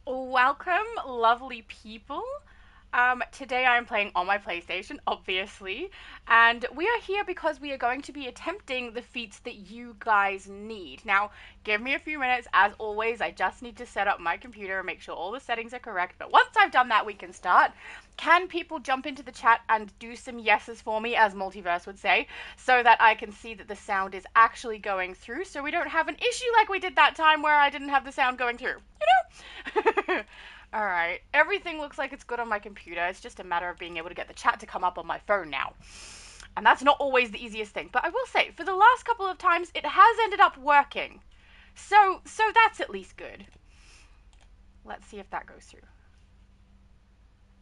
Welcome, lovely people. Today I'm playing on my PlayStation, obviously, and we are here because we are going to be attempting the feats that you guys need. Now, give me a few minutes. As always, I just need to set up my computer and make sure all the settings are correct, but once I've done that, we can start. Can people jump into the chat and do some yeses for me, as Multiverse would say, so that I can see that the sound is actually going through, so we don't have an issue like we did that time where I didn't have the sound going through, you know? Alright, everything looks like it's good on my computer. It's just a matter of being able to get the chat to come up on my phone now. And that's not always the easiest thing. But I will say, for the last couple of times, it has ended up working. So that's at least good. Let's see if that goes through.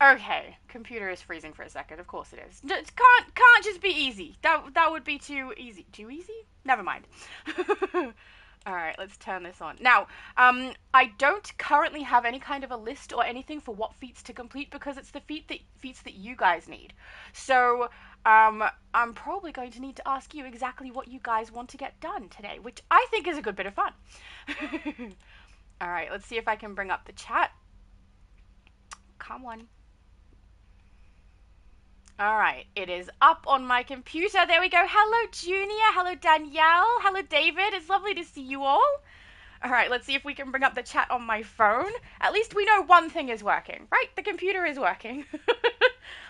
Okay, computer is freezing for a second. Of course it is. It can't just be easy. That would be too easy. Too easy? Never mind. Alright, let's turn this on. Now, I don't currently have any kind of a list or anything for what feats to complete because it's the feats that you guys need. So, I'm probably going to need to ask you exactly what you guys want to get done today, which I think is a good bit of fun. Alright, let's see if I can bring up the chat. Come on. Alright, it is up on my computer. There we go. Hello, Junior. Hello, Danielle. Hello, David. It's lovely to see you all. Alright, let's see if we can bring up the chat on my phone. At least we know one thing is working, right? The computer is working.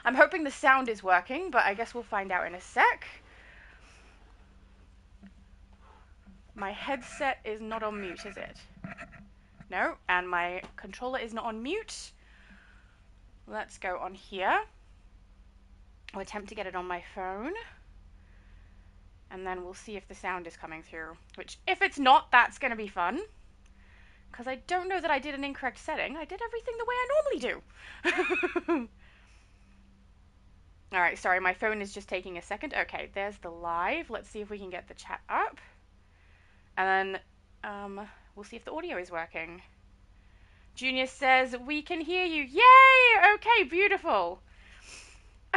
I'm hoping the sound is working, but I guess we'll find out in a sec. My headset is not on mute, is it? No, and my controller is not on mute. Let's go on here. I'll attempt to get it on my phone. And then we'll see if the sound is coming through. Which, if it's not, that's going to be fun. Because I don't know that I did an incorrect setting. I did everything the way I normally do. Alright, sorry, my phone is just taking a second. Okay, there's the live. Let's see if we can get the chat up. And then, we'll see if the audio is working. Junior says, we can hear you. Yay! Okay, beautiful.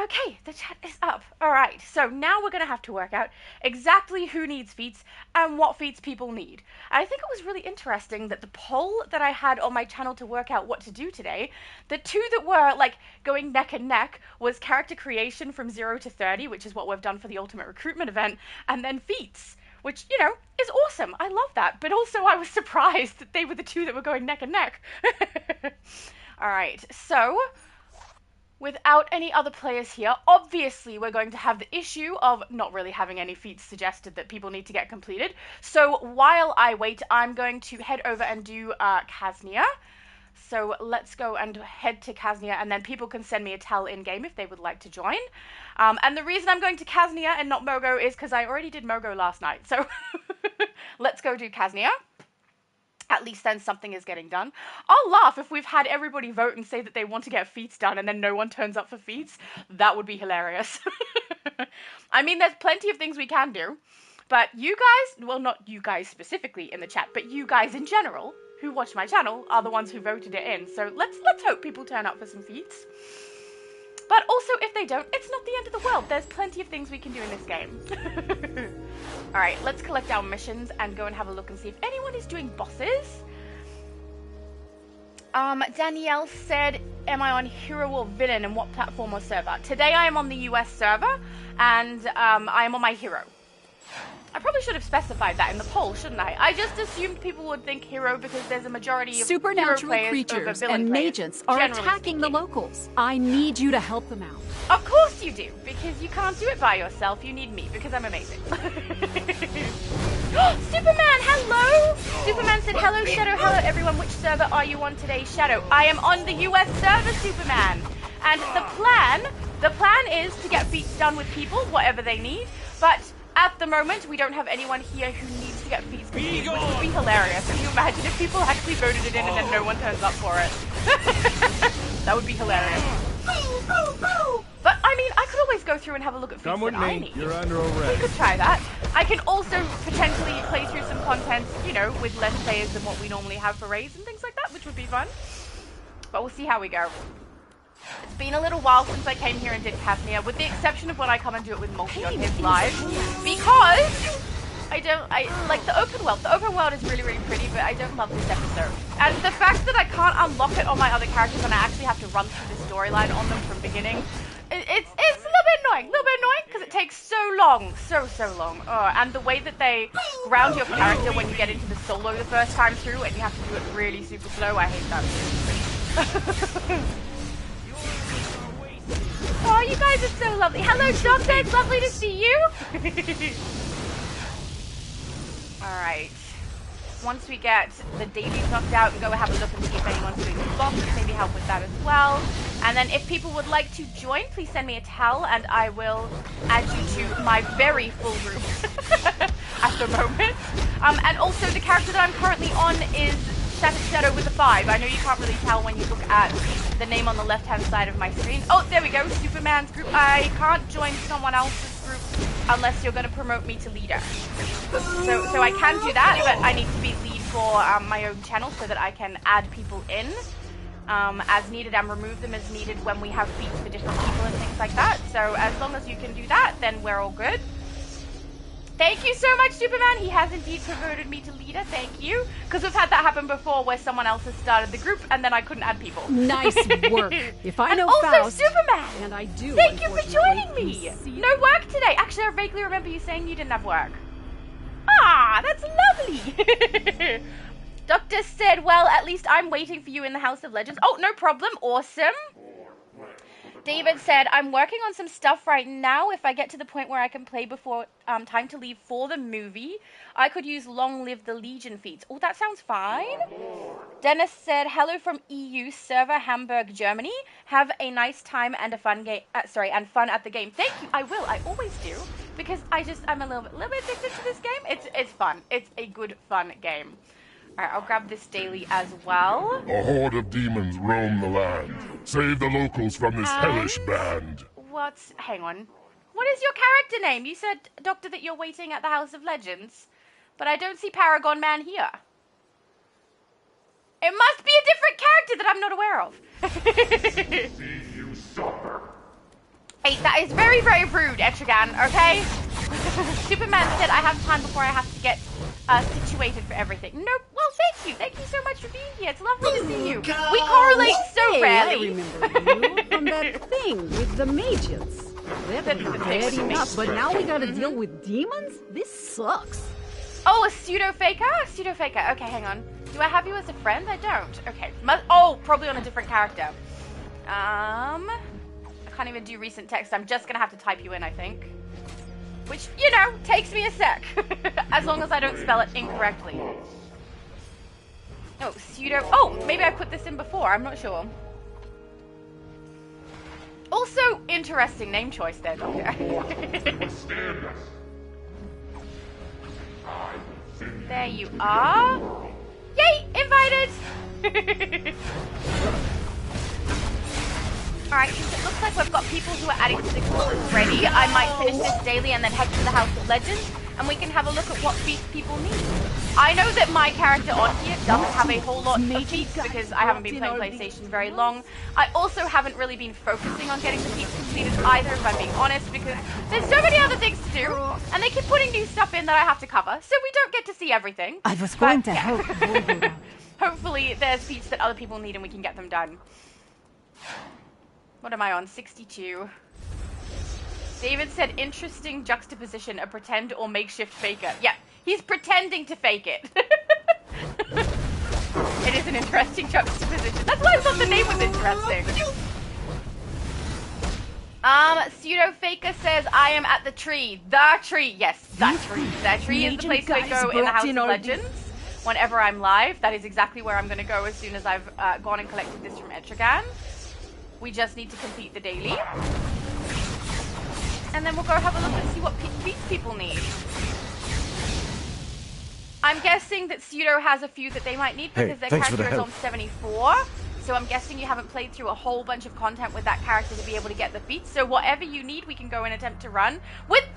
Okay, the chat is up. Alright, so now we're going to have to work out exactly who needs feats and what feats people need. I think it was really interesting that the poll that I had on my channel to work out what to do today, the two that were, like, going neck and neck was character creation from 0 to 30, which is what we've done for the Ultimate Recruitment event, and then feats, which, you know, is awesome. I love that. But also I was surprised that they were the two that were going neck and neck. Alright, so without any other players here, obviously we're going to have the issue of not really having any feats suggested that people need to get completed. So while I wait, I'm going to head over and do Kaznia. So let's go and head to Kaznia, and then people can send me a tell in-game if they would like to join. And the reason I'm going to Kaznia and not Mogo is because I already did Mogo last night. So let's go do Kaznia. At least then something is getting done. I'll laugh if we've had everybody vote and say that they want to get feats done and then no one turns up for feats. That would be hilarious. I mean, there's plenty of things we can do. But you guys, well, not you guys specifically in the chat, but you guys in general who watch my channel are the ones who voted it in. So let's hope people turn up for some feats. But also, if they don't, it's not the end of the world. There's plenty of things we can do in this game. Alright, let's collect our missions and go and have a look and see if anyone is doing bosses. Danielle said, am I on hero or villain and what platform or server? Today I am on the US server, and I am on my hero. I probably should have specified that in the poll, shouldn't I? I just assumed people would think hero because there's a majority of supernatural hero players creatures over and players, magents are attacking the locals. I need you to help them out. Of course you do, because you can't do it by yourself. You need me, because I'm amazing. Superman, hello! Superman said, hello, Shadow, hello, everyone. Which server are you on today, Shadow? I am on the US server, Superman. And the plan is to get feats done with people, whatever they need, but at the moment, we don't have anyone here who needs to get feats completed, which would be hilarious. Can you imagine if people actually voted it in and then no one turns up for it? That would be hilarious. But, I mean, I could always go through and have a look at feats that I need. You're under arrest. We could try that. I can also potentially play through some content, you know, with less players than what we normally have for raids and things like that, which would be fun. But we'll see how we go. It's been a little while since I came here and did Kaznia, with the exception of when I come and do it with Multi on his live, because I like the open world. The open world is really, really pretty, but I don't love this episode. And the fact that I can't unlock it on my other characters and I actually have to run through the storyline on them from beginning, it's a little bit annoying because it takes so long, so long. And the way that they ground your character when you get into the solo the first time through and you have to do it really super slow, I hate that. Oh, you guys are so lovely. Hello, Doctor. It's lovely to see you. Alright. Once we get the dailies knocked out, we go have a look and see if anyone's doing the box, maybe help with that as well. And then if people would like to join, please send me a tell and I will add you to my very full group at the moment. And also the character that I'm currently on is Shadow with a 5. I know you can't really tell when you look at the name on the left-hand side of my screen. Oh, there we go, Supermann's group. I can't join someone else's group unless you're going to promote me to leader. So I can do that, but I need to be lead for my own channel so that I can add people in as needed and remove them as needed when we have feats for different people and things like that. So as long as you can do that, then we're all good. Thank you so much, Supermann. He has indeed promoted me to leader. Thank you. Because we've had that happen before where someone else has started the group and then I couldn't add people. Nice work. If I and know also Faust, Supermann. and I do. Thank you for joining me. No work today. Actually, I vaguely remember you saying you didn't have work. Ah, that's lovely. Doctor said, well, at least I'm waiting for you in the House of Legends. Oh, no problem. Awesome. David said, I'm working on some stuff right now. If I get to the point where I can play before time to leave for the movie, I could use Long Live the Legion feats. Oh, that sounds fine. Dennis said, hello from EU server, Hamburg, Germany. Have a nice time and a fun game. And fun at the game. Thank you. I will. I always do. Because I'm a little bit addicted to this game. It's fun. It's a good, fun game. Alright, I'll grab this daily as well. A horde of demons roam the land. Save the locals from this hellish band. Hang on. What is your character name? You said, Doctor, that you're waiting at the House of Legends. But I don't see Paragon Man here. It must be a different character that I'm not aware of. See you suffer. Hey, that is very, very rude, Etrigan, okay? Superman said I have time before I have to get situated for everything. No, well, thank you. Thank you so much for being here. It's lovely to see you. We correlate so rarely. I remember you from that thing with the mages. That was bad enough, but now we gotta deal with demons? This sucks. Oh, a pseudo-faker? Pseudo-faker. Okay, hang on. Do I have you as a friend? I don't. Okay. Probably on a different character. I can't even do recent text. I'm just gonna have to type you in, I think. Which, you know, takes me a sec. As long as I don't spell it incorrectly. Oh, pseudo... Oh, maybe I put this in before. I'm not sure. Also, interesting name choice there, Doctor. There you are. Yay! Invited! Alright, since it looks like we've got people who are adding to the group already, I might finish this daily and then head to the House of Legends, and we can have a look at what feats people need. I know that my character on here doesn't have a whole lot of feats because I haven't been playing PlayStation very long. I also haven't really been focusing on getting the feats completed either, if I'm being honest, because there's so many other things to do, and they keep putting new stuff in that I have to cover, so we don't get to see everything. I was going to help. Hopefully there's feats that other people need and we can get them done. What am I on? 62. David said, interesting juxtaposition, a pretend or makeshift faker. Yeah, he's pretending to fake it. It is an interesting juxtaposition. That's why I thought the name was interesting. Pseudo Faker says, I am at the tree. The tree. Yes, that tree. That tree is the place where I go in the House of Legends. Whenever I'm live, that is exactly where I'm going to go as soon as I've gone and collected this from Etrigan. We just need to complete the daily. And then we'll go have a look and see what feats people need. I'm guessing that Pseudo has a few that they might need because their character is on 74. So I'm guessing you haven't played through a whole bunch of content with that character to be able to get the feats. So whatever you need, we can go and attempt to run. With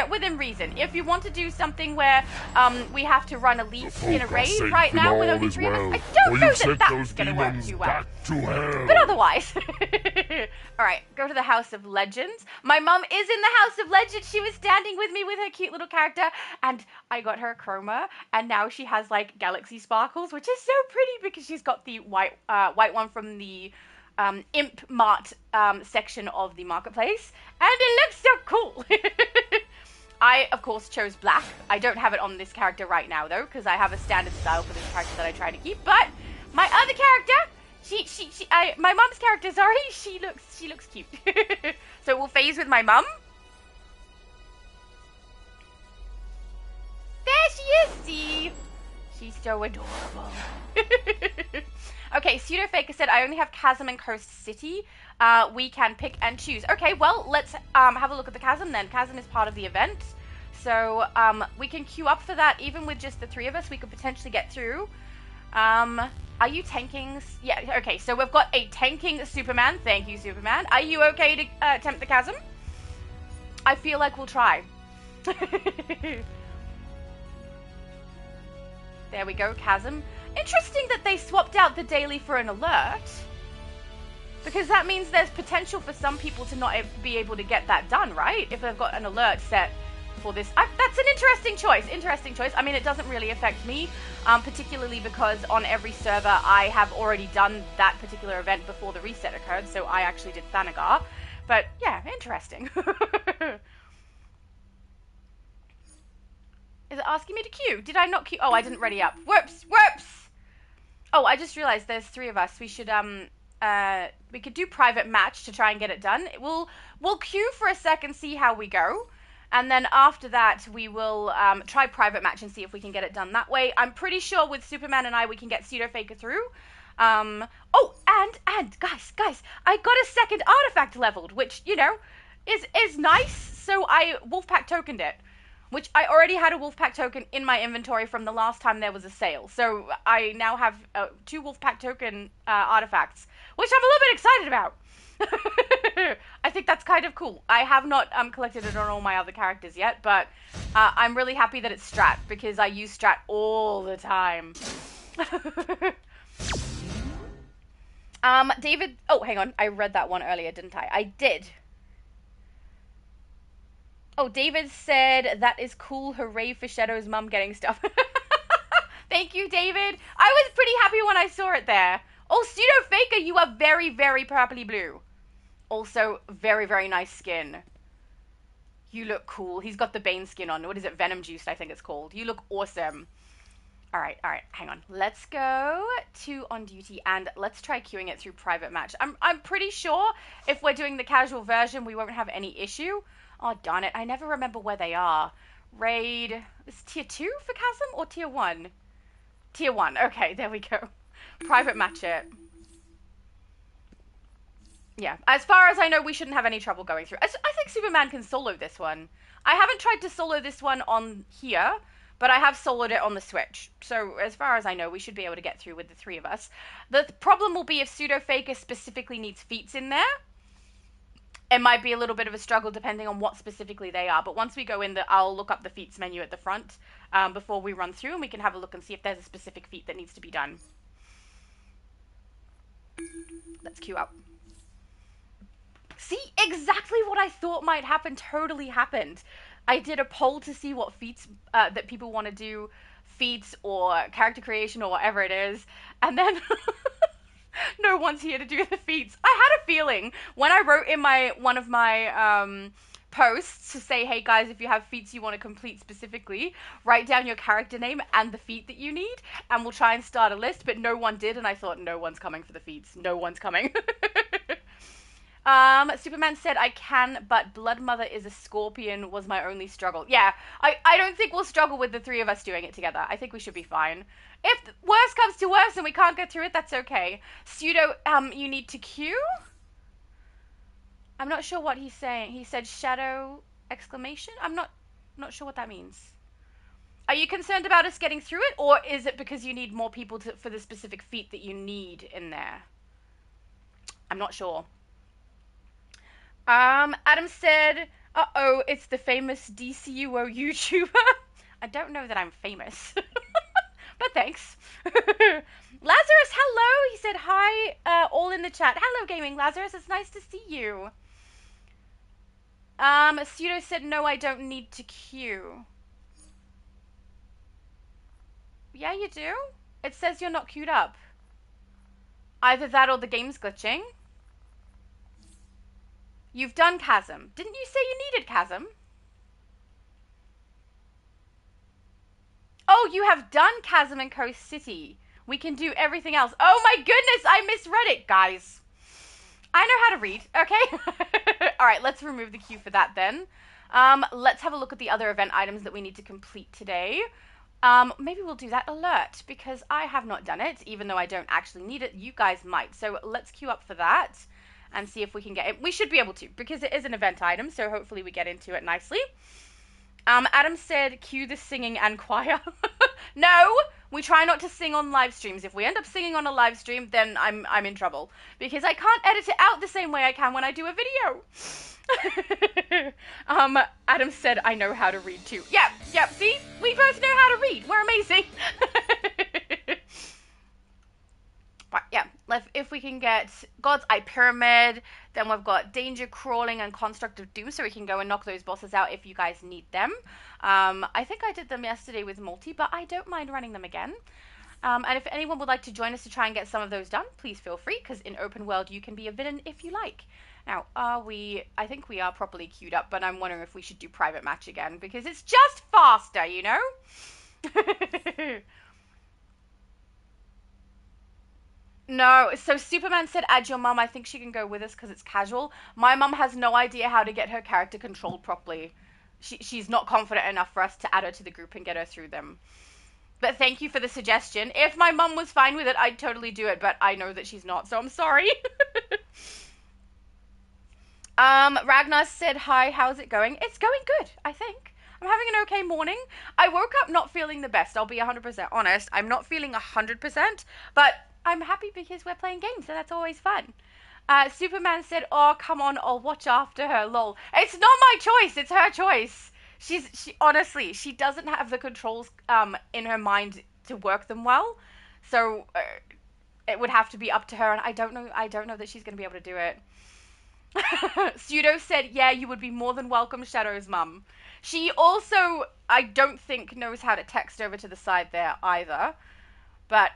within reason. If you want to do something where we have to run elite in a raid safe right and now with all only is 3 of us, well, I for don't you know that sent that's those going to work demons too well. back to hell. But otherwise, all right, go to the House of Legends. My mum is in the House of Legends. She was standing with me with her cute little character, and I got her a chroma, and now she has like galaxy sparkles, which is so pretty because she's got the white one from the Imp Mart section of the marketplace, and it looks so cool. I, of course, chose black. I don't have it on this character right now, though, because I have a standard style for this character that I try to keep. But my other character, my mum's character, sorry, she looks cute. So we'll phase with my mum. There she is, see? She's so adorable. Okay, Pseudo Faker said, I only have Chasm and Coast City. We can pick and choose. Okay, well, let's have a look at the Chasm then. Chasm is part of the event. So we can queue up for that. Even with just the 3 of us, we could potentially get through. Are you tanking? Yeah, okay, so we've got a tanking Superman. Thank you, Superman. Are you okay to attempt the Chasm? I feel like we'll try. There we go, Chasm. Interesting that they swapped out the daily for an alert. Because that means there's potential for some people to not be able to get that done, right? If they've got an alert set for this. That's an interesting choice. I mean, it doesn't really affect me, particularly because on every server I have already done that particular event before the reset occurred, so I actually did Thanagar. But yeah, interesting. Is it asking me to queue? Did I not queue? Oh, I didn't ready up. Whoops! Oh, I just realized there's 3 of us. We should, we could do private match to try and get it done. We'll queue for a second, see how we go. And then after that, we will try private match and see if we can get it done that way. I'm pretty sure with Superman and I, we can get Pseudo Faker through. Oh, and guys, I got a second artifact leveled, which, you know, is nice. So I Wolfpack tokened it, which I already had a Wolfpack token in my inventory from the last time there was a sale. So I now have 2 Wolfpack token artifacts, which I'm a little bit excited about. I think that's kind of cool. I have not collected it on all my other characters yet, but I'm really happy that it's Strat, because I use Strat all the time. David, oh, hang on. I read that one earlier, didn't I? I did. Oh, David said, that is cool. Hooray for Shadow's mum getting stuff. Thank you, David. I was pretty happy when I saw it there. Oh, Pseudo Faker, you are very, very purpley blue. Also, very, very nice skin. You look cool. He's got the Bane skin on. What is it? Venom Juiced, I think it's called. You look awesome. All right, hang on. Let's go to On Duty and let's try queuing it through private match. I'm pretty sure if we're doing the casual version, we won't have any issue. Oh, darn it. I never remember where they are. Raid. Is tier 2 for Chasm or tier 1? Tier 1. Okay, there we go. Private match it. Yeah, as far as I know, we shouldn't have any trouble going through. I think Superman can solo this one. I haven't tried to solo this one on here, but I have soloed it on the Switch. So as far as I know, we should be able to get through with the 3 of us. The problem will be if Pseudo Faker specifically needs feats in there. It might be a little bit of a struggle depending on what specifically they are. But once we go in, I'll look up the feats menu at the front before we run through, and we can have a look and see if there's a specific feat that needs to be done. Let's queue up. See, exactly what I thought might happen totally happened. I did a poll to see what feats that people want to do, feats or character creation or whatever it is, and then no one's here to do the feats. I had a feeling when I wrote in one of my posts to say, hey guys, if you have feats you want to complete specifically, write down your character name and the feat that you need, and we'll try and start a list, but no one did, and I thought, no one's coming for the feats. No one's coming. Superman said, I can, but Blood Mother is a scorpion was my only struggle. Yeah, I don't think we'll struggle with the 3 of us doing it together. I think we should be fine. If worse comes to worse and we can't get through it, that's okay. Pseudo, you need to queue? I'm not sure what he's saying. He said shadow exclamation? I'm not sure what that means. Are you concerned about us getting through it, or is it because you need more people for the specific feat that you need in there? I'm not sure. Adam said, Uh-oh, it's the famous DCUO YouTuber. I don't know that I'm famous, but thanks. Lazarus, hello! He said hi, all in the chat. Hello, Gaming Lazarus, it's nice to see you. Pseudo said, no, I don't need to queue. Yeah, you do. It says you're not queued up. Either that or the game's glitching. You've done Chasm. Didn't you say you needed Chasm? Oh, you have done Chasm and Coast City. We can do everything else. Oh my goodness, I misread it, guys. I know how to read, okay? Alright, let's remove the queue for that then. Let's have a look at the other event items that we need to complete today. Maybe we'll do that alert, because I have not done it, even though I don't actually need it. You guys might. So let's queue up for that and see if we can get it. We should be able to, because it is an event item, so hopefully we get into it nicely. Adam said, cue the singing and choir. No, we try not to sing on live streams. If we end up singing on a live stream, then I'm in trouble, because I can't edit it out the same way I can when I do a video. Adam said, I know how to read too. Yep, see? We both know how to read. We're amazing. But yeah, if we can get God's Eye Pyramid, then we've got Danger Crawling and Construct of Doom, so we can go and knock those bosses out if you guys need them. I think I did them yesterday with Multi, but I don't mind running them again. And if anyone would like to join us to try and get some of those done, please feel free, because in open world you can be a villain if you like. Now, I think we are properly queued up, but I'm wondering if we should do private match again, because it's just faster, you know? No, so Superman said, add your mum. I think she can go with us because it's casual. My mum has no idea how to get her character controlled properly. She's not confident enough for us to add her to the group and get her through them. But thank you for the suggestion. If my mum was fine with it, I'd totally do it, but I know that she's not, so I'm sorry. Ragnar said, hi, how's it going? It's going good, I think. I'm having an okay morning. I woke up not feeling the best, I'll be 100% honest. I'm not feeling 100%, but I'm happy because we're playing games, so that's always fun. Superman said, oh, come on, I'll watch after her, lol. It's not my choice, it's her choice. Honestly, she doesn't have the controls in her mind to work them well, so it would have to be up to her, and I don't know that she's going to be able to do it. Pseudo said, yeah, you would be more than welcome, Shadow's mum. She also, I don't think, knows how to text over to the side there either. But,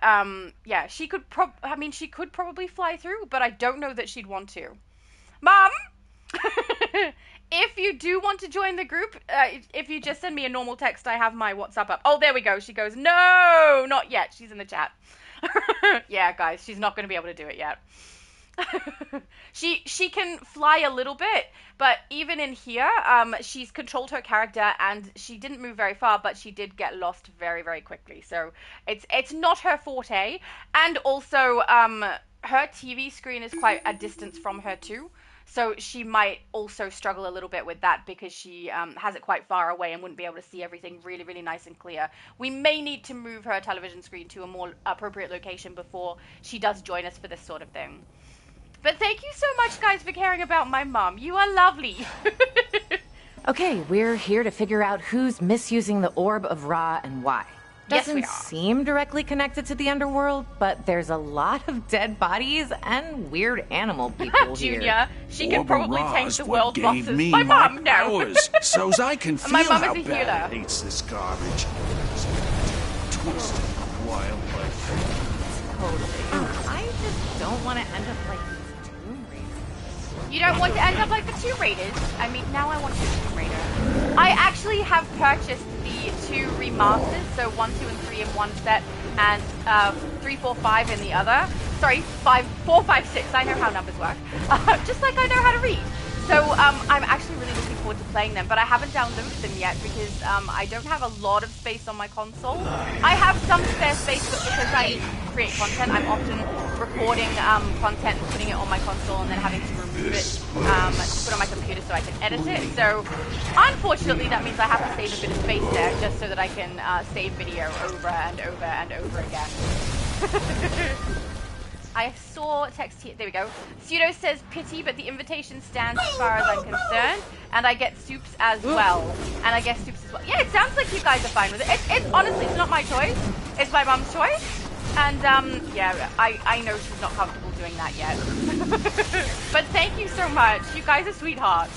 yeah, she could probably fly through, but I don't know that she'd want to. Mum! If you do want to join the group, if you just send me a normal text, I have my WhatsApp up. Oh, there we go. She goes, no, not yet. She's in the chat. Yeah, guys, she's not going to be able to do it yet. She can fly a little bit, but even in here, she's controlled her character and she didn't move very far, but she did get lost very, very quickly. So it's not her forte, and also her TV screen is quite a distance from her too. So she might also struggle a little bit with that because she has it quite far away and wouldn't be able to see everything really, really nice and clear. We may need to move her television screen to a more appropriate location before she does join us for this sort of thing. But thank you so much, guys, for caring about my mom. You are lovely. Okay, we're here to figure out who's misusing the Orb of Ra and why. Doesn't seem directly connected to the underworld, but there's a lot of dead bodies and weird animal people Junior, here. she can probably tank the world gave bosses. Me my mom, no. powers, so's I can feel My mom how is a bad healer. it hates this garbage. Twisted wildlife. Totally. I just don't want to end up like these Tomb Raiders. You don't want to end up like the Tomb Raiders? I mean, now I want to be Tomb Raider. I actually have purchased the 2 remasters, so 1, 2, and 3 in one set, and 3, 4, 5 in the other. Sorry, 5, 4, 5, 6. I know how numbers work. Just like I know how to read. So I'm actually really looking forward to playing them, but I haven't downloaded them yet because I don't have a lot of space on my console. I have some spare space, but because I create content, I'm often recording content and putting it on my console and then having to remove it to put on my computer so I can edit it. So unfortunately, that means I have to save a bit of space there just so that I can save video over and over and over again. I saw text here. There we go. Pseudo says pity, but the invitation stands as far as I'm concerned. And I get soups as well. And I get soups as well. Yeah, it sounds like you guys are fine with it. It's honestly, it's not my choice. It's my mom's choice. And yeah, I know she's not comfortable doing that yet. But thank you so much. You guys are sweethearts.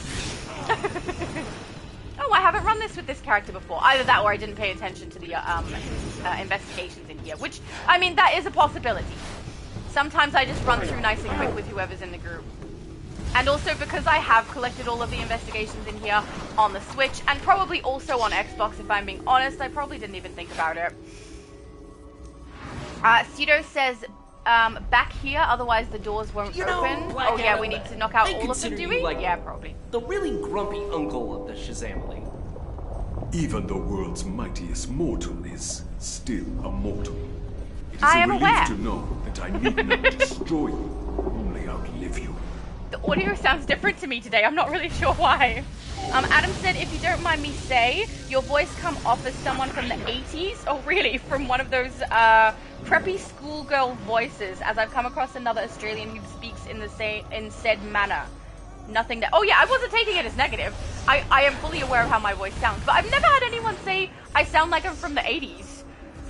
Oh, I haven't run this with this character before. Either that or I didn't pay attention to the investigations in here. Which, I mean, that is a possibility. Sometimes I just run through nice and quick with whoever's in the group. And also because I have collected all of the investigations in here on the Switch, and probably also on Xbox, if I'm being honest, I probably didn't even think about it. Pseudo says, back here, otherwise the doors won't open. Oh yeah, we need to knock out all of them, do we? Yeah, probably. The really grumpy uncle of the Shazamily. Even the world's mightiest mortal is still a mortal. It is I a am relief aware. to know that I need not destroy you, only outlive you. The audio sounds different to me today. I'm not really sure why. Adam said, if you don't mind me say, your voice come off as someone from the 80s. Oh, really? From one of those preppy schoolgirl voices, as I've come across another Australian who speaks in said manner. Nothing that. Oh yeah, I wasn't taking it as negative. I am fully aware of how my voice sounds, but I've never had anyone say I sound like I'm from the 80s.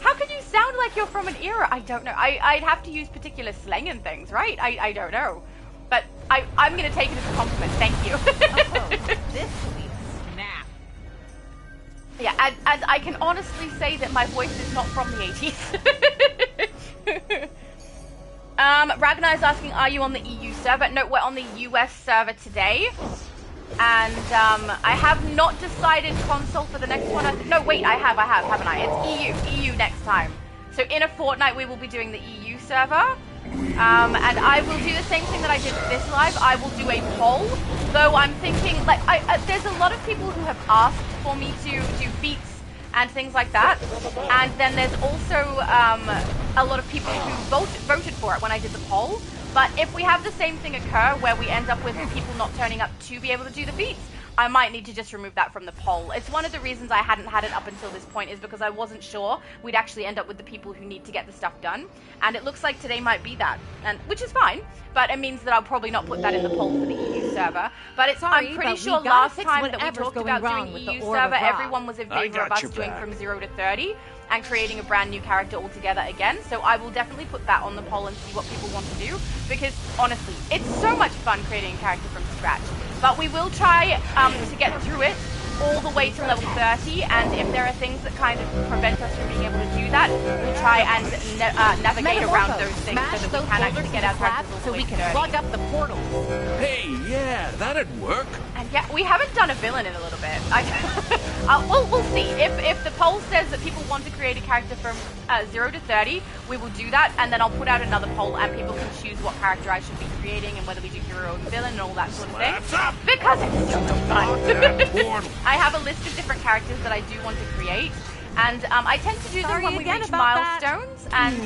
How can you sound like you're from an era? I don't know. I'd have to use particular slang and things, right? I don't know. But I'm going to take it as a compliment. Thank you. Oh, this sweet snap. Yeah, and I can honestly say that my voice is not from the 80s. Ragnar is asking, are you on the EU server? No, we're on the US server today. And I have not decided console for the next one. No, wait, I have, haven't I? It's EU next time. So in a fortnight, we will be doing the EU server. And I will do the same thing that I did with this live. I will do a poll, though I'm thinking, like, there's a lot of people who have asked for me to do feats and things like that. And then there's also a lot of people who voted for it when I did the poll. But if we have the same thing occur where we end up with people not turning up to be able to do the feats, I might need to just remove that from the poll. It's one of the reasons I hadn't had it up until this point is because I wasn't sure we'd actually end up with the people who need to get the stuff done. And it looks like today might be that, and which is fine, but it means that I'll probably not put that in the poll for the EU server. But I'm pretty sure last time that we talked about doing EU server, everyone was in favor of us doing from 0 to 30 and creating a brand new character altogether again. So I will definitely put that on the poll and see what people want to do, because honestly, it's so much fun creating a character from scratch. But we will try to get through it all the way to level 30, and if there are things that kind of prevent us from being able to do that, we'll try and navigate around those things so that we can actually get our characters all the so way we to can 30. plug up the portals. Hey, yeah, that'd work. And yeah, we haven't done a villain in a little bit. We'll see. If the poll says that people want to create a character from 0 to 30, we will do that, and then I'll put out another poll and people can choose what character I should be creating and whether we do hero and villain and all that sort of thing. Because it's so much fun. I have a list of different characters that I do want to create, and I tend to do them when we reach milestones. And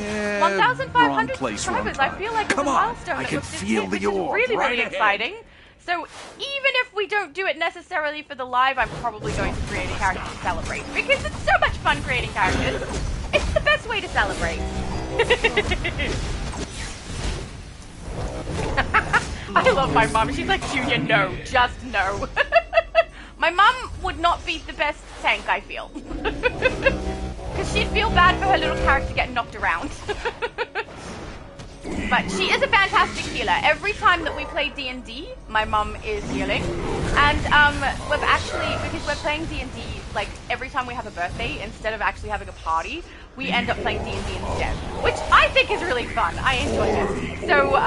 1,500 subscribers, I feel like it's a milestone that we've just hit, which is really, really exciting. So even if we don't do it necessarily for the live, I'm probably going to create a character to celebrate, because it's so much fun creating characters. It's the best way to celebrate. I love my mom. She's like, Junior, no, just no. My mom would not be the best tank, I feel. Because she'd feel bad for her little character getting knocked around. But she is a fantastic healer. Every time that we play D&D, my mum is healing. And we've actually, because we're playing D&D, like, every time we have a birthday, instead of actually having a party, we end up playing D&D instead. Which I think is really fun. I enjoy it. So,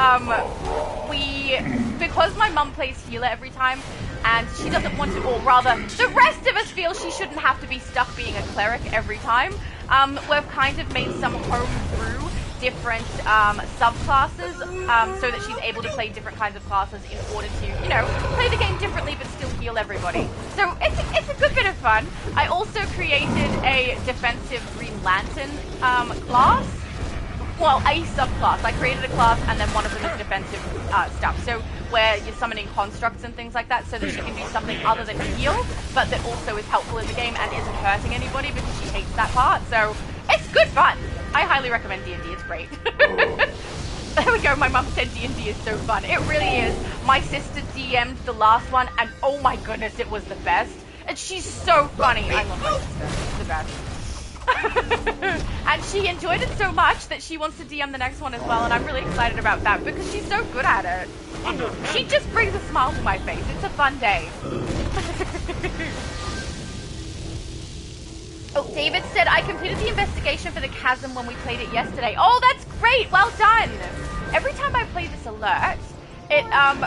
because my mum plays healer every time, and she doesn't want to, or rather, the rest of us feel she shouldn't have to be stuck being a cleric every time, we've kind of made some homebrew different subclasses so that she's able to play different kinds of classes in order to, you know, play the game differently but still heal everybody. So it's a good bit of fun. I also created a defensive Green Lantern class. Well, a subclass. I created a class and then one of them is defensive stuff. So where you're summoning constructs and things like that so that she can do something other than heal, but that also is helpful in the game and isn't hurting anybody because she hates that part. So it's good fun. I highly recommend D&D. It's great. There we go. My mum said D&D is so fun. It really is. My sister DM'd the last one, and oh my goodness, it was the best. And she's so funny. I love my sister. She's the best. And she enjoyed it so much that she wants to DM the next one as well, and I'm really excited about that because she's so good at it. She just brings a smile to my face. It's a fun day. Oh, David said, I completed the investigation for the chasm when we played it yesterday. Oh, that's great. Well done. Every time I play this alert, it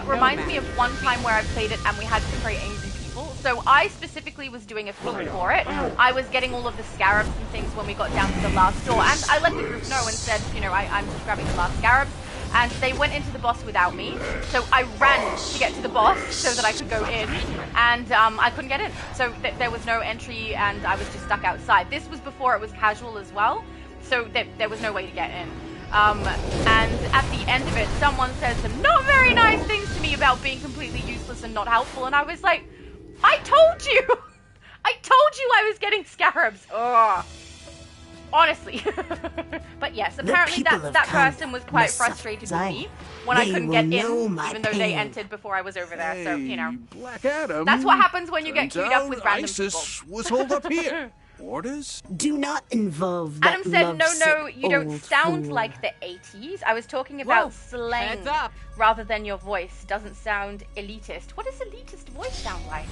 reminds me of one time where I played it and we had some very angry people. So I specifically was doing a feat for it. I was getting all of the scarabs and things when we got down to the last door. And I let the group know and said, you know, I'm just grabbing the last scarabs. And they went into the boss without me. So I ran to get to the boss so that I could go in. And I couldn't get in. So there was no entry and I was just stuck outside. This was before it was casual as well. So there was no way to get in. And at the end of it, someone said some not very nice things to me about being completely useless and not helpful. And I was like, I told you! I told you I was getting scarabs! Ugh. Honestly. But yes, apparently that person was quite frustrated with me when I couldn't get in, even though they entered before I was over there. So, you know. Black Adam. That's what happens when you get queued up with random ISIS people. was holed up here. Orders? Do not involve that Adam said, no, you don't old sound fool. like the 80s. I was talking about slang heads up. rather than your voice. Doesn't sound elitist. What does elitist voice sound like?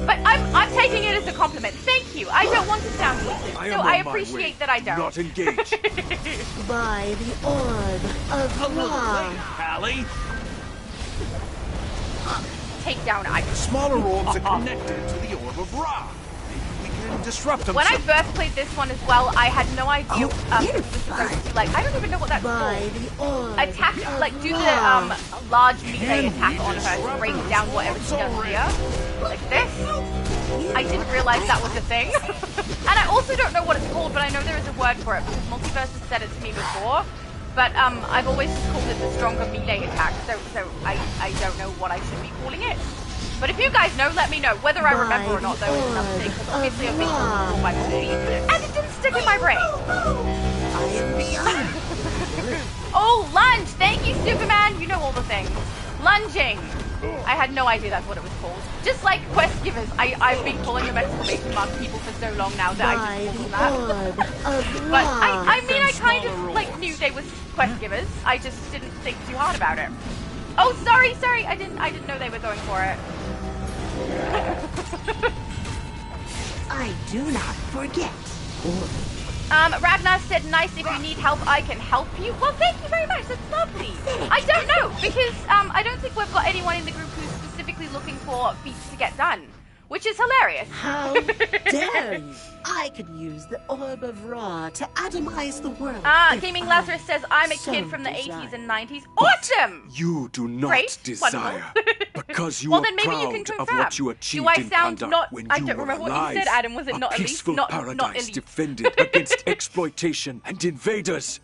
But I'm taking it as a compliment. Thank you. I don't want to sound elitist, so I appreciate that I don't. Not engaged. By the orb of Ra. Hallie. Take down I. Smaller orbs are connected to the orb of Ra. Maybe we can disrupt them. When I first played this one as well, I had no idea it was supposed to, like, I don't even know what that's By called. the orb Attack, like, do of the Ra. large melee attack on her to break down what everything does here. Like this. I didn't realize that was a thing. And I also don't know what it's called, but I know there is a word for it because Multiverse has said it to me before. But I've always just called it the stronger melee attack, so I don't know what I should be calling it. But if you guys know, let me know. Whether I remember or not, though, is another thing, because obviously I've been told before by Multi, and it didn't stick in my brain. I am beyond. Oh, lunge! Thank you, Superman! You know all the things. Lunging! I had no idea that's what it was called. Just like quest givers, I've been calling them exclamation mark people for so long now that I just call them that. But I mean, I kind of like knew they was quest givers. I just didn't think too hard about it. Oh, sorry. I didn't know they were going for it. I do not forget. Ragnar said, nice, if you need help, I can help you. Well, thank you very much. That's lovely. I don't know, because I don't think we've got anyone in the group who's specifically looking for feats to get done, which is hilarious. How dare you? I could use the orb of Ra to atomize the world. Gaming Lazarus says, I'm a kid from the 80s and 90s. Awesome! You do not Great. desire, because you Well, are then maybe you proud can of confirm. what you achieved Do I in sound Kandar not- when I you don't were remember what you alive. said, Adam. Was it not a elite? peaceful Not paradise elite. defended against exploitation and invaders.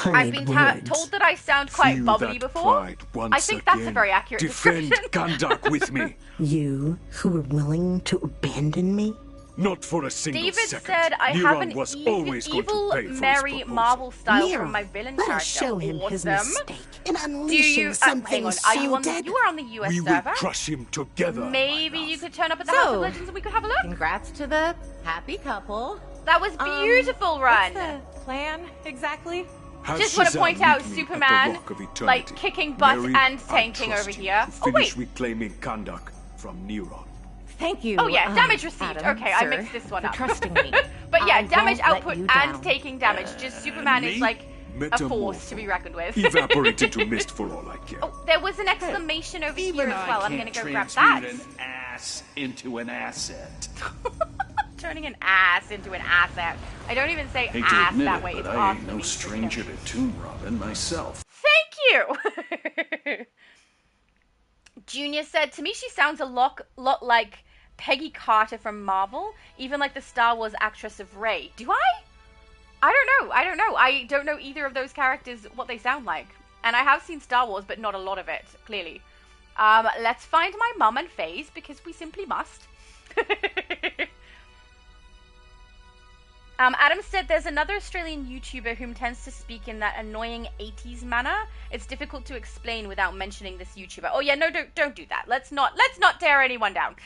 I've been told that I sound quite Feel bubbly that before. pride once I think that's a again. very accurate Defend description. Kandak with me. You who were willing to abandon me? Not for a single David second. said I Neron have an was always going evil to pay for Mary his proposal. Marvel style Nero, from my villain let character. us show him his Awesome. mistake in Do unleashing you? something Hang on. so Are you on? dead. You are on the US We will server. crush him together. Maybe you could turn up at the House of Legends and we could have a look. Congrats to the happy couple. That was beautiful, Run. What's the plan exactly? Have Just want to Shazam point out meet me at the Superman, Rock of Eternity. like kicking butt Mary, and I tanking trust over you here. to Oh finish wait. reclaiming Kandak from Neron. Thank you. Oh yeah, damage received. Adam, Okay, I sir, mixed this one for up. trusting me. But yeah, I damage won't let output you and down. taking damage. Just Superman is me? like a force Metamorpho. to be reckoned with. Evaporate into mist for all I care. Oh, there was an exclamation over Even here as well. I I'm can't gonna go grab transmute that. an ass into an asset. Turning an ass into an asset. I don't even say Hate to ass admit that it, way. but It's I awesome ain't to no me. stranger to Tomb Robin myself. Thank you. Junior said, to me she sounds a lot like Peggy Carter from Marvel, even like the Star Wars actress of Rey. Do I? I don't know. I don't know either of those characters what they sound like. And I have seen Star Wars, but not a lot of it, clearly. Let's find my mum and FaZe, because we simply must. Adam said there's another Australian YouTuber whom tends to speak in that annoying 80s manner. It's difficult to explain without mentioning this YouTuber. Oh yeah, no, don't do that. Let's not tear anyone down.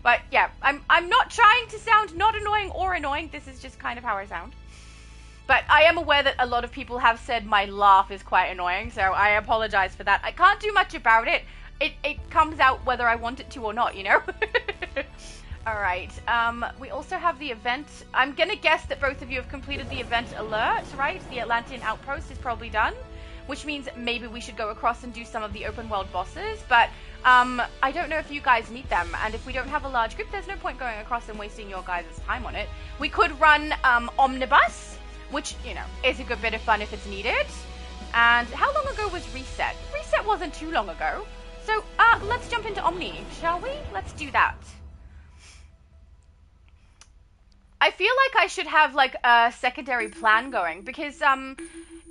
But yeah, I'm not trying to sound not annoying or annoying. This is just kind of how I sound. But I am aware that a lot of people have said my laugh is quite annoying, so I apologize for that. I can't do much about it. It comes out whether I want it to or not, you know? Alright, we also have the event. I'm gonna guess that both of you have completed the event alert, right? The Atlantean outpost is probably done, which means maybe we should go across and do some of the open world bosses, but I don't know if you guys need them, and if we don't have a large group, there's no point going across and wasting your guys' time on it. We could run Omnibus, which, you know, is a good bit of fun if it's needed. And how long ago was Reset? Reset wasn't too long ago. So, let's jump into Omni, shall we? Let's do that. I feel like I should have, like, a secondary plan going, because,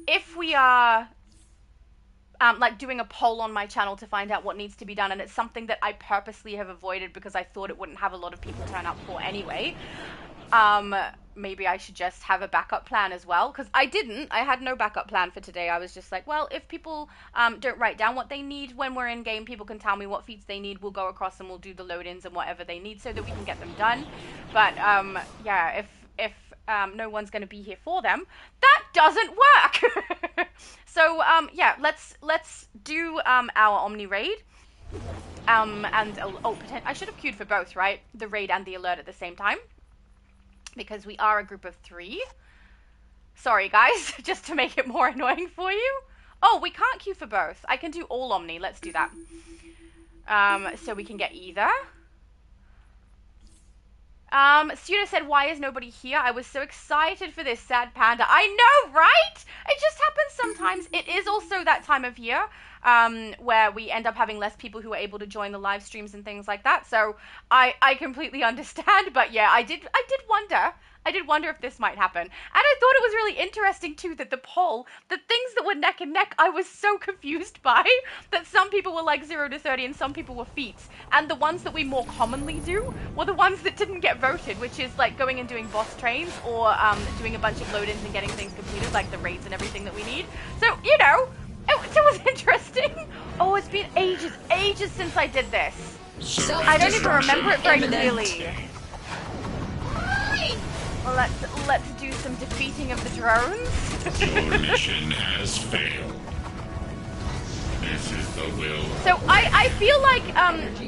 if we are, like, doing a poll on my channel to find out what needs to be done, and it's something that I purposely have avoided because I thought it wouldn't have a lot of people turn up for anyway, maybe I should just have a backup plan as well, because I didn't. I had no backup plan for today. I was just like, well, if people don't write down what they need when we're in game, people can tell me what feats they need. We'll go across and we'll do the load-ins and whatever they need so that we can get them done. But yeah, if no one's going to be here for them, that doesn't work. So yeah, let's do our Omni raid. And I should have queued for both, right? The raid and the alert at the same time, because we are a group of 3. Sorry, guys, just to make it more annoying for you. Oh, we can't queue for both. I can do all Omni. Let's do that. So we can get either. Studio said, why is nobody here? I was so excited for this sad panda. I know, right? It just happens sometimes. It is also that time of year where we end up having less people who are able to join the live streams and things like that. So I completely understand. But yeah, I did wonder if this might happen. And I thought it was really interesting too that the poll, the things that were neck and neck, I was so confused by. That some people were like 0 to 30 and some people were feats. And the ones that we more commonly do were the ones that didn't get voted, which is like going and doing boss trains or doing a bunch of load-ins and getting things completed, like the raids and everything that we need. So, you know, it was interesting. Oh, it's been ages since I did this. I don't even remember it very clearly. Let's do some defeating of the drones. Your mission has failed. This is the will. So I feel like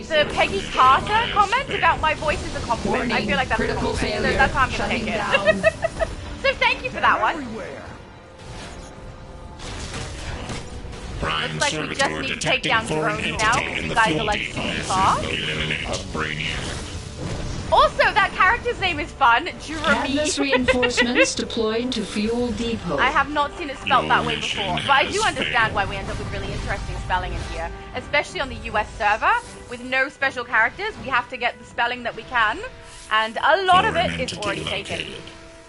the Peggy Carter comment about my voice is a compliment. Warning, I feel like that's a compliment. failure. So that's how I'm gonna take it. So thank you for that one. Looks like we just need to take down drones now because you guys are like super fast. Also, that character's name is fun, Catalyst Jeremy. reinforcements deployed to fuel depot. I have not seen it spelled that way before, but I do understand why we end up with really interesting spelling in here, especially on the US server. With no special characters, we have to get the spelling that we can, and a lot of it is already taken.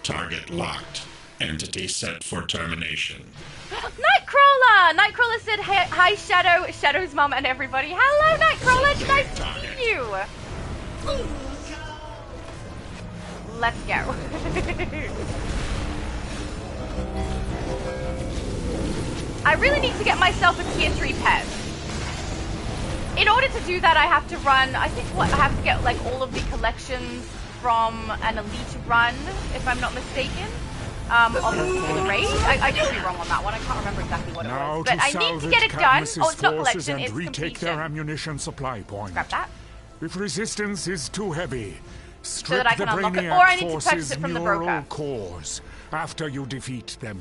Target locked. Entity set for termination. Nightcrawler said, hey, hi Shadow, Shadow's mom and everybody. Hello Nightcrawler, it's nice to see you. Let's go. I really need to get myself a tier 3 pet. In order to do that, I have to run, I think I have to get like all of the collections from an elite run, if I'm not mistaken. On the raid. I could be wrong on that one. I can't remember exactly what it was. But I need to get it done. Oh, it's not collection, it's retake completion. their ammunition supply point. Grab that. If resistance is too heavy, strip that I the can unlock it, Brainiac or I need to purchase forces it from the neural broker. cores after you defeat them.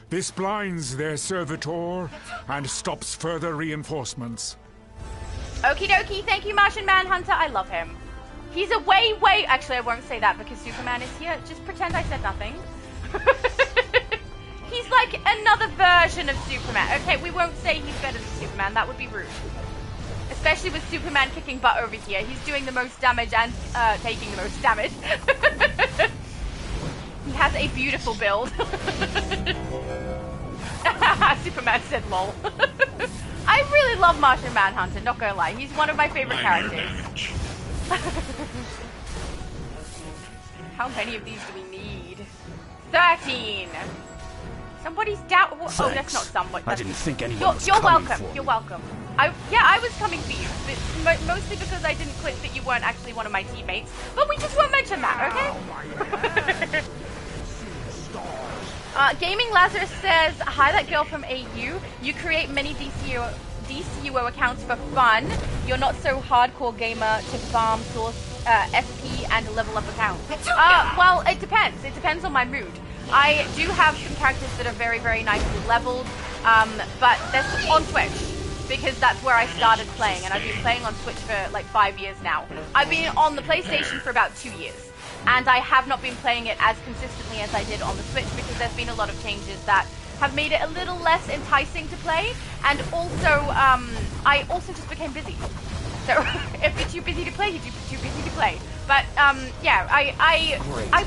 This blinds their servitor and stops further reinforcements. Okie dokie, thank you Martian Manhunter, I love him. He's a way, actually I won't say that because Superman is here, just pretend I said nothing. He's like another version of Superman. Okay, we won't say he's better than Superman, that would be rude. Especially with Superman kicking butt over here. He's doing the most damage and taking the most damage. He has a beautiful build. Superman said lol. I really love Martian Manhunter, not gonna lie. He's one of my favorite characters. How many of these do we need? 13. Somebody's down. Oh, that's not somebody. I didn't think anyone was You're coming welcome. for me. You're welcome. I was coming for you, but mostly because I didn't click that you weren't actually one of my teammates. But we just won't mention that, okay? Gaming Lazarus says, hi, that girl from AU. You create many DCUO accounts for fun. You're not so hardcore gamer to farm, source, SP, and level up accounts. Well, it depends. It depends on my mood. I do have some characters that are very, very nicely leveled, but they're on Switch, because that's where I started playing, and I've been playing on Switch for like 5 years now. I've been on the PlayStation for about 2 years, and I have not been playing it as consistently as I did on the Switch, because there's been a lot of changes that have made it a little less enticing to play, and also, I also just became busy. So, if you're too busy to play, you're too busy to play. But, yeah, I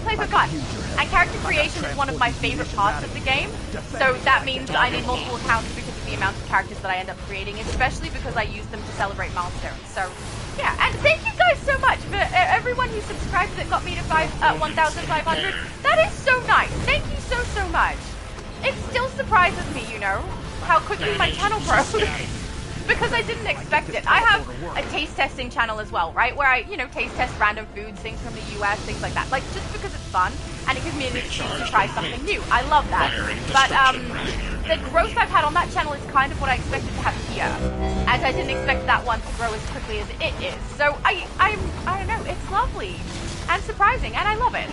play for fun. And character creation is one of my favorite parts of the game. So that means I need multiple accounts because of the amount of characters that I end up creating, especially because I use them to celebrate milestones. So, yeah, and thank you guys so much for everyone who subscribed that got me to 1,500. That is so nice. Thank you so, so much. It still surprises me, you know, how quickly my channel grows. Because I didn't expect it. I have a taste testing channel as well, right? Where I, taste test random foods, things from the US, things like that. Like, just because it's fun, and it gives me an excuse to try something new. I love that. But, the growth I've had on that channel is kind of what I expected to have here. And I didn't expect that one to grow as quickly as it is. So, I don't know, it's lovely. And surprising, and I love it.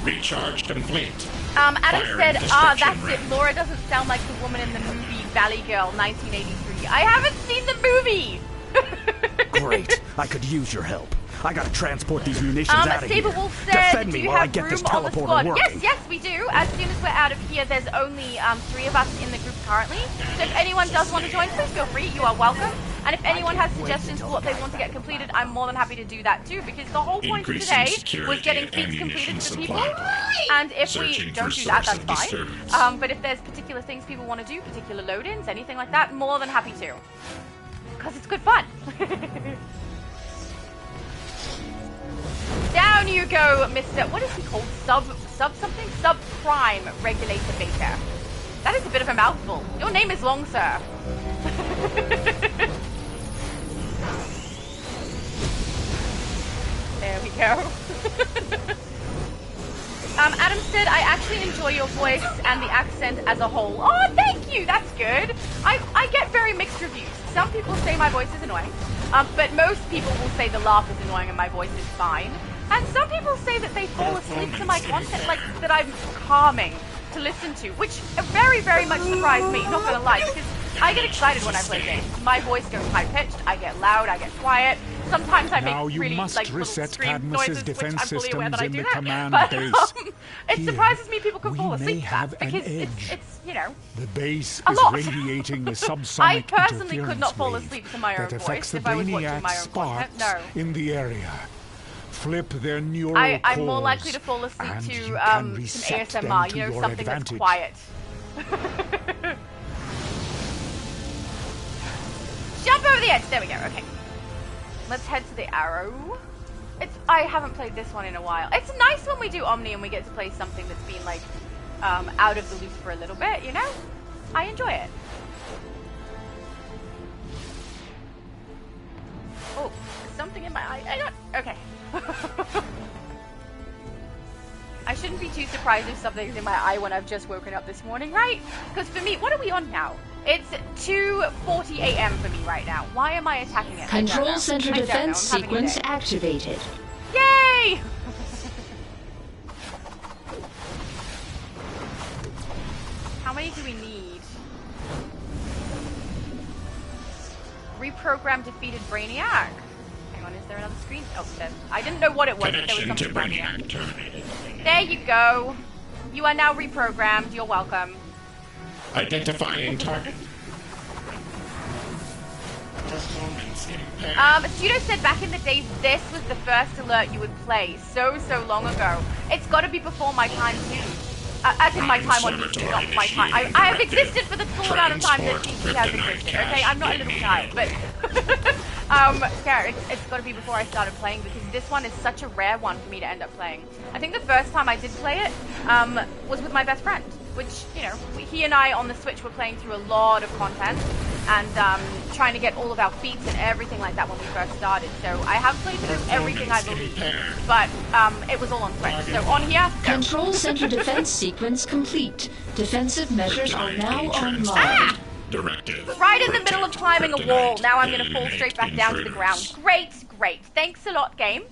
Recharge complete. Adam said, that's it. Laura doesn't sound like the woman in the movie Valley Girl, 1983. I haven't seen the movie! Great. I could use your help. I gotta transport these munitions out of here. Saberwolf said, Defend me do you while I have get this room on the teleporter squad? working. Yes, we do. As soon as we're out of here, there's only 3 of us in the group currently. So if anyone does want to join, please feel free. You are welcome. And if anyone has suggestions for what they want to get completed, I'm more than happy to do that too, because the whole point of today was getting feats completed for people. And if we don't do that, that's fine. But if there's particular things people want to do, particular load-ins, anything like that, more than happy to. Because it's good fun. Down you go, Mr. What is he called? Subprime Regulator Baker. That is a bit of a mouthful. Your name is long, sir. There we go. Adam said, I actually enjoy your voice and the accent as a whole. Oh, thank you. That's good. I get very mixed reviews. Some people say my voice is annoying, but most people will say the laugh is annoying and my voice is fine. And some people say that they fall asleep to my content, like that I'm calming to listen to, which very, very much surprised me, not gonna lie, because I get excited when I play games. My voice goes high-pitched, I get loud, I get quiet. Sometimes I make really, like, little scream noises, which I'm fully aware that I do that. But it surprises me people can fall asleep to that, because it's, the base a is lot. radiating a subsonic I personally could not fall wave asleep to my own that affects voice the if I was watching my brainiac own content. sparks No. in the area. Flip their neural I'm more cores, likely to fall asleep and to you some can reset them ASMR, to your something advantage. that's quiet. Jump over the edge! There we go, okay. Let's head to the arrow. I haven't played this one in a while. It's nice when we do Omni and we get to play something that's been, like, out of the loop for a little bit, you know? I enjoy it. Oh, there's something in my eye. Okay. I shouldn't be too surprised if something's in my eye when I've just woken up this morning, right? Because for me, what are we on now? It's 2:40 a.m. for me right now. Why am I attacking it? Control center defense sequence activated. Yay! How many do we need? Reprogram defeated Brainiac. Hang on, is there another screen? Oh, there. I didn't know what it was. But there was something Brainiac terminated. There you go. You are now reprogrammed. You're welcome. Identifying target. Pseudo said back in the days this was the first alert you would play so long ago. It's got to be before my time too. As in my time on YouTube, not my time. I have existed for the full amount of time that DC has existed. Okay, I'm not a little child, but Yeah, it's got to be before I started playing because this one is such a rare one for me to end up playing. I think the first time I did play it was with my best friend, which, you know, he and I on the Switch were playing through a lot of content and trying to get all of our feats and everything like that when we first started. So I have played through everything, I believe, but it was all on Switch. So on here, Control center defense sequence complete. Defensive measures are now online. Ah! Directive. Right in the middle of climbing a wall. Now I'm going to fall straight back down to the ground. Great. Thanks a lot, game.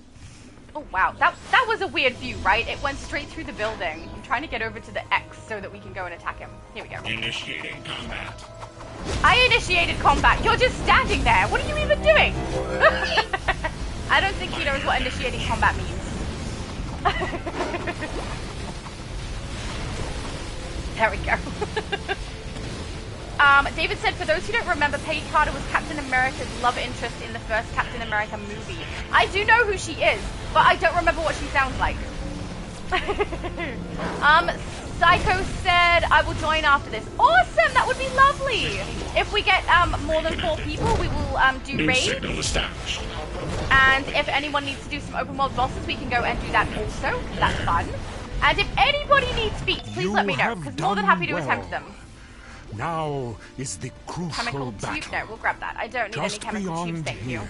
Oh, wow. That was a weird view, right? It went straight through the building. I'm trying to get over to the X so that we can go and attack him. Here we go. Initiating combat. I initiated combat. You're just standing there. What are you even doing? I don't think he knows what initiating combat means. There we go. David said, for those who don't remember, Paige Carter was Captain America's love interest in the first Captain America movie. I do know who she is, but I don't remember what she sounds like. Psycho said, I will join after this. Awesome, that would be lovely. If we get more than 4 people, we will do raids. Signal established. And if anyone needs to do some open world bosses, we can go and do that also. That's fun. And if anybody needs feats, please let me know, because more than happy to attempt them. Now is the crucial chemical battle. Tube? No, we'll grab that. I don't need Just any chemical tubes, beyond thank you. here,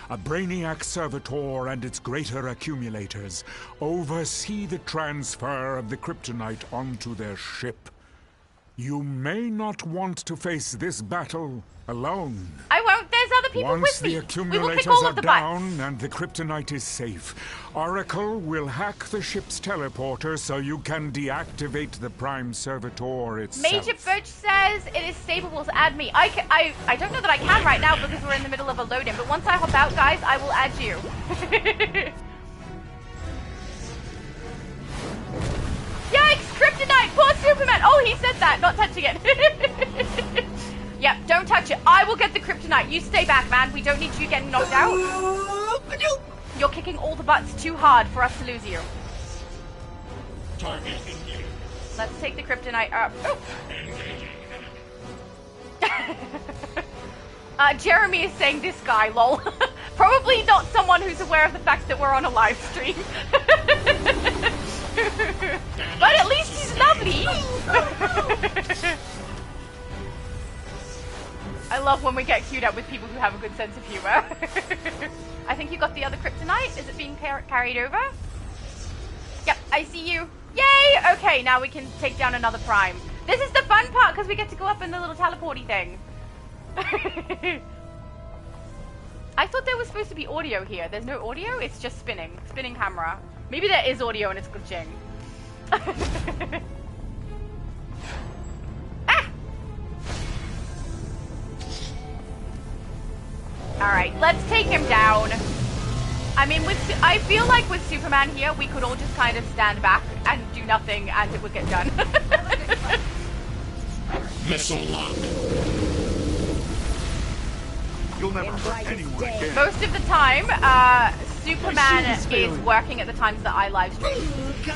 a Brainiac servitor and its greater accumulators oversee the transfer of the kryptonite onto their ship. You may not want to face this battle alone. I won't. There's other people Once with me. the accumulators are down and the kryptonite is safe, Oracle will hack the ship's teleporter so you can deactivate the Prime Servitor itself. Major Birch says it is savable to add me. I don't know that I can right now because we're in the middle of a load-in, but once I hop out, guys, I will add you. Yikes! Kryptonite! Poor Superman! Oh, he said that, not touching it. Yep, don't touch it. I will get the kryptonite. You stay back, man. We don't need you getting knocked out. You're kicking all the butts too hard for us to lose you. Let's take the kryptonite up. Oh. Jeremy is saying this guy, lol. Probably not someone who's aware of the fact that we're on a live stream. But at least he's lovely. I love when we get queued up with people who have a good sense of humor. I think you got the other kryptonite. Is it being carried over? Yep, I see you. Yay! Okay, now we can take down another Prime. This is the fun part because we get to go up in the little teleporty thing. I thought there was supposed to be audio here. There's no audio? It's just spinning. Spinning camera. Maybe there is audio and it's glitching. Ah! Alright, let's take him down. I mean, I feel like with Superman here, we could all just kind of stand back and do nothing and it would get done. Missile lock. You'll never hurt anyone again. Most of the time, Superman is working at the times that I live stream.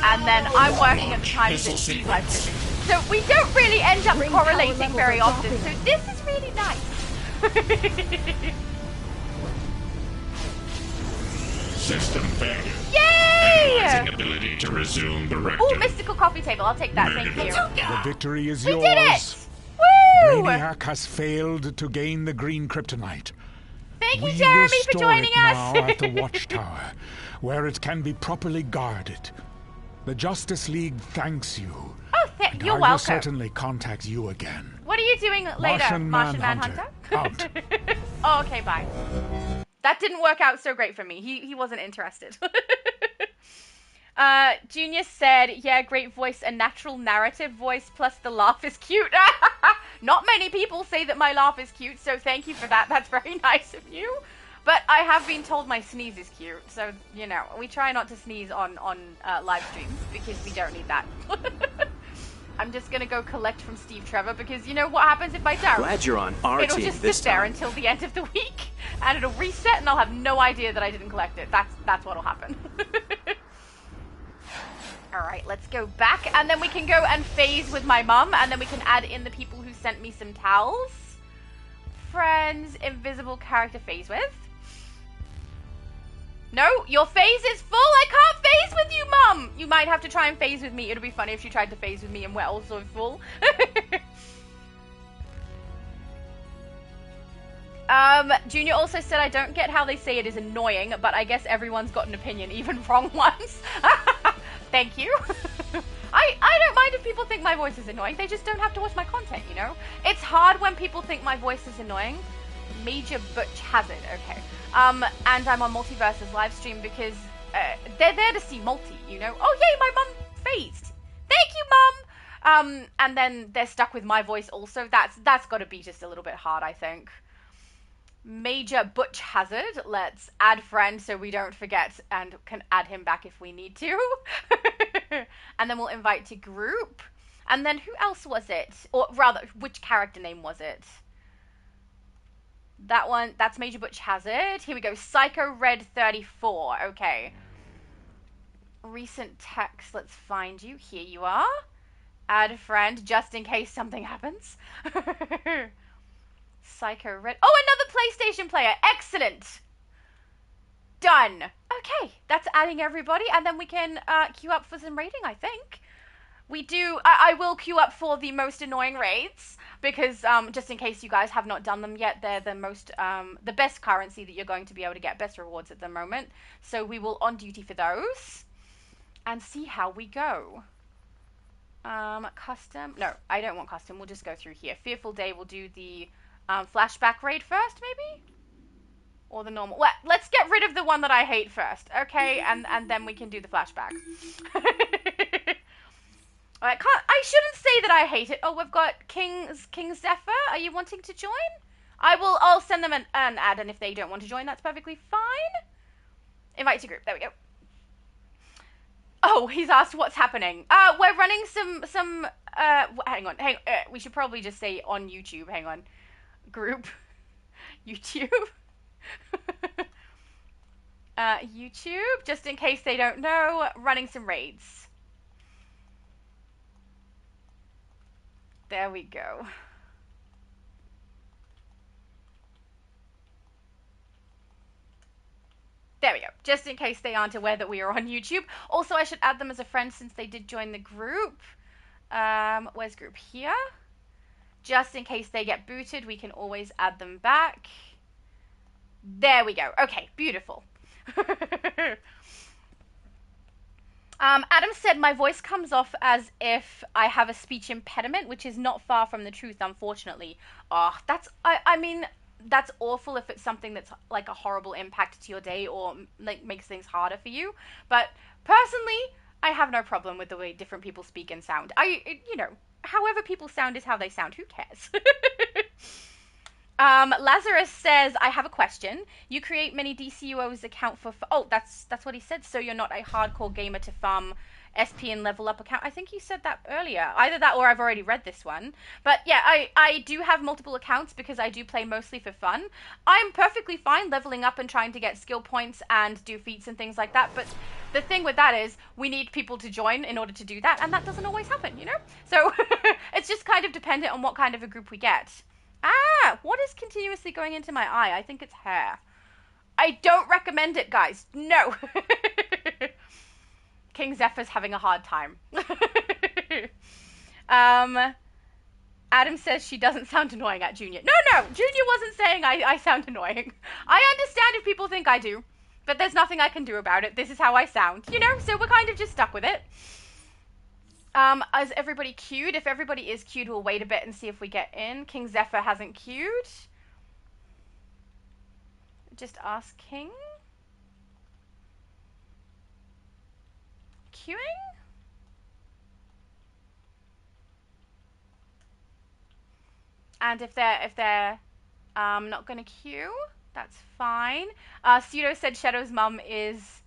And then I'm working at the times that he's live streaming. So we don't really end up correlating very often. So this is really nice. System failure. Yay! Analyzing ability to resume directive. Ooh, mystical coffee table. I'll take that. Thank you. The victory is We yours. did it! Woo! Brainiac has failed to gain the green kryptonite. Thank you, We Jeremy, will for store joining it us. now at the Watchtower, where it can be properly guarded. The Justice League thanks you. Oh, and you're I will welcome. certainly contact you again. What are you doing later, Martian Manhunter? Out. Oh, okay, bye. That didn't work out so great for me. He wasn't interested. Junior said, yeah, great voice, a natural narrative voice, plus the laugh is cute. Not many people say that my laugh is cute, so thank you for that. That's very nice of you. But I have been told my sneeze is cute, so, you know, we try not to sneeze on live streams, because we don't need that. I'm just gonna go collect from Steve Trevor, because you know what happens if I don't? Glad you're on our It'll team just this sit there time. until the end of the week, and it'll reset, and I'll have no idea that I didn't collect it. That's what'll happen. Alright, let's go back, and then we can go and phase with my mum, and then we can add in the people who sent me some towels. friend's invisible character phase with? No, your phase is full. I can't phase with you, Mum. You might have to try and phase with me. It'll be funny if she tried to phase with me and we're also full. Junior also said, I don't get how they say it is annoying, but I guess everyone's got an opinion, even wrong ones. Thank you. I don't mind if people think my voice is annoying. They just don't have to watch my content, you know? It's hard when people think my voice is annoying. Major Butch Hazard, okay. And I'm on Multiverse's live stream because they're there to see multi, you know? Oh, yay, my mum phased. Thank you, Mum. And then they're stuck with my voice also. That's got to be just a little bit hard, I think. Major Butch Hazard. Let's add friend so we don't forget and can add him back if we need to. And then we'll invite to group. And then who else was it? Or rather, which character name was it? That one, that's Major Butch Hazard. Here we go. Psycho Red 34. Okay. Recent text. Let's find you. Here you are. Add friend just in case something happens. Psycho Red. Oh, another PlayStation player. Excellent. Done. Okay, that's adding everybody, and then we can queue up for some raiding, I think. We do. I will queue up for the most annoying raids because just in case you guys have not done them yet, they're the most the best currency that you're going to be able to get, best rewards at the moment. So we will on duty for those and see how we go. Custom. No, I don't want custom. We'll just go through here. Fearful Day. We'll do the flashback raid first, maybe? Or the normal. Well, let's get rid of the one that I hate first, okay? And then we can do the flashback. I shouldn't say that I hate it. Oh, we've got King Zephyr. Are you wanting to join? I'll send them an ad, and if they don't want to join, that's perfectly fine. Invite to group. There we go. Oh, he's asked what's happening. We're running some hang on. We should probably just say on YouTube. Hang on. Group. YouTube. YouTube, just in case they don't know, running some raids. There we go. There we go. Just in case they aren't aware that we are on YouTube. Also, I should add them as a friend since they did join the group. Where's group? Here. Just in case they get booted, we can always add them back. There we go. Okay, beautiful. Adam said my voice comes off as if I have a speech impediment, which is not far from the truth, unfortunately. Oh, I mean, that's awful if it's something that's like a horrible impact to your day or like makes things harder for you. But personally, I have no problem with the way different people speak and sound. You know, however people sound is how they sound. Who cares? Lazarus says, I have a question. You create many DCUO's account for... Oh, that's what he said. So you're not a hardcore gamer to farm SP and level up account. I think you said that earlier. Either that or I've already read this one. But yeah, I do have multiple accounts because I do play mostly for fun. I'm perfectly fine leveling up and trying to get skill points and do feats and things like that. But the thing with that is we need people to join in order to do that. And that doesn't always happen, you know? So it's just kind of dependent on what kind of a group we get. Ah, what is continuously going into my eye? I think it's hair. I don't recommend it, guys. No. King Zephyr's having a hard time. Adam says she doesn't sound annoying at Junior. No, Junior wasn't saying I sound annoying. I understand if people think I do, but there's nothing I can do about it. This is how I sound, you know? So we're kind of just stuck with it. Is everybody queued? If everybody is queued, we'll wait a bit and see if we get in. King Zephyr hasn't queued. Just ask King. Queuing? And if they're not gonna queue, that's fine. Pseudo said Shadow's mum is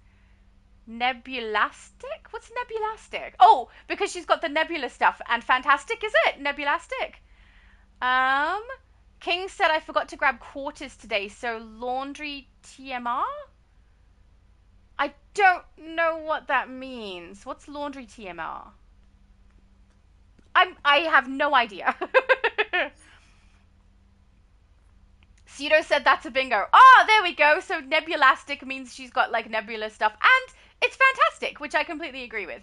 Nebulastic? What's Nebulastic? Oh, because she's got the nebula stuff. And fantastic, is it? Nebulastic. King said I forgot to grab quarters today, so laundry TMR? I don't know what that means. What's laundry TMR? I have no idea. Pseudo said that's a bingo. Oh, there we go. So nebulastic means she's got like nebula stuff, and it's fantastic, which I completely agree with.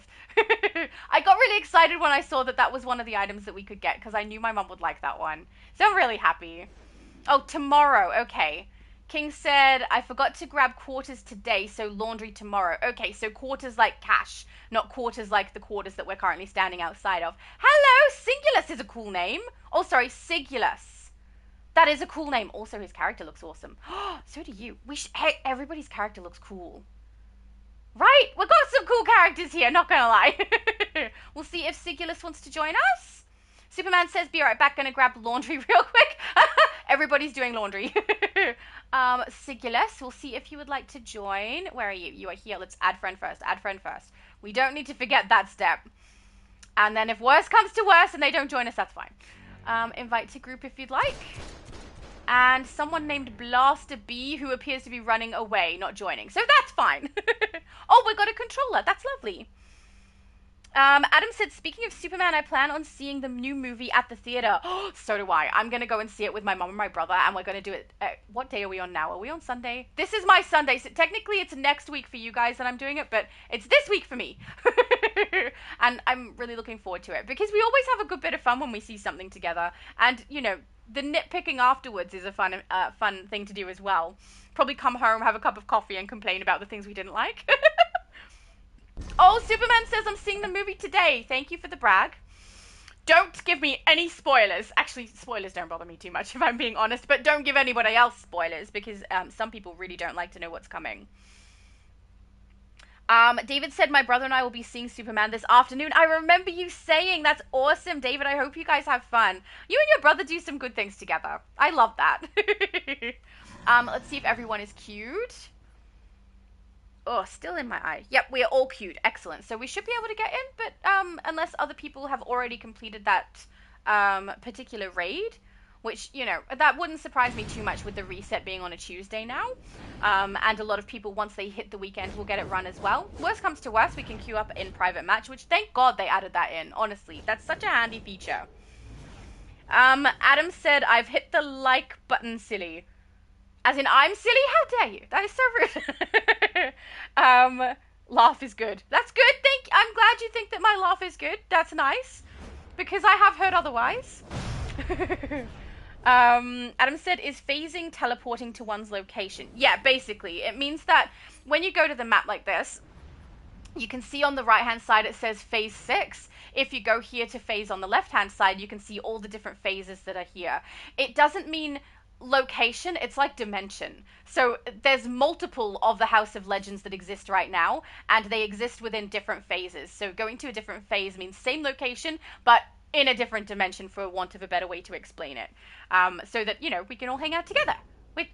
I got really excited when I saw that that was one of the items that we could get, because I knew my mum would like that one. So I'm really happy. Oh, tomorrow. Okay. King said, I forgot to grab quarters today, so laundry tomorrow. Okay, so quarters like cash, not quarters like the quarters that we're currently standing outside of. Hello, Singulus is a cool name. Oh, sorry, Sigulus. That is a cool name. Also, his character looks awesome. So do you. Hey, everybody's character looks cool. Right? We've got some cool characters here, not gonna lie. We'll see if Sigulus wants to join us. Superman says, be right back, gonna grab laundry real quick. Everybody's doing laundry. Sigulus, we'll see if you would like to join. Where are you? You are here. Let's add friend first. Add friend first. We don't need to forget that step. And then if worse comes to worse and they don't join us, that's fine. Invite to group if you'd like. And someone named Blaster B who appears to be running away, not joining. So that's fine. Oh, we got a controller. That's lovely. Adam said, speaking of Superman, I plan on seeing the new movie at the theater. Oh, so do I. I'm going to go and see it with my mom and my brother, and we're going to do it. What day are we on now? Are we on Sunday? This is my Sunday. So technically, it's next week for you guys that I'm doing it, but it's this week for me. And I'm really looking forward to it, because we always have a good bit of fun when we see something together. And, you know, the nitpicking afterwards is a fun thing to do as well. Probably come home, have a cup of coffee, and complain about the things we didn't like. Oh, Superman says I'm seeing the movie today. Thank you for the brag. Don't give me any spoilers. Actually, spoilers don't bother me too much, if I'm being honest. But don't give anybody else spoilers, because some people really don't like to know what's coming. David said my brother and I will be seeing Superman this afternoon. I remember you saying. That's awesome, David. I hope you guys have fun. You and your brother do some good things together. I love that. Let's see if everyone is queued. Oh, still in my eye. Yep, we are all queued. Excellent. So we should be able to get in, but unless other people have already completed that particular raid, which, you know, that wouldn't surprise me too much with the reset being on a Tuesday now. And a lot of people, once they hit the weekend, will get it run as well. Worst comes to worst, we can queue up in private match, which thank God they added that in, honestly. That's such a handy feature. Adam said, I've hit the like button, silly. As in, I'm silly? How dare you? That is so rude. Laugh is good. That's good. I'm glad you think that my laugh is good. That's nice. Because I have heard otherwise. Adam said, is phasing teleporting to one's location? Yeah, basically. It means that when you go to the map like this, you can see on the right-hand side it says phase 6. If you go here to phase on the left-hand side, you can see all the different phases that are here. It doesn't mean location, it's like dimension. So there's multiple of the House of Legends that exist right now, and they exist within different phases. So going to a different phase means same location, but in a different dimension, for want of a better way to explain it. So that, you know, we can all hang out together,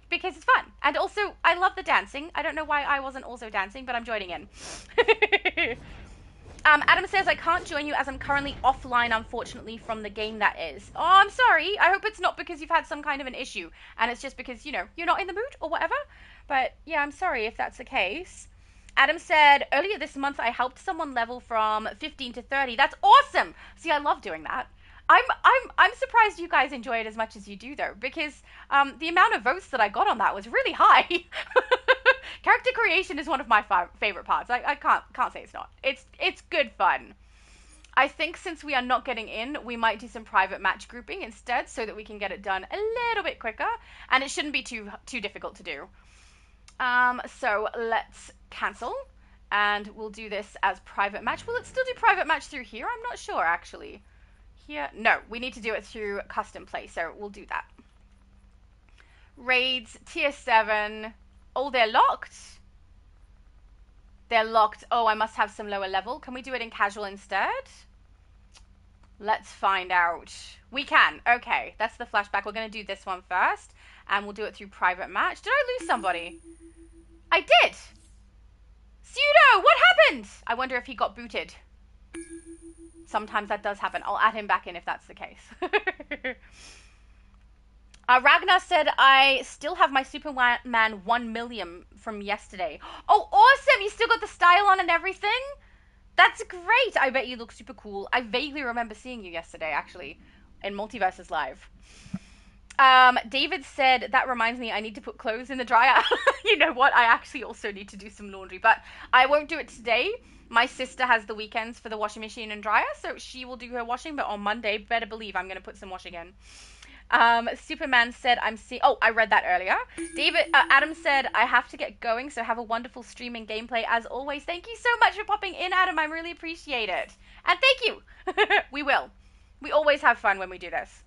because it's fun. And also, I love the dancing. I don't know why I wasn't also dancing, but I'm joining in. Adam says, I can't join you as I'm currently offline, unfortunately, from the game that is. Oh, I'm sorry. I hope it's not because you've had some kind of an issue, and it's just because, you know, you're not in the mood or whatever. But yeah, I'm sorry if that's the case. Adam said, earlier this month I helped someone level from 15 to 30. That's awesome. See, I love doing that. I'm surprised you guys enjoy it as much as you do, though, because the amount of votes that I got on that was really high. Character creation is one of my favorite parts. I can't say it's not. It's good fun. I think since we are not getting in, we might do some private match grouping instead, so that we can get it done a little bit quicker, and it shouldn't be too difficult to do. So let's cancel, and we'll do this as private match. Will it still do private match through here? I'm not sure, actually. Here, no, we need to do it through custom play, so we'll do that. Raids, tier 7. Oh, they're locked. They're locked. Oh, I must have some lower level. Can we do it in casual instead? Let's find out. We can. Okay, that's the flashback. We're going to do this one first, and we'll do it through private match. Did I lose somebody? I did. Pseudo, what happened? I wonder if he got booted. Sometimes that does happen. I'll add him back in if that's the case. Ragnar said, I still have my Superman 1 million from yesterday. Oh, awesome. You still got the style on and everything? That's great. I bet you look super cool. I vaguely remember seeing you yesterday, actually, in Multiverses Live. David said, that reminds me, I need to put clothes in the dryer. You know what? I actually also need to do some laundry, but I won't do it today. My sister has the weekends for the washing machine and dryer, so she will do her washing, but on Monday, better believe I'm going to put some washing in. Superman said, I read that earlier. Adam said, I have to get going, so have a wonderful streaming gameplay as always. Thank you so much for popping in, Adam. I really appreciate it. And thank you. We will. We always have fun when we do this.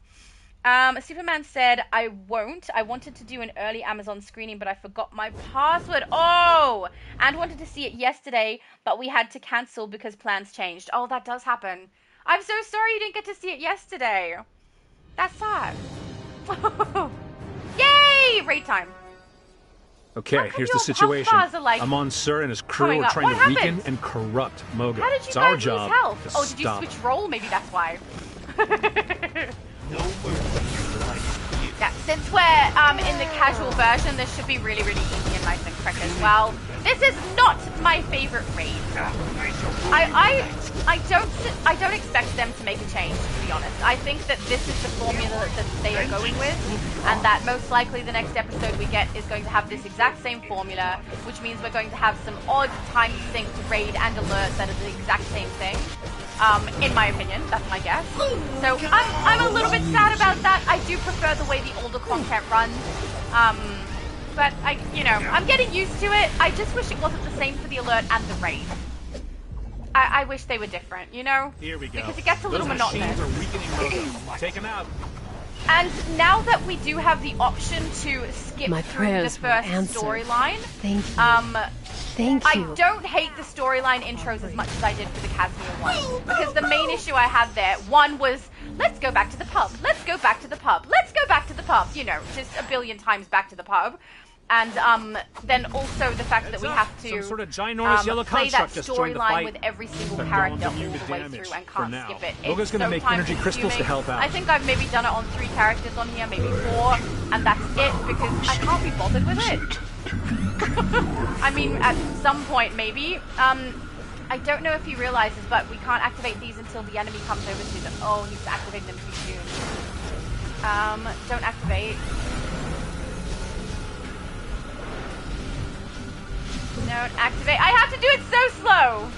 Superman said, I won't. I wanted to do an early Amazon screening, but I forgot my password. Oh! And wanted to see it yesterday, but we had to cancel because plans changed. Oh, that does happen. I'm so sorry you didn't get to see it yesterday. That's sad. Yay! Raid time. Okay, here's the situation. I'm on Sir and his crew are trying to weaken and corrupt Moga. How did you it's our guys job lose health? to Oh, did you stop. switch role? Maybe that's why. Yeah, since we're in the casual version, this should be really, really easy and nice and quick as well. This is not my favorite raid. I don't expect them to make a change, to be honest. I think that this is the formula that they are going with, and that most likely the next episode we get is going to have this exact same formula, which means we're going to have some odd time synced raid and alerts that are the exact same thing. In my opinion, that's my guess. So I'm a little bit sad about that. I do prefer the way the older content runs. But I'm getting used to it. I just wish it wasn't the same for the alert and the raid. I wish they were different, you know? Here we go. Because it gets a little monotonous. Those machines are weakening Moga. Take him out. And now that we do have the option to skip My through the prayers were first answered. storyline, Thank you. Thank you. I don't hate the storyline intros as much as I did for the Casimir one. Because the main issue I had there, one was, let's go back to the pub, let's go back to the pub, let's go back to the pub, you know, just a billion times back to the pub. And then also the fact that we have to Some sort of ginormous yellow play that construct just joined the storyline fight. with every single But character don't all do you the the way damage through and for can't now. skip it. Moga's It's gonna so make energy time-consuming. crystals to help out. I think I've maybe done it on 3 characters on here, maybe 4, and that's it because I can't be bothered with it. I mean, at some point maybe. I don't know if he realizes, but we can't activate these until the enemy comes over to them. Oh, he needs to activate them too soon. Don't activate. Don't activate. I have to do it so slow.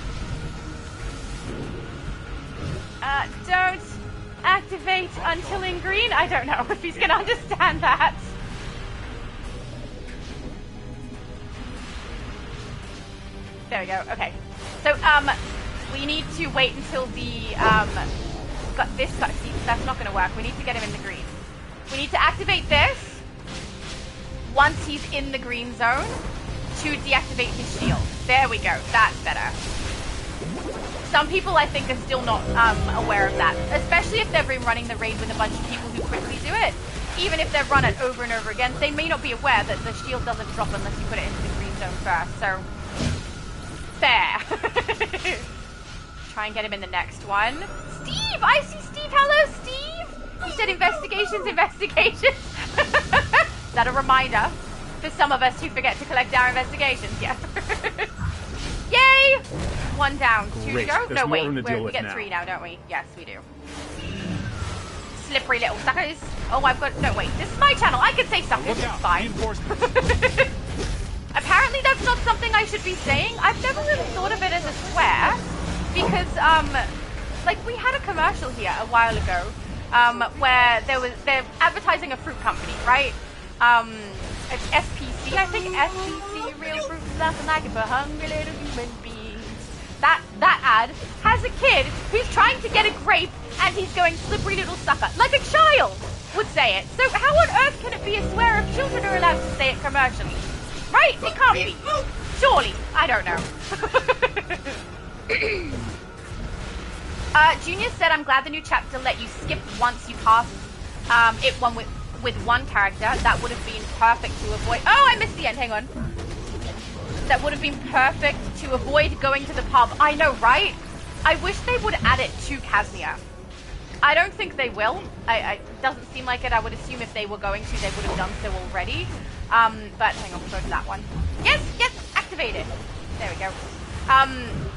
Don't activate until in green. I don't know if he's gonna understand that. There we go. Okay. So, we need to wait until the, see, that's not gonna work. We need to get him in the green. We need to activate this once he's in the green zone to deactivate his shield. There we go. That's better. Some people, I think, are still not aware of that, especially if they've been running the raid with a bunch of people who quickly do it. Even if they've run it over and over again, they may not be aware that the shield doesn't drop unless you put it into the green zone first. So, fair. Try and get him in the next one. Steve! I see Steve! Hello, Steve! He said investigations. Is that a reminder for some of us who forget to collect our investigations? Yeah. Yay! 1 down. 2 to go? There's No, wait. more to deal We with get now. 3 now, don't we? Yes, we do. Slippery little suckers. Oh, I've got... No, wait. This is my channel. I can say suckers. It's fine. Apparently that's not something I should be saying. I've never really thought of it as a swear. Because, like, we had a commercial here a while ago, where they're advertising a fruit company, right? It's SPC, I think. SPC, real fruit, nothing like it for hungry little human beings. That ad has a kid who's trying to get a grape, and he's going slippery little sucker, like a child would say it. So how on earth can it be a swear if children are allowed to say it commercially? Right? It can't be. Surely. I don't know. Junior said, I'm glad the new chapter let you skip once you pass it one with one character. That would have been perfect to avoid... Oh, I missed the end. Hang on. That would have been perfect to avoid going to the pub. I know, right? I wish they would add it to Casimir. I don't think they will. It doesn't seem like it. I would assume if they were going to, they would have done so already. But hang on, we'll go to that one. Yes, activate it. There we go.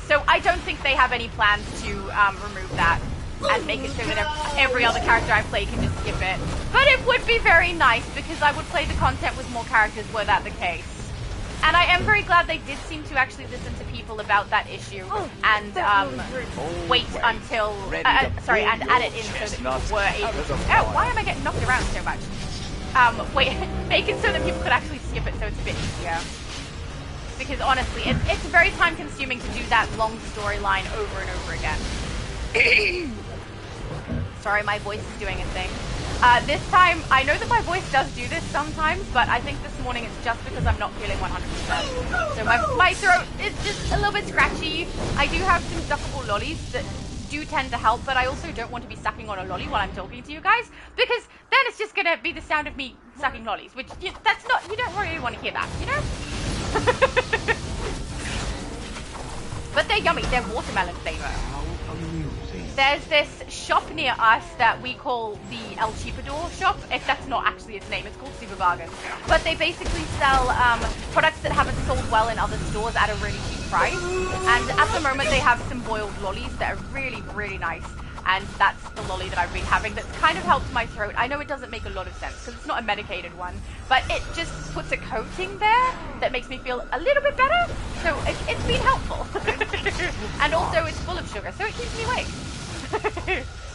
So I don't think they have any plans to remove that. and make it so that every other character I play can just skip it. But it would be very nice because I would play the content with more characters were that the case. And I am very glad they did seem to actually listen to people about that issue and wait until, and add it in so that people were able to. Oh, why am I getting knocked around so much? Make it so that people could actually skip it so it's a bit easier. Because honestly, it's very time consuming to do that long storyline over and over again. Sorry, my voice is doing a thing. This time, I know that my voice does do this sometimes, but I think this morning it's just because I'm not feeling 100%. So my throat is just a little bit scratchy. I do have some suckable lollies that do tend to help, but I also don't want to be sucking on a lolly while I'm talking to you guys, because then it's just gonna be the sound of me sucking lollies, which that's not, you don't really want to hear that, you know? But they're yummy, they're watermelon flavor. There's this shop near us that we call the El Chipador shop. If that's not actually its name, it's called Super Bargain. But they basically sell products that haven't sold well in other stores at a really cheap price. And at the moment, they have some boiled lollies that are really, really nice. And that's the lolly that I've been having that's kind of helped my throat. I know it doesn't make a lot of sense because it's not a medicated one, but it just puts a coating there that makes me feel a little bit better. So it's been helpful. And also it's full of sugar, so it keeps me awake.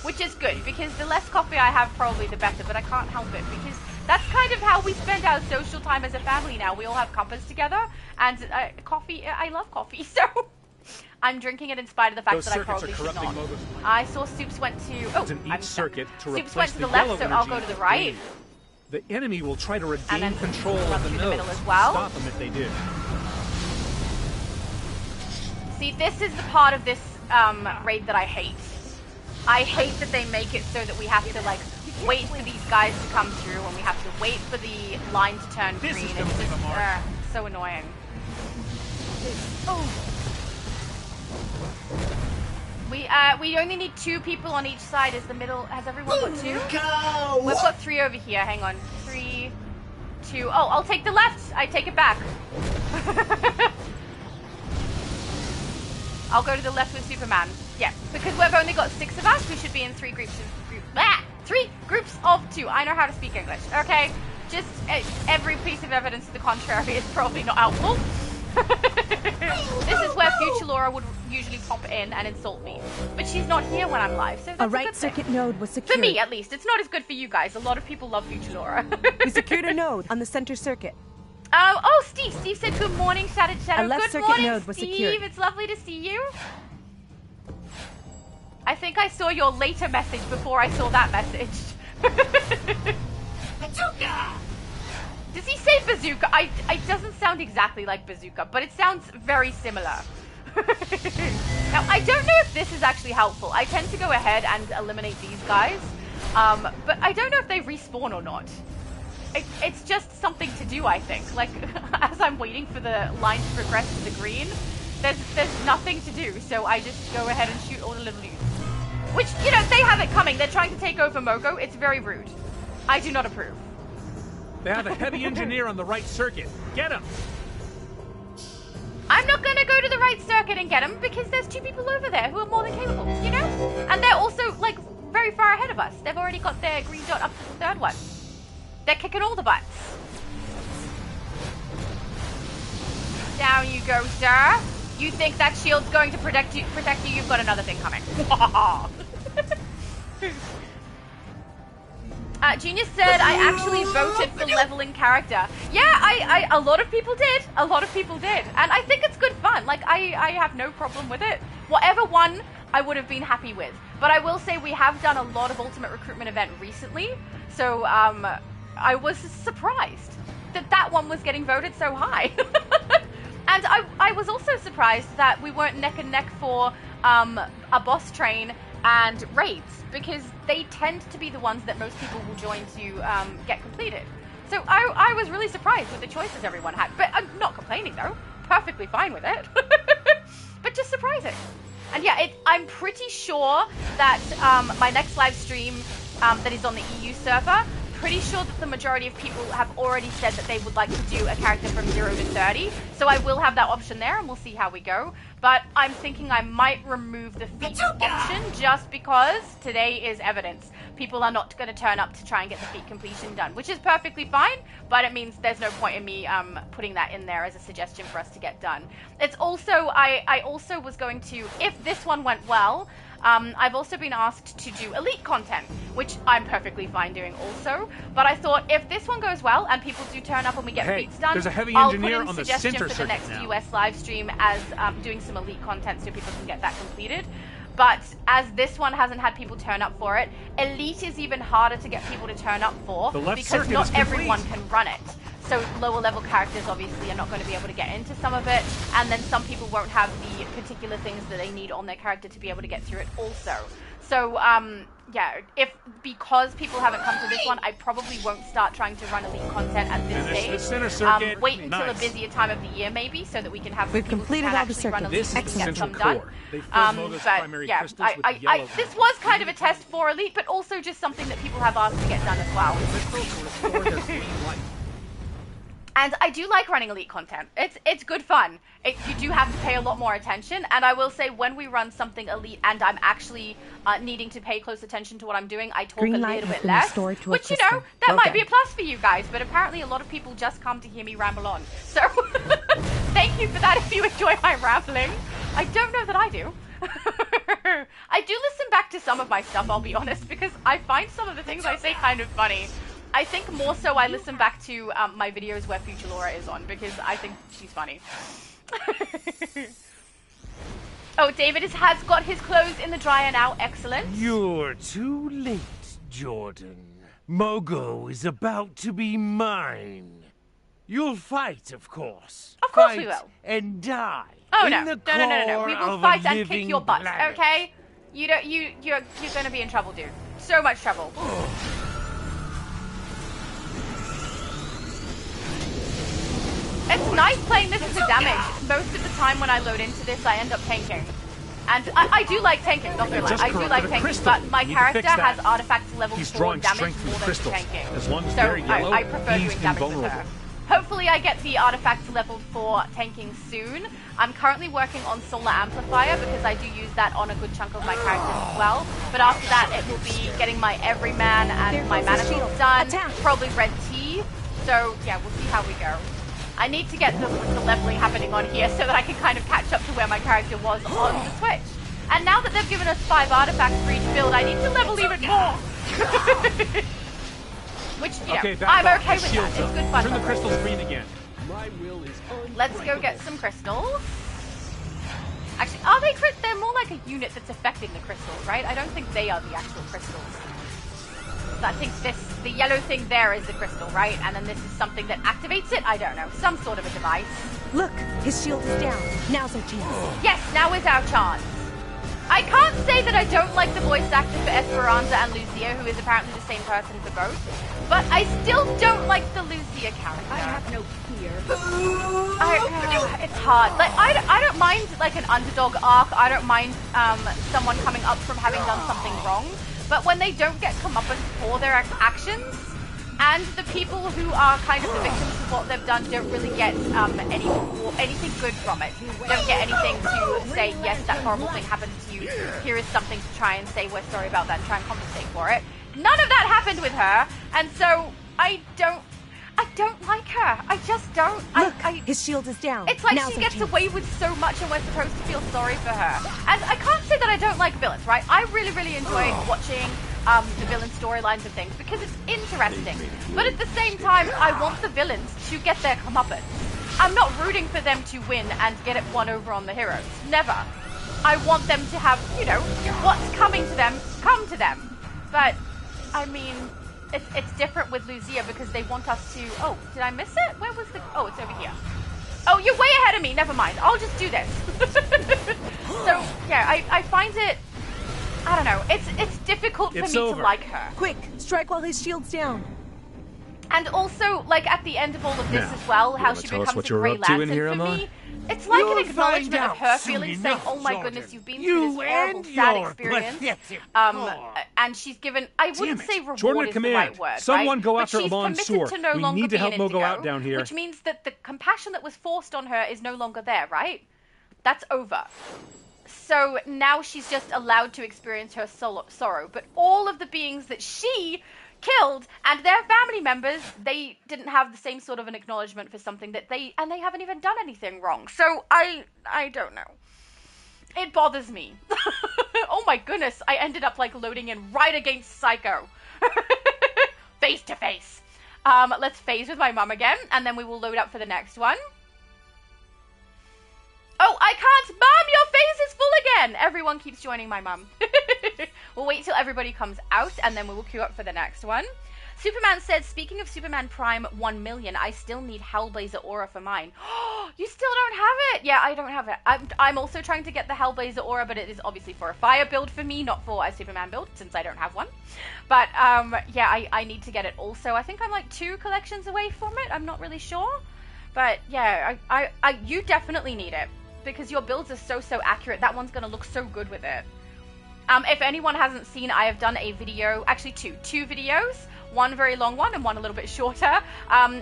Which is good, because the less coffee I have, probably the better, but I can't help it, because that's kind of how we spend our social time as a family now. We all have cuppas together, and coffee, I love coffee, so I'm drinking it in spite of the fact that I probably should not. I saw Soups went to, Soups went to the left, so I'll go to the right. The enemy will try to regain control of the middle as well. Stop them if they do. See, this is the part of this raid that I hate. I hate that they make it so that we have to, like, wait for these guys to come through, and we have to wait for the line to turn green. It's just so annoying. Oh. We only need 2 people on each side. Is the middle, has everyone got 2? Go! We've got 3 over here. Hang on. 3, 2. Oh, I'll take the left. I take it back. I'll go to the left with Superman. Yeah, because we've only got 6 of us, we should be in 3 groups of 3 groups of 2. I know how to speak English. Okay, just every piece of evidence to the contrary is probably not helpful. This is where Future Laura would usually pop in and insult me, but she's not here when I'm live, so that's a right circuit node was secured. For me, at least. It's not as good for you guys. A lot of people love Future Laura. We secured a node on the center circuit. Oh, Steve. Steve said good morning, Shadow. A left good circuit morning, node was Steve. secured. It's lovely to see you. I think I saw your later message before I saw that message. Bazooka! Does he say bazooka? It doesn't sound exactly like bazooka, but it sounds very similar. Now, I don't know if this is actually helpful. I tend to go ahead and eliminate these guys, but I don't know if they respawn or not. It's just something to do, I think. Like, as I'm waiting for the line to progress to the green, there's nothing to do, so I just go ahead and shoot all the little dudes. Which, you know, they have it coming. They're trying to take over Mogo. It's very rude. I do not approve. They have a heavy engineer on the right circuit. Get him! I'm not gonna go to the right circuit and get him, because there's 2 people over there who are more than capable, you know? And they're also, like, very far ahead of us. They've already got their green dot up to the 3rd one. They're kicking all the butts. Down you go, sir. You think that shield's going to protect you? You've got another thing coming. Genius said, I actually voted for leveling character. Yeah, a lot of people did. A lot of people did. And I think it's good fun. Like, I have no problem with it. Whatever one, I would have been happy with. But I will say we have done a lot of Ultimate Recruitment event recently. So, I was surprised that one was getting voted so high. And I was also surprised that we weren't neck and neck for a boss train and raids, because they tend to be the ones that most people will join to get completed. So I was really surprised with the choices everyone had. But I'm not complaining, though. Perfectly fine with it. But just surprising. And yeah, I'm pretty sure that my next live stream that is on the EU server pretty sure that the majority of people have already said that they would like to do a character from 0 to 30. So I will have that option there, and we'll see how we go. But I'm thinking I might remove the feat option just because today is evidence. People are not going to turn up to try and get the feat completion done, which is perfectly fine, but it means there's no point in me putting that in there as a suggestion for us to get done. It's also, I also was going to, if this one went well, I've also been asked to do elite content, which I'm perfectly fine doing also. But I thought if this one goes well and people do turn up and we get feats done, there's a heavy I'll engineer put in on the suggestion center for the circuit next now. US live stream as doing some elite content so people can get that completed. But as this one hasn't had people turn up for it, elite is even harder to get people to turn up for because not everyone can run it. So lower level characters obviously are not going to be able to get into some of it, and then some people won't have the particular things that they need on their character to be able to get through it also. So yeah, because people haven't come to this one, I probably won't start trying to run elite content at this stage. Wait until a busier time of the year maybe, so that we can have people who can actually run elite and get some done. But yeah, this was kind of a test for elite, but also just something that people have asked to get done as well. And I do like running elite content. It's good fun. You do have to pay a lot more attention, and I will say when we run something elite and I'm actually needing to pay close attention to what I'm doing, I talk a little bit less, which, you know, that might be a plus for you guys, but apparently a lot of people just come to hear me ramble on. So thank you for that if you enjoy my rambling. I don't know that I do. I do listen back to some of my stuff, I'll be honest, because I find some of the things I say kind of funny. I think more so I listen back to my videos where Future Laura is on, because I think she's funny. Oh, David has got his clothes in the dryer now. Excellent. You're too late, Jordan. Mogo is about to be mine. You'll fight, of course. Of course we will. And die. Oh no, no. We will fight and kick your butt, okay? You're gonna be in trouble, dude. So much trouble. It's nice playing this as a damage. Most of the time when I load into this, I end up tanking. And I do like tanking, not gonna lie. I do like tanking, but my character has artifacts level 4 damage more than tanking. So I prefer doing damage with her. Hopefully I get the artifacts leveled for tanking soon. I'm currently working on Solar Amplifier because I do use that on a good chunk of my characters as well. But after that, it will be getting my Everyman and my Mana Shield done. Probably Red Tea. So yeah, we'll see how we go. I need to get the leveling happening on here so that I can kind of catch up to where my character was on the Switch. And now that they've given us 5 artifacts for each build, I need to level even more. Which, you know, I'm okay with that. It's good fun. Turn the crystals green again. My will is Let's go get some crystals. Actually, are they they're more like a unit that's affecting the crystals, right? I don't think they are the actual crystals. So I think the yellow thing there is the crystal, right? And then this is something that activates it? I don't know. Some sort of a device. Look, his shield is down. Now's our chance. Yes, now is our chance. I can't say that I don't like the voice actor for Esperanza and Lucia, who is apparently the same person for both. But I still don't like the Lucia character. I have no fear. It's hard. Like I don't mind like an underdog arc. I don't mind someone coming up from having done something wrong. But when they don't get comeuppance for their actions, and the people who are kind of the victims of what they've done don't really get anything good from it. Don't get anything to say, yes, that horrible thing happened to you. Here is something to try and say we're sorry about that and try and compensate for it. None of that happened with her, and so I don't like her. I just don't. Look, his shield is down. It's like she gets away with so much and we're supposed to feel sorry for her. And I can't say that I don't like villains, right? I really, really enjoy watching the villain storylines and things because it's interesting. But at the same time, I want the villains to get their comeuppance. I'm not rooting for them to win and get it won over on the heroes. Never. I want them to have, you know, what's coming to them, come to them. But, I mean, it's different with Lucia because they want us to... Oh, did I miss it? Where was the... Oh, it's over here. Oh, you're way ahead of me. Never mind. I'll just do this. So, yeah, I find it... I don't know. It's difficult for me to like her. Quick, strike while his shield's down. And also, like, at the end of all of this as well, how she becomes a Grey Lantern for me, it's like an acknowledgement of her feelings, saying, oh my goodness, you've been through this horrible, sad experience. And she's given, I wouldn't say reward is the right word, Someone go but after she's Amon committed Sur. to no We longer need to be help an Mogo Indigo, out down here. which means that the compassion that was forced on her is no longer there, right? That's over. So now she's just allowed to experience her sorrow. But all of the beings that she killed and their family members, they didn't have the same sort of an acknowledgement for something that they haven't even done anything wrong. So I don't know. It bothers me. Oh my goodness, I ended up like loading in right against Psycho. Face to face. Let's phase with my mum again, and then we will load up for the next one. Oh, I can't! Mum, your face is full again! Everyone keeps joining my mum. We'll wait till everybody comes out, and then we will queue up for the next one. Superman said, speaking of Superman Prime 1 million, I still need Hellblazer Aura for mine. You still don't have it? Yeah, I don't have it. I'm also trying to get the Hellblazer Aura, but it is obviously for a fire build for me, not for a Superman build, since I don't have one. But, yeah, I need to get it also. I think I'm like 2 collections away from it. I'm not really sure. But, yeah, you definitely need it. Because your builds are so accurate. That one's going to look so good with it. If anyone hasn't seen, I have done a video, actually two videos, one very long one and one a little bit shorter,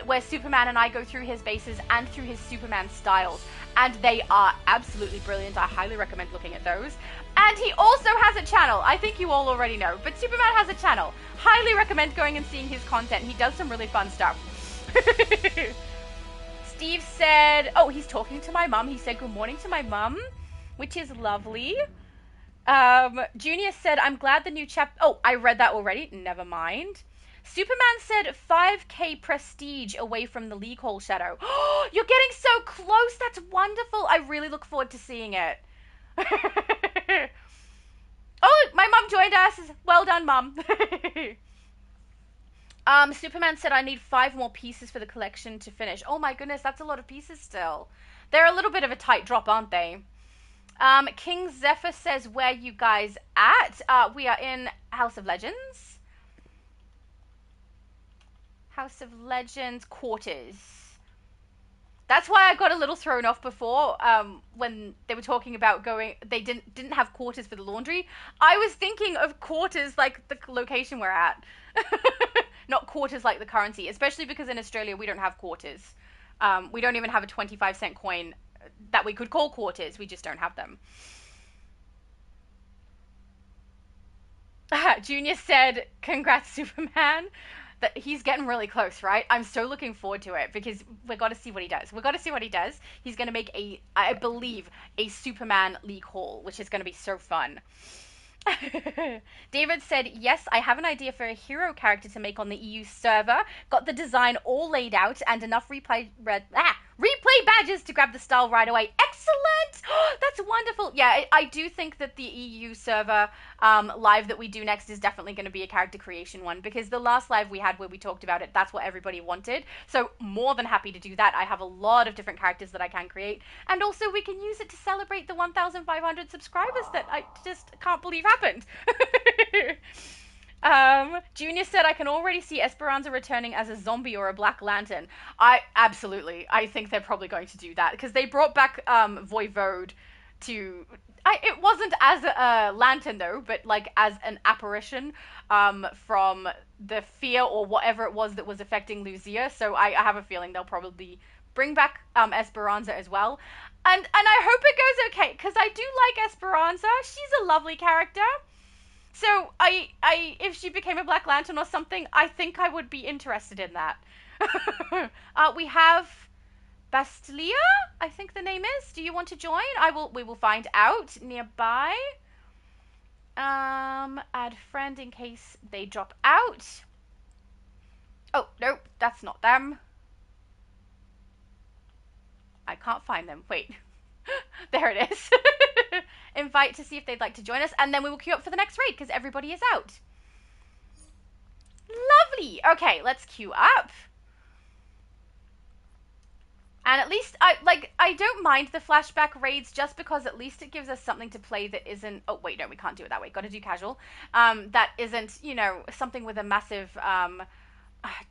where Superman and I go through his bases and through his Superman styles. And they are absolutely brilliant. I highly recommend looking at those. And he also has a channel. I think you all already know, but Superman has a channel. Highly recommend going and seeing his content. He does some really fun stuff. Steve said, oh, he's talking to my mum. He said good morning to my mum, which is lovely. Junior said, I'm glad the new oh, I read that already. Never mind. Superman said 5k prestige away from the League Hall shadow. Oh, you're getting so close. That's wonderful. I really look forward to seeing it. Oh, my mum joined us. Well done, mum. Superman said, I need 5 more pieces for the collection to finish. Oh my goodness, that's a lot of pieces still. They're a little bit of a tight drop, aren't they? King Zephyr says, where you guys at? We are in House of Legends. House of Legends quarters. That's why I got a little thrown off before, when they were talking about they didn't have quarters for the laundry. I was thinking of quarters like the location we're at. Not quarters like the currency, especially because in Australia we don't have quarters. We don't even have a 25-cent coin that we could call quarters. We just don't have them. Junior said, congrats, Superman. That he's getting really close, right? I'm so looking forward to it because we've got to see what he does. We've got to see what he does. He's going to make I believe, a Superman League Hall, which is going to be so fun. David said, yes, I have an idea for a hero character to make on the EU server. Got the design all laid out and enough replay badges to grab the style right away. Excellent! That's wonderful. Yeah, I do think that the EU server live that we do next is definitely going to be a character creation one, because the last live we had where we talked about it, that's what everybody wanted. So more than happy to do that. I have a lot of different characters that I can create, and also we can use it to celebrate the 1,500 subscribers that I just can't believe happened. Junior said, I can already see Esperanza returning as a zombie or a Black Lantern. I think they're probably going to do that, because they brought back Voivode to... it wasn't as a lantern though, but like as an apparition from the fear or whatever it was that was affecting Lucia. So I have a feeling they'll probably bring back Esperanza as well. And I hope it goes okay, because I do like Esperanza. She's a lovely character. So if she became a Black Lantern or something, I think I would be interested in that. We have Bastilia, I think the name is. Do you want to join? We will find out nearby. Add friend in case they drop out. Oh, no, that's not them. I can't find them. Wait. There it is. Invite to see if they'd like to join us, and then we will queue up for the next raid because everybody is out. Lovely. Okay, let's queue up. And at least I don't mind the flashback raids, just because at least it gives us something to play that isn't... Oh, wait, no, we can't do it that way. Got to do casual. That isn't, something with a massive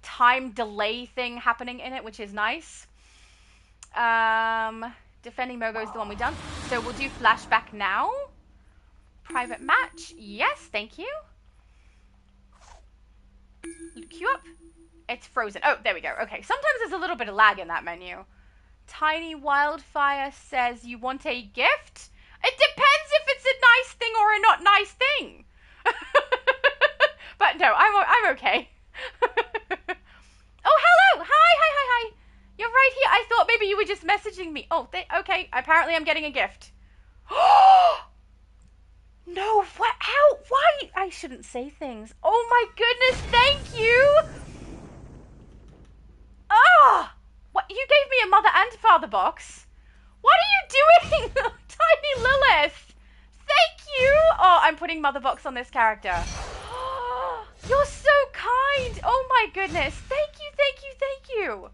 time delay thing happening in it, which is nice. Defending Mogo is the one we done. So we'll do flashback now. Private match. Yes, thank you. Queue up. It's frozen. Oh, there we go. Okay, sometimes there's a little bit of lag in that menu. Tiny Wildfire says you want a gift? It depends if it's a nice thing or a not nice thing. But no, I'm okay. Oh, hello! Hi! You're right here. I thought maybe you were just messaging me. Oh, okay. Apparently I'm getting a gift. No, what? How? Why? I shouldn't say things. Oh my goodness, thank you! Ah! What? You gave me a mother and father box? What are you doing? Tiny Lilith! Thank you! Oh, I'm putting mother box on this character. You're so kind! Oh my goodness. Thank you.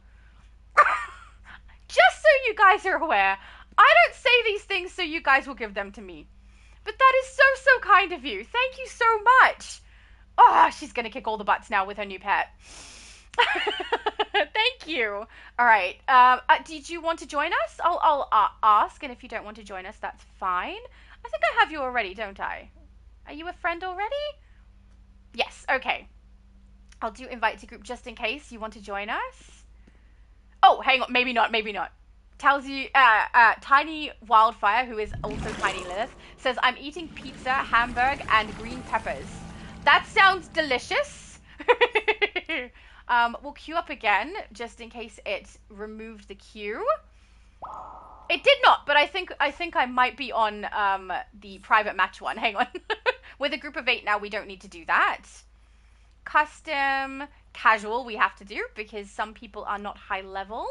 Just so you guys are aware, I don't say these things so you guys will give them to me. But that is so kind of you. Thank you so much. Oh, she's going to kick all the butts now with her new pet. Thank you. All right. Did you want to join us? I'll ask, and if you don't want to join us, that's fine. I think I have you already, don't I? Are you a friend already? Yes. Okay. I'll do invite to group just in case you want to join us. Oh, hang on. Maybe not. Tells you, Tiny Wildfire, who is also Tiny Lilith, says, I'm eating pizza, hamburg, and green peppers. That sounds delicious. We'll queue up again, just in case it removed the queue. It did not, but I think I might be on the private match one. Hang on. With a group of 8 now, we don't need to do that. Custom, casual we have to do, because some people are not high level.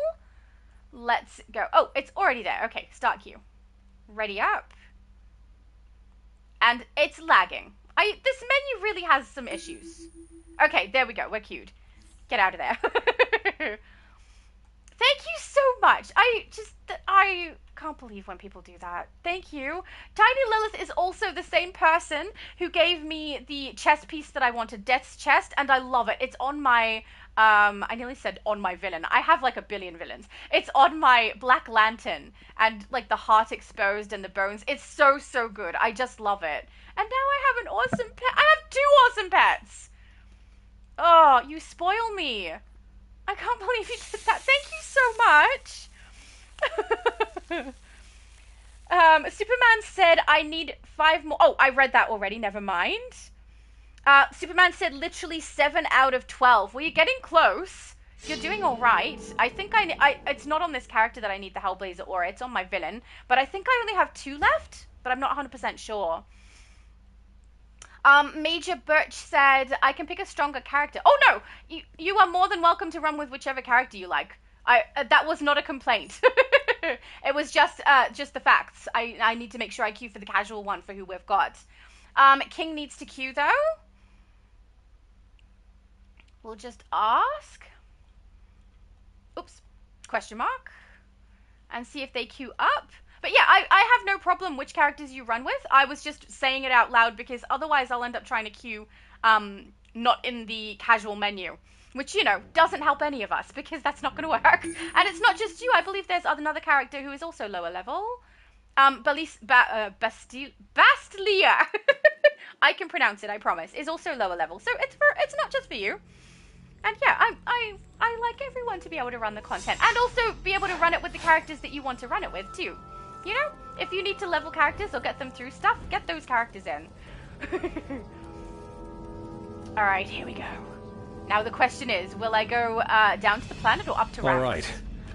Let's go. Oh, it's already there. Okay, start queue. Ready up. And it's lagging. This menu really has some issues. Okay, there we go. We're queued. Get out of there. Thank you so much. I can't believe when people do that. Thank you. Tiny Lilith is also the same person who gave me the chest piece that I wanted, Death's Chest, and I love it. It's on my, I nearly said on my villain. I have like a billion villains. It's on my Black Lantern, and like the heart exposed and the bones. It's so good. I just love it. And now I have an awesome pet. I have 2 awesome pets. Oh, you spoil me. I can't believe you did that. Thank you so much. Superman said, I need 5 more. Oh, I read that already. Never mind. Superman said literally 7 out of 12. Well, you're getting close. You're doing all right. I think it's not on this character that I need the Hellblazer aura. It's on my villain. But I think I only have 2 left. But I'm not 100% sure. Major Birch said, I can pick a stronger character. Oh, no! You are more than welcome to run with whichever character you like. That was not a complaint. It was just the facts. I need to make sure I queue for the casual one for who we've got. King needs to queue, though. We'll just ask. Oops. Question mark. And see if they queue up. But yeah, I have no problem which characters you run with. I was just saying it out loud because otherwise I'll end up trying to queue not in the casual menu. Which, you know, doesn't help any of us because that's not going to work. And it's not just you. I believe there's another character who is also lower level. Bastlia. I can pronounce it, I promise. Is also lower level. So it's not just for you. And yeah, I like everyone to be able to run the content. And also be able to run it with the characters that you want to run it with, too. You know, if you need to level characters or get them through stuff, get those characters in. Alright, here we go. Now the question is, will I go down to the planet or up to Ranks?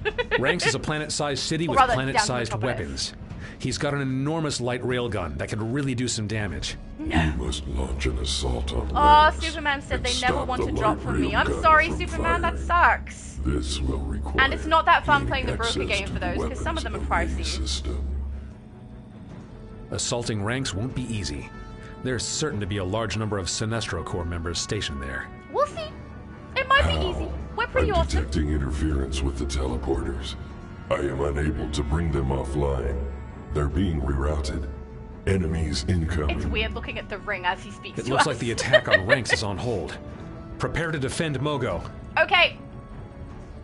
Alright. Ranks is a planet-sized city with planet-sized weapons. He's got an enormous light railgun that could really do some damage. You must launch an assault on Ranks. Superman said they never want to drop from me. I'm sorry, Superman, that sucks. This will require and it's not that fun playing the broker game for those, because some of them are pricey. Assaulting Ranks won't be easy. There's certain to be a large number of Sinestro Corps members stationed there. We'll see. It might be easy. We're pretty awesome. I'm detecting interference with the teleporters. I am unable to bring them offline. They're being rerouted. Enemies incoming. It's weird looking at the ring as he speaks to us. It looks like the attack on Ranks is on hold. Prepare to defend Mogo. Okay.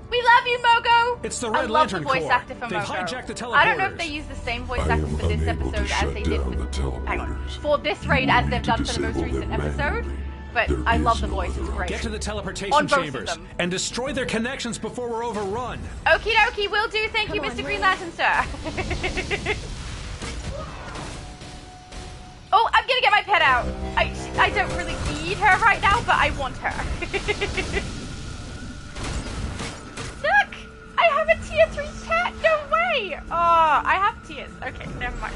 We love you, Mogo! It's the Red I love Lantern the voice Corps. actor for They've Mogo. hijacked the teleporters. I don't know if they use the same voice actor for this episode as they did for this raid as they've done for the most recent episode. But I love the voice, it's great. Get to the teleportation chambers and destroy their connections before we're overrun. Okie dokie, will do. Thank you, Mr. Green Lantern, sir. Oh, I'm gonna get my pet out. I don't really need her right now, but I want her. Look! I have a tier 3 pet! No way! Oh, I have tears. Okay, never mind.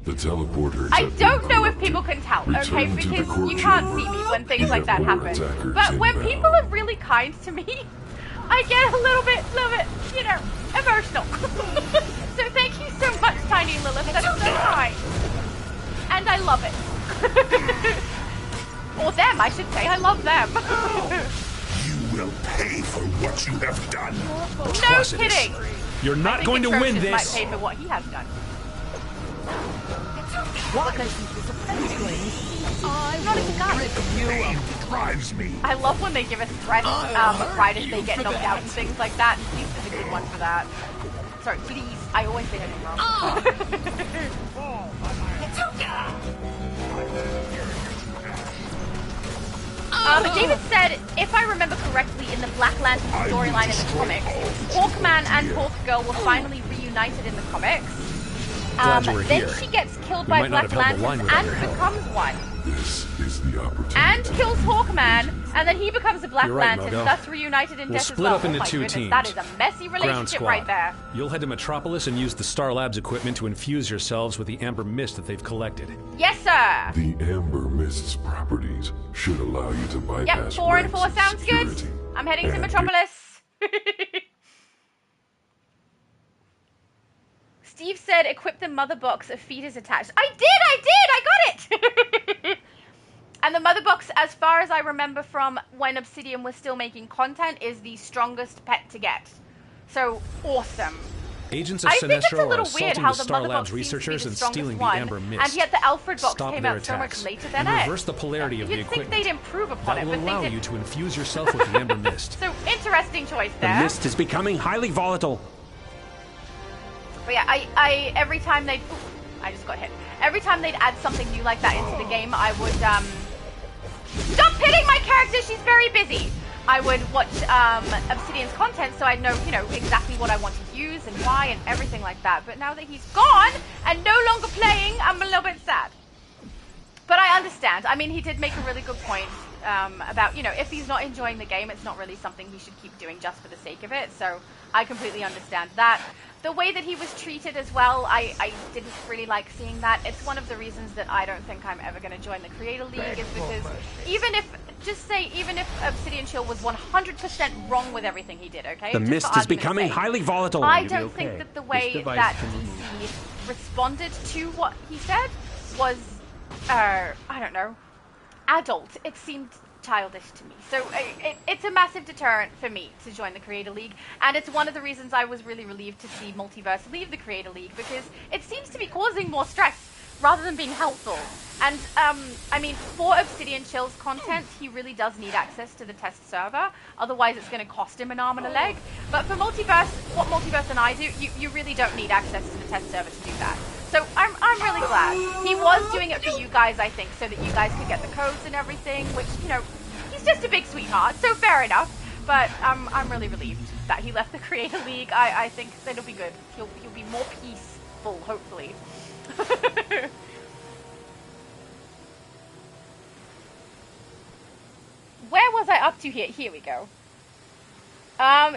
The teleporters. I don't know if people can tell, okay? Because you can't see me when things like that happen. But when people are really kind to me, I get a little bit, you know, emotional. So thank you so much, Tiny Lilith. That's so kind. And I love it. Or them, I should say. I love them. You will pay for what you have done. No kidding. You're not going to win this. Might pay for what he has done. What? I'm not even got it. You drives me. I love when they give us threats right as they get knocked out and things like that. And Steve is a good one for that. Sorry, please. I always say anything wrong. David said, if I remember correctly, in the Black Lantern storyline in the comics, Hawkman and Hawkgirl were finally reunited in the comics. Then she gets killed by Black Lantern and becomes one. This is the opportunity. And kills Hawkman, and then he becomes a Black right, Lantern, Mogo. thus reunited in We'll death split as well. up into oh my two goodness, teams. that is a messy relationship right there. You'll head to Metropolis and use the Star Labs equipment to infuse yourselves with the amber mist that they've collected. Yes, sir! The Amber Mist's properties should allow you to bypass Yep, 4 and 4 sounds good. I'm heading to Metropolis. Steve said, equip the mother box, a feed is attached. I did! I got it! And the mother box, as far as I remember from when Obsidian was still making content, is the strongest pet to get. So, awesome. Agents of I think it's a Sinestro are little weird assaulting how the the Star mother Labs box researchers and seems to be stealing the the strongest amber one, mist. and yet the Alfred box Stop came their out so much attacks later than and it. reverse the polarity of the You'd think equipment. they'd improve upon That it, will but they allow didn't. you to infuse yourself with the amber mist. So, interesting choice The there. mist is becoming highly volatile. But yeah, I every time they'd... I just got hit. Every time they'd add something new like that into the game, I would, Stop hitting my character! She's very busy! I would watch Obsidian's content so I'd know, you know, exactly what I want to use and why and everything like that. But now that he's gone and no longer playing, I'm a little bit sad. But I understand. I mean, he did make a really good point about, you know, if he's not enjoying the game, it's not really something he should keep doing just for the sake of it. So I completely understand that. The way that he was treated as well, I didn't really like seeing that. It's one of the reasons that I don't think I'm ever going to join the Creator League, is because even if Obsidian Chill was 100% wrong with everything he did, okay? The mist is becoming highly volatile. I don't think that the way that DC responded to what he said was, I don't know, adult. It seemed childish to me. So it's a massive deterrent for me to join the Creator League, and it's one of the reasons I was really relieved to see Multiverse leave the Creator League, because it seems to be causing more stress rather than being helpful. And I mean, for Obsidian Chill's content, he really does need access to the test server, otherwise it's going to cost him an arm and a leg. But for Multiverse, what Multiverse and I do, you really don't need access to the test server to do that. So I'm really glad. He was doing it for you guys, I think, so that you guys could get the codes and everything, which, you know, he's just a big sweetheart, so fair enough. But I'm really relieved that he left the Creator League. I think it'll be good. He'll be more peaceful, hopefully. Where was I up to here? Here we go.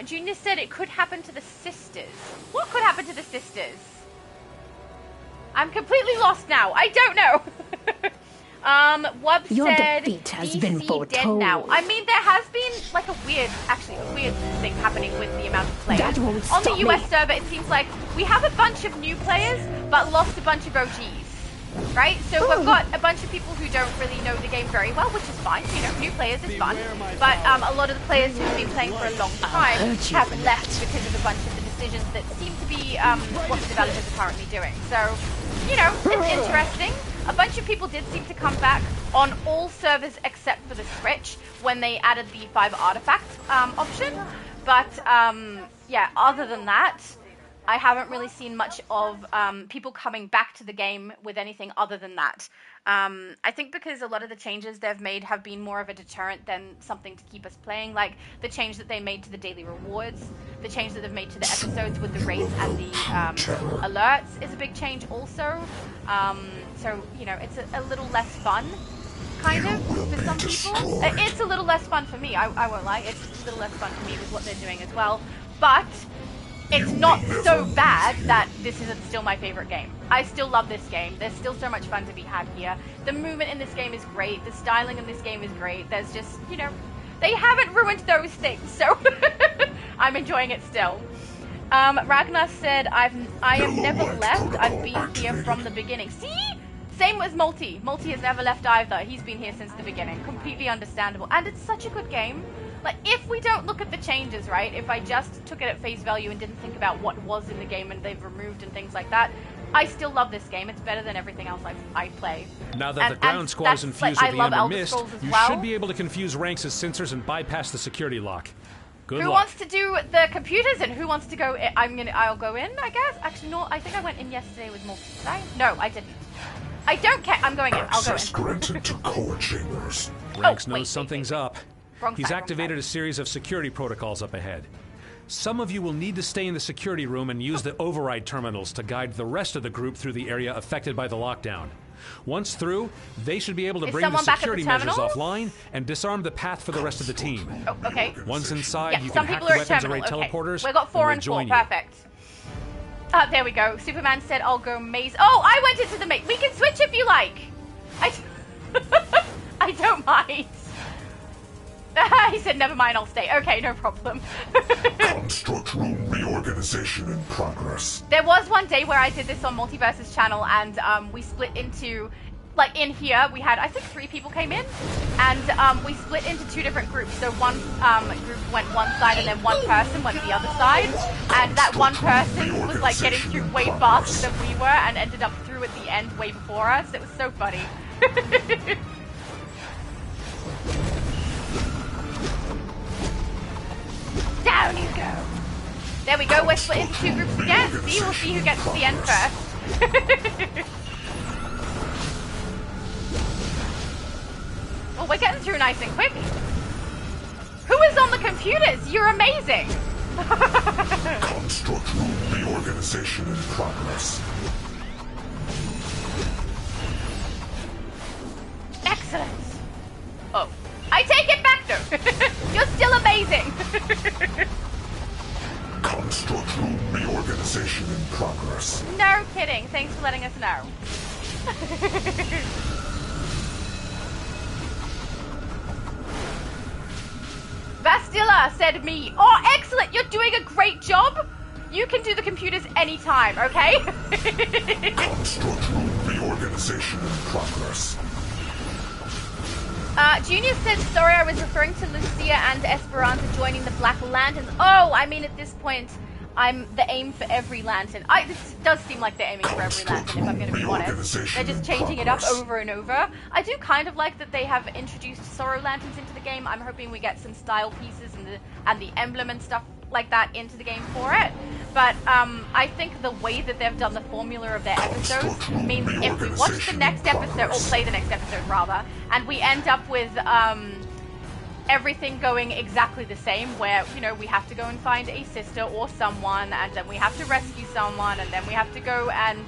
Junior said it could happen to the sisters. What could happen to the sisters? I'm completely lost now. I don't know. Wub Your said defeat has DC been dead foretold. now. I mean, there has been like a weird thing happening with the amount of players. That won't On the stop US me. server, it seems like we have a bunch of new players, but lost a bunch of OGs. Right? So we've got a bunch of people who don't really know the game very well, which is fine. You know, new players is fun. But a lot of the players who've been playing for a long time have left because of a bunch of the decisions that seem to be what the developers are currently doing. So, you know, it's interesting. A bunch of people did seem to come back on all servers except for the Switch when they added the 5 artifact option. But yeah, other than that, I haven't really seen much of people coming back to the game with anything other than that. I think because a lot of the changes they've made have been more of a deterrent than something to keep us playing, like the change that they made to the daily rewards, the change that they've made to the episodes with the raids and the alerts is a big change also. So, you know, it's a little less fun, kind of, for some people. It's a little less fun for me, I won't lie. It's a little less fun for me with what they're doing as well. But it's not so bad that this isn't still my favorite game. I still love this game. There's still so much fun to be had here. The movement in this game is great. The styling in this game is great. There's just, you know, they haven't ruined those things, so I'm enjoying it still. Ragnar said, I have never left. I've been here from the beginning. See? Same as Multi. Multi has never left either. He's been here since the beginning. Completely understandable. And it's such a good game. Like, if we don't look at the changes, right? If I just took it at face value and didn't think about what was in the game and they've removed and things like that, I still love this game. It's better than everything else I play. Now that the ground squad is infused with the Ember Mist, you should be able to confuse Ranks' sensors and bypass the security lock. Good luck. Who wants to do the computers and who wants to go? I'll go in, I guess. Actually, no. I think I went in yesterday with Multi. Did I? No, I didn't. I don't care. I'm going in. I'll go in. Access granted to core chambers. Ranks knows something's up. He's activated a series of security protocols up ahead. Some of you will need to stay in the security room and use the override terminals to guide the rest of the group through the area affected by the lockdown. Once through, they should be able to bring the security measures offline and disarm the path for the rest of the team. Oh, okay. Once inside, you some can hack people the weapons array teleporters. We got 4 and 4. Perfect. There we go. Superman said, "I'll go maze." Oh, I went into the maze. We can switch if you like. I don't mind. He said, "Never mind, I'll stay." Okay, no problem. Construct room reorganization in progress. There was one day where I did this on Multiverse's channel, and we split into, like, in here we had, I think 3 people came in, and we split into 2 different groups. So one group went one side, and then one person went the other side, and that one person was like getting through way faster than we were, and ended up through at the end way before us. It was so funny. Down you go. There we go. We're split into 2 groups again. See, we'll see who gets to the end first. Oh, we're getting through nice and quick. Who is on the computers? You're amazing. Construct room reorganization in progress. Excellent. Oh, I take it back though. You're still amazing. Construct room reorganization in progress. No kidding. Thanks for letting us know. Bastilla said me. Oh, excellent. You're doing a great job. You can do the computers anytime, okay? Construct room reorganization in progress. Junior said, sorry, I was referring to Lucia and Esperanza joining the Black Lanterns. Oh, I mean, at this point, I'm the aim for every lantern. This does seem like they're aiming for every lantern, if I'm going to be honest. They're just changing it up over and over. I do kind of like that they have introduced Sorrow Lanterns into the game. I'm hoping we get some style pieces and the emblem and stuff like that into the game for it. But I think the way that they've done the formula of their episodes means if we watch the next episode, or play the next episode rather, and we end up with everything going exactly the same, where, you know, we have to go and find a sister or someone, and then we have to rescue someone, and then we have to go and and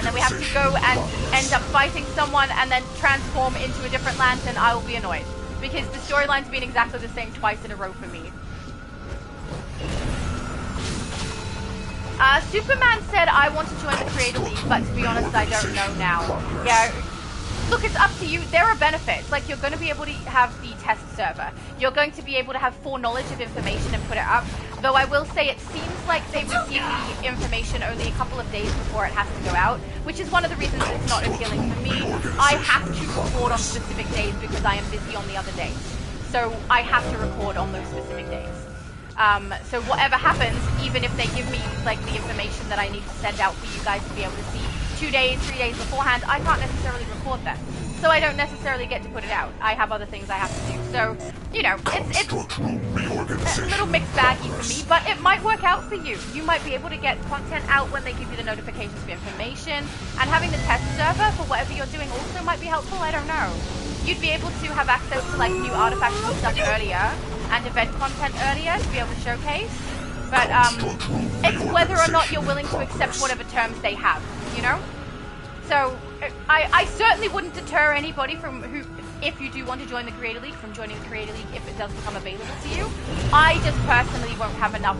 then we have to go and end up fighting someone and then transform into a different lantern, I will be annoyed. Because the storyline's been exactly the same twice in a row for me. Superman said, I want to join the Creator League, but to be honest, I don't know now. Yeah, look, it's up to you. There are benefits. Like, you're going to be able to have the test server. You're going to be able to have foreknowledge of information and put it up. Though I will say it seems like they receive the information only a couple of days before it has to go out, which is one of the reasons it's not appealing for me. I have to record on specific days because I am busy on the other days. So I have to record on those specific days. So whatever happens, even if they give me like the information that I need to send out for you guys to be able to see, 2 days, 3 days beforehand, I can't necessarily record them. So I don't necessarily get to put it out. I have other things I have to do. So, you know, it's a little mixed baggy for me, but it might work out for you. You might be able to get content out when they give you the notifications for information, and having the test server for whatever you're doing also might be helpful, I don't know. You'd be able to have access to like new artifacts and stuff earlier, and event content earlier to be able to showcase. But it's whether or not you're willing to accept whatever terms they have, you know? So I certainly wouldn't deter anybody from if you do want to join the Creator League, from joining the Creator League if it does become available to you. I just personally won't have enough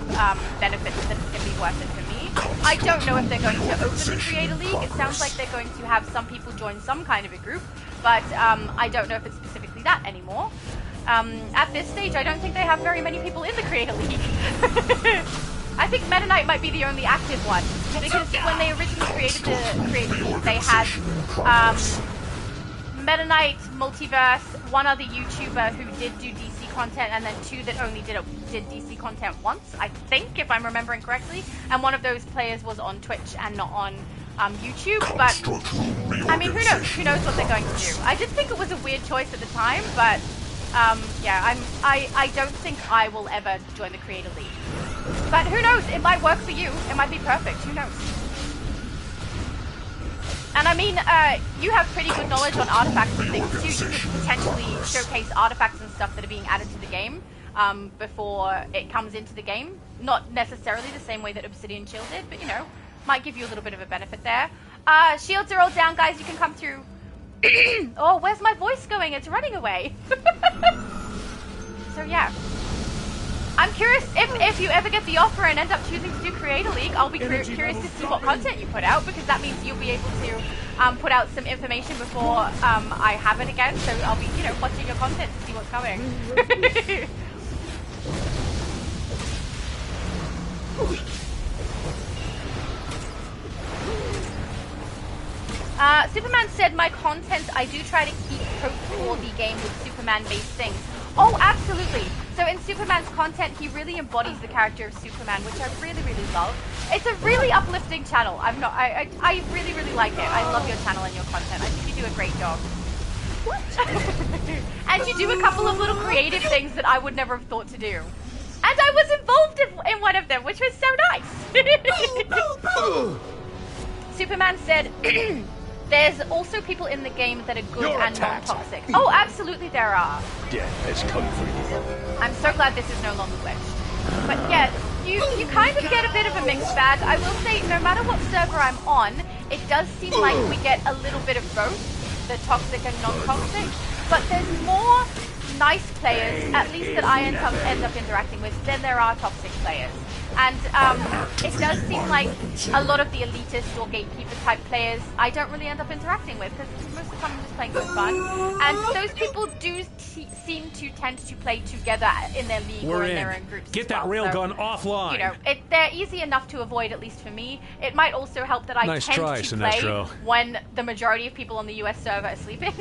benefits that it's going to be worth it for me. I don't know if they're going to open the Creator League. It sounds like they're going to have some people join some kind of a group, but I don't know if it's specifically that anymore. At this stage, I don't think they have very many people in the Creator League. I think Meta Knight might be the only active one, because when they originally created the Creator League, they had Meta Knight, Multiverse, one other YouTuber who did do DC content, and then 2 that only did DC content once, I think, if I'm remembering correctly. And one of those players was on Twitch and not on YouTube, but I mean, who knows? Who knows what they're going to do? I did think it was a weird choice at the time, but yeah, I don't think I will ever join the Creator League. But who knows? It might work for you. It might be perfect. Who knows? And I mean, you have pretty good knowledge on artifacts and things too. You could potentially showcase artifacts and stuff that are being added to the game before it comes into the game. Not necessarily the same way that Obsidian Shield did, but you know, might give you a little bit of a benefit there. Shields are all down, guys. You can come through. Oh, where's my voice going? It's running away. So yeah. I'm curious if you ever get the offer and end up choosing to do Creator League, I'll be curious to see what content you put out, because that means you'll be able to put out some information before I have it again. So I'll be, you know, watching your content to see what's coming. Superman said, my content, I do try to keep close for the game with Superman-based things. Oh, absolutely. So in Superman's content, he really embodies the character of Superman, which I really, really love. It's a really uplifting channel. I really, really like it. I love your channel and your content. I think you do a great job. What? And you do a couple of little creative things that I would never have thought to do. And I was involved in one of them, which was so nice. Superman said, there's also people in the game that are good and non-toxic. Oh, absolutely there are. Death has come for you. I'm so glad this is no longer glitched. But yeah, you kind of get a bit of a mixed bag. I will say, no matter what server I'm on, it does seem like we get a little bit of both, the toxic and non-toxic. But there's more nice players, at least that I end up interacting with, than there are toxic players. And it does seem like a lot of the elitist or gatekeeper type players I don't really end up interacting with, because most of the time I'm just playing for fun. And those people do seem to tend to play together in their league or in their own groups. Get that railgun offline. You know, they're easy enough to avoid, at least for me. It might also help that I tend to play when the majority of people on the US server are sleeping,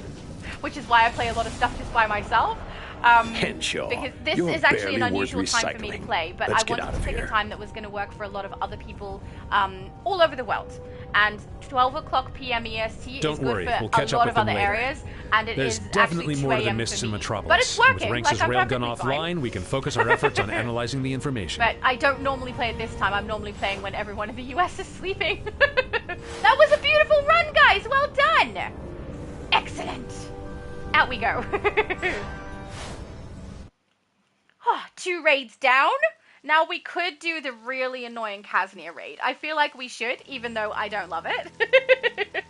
which is why I play a lot of stuff just by myself. Because this is actually an unusual time for me to play, but I wanted to pick a time that was going to work for a lot of other people all over the world. And 12 o'clock p.m. EST is good for a lot of other areas, and it is definitely actually more 2 to the a.m. mists for in me. Metropolis. But it's working. With Ranks' railgun offline, fine. we can focus our efforts on analyzing the information. But I don't normally play at this time. I'm normally playing when everyone in the US is sleeping. That was a beautiful run, guys. Well done. Excellent. Out we go. 2 raids down. Now we could do the really annoying Kaznia raid. I feel like we should, even though I don't love it.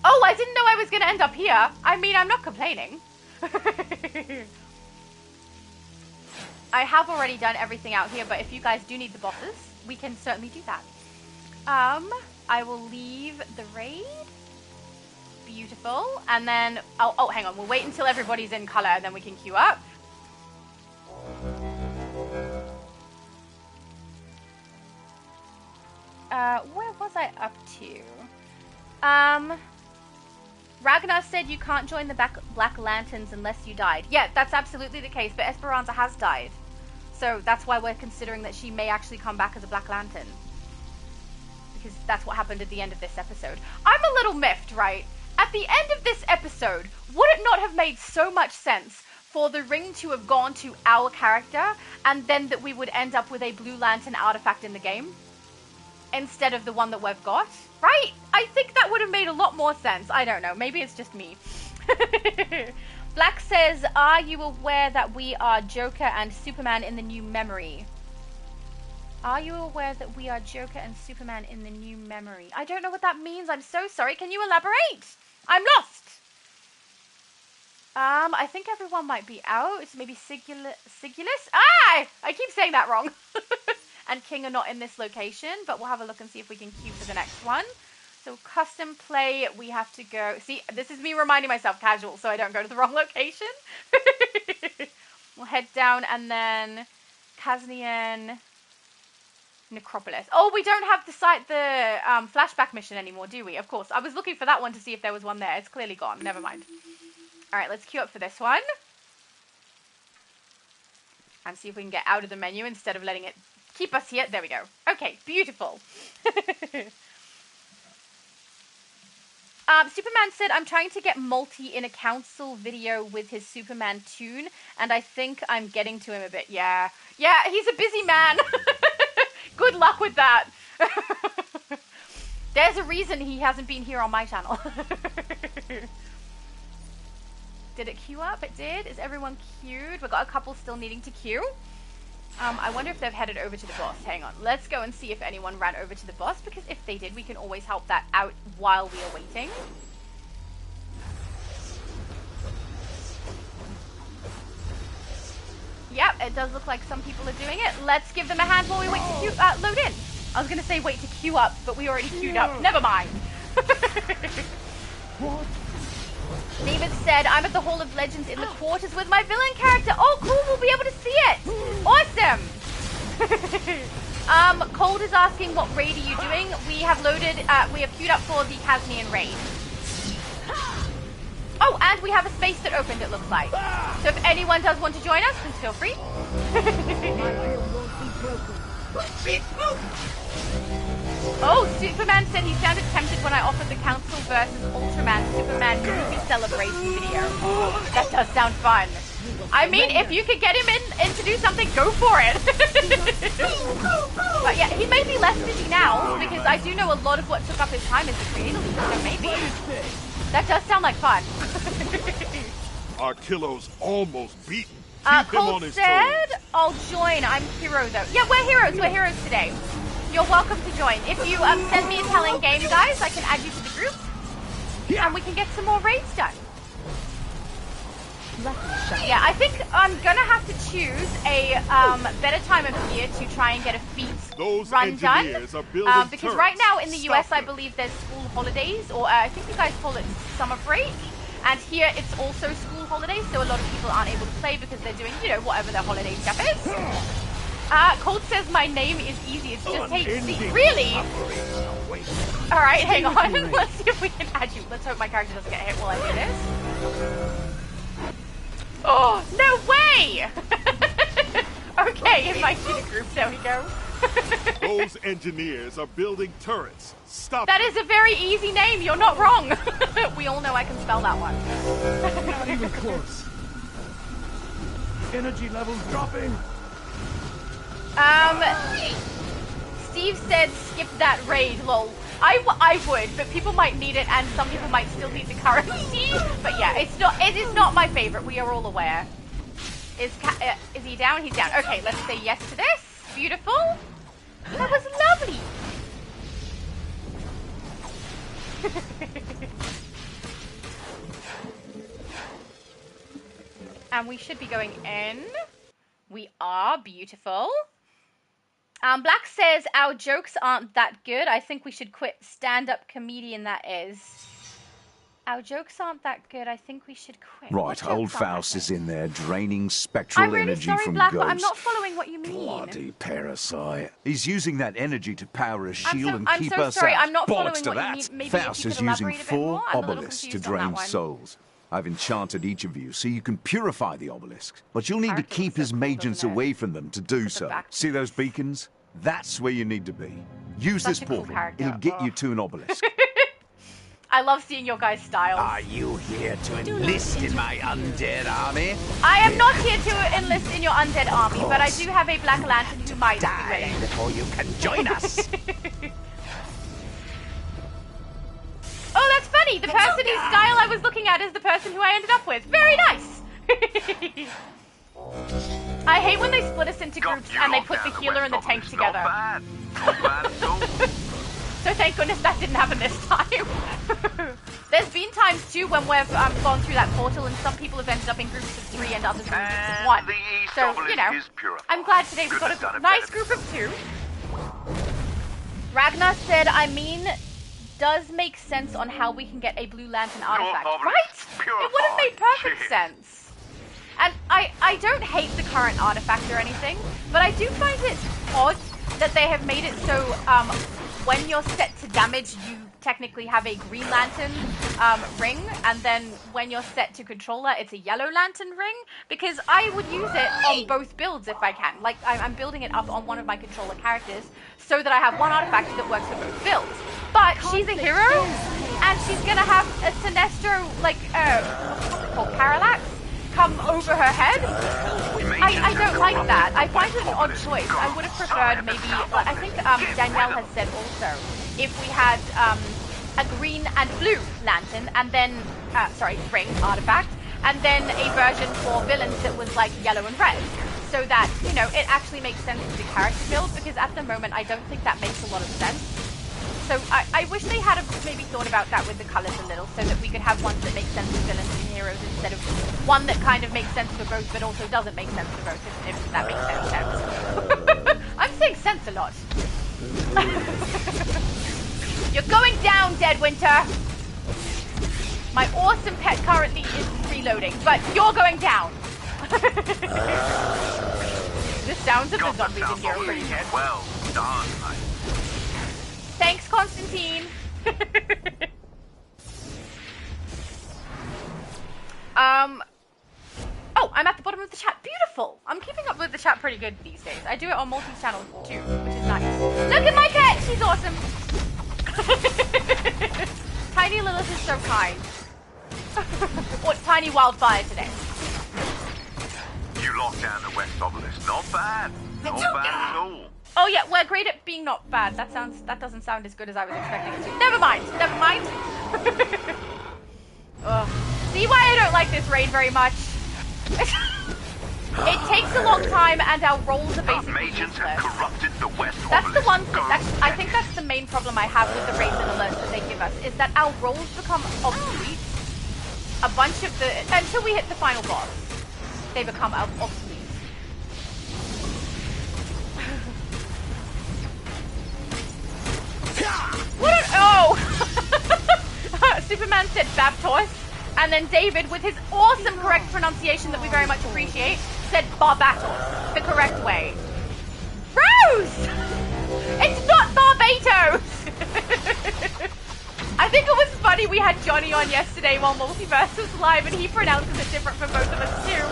Oh, I didn't know I was going to end up here. I mean, I'm not complaining. I have already done everything out here, but if you guys do need the bosses, we can certainly do that. I will leave the raid. Beautiful. And then, oh, hang on. We'll wait until everybody's in color, and then we can queue up. Where was I up to? Ragnar said you can't join the Black Lanterns unless you died. Yeah, that's absolutely the case, but Esperanza has died. So that's why we're considering that she may actually come back as a Black Lantern. because that's what happened at the end of this episode. I'm a little miffed, right? At the end of this episode, would it not have made so much sense for the ring to have gone to our character, and then that we would end up with a Blue Lantern artifact in the game, instead of the one that we've got? Right? I think that would have made a lot more sense. I don't know. Maybe it's just me. Black says, are you aware that we are Joker and Superman in the new memory? Are you aware that we are Joker and Superman in the new memory? I don't know what that means. I'm so sorry. Can you elaborate? I'm lost. I think everyone might be out. Maybe Sigulus? Ah! I keep saying that wrong. And King are not in this location, but we'll have a look and see if we can queue for the next one. So custom play, we have to go... See, this is me reminding myself casual, so I don't go to the wrong location. We'll head down and then Kaznian... Necropolis. Oh, we don't have the flashback mission anymore, do we? Of course. I was looking for that one to see if there was one there. It's clearly gone. Never mind. Alright, let's queue up for this one. And see if we can get out of the menu instead of letting it keep us here. There we go. Okay, beautiful. Superman said, I'm trying to get Multi in a council video with his Superman tune, and I think I'm getting to him a bit. Yeah, he's a busy man. Good luck with that. There's a reason he hasn't been here on my channel. Did it queue up? It did. Is everyone queued? We've got a couple still needing to queue. I wonder if they've headed over to the boss. Hang on. Let's go and see if anyone ran over to the boss, because if they did, we can always help that out while we are waiting. Yep, it does look like some people are doing it. Let's give them a hand while we wait to queue, load in. I was going to say wait to queue up, but we already queued up. Never mind. David said, I'm at the Hall of Legends in the quarters with my villain character. Oh, cool. We'll be able to see it. Awesome. Cold is asking, what raid are you doing? We have loaded, we have queued up for the Kaznian raid. Oh, and we have a space that opened, it looks like. So if anyone does want to join us, please feel free. Oh, Superman said he sounded tempted when I offered the Council versus Ultraman Superman movie celebration video. That does sound fun. I mean, if you could get him in to do something, go for it. But yeah, he may be less busy now, because I do know a lot of what took up his time is the creator, so maybe. That does sound like fun. Artillo's almost beaten. Colt said, I'll join. I'm hero, though. Yeah, we're heroes. We're heroes today. You're welcome to join. If you send me a telling game, guys, I can add you to the group. And we can get some more raids done. Yeah, I think I'm going to have to choose a better time of year to try and get a feat run done. Because right now in the US, I believe there's school holidays, or I think you guys call it summer break. And here it's also school holidays, so a lot of people aren't able to play because they're doing, you know, whatever their holiday stuff is. Colt says my name is easy, it's just HC. Really? Alright, hang on. Let's see if we can add you. Let's hope my character doesn't get hit while I do this. Oh, no way! Okay, invite you to the group. There we go. Those engineers are building turrets. Stop. That is a very easy name. You're not wrong. We all know I can spell that one. Not even close. Energy levels dropping. Steve said skip that raid, lol. I would, but people might need it, and some people might still need the currency. But yeah, it is not my favorite. We are all aware. Is he down? He's down. Okay, let's say yes to this. Beautiful. That was lovely. And we should be going in. We are. Beautiful. Black says, our jokes aren't that good. I think we should quit. Stand-up comedian, that is. Our jokes aren't that good. I think we should quit. Right, old Faust is in there, draining spectral energy from Black, ghosts. But I'm not following what you mean. Bloody parasite. He's using that energy to power a shield and keep us sorry. out. I'm not following Bollocks to what that. you mean. Maybe Faust is using 4 obelisks to drain souls. souls. I've enchanted each of you so you can purify the obelisks. But you'll need to keep his magians away from them to do so. See those beacons? That's where you need to be. Use Such this a cool portal. character. It'll get you to an obelisk. I love seeing your guys' styles. Are you here to enlist in my undead army? I am not here to enlist in your undead army, but I do have a Black Lantern who might be willing. Before you can join us. Oh, that's funny. The person whose style I was looking at is the person who I ended up with. Very nice. I hate when they split us into groups and they put the healer and the tank together. Not bad at all. So thank goodness that didn't happen this time. There's been times too when we've gone through that portal and some people have ended up in groups of 3 and others in groups of 1. So, you know, I'm glad today we've got a nice group of 2. Ragnar said, I mean, does make sense on how we can get a Blue Lantern artifact, right? It would have made perfect sense. And I don't hate the current artifact or anything, but I do find it odd that they have made it so when you're set to damage, you technically have a Green Lantern ring, and then when you're set to controller, it's a Yellow Lantern ring, because I would use it on both builds if I can. Like, I'm building it up on one of my controller characters so that I have one artifact that works for both builds. But she's a hero, and she's gonna have a Sinestro, like, what's it called, Parallax, come over her head. I don't like that. I find it an odd choice. I would have preferred maybe, I think Danielle has said also, if we had a green and blue lantern, and then, ring artifact, and then a version for villains that was like yellow and red. So that, you know, it actually makes sense to the character build, because at the moment I don't think that makes a lot of sense. So I wish they had maybe thought about that with the colors a little, so that we could have ones that make sense for villains and heroes instead of one that kind of makes sense for both but also doesn't make sense for both, if that makes any sense. I'm saying sense a lot. You're going down, Deadwinter! My awesome pet currently is reloading, but you're going down! The sounds of the zombies in here are pretty good. Well done, mate. Thanks, Constantine. Oh, I'm at the bottom of the chat. Beautiful. I'm keeping up with the chat pretty good these days. I do it on multi-channel too, which is nice. Look at my pet. She's awesome. Tiny Lilith is so kind. Or Tiny Wildfire today. You locked down the West Obelisk. Not bad. Not bad at all. Oh yeah, we're great at being not bad. That doesn't sound as good as I was expecting it to. Never mind. Ugh. See why I don't like this raid very much? It takes a long time, and our rolls are basically useless. That's the one. I think that's the main problem I have with the raids and alerts that they give us, is that our rolls become obsolete. A bunch of the until we hit the final boss, they become obsolete. What an Superman said Baptos, and then David, with his awesome correct pronunciation that we very much appreciate, said Barbatos, the correct way. Rose! It's not Barbatos! I think it was funny we had Johnny on yesterday while Multiverse was live, and he pronounces it different for both of us too.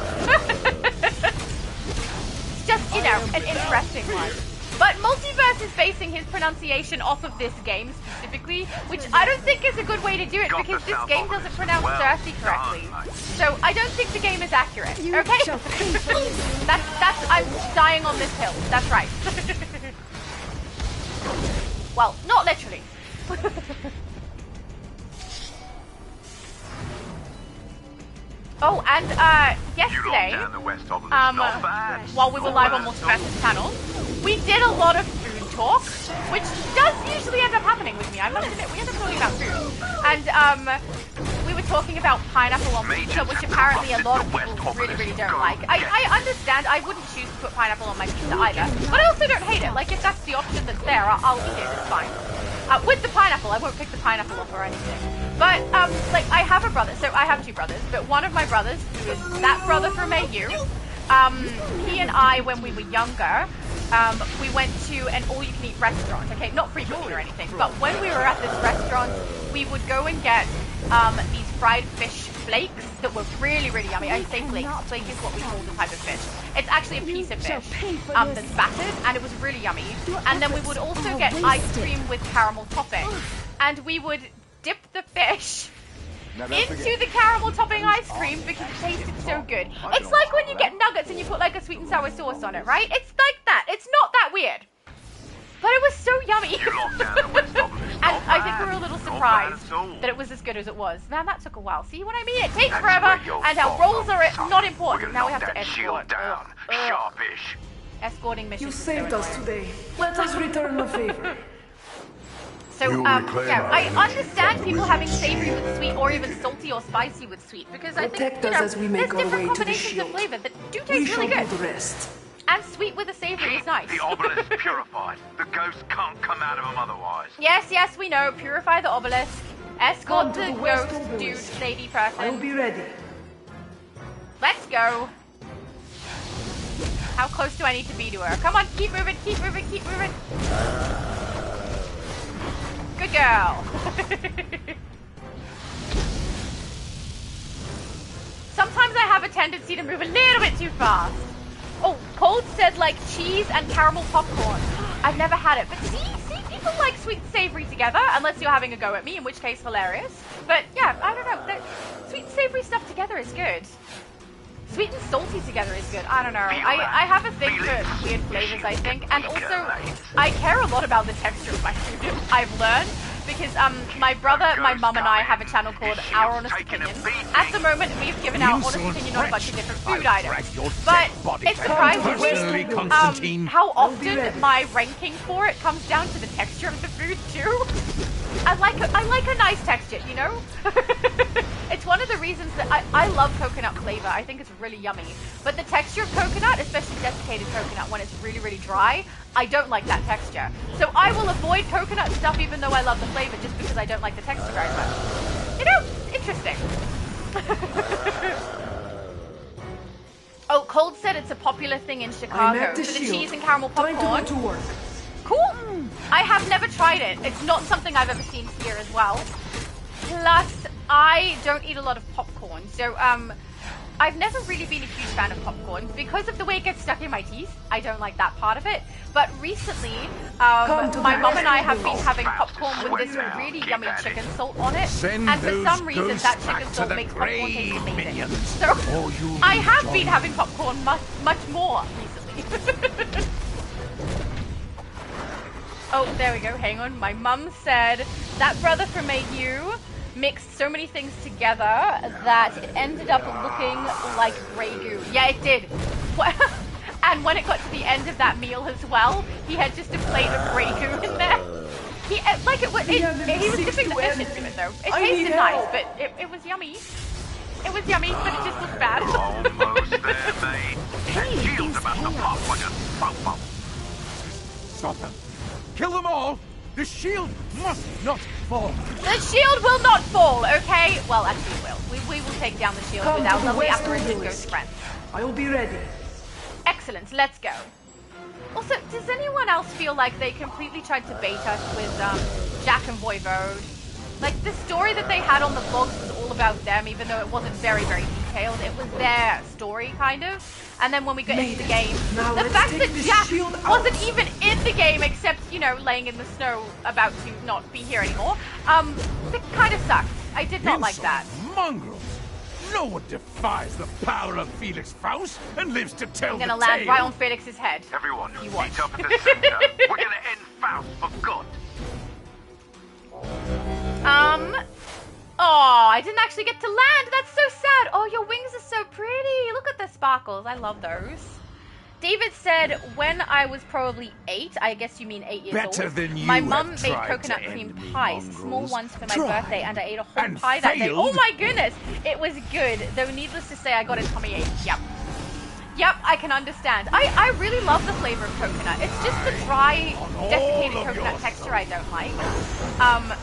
It's just, you know, an interesting one. But Multiverse is basing his pronunciation off of this game specifically, which I don't think is a good way to do it, because this game doesn't pronounce Cersei correctly. So I don't think the game is accurate, okay? I'm dying on this hill, that's right. Well, not literally. Oh, and yesterday, while we were live on Multiverse's channel, we did a lot of food talk, which does usually end up happening with me. I must admit, we end up talking about food. And we were talking about pineapple on pizza, which apparently a lot of people really, really don't like. I understand. I wouldn't choose to put pineapple on my pizza either, but I also don't hate it. Like, if that's the option that's there, I'll eat it. It's fine. With the pineapple, I won't pick the pineapple off or anything. But, like, I have a brother, so I have 2 brothers, but one of my brothers, who is that brother from AU, he and I, when we were younger, we went to an all-you-can-eat restaurant, okay? Not free food or anything, but when we were at this restaurant, we would go and get these fried fish flakes that were really, really yummy. I say flakes. Flake is what we call the type of fish. It's actually a piece of fish that's battered, and it was really yummy. And then we would also get ice cream with caramel topping. And we would dip the fish into the caramel topping ice cream because it tasted so good. It's like when you get nuggets and you put like a sweet and sour sauce on it, right? It's like that. It's not that weird. But it was so yummy. And I think we were a little surprised that it was as good as it was. Man, that took a while. See what I mean? It takes forever, and our rolls are not important. Now we have to escort. Sharpish. Escorting missions. You saved us today. Let us return the favor. So, yeah, I understand people having savory with sweet, or even salty or spicy with sweet, because I think, you know, there's different combinations of flavor that do taste really good. And sweet with a savory is nice. The obelisk purified. The ghost can't come out of them otherwise. Yes, yes, we know. Purify the obelisk. Escort the ghost dude, lady person. I will be ready. Let's go. How close do I need to be to her? Come on, keep moving, keep moving, keep moving. Good girl. Sometimes I have a tendency to move a little bit too fast. Oh, Cold said like cheese and caramel popcorn. I've never had it, but see, people like sweet and savory together, unless you're having a go at me, in which case hilarious. But yeah, I don't know. Sweet and savory stuff together is good. Sweet and salty together is good. I don't know. I have a thing for weird flavors, I think, and also I care a lot about the texture of my food. I've learned. Because my brother, my mum, and I have a channel called Our Honest Opinion. At the moment, we've given our honest opinion on a bunch of different food items. But it surprises me how often my ranking for it comes down to the texture of the food too. I like a nice texture, you know? It's one of the reasons that I love coconut flavor. I think it's really yummy. But the texture of coconut, especially desiccated coconut, when it's really, really dry, I don't like that texture. So I will avoid coconut stuff even though I love the flavor just because I don't like the texture very much. You know, interesting. Oh, Cold said it's a popular thing in Chicago for the cheese and caramel popcorn. To work. Cool. I have never tried it. It's not something I've ever seen here as well. Plus, I don't eat a lot of popcorn, so I've never really been a huge fan of popcorn because of the way it gets stuck in my teeth. I don't like that part of it. But recently, my mom and I have been having popcorn with this really yummy chicken salt on it. And for some reason, that chicken salt makes popcorn taste amazing. So I have been having popcorn much more recently. Oh, there we go. Hang on. My mum said that brother from AU mixed so many things together that it ended up looking like Grey Goo. Yeah, it did. And when it got to the end of that meal as well, he had just a plate of Grey Goo in there. He was dipping the fish into it though. It tasted nice, but it was yummy. It was yummy, but it just looked bad. Almost there, mate. That shield's about to pop like a pop. Stop them. Kill them all! The shield must not fall! The shield will not fall, okay? Well, actually it will. We will take down the shield with our lovely apparition ghost friend. I will be ready. Excellent, let's go. Also, does anyone else feel like they completely tried to bait us with Jack and Voivode? Like, the story that they had on the vlogs was all about them, even though it wasn't very, very detailed. It was their story, kind of. And then when we got into the game, the fact that Jack wasn't even in the game except, you know, laying in the snow about to not be here anymore, it kind of sucked. I did not like that. Mongrels! No one defies the power of Felix Faust and lives to tell I'm gonna land right on Felix's head. Everyone, meet up at the center. We're gonna end Faust for good. Oh, I didn't actually get to land. That's so sad. Oh, your wings are so pretty. Look at the sparkles. I love those. David said, when I was probably 8, I guess you mean 8 years Better old, than you my mum made coconut cream pies, small ones for my birthday, and I ate a whole pie that day. Oh my goodness, it was good. Though needless to say, I got a tummy ache. Yep. Yep, I can understand. I really love the flavor of coconut. It's just the dry, desiccated coconut texture I don't like.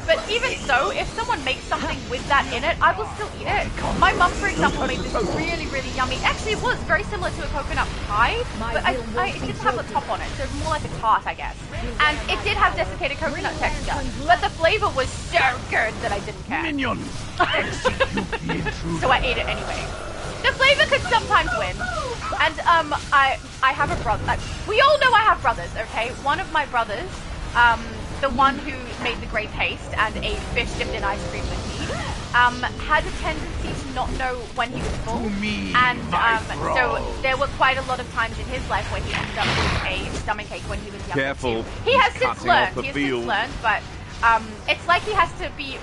But even so, if someone makes something with that in it, I will still eat it. My mum, for example, made this really, really yummy. Actually, it was very similar to a coconut pie, but it didn't have a top on it, so it was more like a tart, I guess. And it did have desiccated coconut texture, but the flavor was so good that I didn't care. Minions! So I ate it anyway. The flavor could sometimes win. And I have a brother. We all know I have brothers, okay? One of my brothers, the one who made the grape paste and ate fish dipped in ice cream with me, had a tendency to not know when he was full. And so there were quite a lot of times in his life where he ended up with a stomachache when he was younger. Careful. He has since learned. But it's like he has to be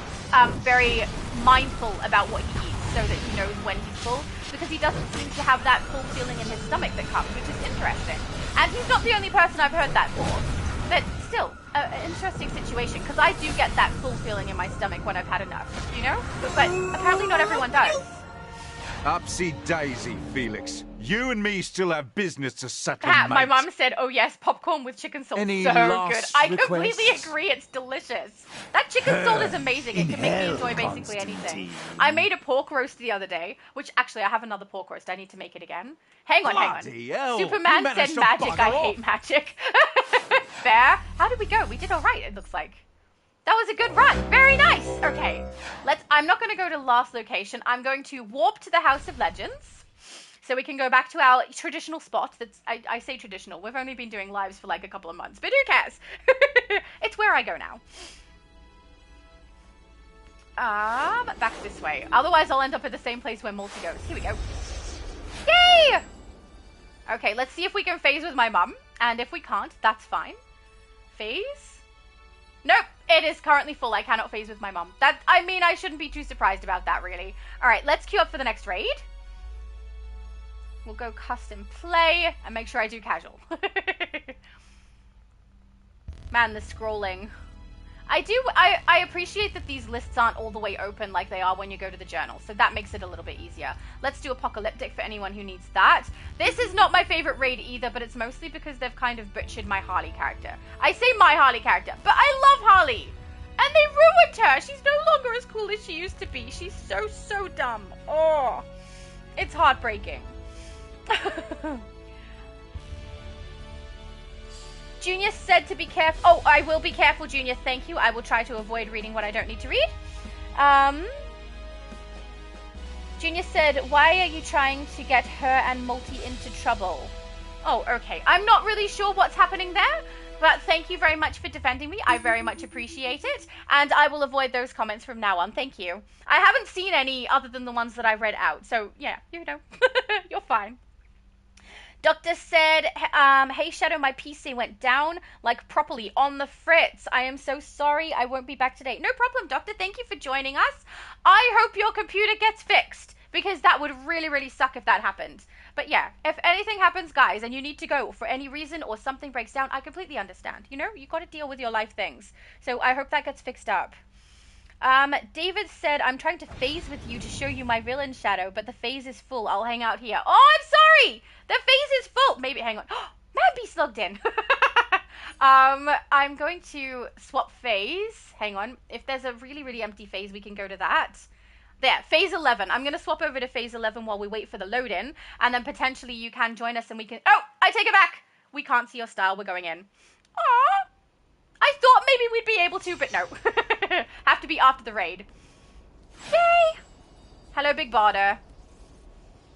very mindful about what he eats so that he knows when he's full, because he doesn't seem to have that full feeling in his stomach that comes, which is interesting. And he's not the only person I've heard that for. But still, an interesting situation, because I do get that full feeling in my stomach when I've had enough, you know? But apparently not everyone does. Upsy daisy, Felix. You and me still have business to settle, My mum said, oh yes, popcorn with chicken salt. Any so last good. I requests? completely agree, it's delicious. That chicken salt is amazing. It can make me enjoy basically anything. I made a pork roast the other day, which actually I have another pork roast. I need to make it again. Hang on. Hell, Superman said magic. I hate magic. Fair. How did we go? We did all right, it looks like. That was a good run. Very nice. Okay, I'm not going to go to the last location. I'm going to warp to the House of Legends, so we can go back to our traditional spot. I say traditional. We've only been doing lives for like a couple of months, but who cares? It's where I go now. Back this way. Otherwise, I'll end up at the same place where Multi goes. Here we go. Yay! Okay, let's see if we can phase with my mum, and if we can't, that's fine. Phase? Nope, it is currently full. I cannot phase with my mum. I shouldn't be too surprised about that, really. Alright, let's queue up for the next raid. We'll go custom play, and make sure I do casual. Man, the scrolling. I appreciate that these lists aren't all the way open like they are when you go to the journal, so that makes it a little bit easier. Let's do Apocalyptic for anyone who needs that. This is not my favorite raid either, but it's mostly because they've kind of butchered my Harley character. I say my Harley character, but I love Harley! And they ruined her! She's no longer as cool as she used to be. She's so dumb. Oh, it's heartbreaking. Junior said to be careful. Oh, I will be careful, Junior. Thank you. I will try to avoid reading what I don't need to read. Junior said, why are you trying to get her and Multi into trouble? Oh, okay. I'm not really sure what's happening there, but thank you very much for defending me. I very much appreciate it, and I will avoid those comments from now on. Thank you. I haven't seen any other than the ones that I read out, so yeah, you know, you're fine. Doctor said, hey Shadow, my PC went down, like properly, on the fritz. I am so sorry, I won't be back today. No problem, Doctor, thank you for joining us. I hope your computer gets fixed, because that would really, really suck if that happened. But yeah, if anything happens, guys, and you need to go for any reason or something breaks down, I completely understand. You know, you got to deal with your life things. So I hope that gets fixed up. David said, I'm trying to phase with you to show you my villain Shadow, but the phase is full. I'll hang out here. Oh, I'm sorry! The phase is full! Maybe, hang on. Man, be slugged in. I'm going to swap phase. Hang on. If there's a really, really empty phase, we can go to that. There, phase 11. I'm going to swap over to phase 11 while we wait for the load-in, and then potentially you can join us and we can... Oh, I take it back! We can't see your style. We're going in. Aww! I thought maybe we'd be able to, but no. Have to be after the raid. Yay! Hello, Big Barda.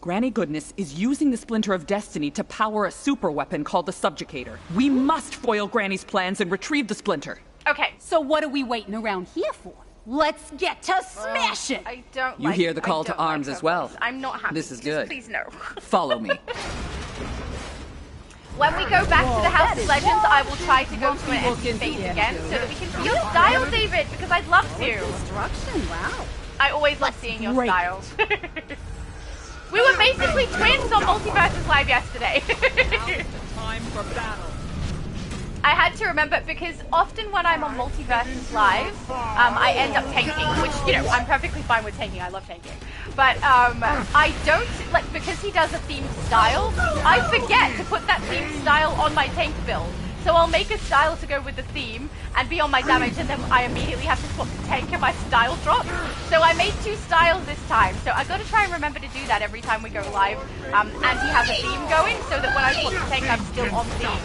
Granny Goodness is using the Splinter of Destiny to power a super weapon called the Subjugator. We must foil Granny's plans and retrieve the Splinter. Okay. So what are we waiting around here for? Let's get to smashing! I don't You hear the call to arms as well. I'm not happy. This is Just good. Please no. Follow me. When we go back to the House of Legends, I will try to go to an empty phase again so that we can see your style, David, because I'd love to. Destruction, wow. I always love seeing your styles. We were basically twins on Multiverses Live yesterday. Time for battle. I had to remember, because often when I'm on Multiversus Live, I end up tanking, which, you know, I'm perfectly fine with tanking. I love tanking. But I don't, like, because he does a themed style, I forget to put that themed style on my tank build. So I'll make a style to go with the theme and be on my damage, and then I immediately have to swap to tank and my style drops. So I made 2 styles this time. So I got to try and remember to do that every time we go live. And he has a theme going, so that when I swap to tank, I'm still on theme.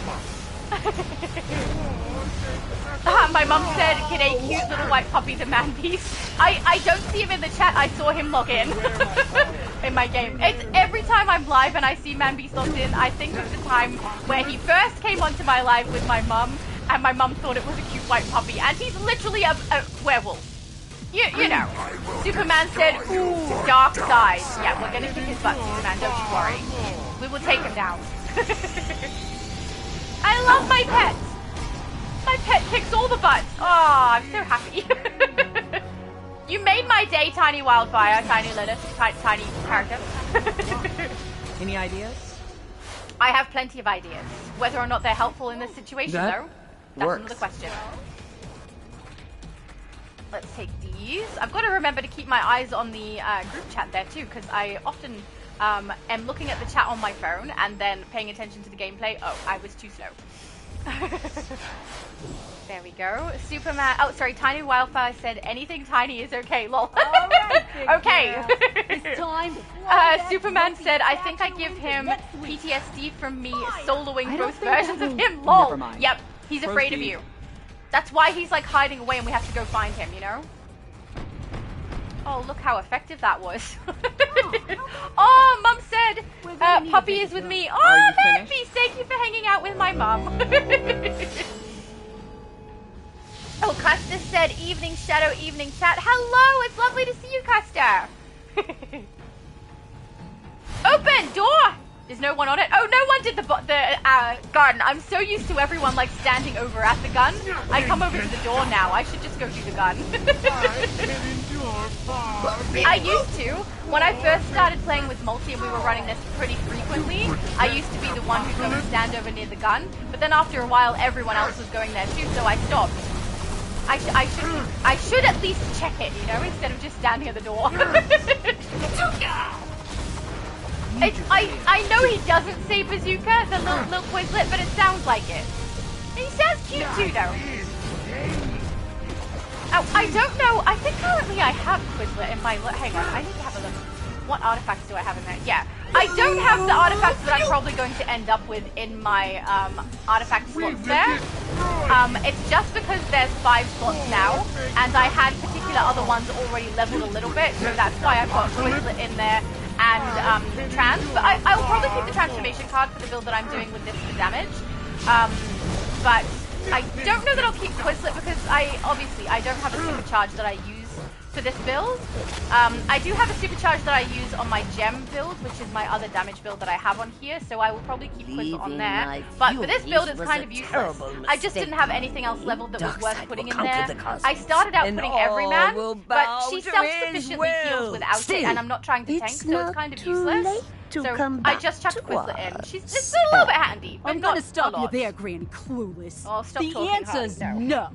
My mum said, get a cute little white puppy, the man beast. I don't see him in the chat. I saw him log in in my game. It's every time I'm live and I see Man Beast logged in, I think of the time where he first came onto my live with my mum, and my mum thought it was a cute white puppy, and he's literally a werewolf. You know. Superman said, ooh, dark side. Yeah, we're gonna kick his butt, Superman, don't you worry. We will take him down. I love my pet. My pet kicks all the butts. Oh, I'm so happy. You made my day, Tiny Wildfire, Tiny Lettuce, Tiny Character. Any ideas? I have plenty of ideas. Whether or not they're helpful in this situation, though, that's another question. Let's take these. I've got to remember to keep my eyes on the group chat there, too, because I often am looking at the chat on my phone and then paying attention to the gameplay. Oh, I was too slow. There we go. Superman. Oh, sorry. Tiny Wildfire said anything tiny is okay. Lol. Right, okay. It's time. Superman said, I think I give him PTSD from me soloing both versions of him. Lol. Never mind. Yep. He's afraid of you. That's why he's like hiding away and we have to go find him, you know? Oh, look how effective that was. Oh, Mum said, Puppy is with me. Oh, Man Beast, thank you for hanging out with my mum. Oh, Custer said, evening shadow, evening chat. Hello, it's lovely to see you, Custer. Open, door. There's no one on it. Oh, no one did the garden. I'm so used to everyone like standing over at the gun. I come over to the door now. I should just go do the gun. I used to. When I first started playing with multi and we were running this pretty frequently, I used to be the one who'd go and stand over near the gun. But then after a while, everyone else was going there too, so I stopped. I should at least check it, you know, instead of just standing at the door. I know he doesn't say bazooka, the little Quizlet, but it sounds like it. He sounds cute too, though. Oh, I don't know. I think currently I have Quizlet in my... Hang on, I need to have a look. What artifacts do I have in there? Yeah. I don't have the artifacts that I'm probably going to end up with in my artifact slots there. It's just because there's 5 slots now, and I had particular other ones already leveled a little bit, so that's why I've got Quizlet in there and Trans. But I will probably keep the transformation card for the build that I'm doing with this for damage. But I don't know that I'll keep Quizlet because I don't have a supercharge that I use for this build. I do have a supercharge that I use on my gem build, which is my other damage build that I have on here, so I will probably keep Quizlet on there. But for this build, it's kind of useless. I just didn't have anything else leveled that was worth putting in there. I started out putting Everyman, but she self-sufficiently heals without it, and I'm not trying to tank, so it's kind of useless. So I just chucked Quizlet in. It's a little bit handy, but I'm not gonna stop a lot. you there, Granny Clueless. Oh, stop the talking, answer's honey, no.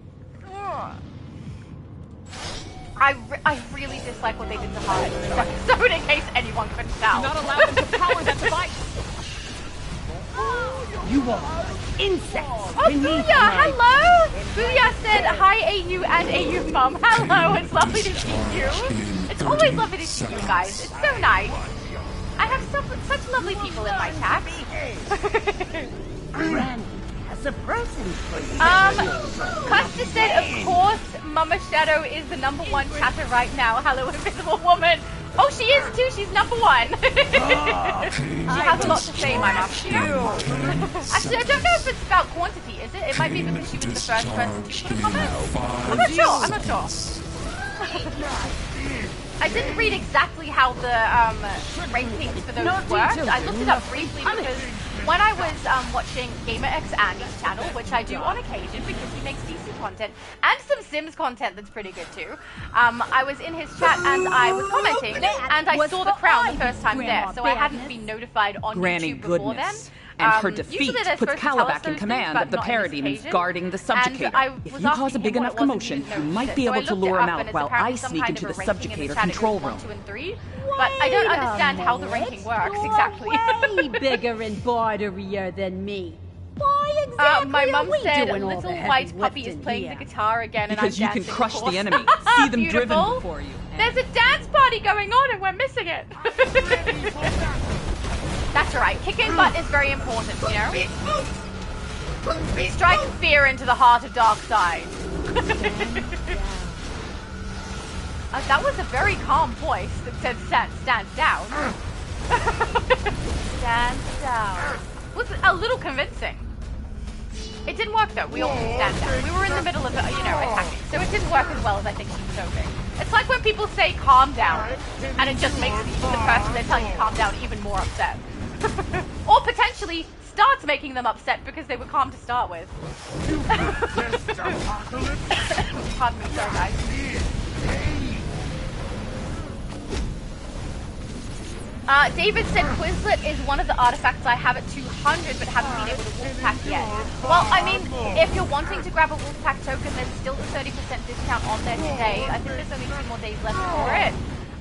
I really dislike what they did to Hard. So in case anyone couldn't tell. Do not allow them to power that device. You are insects. Oh, Booyah, hello! Booyah said, hi, AU and AU Mum. Hello, it's lovely to see you. It's always lovely to see you guys. It's so nice. I have such lovely people in my chat. Granny has a present for you. Custer said, of course, Mama Shadow is the #1 chatter right now. Hello, Invisible Woman. Oh, she is too. She's #1. She has a lot to say, my mom. Actually, I don't know if it's about quantity, is it? It might be because she was the first person to put a comment. I'm not sure. I didn't read exactly how the rankings for those worked. I looked it up briefly because when I was watching GamerX Andy's channel, which I do on occasion because he makes DC content and some Sims content that's pretty good too, I was in his chat and I was commenting and I saw the crown the first time there, so I hadn't been notified on YouTube before then. And her defeat puts Kalibak in command of the parademons guarding the subjugator. If you cause a big enough commotion, you might be able to lure him out while I sneak into the subjugator control room. But I don't understand how the ranking works exactly. Way bigger and borderier than me. Why exactly my mum said doing little white puppy is playing the guitar again, because and I'm you dancing. Can crush the enemy, see them driven before you. There's a dance party going on, and we're missing it. That's alright. Kicking butt is very important, you know. Strike fear into the heart of Darkseid. That was a very calm voice that said stand down. Stand down. Was a little convincing. It didn't work though. We all stand down. We were in the middle of, attacking, so it didn't work as well as I think she was hoping. It's like when people say calm down, and it just makes the person they're telling you to calm down even more upset. Or potentially starts making them upset because they were calm to start with. Pardon me, sorry guys. David said Quizlet is one of the artifacts I have at 200 but haven't been able to Wolfpack yet. Well, I mean, if you're wanting to grab a Wolfpack token, there's still the 30% discount on there today. I think there's only 2 more days left for it.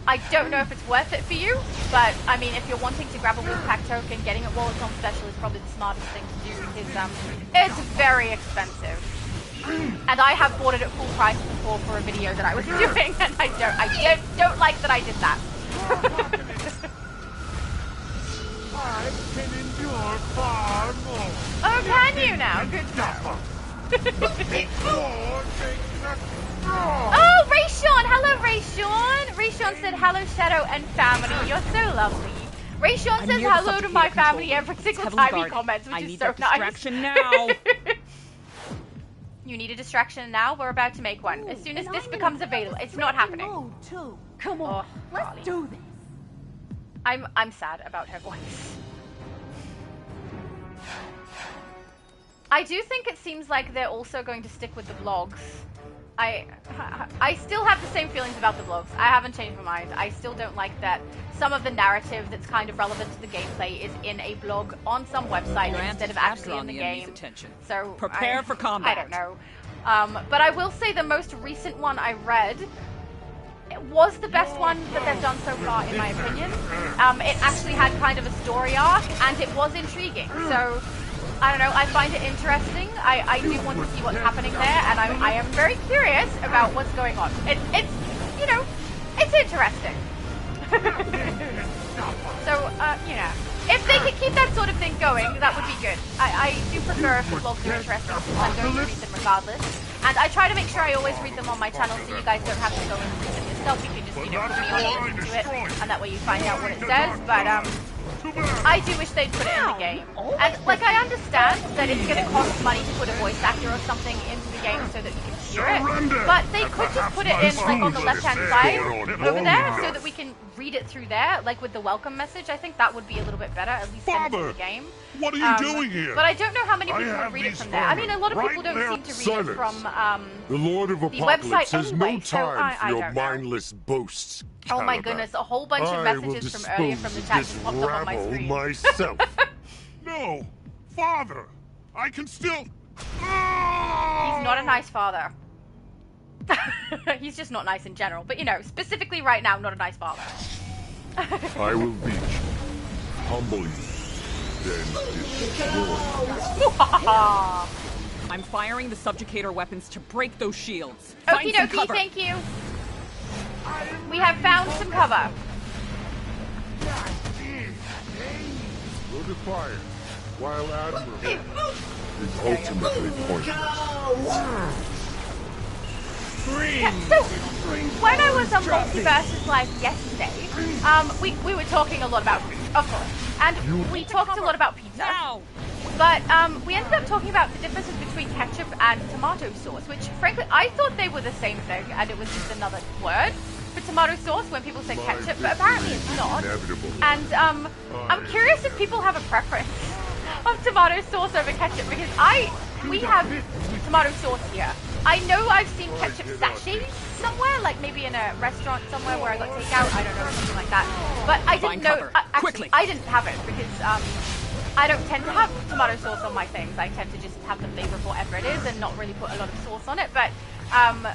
I don't know if it's worth it for you, but I mean, if you're wanting to grab a Wolfpack token, getting it while it's on special is probably the smartest thing to do because it's very expensive. And I have bought it at full price before for a video that I was doing, and I don't like that I did that. I can endure far more. Oh, can you now? Good job. Oh, Rayshawn! Hello, Rayshawn! Rayshawn said, hello, Shadow and family. You're so lovely. Rayshawn says hello to my family every single time he comments, which is so nice. Distraction now. You need a distraction now? We're about to make one. As soon as this becomes available. It's not happening. Come on, let's do this. I'm sad about her voice. I do think it seems like they're also going to stick with the vlogs. I still have the same feelings about the vlogs. I haven't changed my mind. I still don't like that some of the narrative that's kind of relevant to the gameplay is in a blog on some website instead of actually in the game. So prepare for combat. I don't know. But I will say the most recent one I read was the best one that they've done so far, in my opinion. It actually had kind of a story arc, and it was intriguing. So, I don't know, I find it interesting. I do want to see what's happening there, and I am very curious about what's going on. It's you know, it's interesting. So, you know, if they could keep that sort of thing going, that would be good. I do prefer if the vlogs are interesting, since I'm going to read them regardless. And I try to make sure I always read them on my channel so you guys don't have to go and read them yourself. You can just, you know, put me on into it, and that way you find out what it says. But, I do wish they'd put it in the game. And, like, I understand that it's going to cost money to put a voice actor or something into the game so that you can hear it. But they could just put it in, like, on the left-hand side over there so that we can read it through there, like with the welcome message. I think that would be a little bit better, at least than in the game. What are you doing here? But I don't know how many people would read it from there. I mean, a lot of people don't seem to read it from the Lord of Apocalypse has no time for your mindless boasts. Oh my goodness, a whole bunch of messages from earlier from the chat just popped up on my screen. Myself. No, Father, I can still... He's not a nice father. He's just not nice in general, but you know, specifically right now, not a nice father. I will beat you, humble you, then destroy. I'm firing the subjugator weapons to break those shields. Okie dokie, thank you. We have found some cover. Your defiance, while admirable, is ultimately pointless. So, when I was on Multiverses Live yesterday, we were talking a lot about food, of course, and we talked a lot about pizza. But we ended up talking about the differences between ketchup and tomato sauce, which, frankly, I thought they were the same thing, and it was just another word for tomato sauce when people say ketchup, but apparently it's not. And I'm curious if people have a preference of tomato sauce over ketchup, because we have tomato sauce here. I know I've seen ketchup sachets somewhere, like maybe in a restaurant somewhere where I got takeout, I don't know, something like that. But I didn't know, actually, I didn't have it because I don't tend to have tomato sauce on my things. I tend to just have the flavor of whatever it is and not really put a lot of sauce on it. But I'm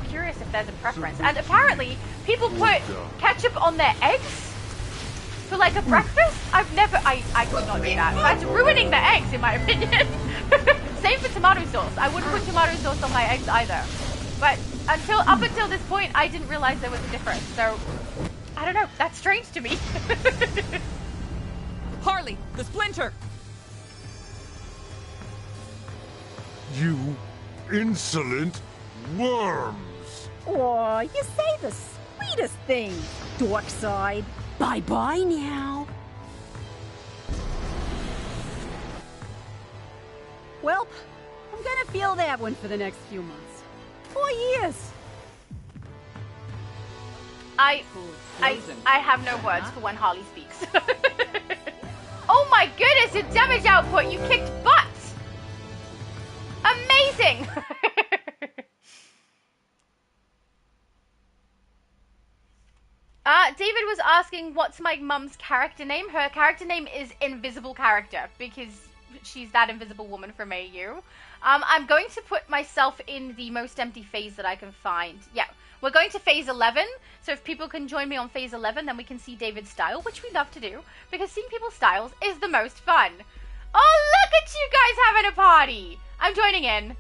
curious if there's a preference. And apparently, people put ketchup on their eggs for like a breakfast. I could not do that. That's ruining the eggs, in my opinion. Same for tomato sauce. I wouldn't put tomato sauce on my eggs either. But up until this point, I didn't realize there was a difference. So, I don't know. That's strange to me. Harley, the splinter! You insolent worms! Oh, you say the sweetest thing, Dorkside. Bye-bye now. Well, I'm gonna feel that one for the next few months. 4 years. I have no words for when Harley speaks. Oh my goodness, your damage output! You kicked butt! Amazing! David was asking what's my mum's character name. Her character name is Invisible Character because she's that invisible woman from AU. I'm going to put myself in the most empty phase that I can find. Yeah, we're going to phase 11. So if people can join me on phase 11, then we can see David's style, which we love to do because seeing people's styles is the most fun. Oh, look at you guys having a party. I'm joining in.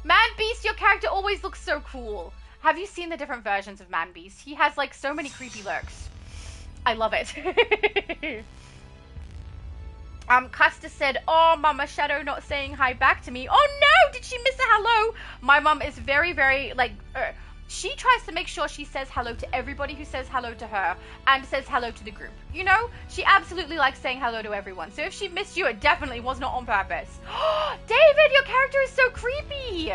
Man Beast, your character always looks so cool. Have you seen the different versions of Man Beast? He has like so many creepy looks. I love it. Custer said, oh, Mama Shadow not saying hi back to me. Oh no, did she miss a hello? My mom is very, very like, she tries to make sure she says hello to everybody who says hello to her and says hello to the group. You know, she absolutely likes saying hello to everyone. So if she missed you, it definitely was not on purpose. David, your character is so creepy.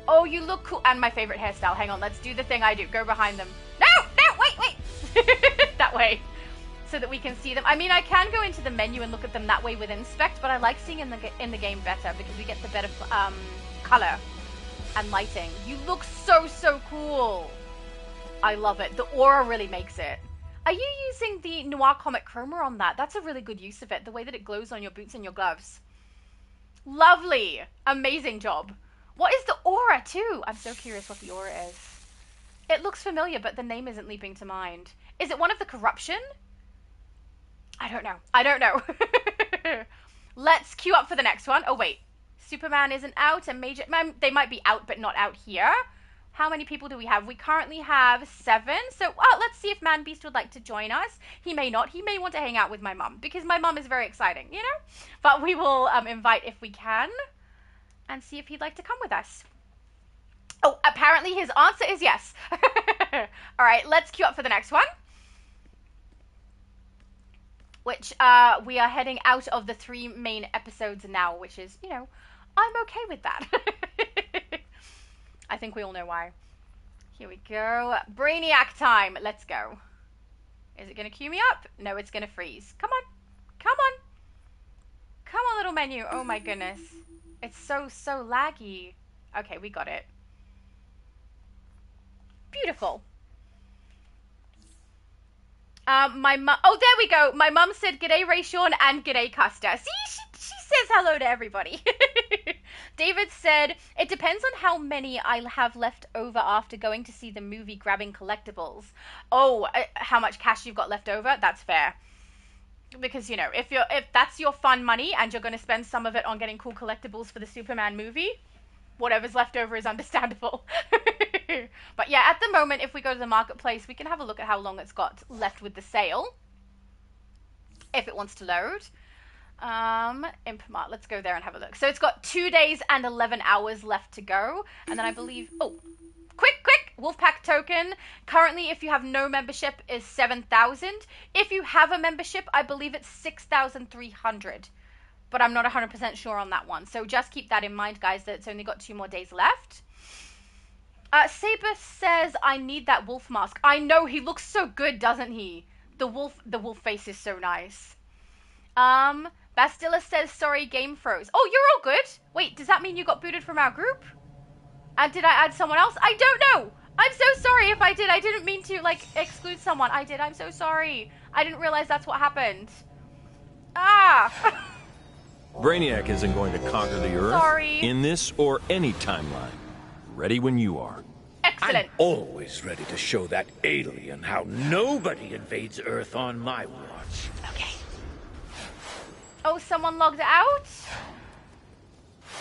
Oh, you look cool. And my favorite hairstyle. Hang on, let's do the thing I do. Go behind them. No, wait. That way. So that we can see them. I mean, I can go into the menu and look at them that way with Inspect, but I like seeing in the game better because we get the better color and lighting. You look so cool. I love it. The aura really makes it. Are you using the Noir Comic Chroma on that? That's a really good use of it. The way that it glows on your boots and your gloves. Lovely. Amazing job. What is the aura too? I'm so curious what the aura is. It looks familiar, but the name isn't leaping to mind. Is it one of the corruption? I don't know. Let's queue up for the next one. Oh, wait. Superman isn't out and Major... They might be out, but not out here. How many people do we have? We currently have 7. So, let's see if Man Beast would like to join us. He may not. He may want to hang out with my mum, because my mum is very exciting, you know? But we will invite if we can and see if he'd like to come with us. Oh, apparently his answer is yes. All right, let's queue up for the next one. Which we are heading out of the 3 main episodes now, which is, you know, I'm okay with that. I think we all know why. Here we go. Brainiac time. Let's go. Is it going to queue me up? No, it's going to freeze. Come on. Come on. Come on, little menu. Oh, my goodness. It's so laggy. Okay, we got it. Beautiful. My mum. Oh, there we go. My mum said g'day Ray Sean and g'day Custer. See, she says hello to everybody. David said it depends on how many I'll have left over after going to see the movie grabbing collectibles. Oh, how much cash you've got left over? That's fair. Because, you know, if that's your fun money and you're going to spend some of it on getting cool collectibles for the Superman movie, whatever's left over is understandable. But yeah, at the moment, if we go to the marketplace, we can have a look at how long it's got left with the sale. If it wants to load. Impmart, let's go there and have a look. So it's got 2 days and 11 hours left to go. And then I believe, oh, quick, Wolfpack token. Currently, if you have no membership, is 7,000. If you have a membership, I believe it's 6,300. But I'm not 100% sure on that one. So just keep that in mind, guys, that it's only got 2 more days left. Saber says, I need that wolf mask. I know, he looks so good, doesn't he? The wolf face is so nice. Bastilla says, sorry, game froze. Oh, you're all good. Wait, does that mean you got booted from our group? And did I add someone else? I don't know. I'm so sorry if I did. I didn't mean to, like, exclude someone. I did. I'm so sorry. I didn't realize that's what happened. Ah! Brainiac isn't going to conquer the Earth. Sorry. In this or any timeline. Ready when you are. Excellent. I'm always ready to show that alien how nobody invades Earth on my watch. Okay. Oh, someone logged out?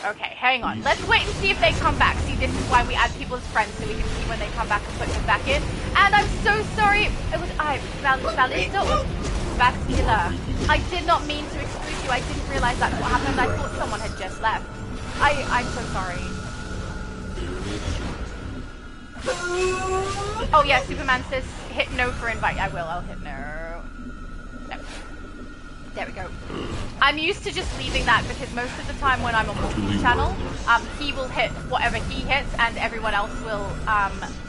Okay, hang on. Let's wait and see if they come back. See, this is why we add people as friends, so we can see when they come back and put them back in. And I'm so sorry. It was Bastilla. I did not mean to exclude you. I didn't realize that's what happened. I thought someone had just left. I'm so sorry. Oh yeah, Superman says hit no for invite. I will. I'll hit no. No. There we go. I'm used to just leaving that because most of the time when I'm on Morty's channel, he will hit whatever he hits and everyone else will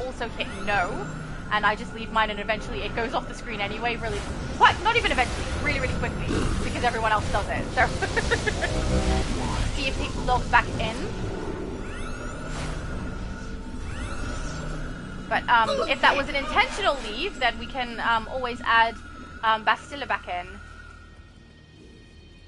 also hit no. And I just leave mine and eventually it goes off the screen anyway, really... What? Not even eventually, really, really quickly, because everyone else does it, so... See if he logs back in. But if that was an intentional leave, then we can always add Bastilla back in.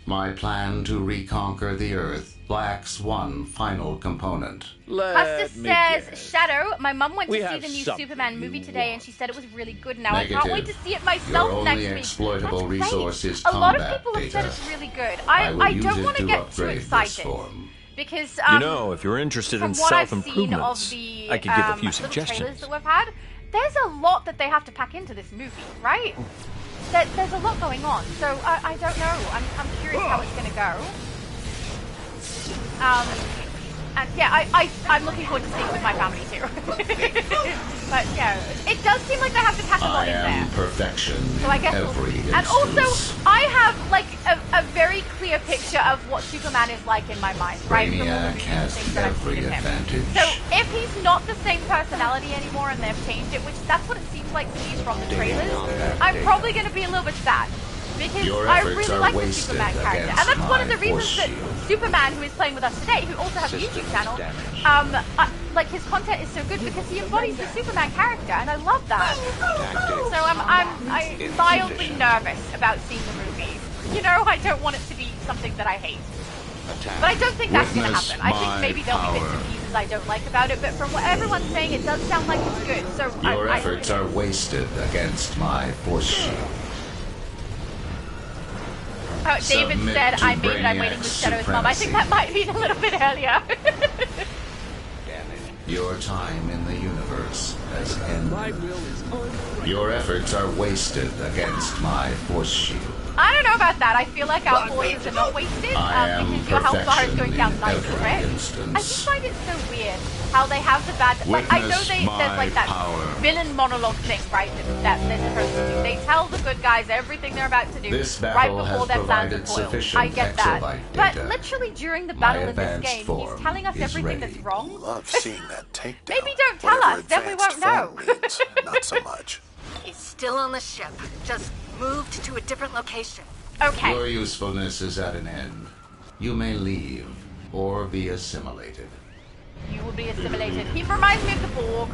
My plan to reconquer the Earth lacks one final component. Custis says, Shadow, my mum went to see the new Superman movie today and she said it was really good. Now Negative. I can't wait to see it myself Your next only week. exploitable That's resource is a lot of combat people have data. said it's really good. I will I use don't it want to to get too upgrade this excited. form. Because, you know, if you're interested in from what I've seen of self-improvements, the I could give a few little trailers suggestions. that we've had, there's a lot that they have to pack into this movie, right? There's a lot going on, so I don't know. I'm curious how it's going to go. And yeah, I'm looking forward to seeing it with my family too. But yeah, it does seem like they have to pack a lot in there. Perfection. So I guess and also I have like a very clear picture of what Superman is like in my mind, right? From all the movies and things that I've seen of him. So if he's not the same personality anymore and they've changed it, which that's what it seems like to me from the trailers, I'm probably going to be a little bit sad. Because I really like the Superman character. And that's one of the reasons that Superman, who is playing with us today, who also has a YouTube channel, like his content is so good because he embodies the Superman character, and I love that. So I'm mildly nervous about seeing the movie. You know, I don't want it to be something that I hate. But I don't think that's going to happen. I think maybe there'll be bits and pieces I don't like about it, but from what everyone's saying, it does sound like it's good. So your efforts are wasted against my force shield. Oh, David said, I'm waiting with Shadow's mom. I think that might be a little bit earlier. Your time in the universe has ended. Your efforts are wasted against my force shield. I don't know about that. I feel like our forces are not wasted because your health bar is going down nice and quick. I just find it so weird how they have the bad... Like, I know there's like that villain monologue thing, right, that they're supposed to do. They tell the good guys everything they're about to do right before their plans are foiled. I get that. But literally during the battle in this game, he's telling us everything that's wrong. Love seeing that takedown. Maybe don't tell us, then we won't know. Not so much. He's still on the ship. Just moved to a different location. Okay. Your usefulness is at an end. You may leave or be assimilated. You will be assimilated. He reminds me of the Borg.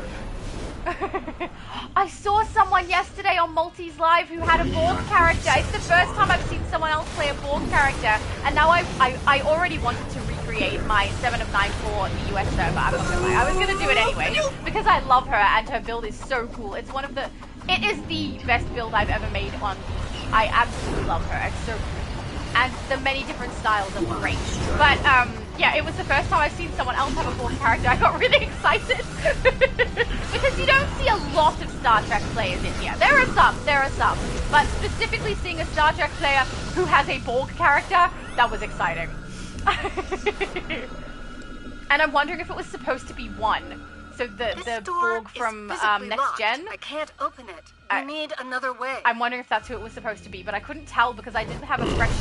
I saw someone yesterday on Multi's Live who had a Borg character. It's the first time I've seen someone else play a Borg character, and now I already wanted to recreate my 7 of 9 for the US server. I'm not gonna lie. I was gonna do it anyway because I love her and her build is so cool. It's one of the... It is the best build I've ever made on PC. I absolutely love her. It's so cool. And the many different styles are great. But, yeah, it was the first time I've seen someone else have a Borg character. I got really excited. Because you don't see a lot of Star Trek players in here. There are some. But specifically seeing a Star Trek player who has a Borg character, that was exciting. And I'm wondering if it was supposed to be one. So the Borg from Next Gen. I can't open it. I need another way. I'm wondering if that's who it was supposed to be, but I couldn't tell because I didn't have a fresh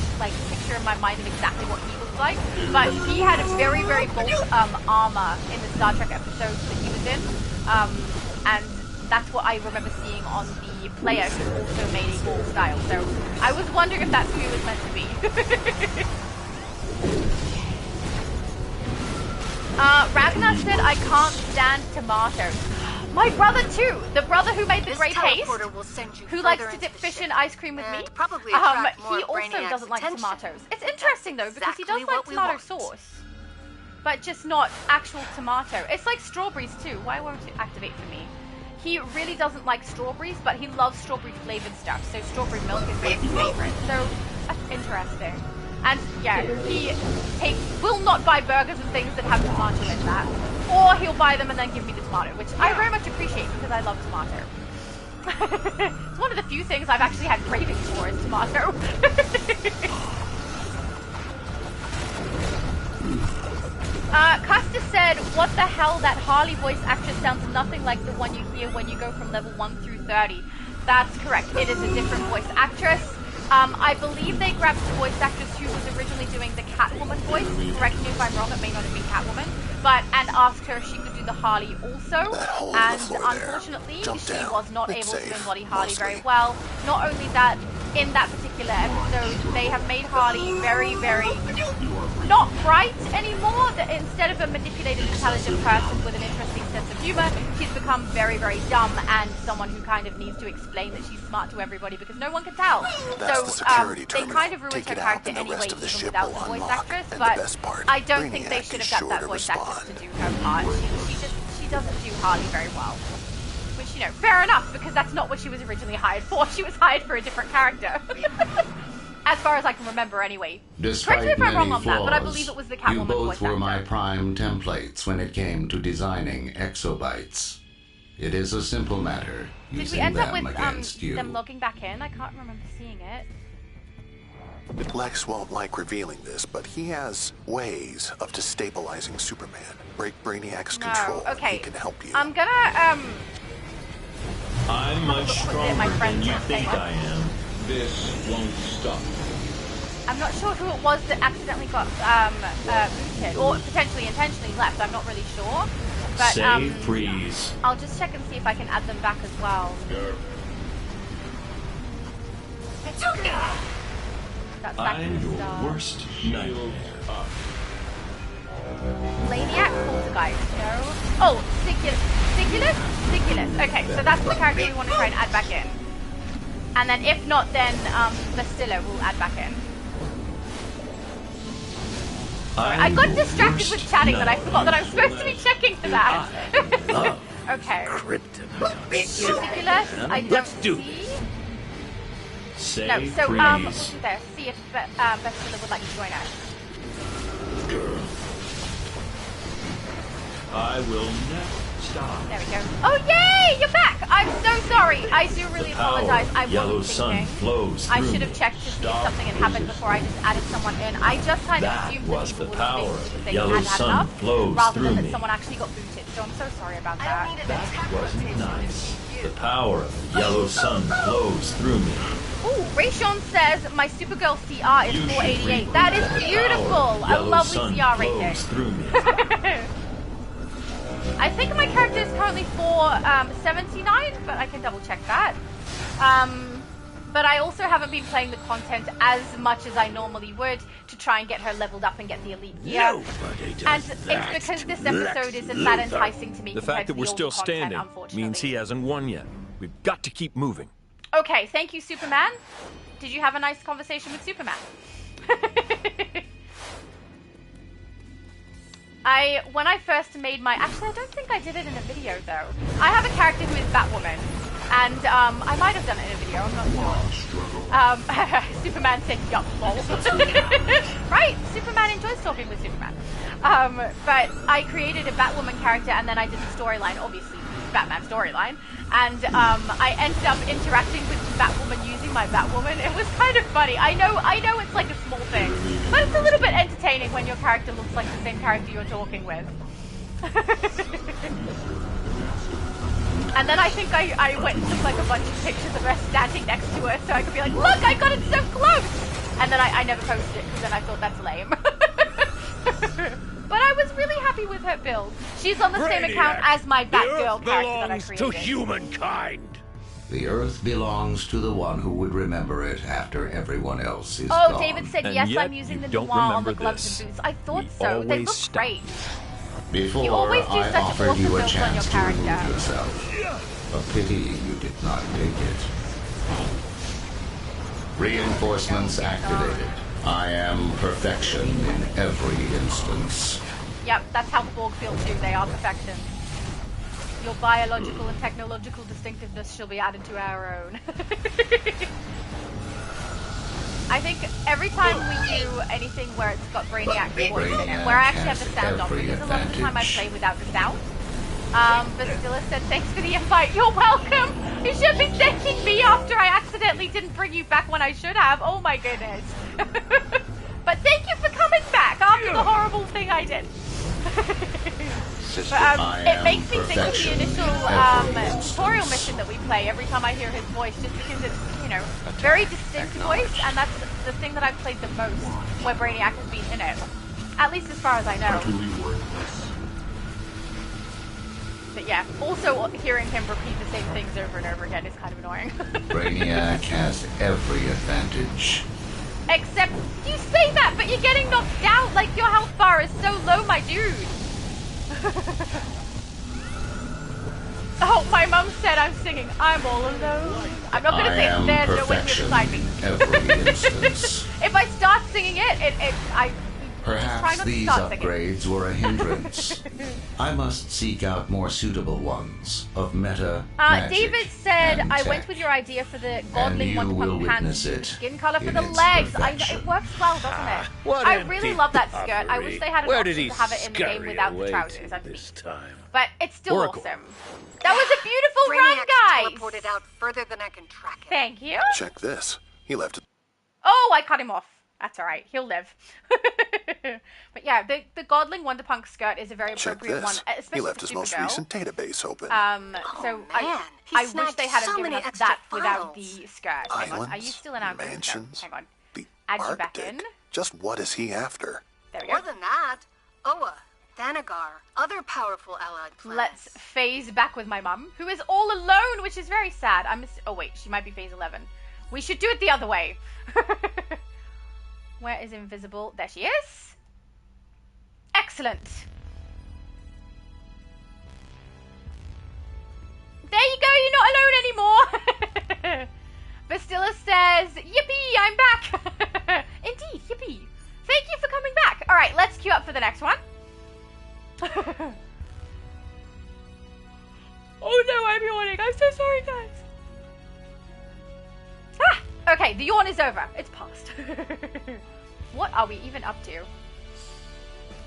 picture in my mind of exactly what he looked like. But he had a very, very bold armor in the Star Trek episodes that he was in, and that's what I remember seeing on the player who also made a Borg style. So I was wondering if that's who he was meant to be. Ragnar said, I can't stand tomatoes. My brother too. The brother who made the great haste, who likes to dip fish in ice cream with me. He also doesn't like tomatoes. It's interesting though because he does like tomato sauce, but just not actual tomato. It's like strawberries too. Why won't it activate for me? He really doesn't like strawberries, but he loves strawberry flavored stuff. So strawberry milk is his favorite. So that's interesting. And yeah, he will not buy burgers and things that have tomato in that. Or he'll buy them and then give me the tomato, which I very much appreciate because I love tomato. It's one of the few things I've actually had cravings for is tomato. Custer said, what the hell, that Harley voice actress sounds nothing like the one you hear when you go from level 1 through 30. That's correct, it is a different voice actress. I believe they grabbed the voice actress who was originally doing the Catwoman voice. Correct me if I'm wrong, it may not have been Catwoman. And asked her if she could do the Harley also. And unfortunately, she was not able to embody Harley very well. Not only that, in that particular episode, they have made Harley very, very not bright anymore. Instead of a manipulated, intelligent person with an interesting sense of humor, she's become very, very dumb and someone who kind of needs to explain that she's smart to everybody because no one can tell. They kind of ruined her character anyway, even without the voice actress, but I don't think they should have got that voice actress to do her part. She doesn't do Harley very well. Which, you know, fair enough, because that's not what she was originally hired for. She was hired for a different character. As far as I can remember, anyway. Correct me if I'm wrong on that, but I believe it was the Catwoman voice actor. You both were my prime templates when it came to designing exobytes. It is a simple matter. Did we end up with them logging back in? I can't remember seeing it. Lex won't like revealing this, but he has ways of destabilizing Superman. Break Brainiac's control. Okay. He can help you. I'm gonna I'm much stronger than you think I am. This won't stop. I'm not sure who it was that accidentally got booted, or potentially intentionally left. I'm not really sure. But freeze. I'll just check and see if I can add them back as well. That's back I'm your worst nightmare. Laniac Poltergeist, no. Oh, Sigilus? Okay, so that's the character we want to try and add back in. And then if not, then Bastillo will add back in. Sorry, I got distracted with chatting that I forgot that I was supposed to be checking for that. Okay. Sigilus, I don't see. No, so there, see if Bastillo would like to join us. I will never stop. There we go. Oh, yay! You're back! I'm so sorry. I do really apologize. I wasn't thinking. I should have checked to see if something had happened before I just added someone in. I just kind of assumed that people would have been they hadn't had enough, rather than that someone actually got booted. So I'm so sorry about that. That wasn't nice. The power of the yellow sun flows through me. Ooh, Rayshon says my Supergirl CR is 488. That is beautiful. A lovely CR rating. Through me. I think my character is currently 479, but I can double check that. But I also haven't been playing the content as much as I normally would to try and get her leveled up and get the elite gear. And it's because this episode isn't that enticing to me. The fact that we're still standing means he hasn't won yet. We've got to keep moving. Okay, thank you, Superman. Did you have a nice conversation with Superman? When I first made my... Actually, I don't think I did it in a video, though. I have a character who is Batwoman. And, I might have done it in a video, I'm not sure. Superman said, yup, lol. Right, Superman enjoys talking with Superman. But I created a Batwoman character, and then I did the storyline, obviously, Batman storyline. And, I ended up interacting with Batwoman using my Batwoman. It was kind of funny. I know it's like a small thing, but it's a little bit entertaining when your character looks like the same character you're talking with. And then I think I went and took like a bunch of pictures of her standing next to her so I could be like, look, I got it so close! And then I never posted it because then I thought that's lame. But I was really happy with her build. She's on the same account as my Batgirl character that I created. To humankind. The Earth belongs to the one who would remember it after everyone else is gone. David said, yes, I'm using the noir on the gloves and boots. I thought so. They look great. Before you always do I such offered awesome you a builds on your chance to remove character. yourself. A pity you did not take it. Reinforcements activated. I am perfection in every instance. Yep, that's how the Borg feel too. They are perfection. Your biological and technological distinctiveness shall be added to our own. I think every time we do anything where it's got Brainiac's voice in it, where I actually have the sound on, because a lot of the time I play without the sound. Bastilla said, thanks for the invite. You're welcome. You should be thanking me after I accidentally didn't bring you back when I should have. Oh my goodness. But thank you for coming back after the horrible thing I did. But it makes me think of the initial tutorial mission that we play every time I hear his voice, just because it's, you know, very distinct voice, and that's the thing that I've played the most where Brainiac has been in it. At least as far as I know. But yeah, also hearing him repeat the same things over and over again is kind of annoying. Brainiac has every advantage. Except, you say that, but you're getting knocked down, like your health bar is so low, my dude. Oh, my mum said I'm singing I'm All Alone. I'm not going to say it, there's no one here beside me. Every instance. If I start singing it, Perhaps these upgrades were a hindrance. I must seek out more suitable ones of meta, magic, David said, and I tech. went with your idea for the Godling And you will Wonderpunk witness pants. it Skin color for in the its legs. perfection. It works well, doesn't it? What I empty really love that skirt. I pottery. wish they had an Where option did he to have it in the game scurry without the away trousers to underneath. this time? But it's still Oracle. awesome. That was a beautiful run, guys. Teleported out further than I can track it. Thank you. Check this. He left it. Oh, I cut him off. That's all right. He'll live. But yeah, the Godling Wonderpunk skirt is a very Check appropriate one, this. especially He left for his most Supergirl. recent database open. So man, I wish they hadn't so given many us extra that without files. the skirt. Hang on. Are you Islands, still in our group? No, mansions, hang on. the Add you back Arctic. in. Just what is he after? There we go. More than that, Oa, Thanagar, other powerful allied planets. Let's phase back with my mum, who is all alone, which is very sad. Oh wait, she might be phase 11. We should do it the other way. Where is Invisible? There she is. Excellent. There you go, you're not alone anymore. Bastilla says, yippee, I'm back. Indeed, yippee. Thank you for coming back. All right, let's queue up for the next one. Oh no, I'm yawning. I'm so sorry, guys. Okay, the yawn is over. It's past. What are we even up to?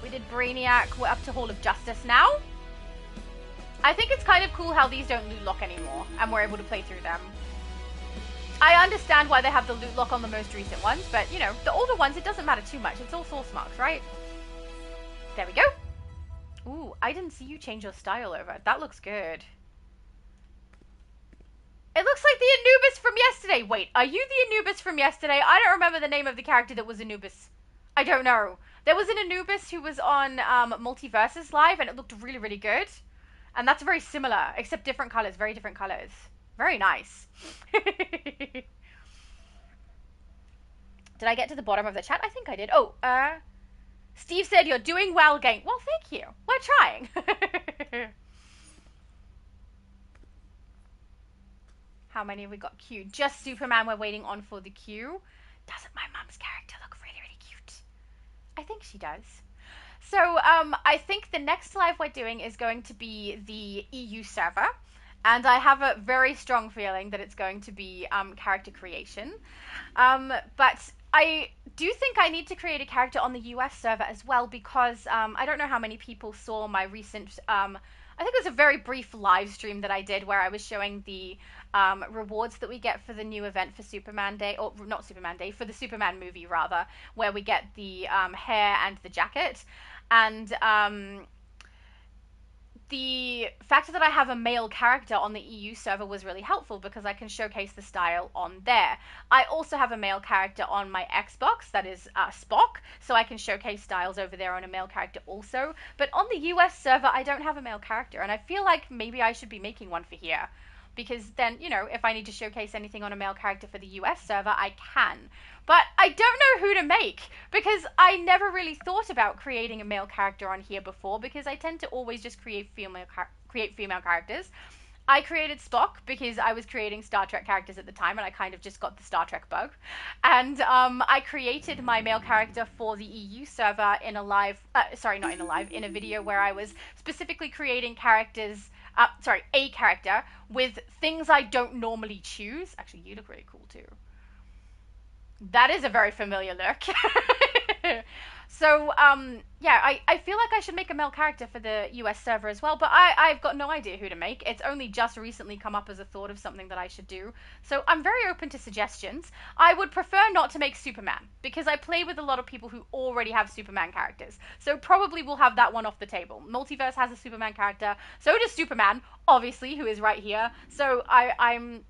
We did Brainiac. We're up to Hall of Justice now. I think it's kind of cool how these don't loot lock anymore, and we're able to play through them. I understand why they have the loot lock on the most recent ones, but, you know, the older ones, it doesn't matter too much. It's all source marks, right? There we go. Ooh, I didn't see you change your style over. That looks good. It looks like the Anubis from yesterday. Wait, are you the Anubis from yesterday? I don't remember the name of the character that was Anubis. I don't know. There was an Anubis who was on Multiverses Live, and it looked really, really good. And that's very similar, except different colors, very different colors. Very nice. Did I get to the bottom of the chat? I think I did. Oh, Steve said you're doing well, gang. Well, thank you. We're trying. How many have we got queued? Just Superman we're waiting on for the queue. Doesn't my mum's character look really, really cute? I think she does. So, I think the next live we're doing is going to be the EU server. And I have a very strong feeling that it's going to be character creation. But I do think I need to create a character on the US server as well, because I don't know how many people saw my recent... I think it was a very brief live stream that I did where I was showing the rewards that we get for the new event for Superman Day, or not Superman Day, for the Superman movie rather, where we get the hair and the jacket. And the fact that I have a male character on the EU server was really helpful because I can showcase the style on there. I also have a male character on my Xbox, that is Spock, so I can showcase styles over there on a male character also. But on the US server, I don't have a male character, and I feel like maybe I should be making one for here. because then, you know, if I need to showcase anything on a male character for the US server, I can. But I don't know who to make, because I never really thought about creating a male character on here before, because I tend to always just create female characters. I created Spock because I was creating Star Trek characters at the time, and I kind of just got the Star Trek bug. And I created my male character for the EU server in a live, in a video where I was specifically creating characters, a character with things I don't normally choose. Actually, you look really cool too. That is a very familiar look. So, yeah, I feel like I should make a male character for the US server as well, but I've got no idea who to make. It's only just recently come up as a thought of something that I should do. So I'm very open to suggestions. I would prefer not to make Superman, because I play with a lot of people who already have Superman characters. So probably we'll have that one off the table. Multiverse has a Superman character. So does Superman, obviously, who is right here. So I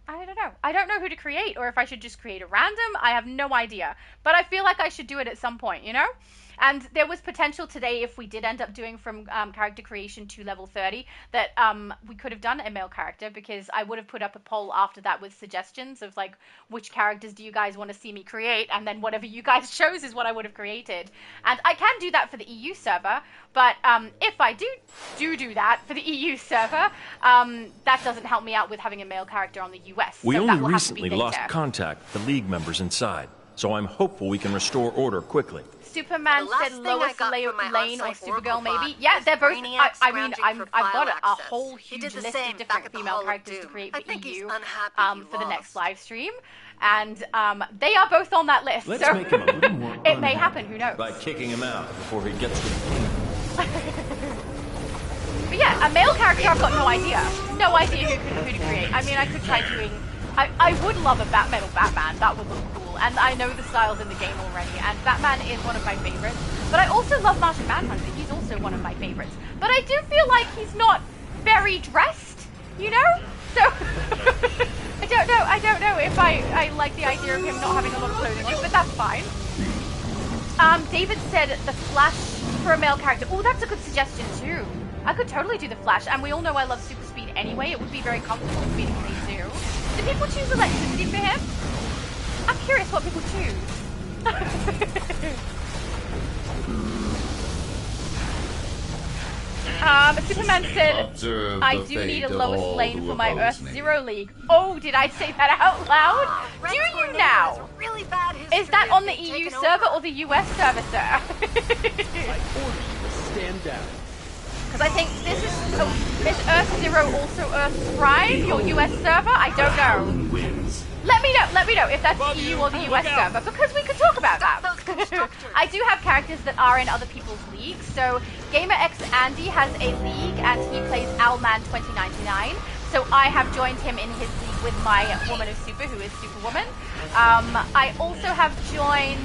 don't know. I don't know who to create, or if I should just create a random. I have no idea. But I feel like I should do it at some point, you know? And there was potential today, if we did end up doing from character creation to level 30, that we could have done a male character, because I would have put up a poll after that with suggestions of, like, which characters do you guys want to see me create, and then whatever you guys chose is what I would have created. And I can do that for the EU server, but if I do that for the EU server, that doesn't help me out with having a male character on the US. We so only that will recently have to be lost contact with the League members inside, so I'm hopeful we can restore order quickly. Superman said Lois Lane or Supergirl, maybe. Yeah, they're both. I mean, I've got a whole huge list of different female characters to create for EU for the next live stream, and they are both on that list. Let's so make him a little more it may happen. Who knows? By kicking him out before he gets to the king. But yeah, a male character, I've got no idea. No idea who to create. I mean, I could try doing. I would love a Batmetal Batman. That would look cool. And I know the styles in the game already, and Batman is one of my favorites. But I also love Martian Manhunter. He's also one of my favorites. But I do feel like he's not very dressed, you know? So, I don't know if I like the idea of him not having a lot of clothing on, but that's fine. David said the Flash for a male character. Oh, that's a good suggestion too. I could totally do the Flash, and we all know I love super speed anyway. It would be very comfortable speeding me too. Do people choose electricity for him? I'm curious what people choose. Superman said, I do need a Lois Lane for my Earth Zero League. Oh, did I say that out loud? Do you now? Really bad is that on the EU server or the US server, sir? I order you to stand down. Because I think this is Earth Zero also Earth Prime, your US server? I don't know. Let me know if that's the EU or the US server, because we could talk about that. I do have characters that are in other people's leagues. So GamerX Andy has a league, and he plays Owlman 2099. So I have joined him in his league with my Woman of Super, who is Superwoman. I also have joined,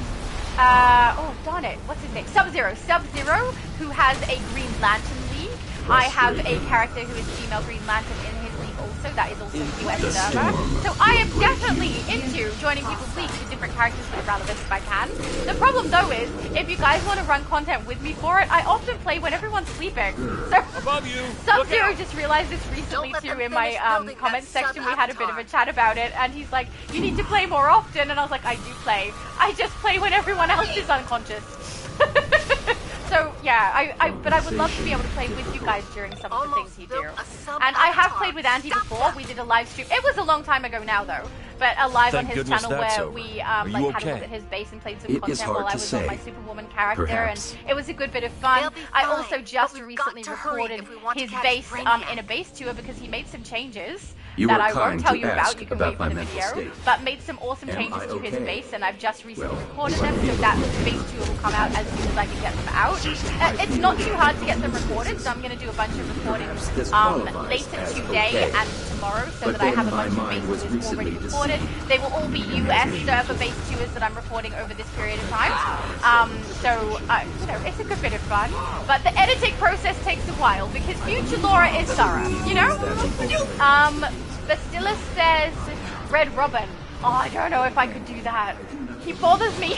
oh darn it, what's his name? Sub-Zero, who has a Green Lantern league. I have a character who is female Green Lantern in his league also, that is also US server. So I am definitely into joining people's leagues with different characters that are relevant if I can. The problem though is, if you guys want to run content with me for it, I often play when everyone's sleeping. So above you. Sub-Zero just realized this recently too in my comments section. We had a bit of a chat about it, and he's like, you need to play more often, and I was like, I do play. I just play when everyone else is unconscious. So yeah, but I would love to be able to play with you guys during some of the things you do. And I have played with Andy before. We did a live stream. It was a long time ago now though, but a live on his channel where we had a look at his base and played some content while I was on my Superwoman character, and it was a good bit of fun. I also just recently recorded his base in a base tour because he made some changes that I won't tell you about. You can wait for the video, but made some awesome changes to his base, and I've just recently recorded them, so that base tour will come out as soon as I can get them out. It's not too hard to get them recorded, so I'm going to do a bunch of recordings later today and tomorrow, so that I have a bunch of base tours already recorded. They will all be US server base tours that I'm recording over this period of time. You know, it's a good bit of fun, but the editing process takes a while because future Laura is thorough, you know? Bastilla says Red Robin. Oh, I don't know if I could do that. He bothers me.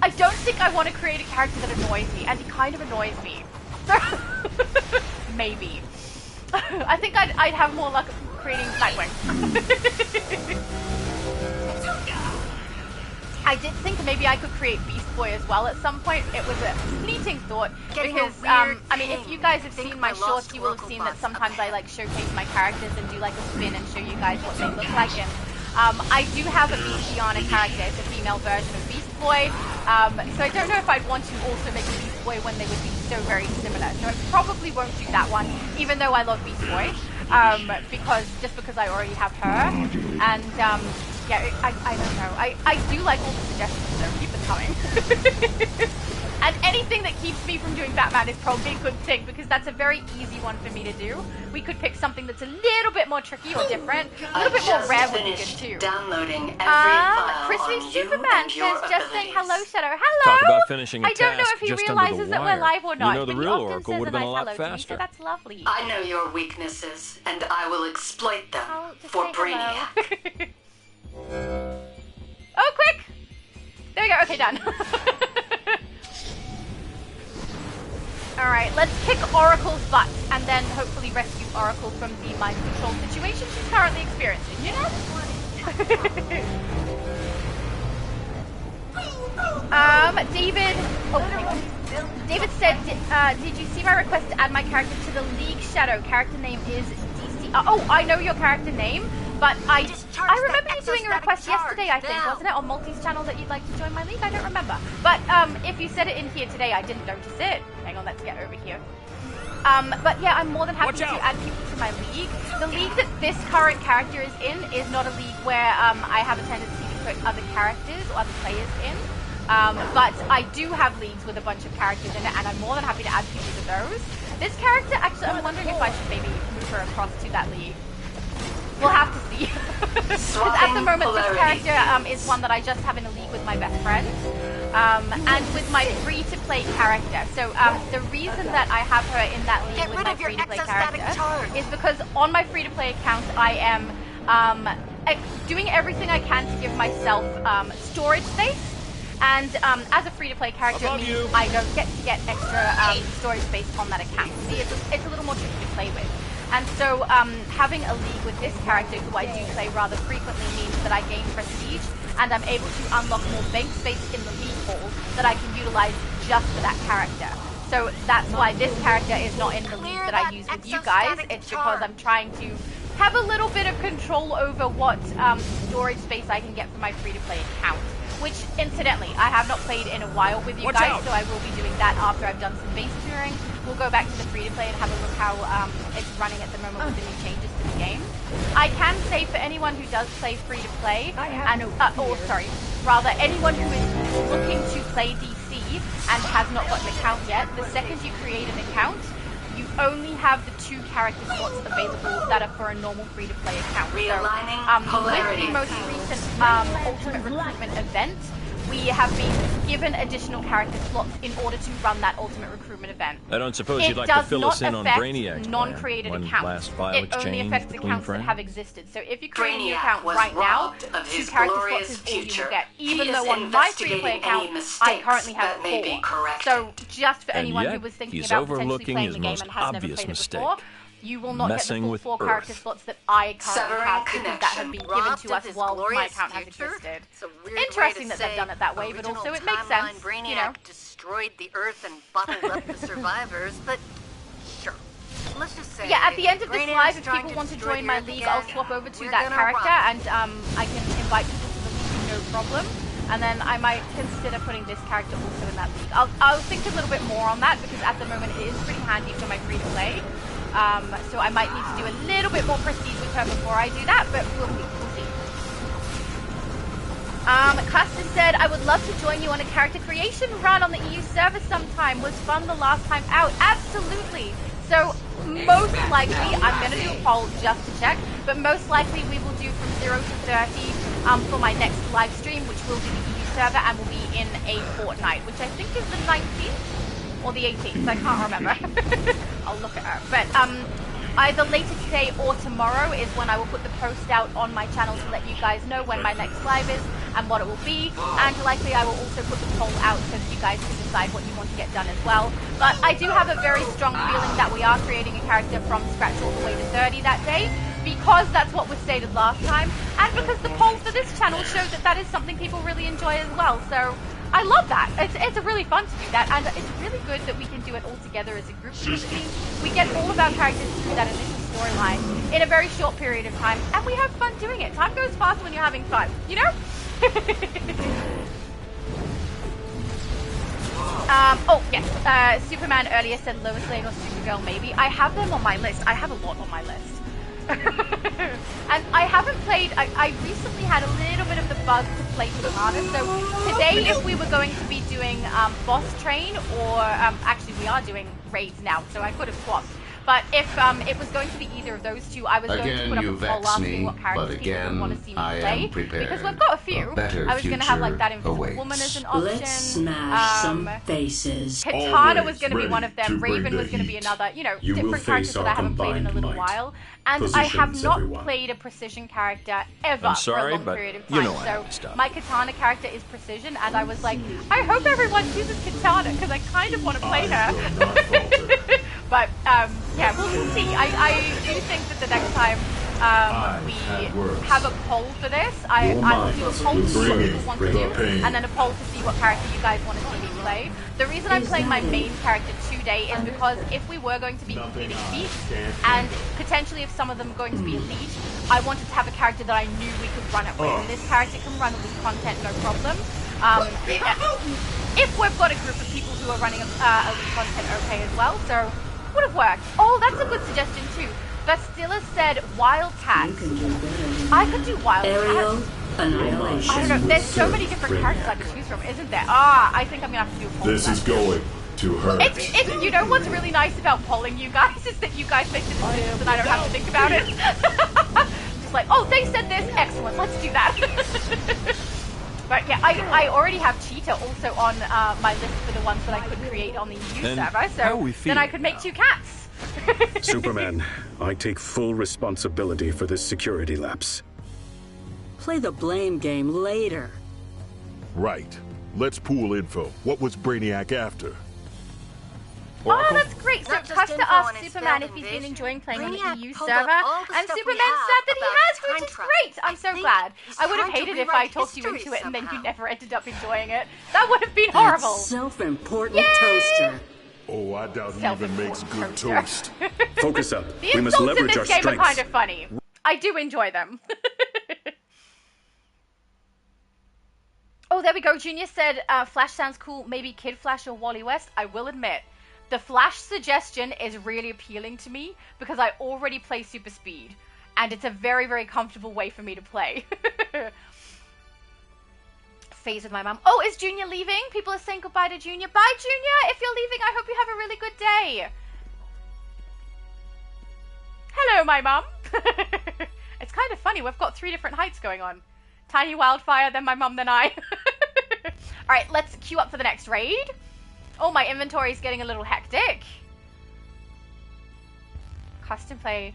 I don't think I want to create a character that annoys me, and he kind of annoys me. So maybe. I think I'd have more luck creating Nightwing. I did think maybe I could create Beast Boy as well at some point. It was a fleeting thought because, I mean, if you guys have seen my shorts, you will have seen that sometimes I like showcase my characters and do like a spin and show you guys what they look like. And I do have a Beastiana character. It's a female version of Beast Boy. So I don't know if I'd want to also make a Beast Boy when they would be so very similar. So I probably won't do that one, even though I love Beast Boy. Because I already have her. And, yeah, I don't know. I do like all the suggestions, though. Keep them coming. And anything that keeps me from doing Batman is probably a good thing, because that's a very easy one for me to do. We could pick something that's a little bit more tricky or different. A little bit more rare would be good, too. Downloading every file Crispy on Superman says, just saying hello, Shadow. Hello! Talk about finishing a I don't know task if he just realizes under the that wire. we're live or not. You know, the but he real often Oracle says would have been a nice lot hello to me, faster. so that's lovely. I know your weaknesses, and I will exploit them for say Brainiac. Oh, quick! There we go. Okay, done. Alright, let's kick Oracle's butt and then hopefully rescue Oracle from the mind control situation she's currently experiencing, you know? David... Oh, hang on. David said, did you see my request to add my character to the League Shadow? Character name is DC... oh, I know your character name, but I remember you doing a request yesterday, I think, wasn't it? On Multi's channel that you'd like to join my league? I don't remember. But if you said it in here today, I didn't notice it. Hang on, let's get over here. But yeah, I'm more than happy to add people to my league. The league that this current character is in is not a league where I have a tendency to put other characters or other players in. But I do have leagues with a bunch of characters in it, and I'm more than happy to add people to those. This character, actually, I'm wondering if I should maybe move her across to that league. We'll have to see. Because at the moment, this character is one that I just have in a league with my best friend. And with my free-to-play character. So the reason that I have her in that league with my free-to-play character is because on my free-to-play account, I am doing everything I can to give myself storage space. And as a free-to-play character, it means I don't get to get extra storage space on that account. See, it's a little more tricky to play with. And so having a league with this character, who I do play rather frequently, means that I gain prestige, and I'm able to unlock more bank space in the league hall that I can utilize just for that character. So that's why this character is not in the league that I use with you guys. It's because I'm trying to have a little bit of control over what storage space I can get from my free-to-play account. Which, incidentally, I have not played in a while with you guys, so I will be doing that after I've done some base clearing. We'll go back to the free-to-play and have a look how it's running at the moment with the new changes to the game. I can say for anyone who does play free-to-play, anyone who is looking to play DC and has not got an account yet, the second you create an account, you only have the 2 character slots available that are for a normal free-to-play account. So, with the most recent Ultimate Recruitment event, we have been given additional character slots in order to run that Ultimate Recruitment event. I don't suppose you'd like to fill us in on Brainiac's non-created accounts. It only affects accounts that have existed. So if you create a new account right now, 2 character slots is all you will get. Even though on my free-to-play account, I currently have 4. So just for anyone who was thinking about potentially playing the game and has never played it before, you will not get the full 4 character slots that I currently have, because that have been given to us while my account has existed. Interesting that they've done it that way, but also it makes sense, you know. Destroyed the Earth and bottled up the survivors, but sure. Let's just say... Yeah, at the end of this live, if people want to join my league, I'll swap over to that character, and I can invite people to the league, no problem. And then I might consider putting this character also in that league. I'll think a little bit more on that, because at the moment it is pretty handy for my free-to-play. So I might need to do a little bit more prestige with her before I do that, but we'll see. Custer said, I would love to join you on a character creation run on the EU server sometime. Was fun the last time out. Absolutely. So most likely, I'm going to do a poll just to check, but most likely we will do from 0 to 30 for my next live stream, which will be the EU server and will be in a fortnight, which I think is the 19th. Or the 18th, I can't remember. I'll look it up. But either later today or tomorrow is when I will put the post out on my channel to let you guys know when my next live is and what it will be. And likely I will also put the poll out so that you guys can decide what you want to get done as well. But I do have a very strong feeling that we are creating a character from scratch all the way to 30 that day. because that's what was stated last time, and because the poll for this channel showed that that is something people really enjoy as well. So I love that. It's really fun to do that, and it's really good that we can do it all together as a group, because it means we get all of our characters through that initial storyline in a very short period of time, and we have fun doing it. Time goes fast when you're having fun, you know? Oh, yes. Superman earlier said Lois Lane or Supergirl maybe. I have them on my list. I have a lot on my list. And I haven't played, I recently had a little bit of the bug to play Katana, so today if we were going to be doing Boss Train, or actually we are doing raids now, so I could have swapped. But if it was going to be either of those two, I was going to put up a poll asking what characters people would want to see me play. Because we've got a few. I was going to have like that Invisible Woman as an option. Let's smash some faces. Katana was going to be one of them. Raven was going to be another. You know, different characters that I haven't played in a little while. And I have not played a Precision character ever for a long period of time. So my Katana character is Precision, and I was like, I hope everyone chooses Katana because I kind of want to play her. But yeah, we'll see. I do think that the next time we have a poll for this, I will do a poll to see what people want to do, and then a poll to see what character you guys want to see me play. The reason I'm playing my main character today is because if we were going to be completing feats, and potentially if some of them are going to be elite, I wanted to have a character that I knew we could run it with. And this character can run elite content, no problem. If we've got a group of people who are running elite content okay as well, so would have worked. Oh, that's a good suggestion too. Bastilla said Wildcat. I could do Wildcat. Annihilation. I don't know. There's so many different characters I could choose from, isn't there? I think I'm gonna have to do a poll. This is going to hurt. It's you know what's really nice about polling you guys is that you guys make the decisions and I don't have to think about it. Just like, oh, they said this. Excellent. Let's do that. But yeah, I already have Cheetah also on my list for the ones that I could create on the EU server, so then I could make 2 cats. Superman, I take full responsibility for this security lapse. Play the blame game later. Right. Let's pool info. What was Brainiac after? Oh, that's great. So Custer asked Superman if he's been enjoying playing on the EU server, and Superman said that he has, which is great. I'm so glad. I would have hated if I talked you into it and then you never ended up enjoying it. That would have been horrible. Self-important toaster. Oh, I doubt he even makes good toast. Focus up. The We must leverage in our this game strengths. are kind of funny. I do enjoy them. Oh, there we go. Junior said Flash sounds cool. Maybe Kid Flash or Wally West. I will admit, the Flash suggestion is really appealing to me because I already play Super Speed, and it's a very, very comfortable way for me to play. Phase with my mum. Oh, is Junior leaving? People are saying goodbye to Junior. Bye, Junior! If you're leaving, I hope you have a really good day. Hello, my mum. It's kind of funny. We've got 3 different heights going on. Tiny Wildfire, then my mum, then I. Alright, let's queue up for the next raid. Oh, my inventory is getting a little hectic. Custom play,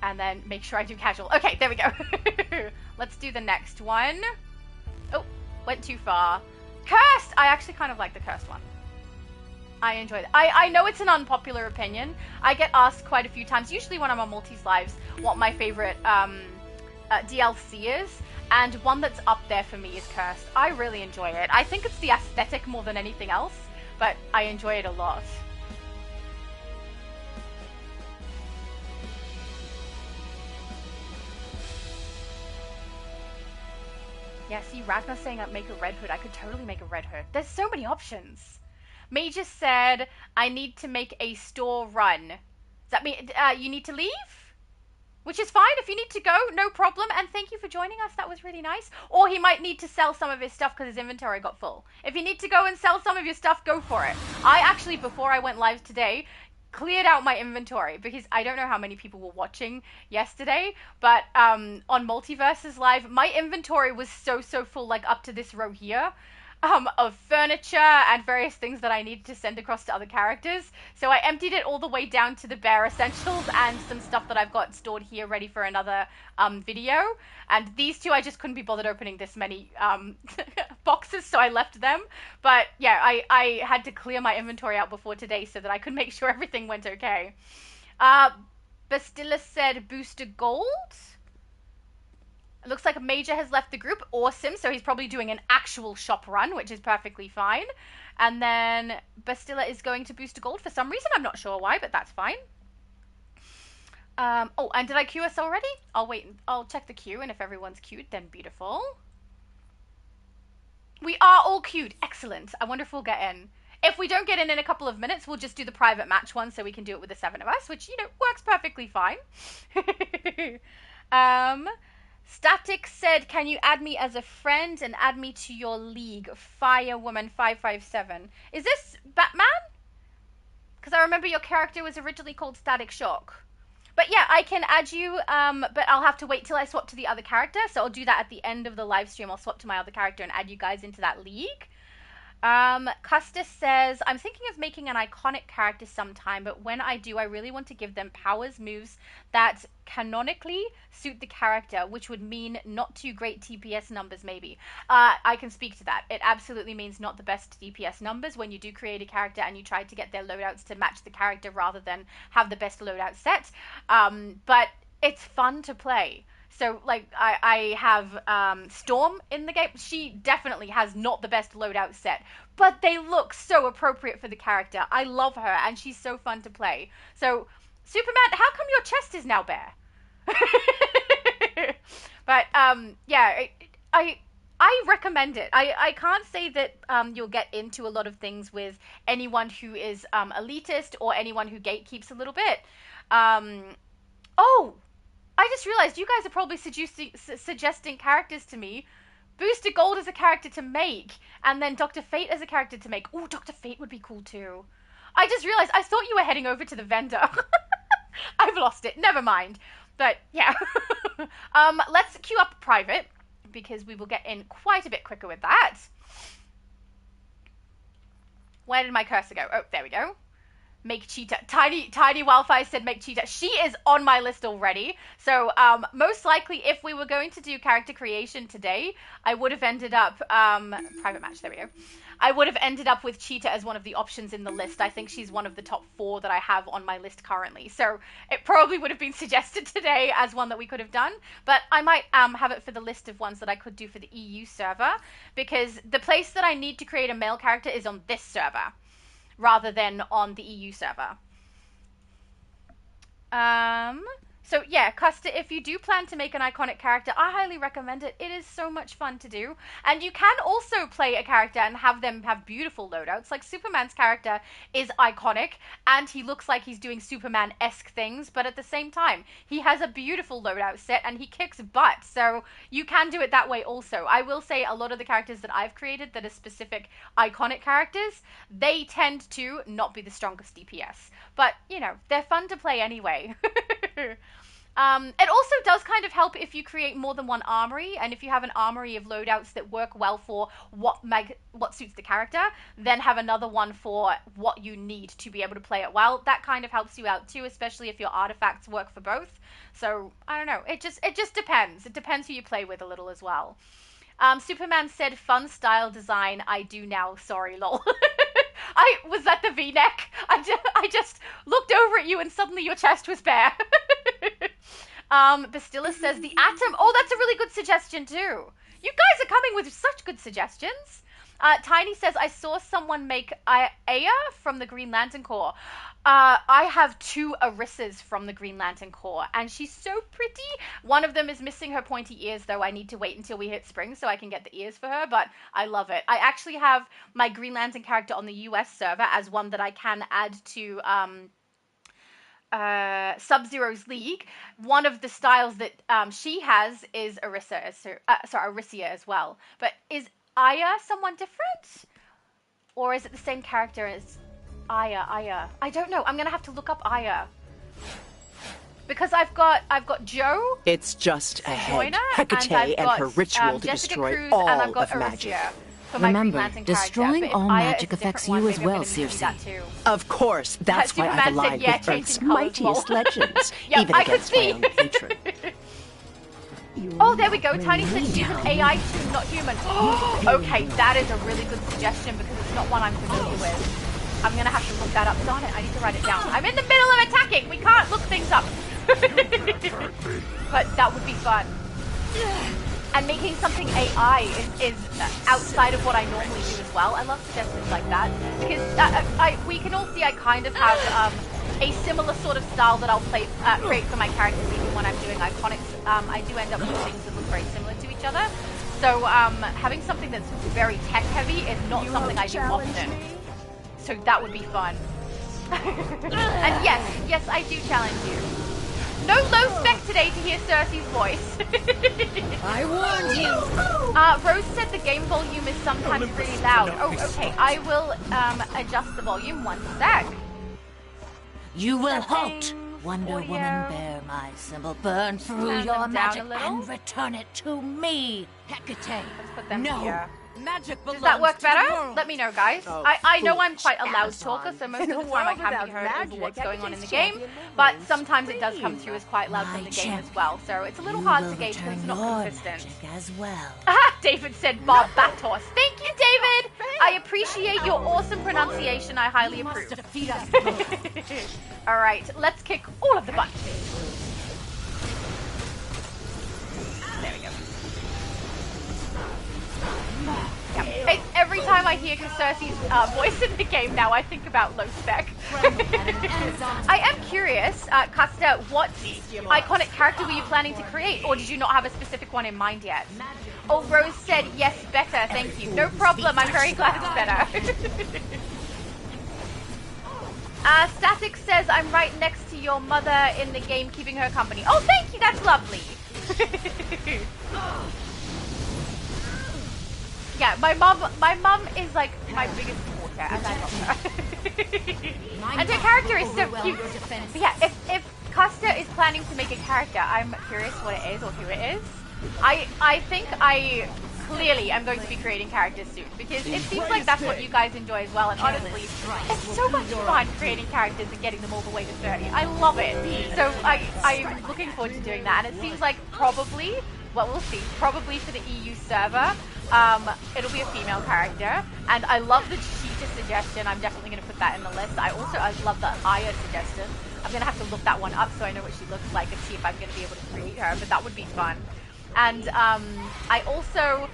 and then make sure I do casual. Okay, there we go. Let's do the next one. Oh, went too far. Cursed! I actually kind of like the cursed one. I enjoy it. I know it's an unpopular opinion. I get asked quite a few times, usually when I'm on Multi's lives, what my favorite DLC is. And one that's up there for me is Cursed. I really enjoy it. I think it's the aesthetic more than anything else, but I enjoy it a lot. Yeah, see, Ragnar saying I'd make a Red Hood. I could totally make a Red Hood. There's so many options. Major said, I need to make a store run. Does that mean you need to leave? Which is fine. If you need to go, no problem. And thank you for joining us. That was really nice. Or he might need to sell some of his stuff because his inventory got full. If you need to go and sell some of your stuff, go for it. I actually, before I went live today, cleared out my inventory because I don't know how many people were watching yesterday, but on Multiverses Live, my inventory was so full, like up to this row here. Of furniture and various things that I needed to send across to other characters. So I emptied it all the way down to the bare essentials and some stuff that I've got stored here ready for another video. And these 2, I just couldn't be bothered opening this many boxes, so I left them. But yeah, I had to clear my inventory out before today so that I could make sure everything went okay. Bastilla said booster gold. It looks like a Major has left the group. Awesome. So he's probably doing an actual shop run, which is perfectly fine. And then Bastilla is going to booster gold for some reason. I'm not sure why, but that's fine. Oh, and did I queue us already? I'll wait. I'll check the queue, and if everyone's queued, then beautiful. We are all queued. Excellent. I wonder if we'll get in. If we don't get in a couple of minutes, we'll just do the private match one so we can do it with the 7 of us, which, you know, works perfectly fine. Static said, can you add me as a friend and add me to your league? Firewoman557. Is this Batman? Because I remember your character was originally called Static Shock. But yeah, I can add you, but I'll have to wait till I swap to the other character. So I'll do that at the end of the live stream. I'll swap to my other character and add you guys into that league. Custis says, I'm thinking of making an iconic character sometime, but when I do, I really want to give them powers, moves that canonically suit the character, which would mean not too great DPS numbers, maybe. I can speak to that. It absolutely means not the best DPS numbers when you do create a character and you try to get their loadouts to match the character rather than have the best loadout set. But it's fun to play. So, like, I have Storm in the game. She definitely has not the best loadout set, but they look so appropriate for the character. I love her, and she's so fun to play. So, Superman, how come your chest is now bare? But, yeah, I recommend it. I can't say that you'll get into a lot of things with anyone who is elitist or anyone who gatekeeps a little bit. Oh! I just realized you guys are probably suggesting characters to me. Booster Gold as a character to make, and then Dr. Fate as a character to make. Ooh, Dr. Fate would be cool too. I just realized, I thought you were heading over to the vendor. I've lost it. Never mind. But, yeah. Let's queue up private, because we will get in quite a bit quicker with that. Where did my cursor go? Oh, there we go. Make Cheetah. Tiny Wildfire said make Cheetah. She is on my list already. So most likely if we were going to do character creation today, I would have ended up private match, there we go. I would have ended up with Cheetah as one of the options in the list. I think she's one of the top 4 that I have on my list currently. So it probably would have been suggested today as one that we could have done. But I might have it for the list of ones that I could do for the EU server, because the place that I need to create a male character is on this server, rather than on the EU server. So yeah, Custa, if you do plan to make an iconic character, I highly recommend it. It is so much fun to do. And you can also play a character and have them have beautiful loadouts. Like Superman's character is iconic, and he looks like he's doing Superman-esque things, but at the same time, he has a beautiful loadout set and he kicks butt. So you can do it that way also. I will say a lot of the characters that I've created that are specific iconic characters, they tend to not be the strongest DPS. But, you know, they're fun to play anyway. It also does kind of help if you create more than one armory, and if you have an armory of loadouts that work well for what suits the character, then have another one for what you need to be able to play it well. That kind of helps you out too, especially if your artifacts work for both. So, I don't know. It just depends. It depends who you play with a little as well. Superman said, fun style design, I do now, sorry, lol. Was that the V-neck? I just looked over at you and suddenly your chest was bare. Bastilla says, the Atom, oh, that's a really good suggestion too. You guys are coming with such good suggestions. Tiny says, I saw someone make Aya from the Green Lantern Corps. I have 2 Arissas from the Green Lantern Corps, and she's so pretty. One of them is missing her pointy ears, though. I need to wait until we hit spring so I can get the ears for her, but I love it. I actually have my Green Lantern character on the US server as one that I can add to Sub-Zero's league. One of the styles that she has is Arisia as well. But is Aya someone different? Or is it the same character as Aya? I don't know. I'm gonna have to look up Aya. Because I've got Joe. It's just ahead. Hecate and her ritual to destroy Cruz, all and I've got of magic. Remember, destroying all magic affects you as well, Circe. Of course, that's why I've aligned with Earth's mightiest legends, yep, even against my own patron. Oh, there we go. Tiny said she's an AI too, not human. Okay, that is a really good suggestion because it's not one I'm familiar with. I'm going to have to look that up. Darn it, I need to write it down. I'm in the middle of attacking. We can't look things up. But that would be fun. And making something AI is outside of what I normally do as well. I love suggestions like that because we can all see I kind of have a similar sort of style that I'll create for my characters even when I'm doing iconics. I do end up with things that look very similar to each other. So having something that's very tech heavy is not something I do often. So that would be fun. And yes, I do challenge you. No low spec today to hear Cersei's voice. I warned you. Rose said the game volume is sometimes really loud. Oh, okay. I will adjust the volume 1 sec. You will halt. Wonder Woman, bear my symbol, burn through your magic and return it to me. Hecate. Let's put them here. Magic Does that work better? Let me know, guys. I know I'm quite a loud talker, so most of the time I can be heard over what's going on in the game, but sometimes it does come through as quite loud from the game as well, so it's a little hard to gauge because it's not consistent. As well. David said Bob Batos. Thank you, David! I appreciate your awesome pronunciation. I highly approve. Alright, let's kick all of the buttons. There we go. Yeah. Every time I hear Cersei's voice in the game now, I think about low spec. I am curious, Custa, what iconic character were you planning to create, or did you not have a specific one in mind yet? Oh, Rose said, yes, better, thank you. No problem, I'm very glad it's better. Static says, I'm right next to your mother in the game, keeping her company. Oh, thank you, that's lovely. Yeah, my mum is like my biggest supporter, and I love her. And her character is so cute. But yeah, if Custa is planning to make a character, I'm curious what it is or who it is. I think I clearly am going to be creating characters soon because it seems like that's what you guys enjoy as well. And honestly, it's so much fun creating characters and getting them all the way to 30. I love it. So I'm looking forward to doing that. And it seems like probably, well, we'll see, probably for the EU server, it'll be a female character, and I love the Cheetah suggestion. I'm definitely going to put that in the list. I love the Aya suggestion. I'm going to have to look that one up so I know what she looks like and see if I'm going to be able to create her, but that would be fun. And I also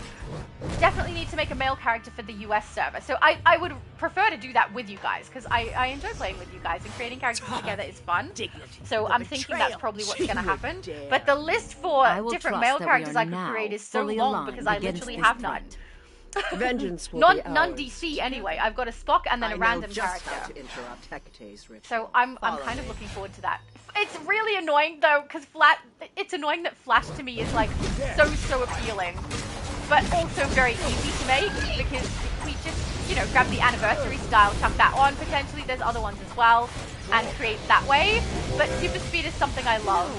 definitely need to make a male character for the US server. So I would prefer to do that with you guys, because I enjoy playing with you guys, and creating characters together is fun. So I'm thinking that's probably what's going to happen. But the list for different male characters I could create is so long because I literally have none. Vengeance will be None DC anyway. I've got a Spock and then a random character. So I'm kind of looking forward to that. It's really annoying though, because it's annoying that Flash to me is like so appealing, but also very easy to make because we just, you know, grab the anniversary style, chuck that on. Potentially there's other ones as well, and create that way. But super speed is something I love.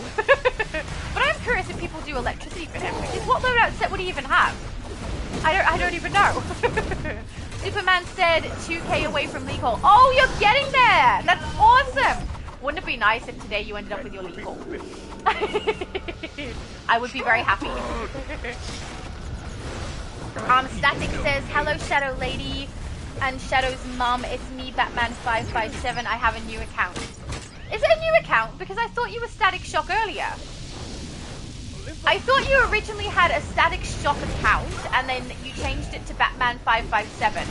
But I'm curious if people do electricity for him, because what loadout set would he even have? I don't even know. Superman said 2K away from league hole. Oh, you're getting there! That's awesome! Wouldn't it be nice if today you ended up with your league hole? I would be very happy. Static says, hello Shadow Lady and Shadow's mum, it's me, Batman557. I have a new account. Is it a new account? Because I thought you were Static Shock earlier. I thought you originally had a Static Shock account and then you changed it to Batman557.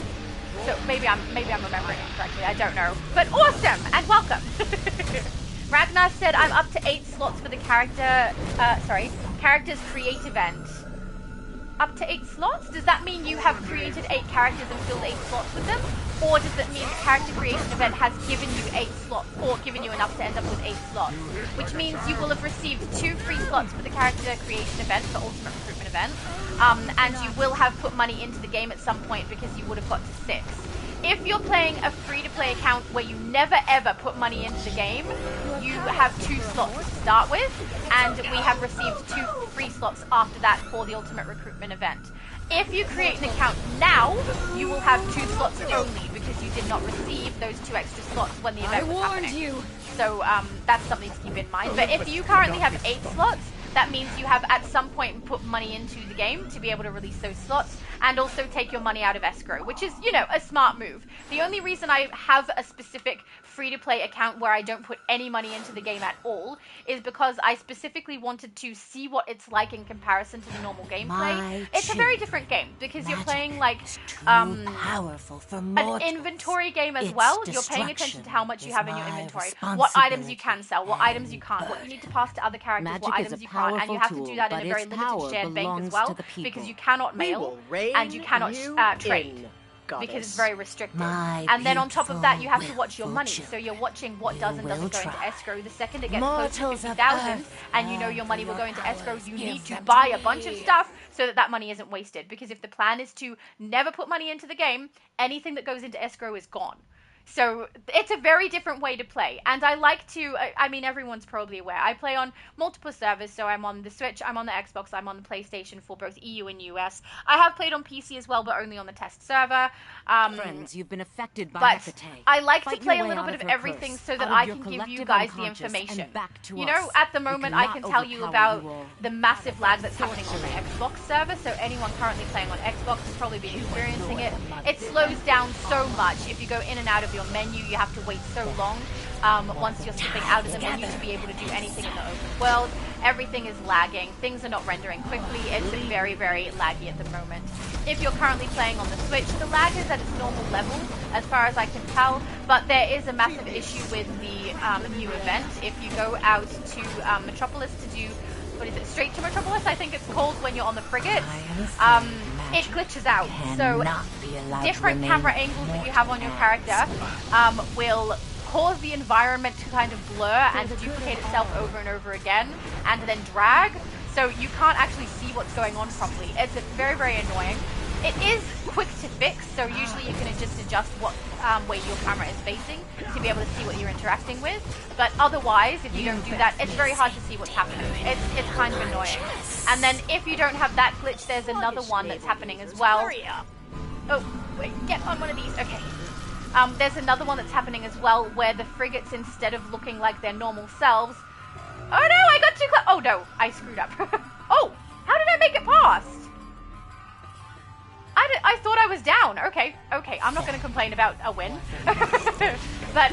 So maybe I'm remembering it correctly. I don't know. But awesome and welcome. Ragnar said I'm up to 8 slots for the characters create event. Up to 8 slots? Does that mean you have created 8 characters and filled 8 slots with them? Or does it mean the character creation event has given you 8 slots, or given you enough to end up with 8 slots? Which means you will have received 2 free slots for the character creation event, for Ultimate Recruitment event, and you will have put money into the game at some point because you would have got to 6. If you're playing a free-to-play account where you never ever put money into the game, you have 2 slots to start with, and we have received 2 free slots after that for the Ultimate Recruitment event. If you create an account now, you will have 2 slots only because you did not receive those 2 extra slots when the event was happening. So that's something to keep in mind. But if you currently have 8 slots, that means you have at some point put money into the game to be able to release those slots, and also take your money out of escrow, which is, you know, a smart move. The only reason I have a specific free-to-play account where I don't put any money into the game at all is because I specifically wanted to see what it's like in comparison to the normal gameplay. It's a very different game because you're playing like powerful for an inventory game as well. You're paying attention to how much you have in your inventory, what items you can sell, what items you can't, what you need to pass to other characters, what items you can't, and you have to do that in a very limited shared bank as well, because you cannot mail and you cannot trade. Because it's very restricted. And then on top of that, you have to watch your money. So you're watching what does and doesn't go into escrow. The second it gets close to 50,000 and you know your money will go into escrow, you need to buy a bunch of stuff so that that money isn't wasted. Because if the plan is to never put money into the game, anything that goes into escrow is gone. So it's a very different way to play. And I like to, I mean, everyone's probably aware, I play on multiple servers. So I'm on the Switch, I'm on the Xbox, I'm on the PlayStation for both EU and US. I have played on PC as well, but only on the test server. Friends, you've been affected by Hecate. I like to play a little bit of everything so that I can give you guys the information. You know, at the moment, I can tell you about the massive lag that's happening on the Xbox server. So anyone currently playing on Xbox has probably been experiencing it. It slows down so much. If you go in and out of your menu, you have to wait so long once you're stepping out of the menu to be able to do anything in the open world. Everything is lagging. Things are not rendering quickly. It's very, very laggy at the moment. If you're currently playing on the Switch, the lag is at its normal level, as far as I can tell, but there is a massive issue with the new event. If you go out to Metropolis to do, what is it, Straight to Metropolis, I think it's called, when you're on the frigate, it glitches out. So different camera angles that you have on your character will cause the environment to kind of blur and duplicate itself over and over again, and then drag, so you can't actually see what's going on properly. It's very, very annoying. It is quick to fix, so usually you can just adjust what way your camera is facing to be able to see what you're interacting with, but otherwise, if you don't do that, it's very hard to see what's happening. It's kind of annoying. And then if you don't have that glitch, there's another one that's happening as well. Oh, wait, get on one of these. Okay. There's another one that's happening as well, where the frigates, instead of looking like their normal selves... Oh no, I got too close! Oh no, I screwed up. Oh, how did I make it past? I thought I was down. Okay, I'm not going to complain about a win. But,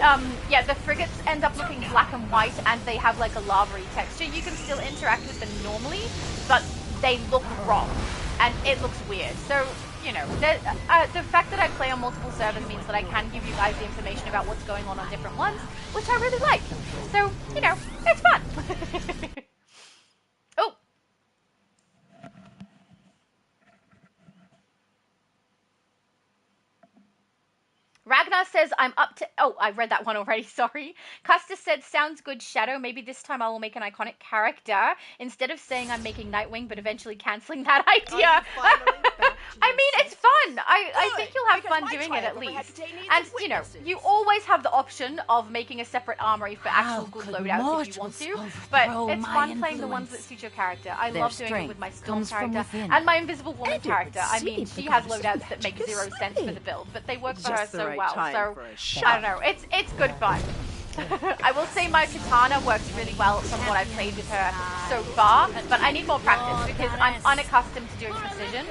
yeah, the frigates end up looking black and white, and they have, like, a lava-y texture. You can still interact with them normally, but they look wrong, and it looks weird. So, you know, the fact that I play on multiple servers means that I can give you guys the information about what's going on different ones, which I really like. So, you know, it's fun. Oh. Ragnar says, I'm up to... Oh, I read that one already, sorry. Custis said, sounds good, Shadow. Maybe this time I will make an iconic character. Instead of saying I'm making Nightwing, but eventually cancelling that idea. I mean, it's fun. I think you'll have fun doing it at least. And, you know, you always have the option of making a separate armory for actual good loadouts if you want to. But it's fun playing the ones that suit your character. I love doing it with my Storm character and my Invisible Woman character. I mean, she has loadouts that make 0 sense for the build, but they work for her so well. So, I don't know, it's good fun. I will say my katana works really well from what I've played with her so far, but I need more practice because I'm unaccustomed to doing precision.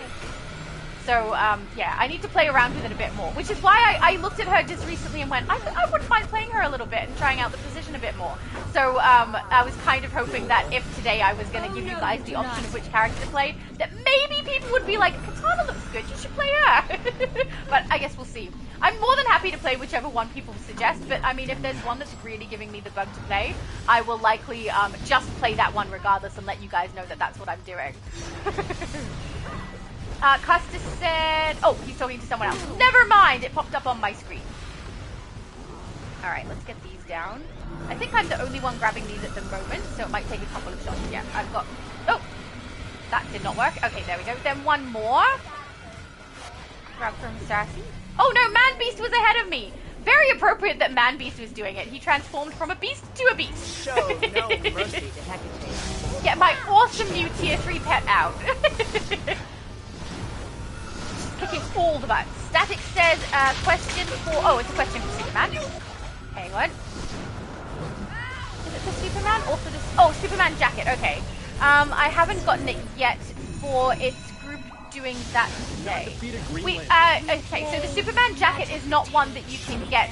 So, yeah, I need to play around with it a bit more, which is why I looked at her just recently and went, I wouldn't mind playing her a little bit and trying out the precision a bit more. So, I was kind of hoping that if today I was going to give you guys the option of which character to play, that maybe people would be like, Katana looks good, you should play her. But I guess we'll see. I'm more than happy to play whichever one people suggest, but I mean, if there's one that's really giving me the bug to play, I will likely just play that one regardless and let you guys know that that's what I'm doing. Custis said... Oh, he's talking to someone else. Never mind! It popped up on my screen. Alright, let's get these down. I think I'm the only one grabbing these at the moment, so it might take a couple of shots. Yeah, I've got... Oh! That did not work. Okay, there we go. Then one more. Grab from Sassy. Oh no, Man Beast was ahead of me! Very appropriate that Man Beast was doing it. He transformed from a beast to a beast. Show no mercy to Hecate. Get my awesome new tier 3 pet out. Kicking all the buttons. Static says, question for... Oh, it's a question for Superman. Hang on. Is it for Superman or for this... Oh, Superman jacket, okay. I haven't gotten it yet for its group doing that today. Okay, so the Superman jacket is not one that you can get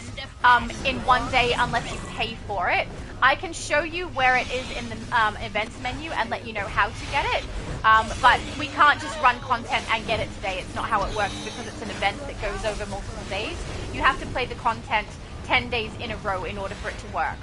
in one day unless you pay for it. I can show you where it is in the events menu and let you know how to get it. But we can't just run content and get it today. It's not how it works because it's an event that goes over multiple days. You have to play the content 10 days in a row in order for it to work.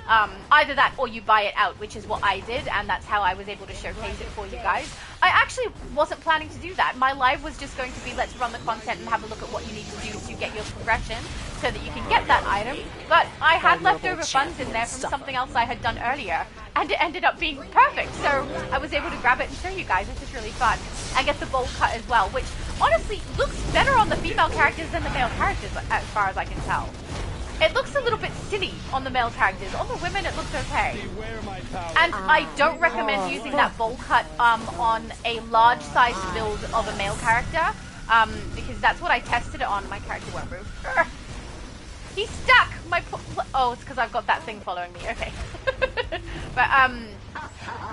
Either that or you buy it out, which is what I did, and that's how I was able to showcase it for you guys. I actually wasn't planning to do that. My live was just going to be let's run the content and have a look at what you need to do to get your progression so that you can get that item. But I had leftover funds in there from something else I had done earlier, and it ended up being perfect. So I was able to grab it and show you guys, which is really fun. And get the bowl cut as well, which honestly looks better on the female characters than the male characters as far as I can tell. It looks a little bit silly on the male characters. On the women, it looks okay. And I don't recommend using that bowl cut on a large size build of a male character, because that's what I tested it on. My character won't move. He's stuck! Oh, it's because I've got that thing following me. Okay. But,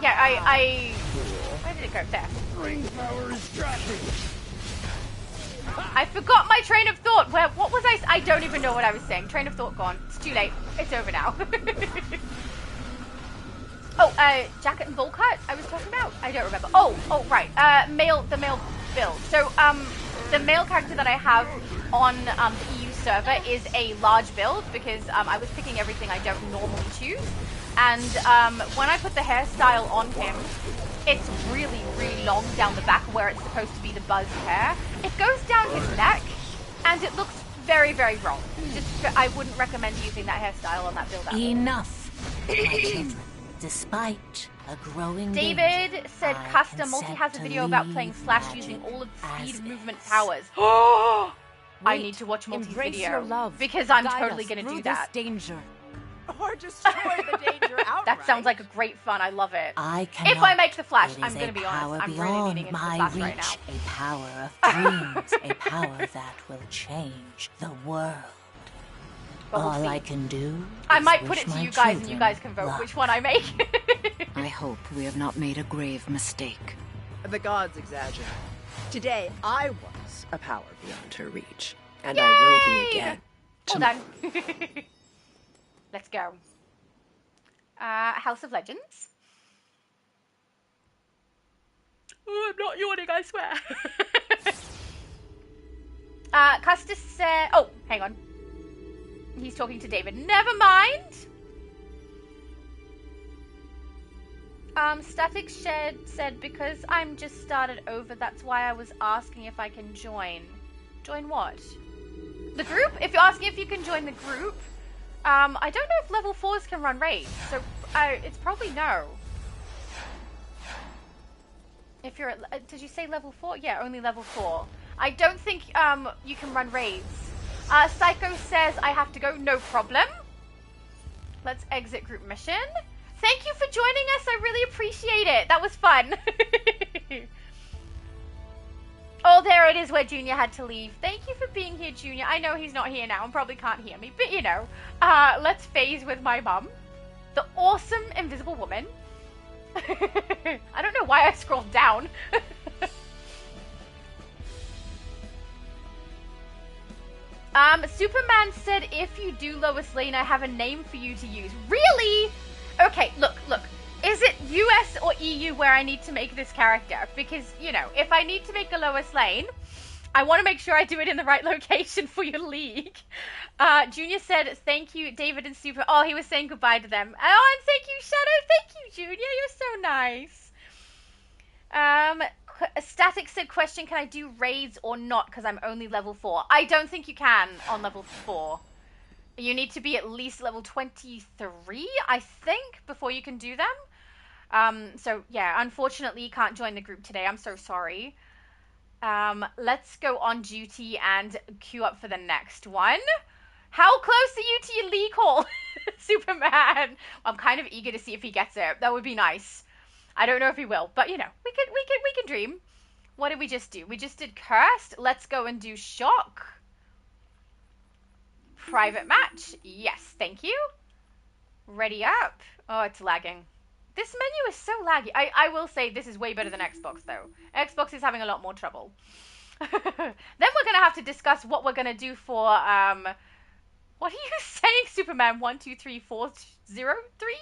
yeah, where did it go? There. Ring power is dropping. I forgot my train of thought. What was I don't even know what I was saying. Train of thought gone. It's too late. It's over now. Oh, jacket and bowl cut I was talking about? I don't remember. Oh, right. The male build. So, the male character that I have on the EU server is a large build because I was picking everything I don't normally choose. And when I put the hairstyle on him, it's really, really long down the back where it's supposed to be the buzzed hair. It goes down his neck, and it looks very, very wrong. I wouldn't recommend using that hairstyle on that build. Enough, my children. Despite a growing David said Custom Multi has a video about playing Slash using all of the speed movement powers. I need to watch Multi's video because I'm totally going to do that. Danger. Or destroy the danger outright. That sounds like a great fun. I love it. If I make the Flash, I'm going to be honest. I'm really leaning into the Flash right now. A power of dreams, a power that will change the world. All I can do. I might put it to you guys, and you guys can vote which one I make. I hope we have not made a grave mistake. The gods exaggerate. Today, I was a power beyond her reach, and Yay! I will be again. Well done. Let's go. House of Legends. Oh, I'm not yawning, I swear. Custis said... Oh, hang on. He's talking to David. Never mind. Static Shed said, because I'm just started over, that's why I was asking if I can join. Join what? The group? If you're asking if you can join the group... I don't know if level 4s can run raids, so it's probably no. If you're at, did you say level 4? Yeah, only level 4. I don't think you can run raids. Psycho says I have to go, no problem. Let's exit group mission. Thank you for joining us, I really appreciate it. That was fun. Oh, there it is where Junior had to leave. Thank you for being here, Junior. I know he's not here now and probably can't hear me, but you know. Let's phase with my mum. The awesome invisible woman. I don't know why I scrolled down. Superman said if you do Lois Lane, I have a name for you to use. Really? Okay, look. Is it US or EU where I need to make this character? Because, you know, if I need to make a Lois Lane, I want to make sure I do it in the right location for your league. Junior said, thank you, David and Super. Oh, he was saying goodbye to them. Oh, and thank you, Shadow. Thank you, Junior. You're so nice. Static said, question, can I do raids or not? Because I'm only level 4. I don't think you can on level 4. You need to be at least level 23, I think, before you can do them. So, yeah, unfortunately, you can't join the group today. I'm so sorry. Let's go on duty and queue up for the next one. How close are you to your league haul, Superman? I'm kind of eager to see if he gets it. That would be nice. I don't know if he will, but, you know, we can dream. What did we just do? We just did Cursed. Let's go and do Shock. Private match. Yes, thank you. Ready up. Oh, it's lagging. This menu is so laggy. I will say this is way better than Xbox, though. Xbox is having a lot more trouble. Then we're going to have to discuss what we're going to do for, what are you saying, Superman 123403?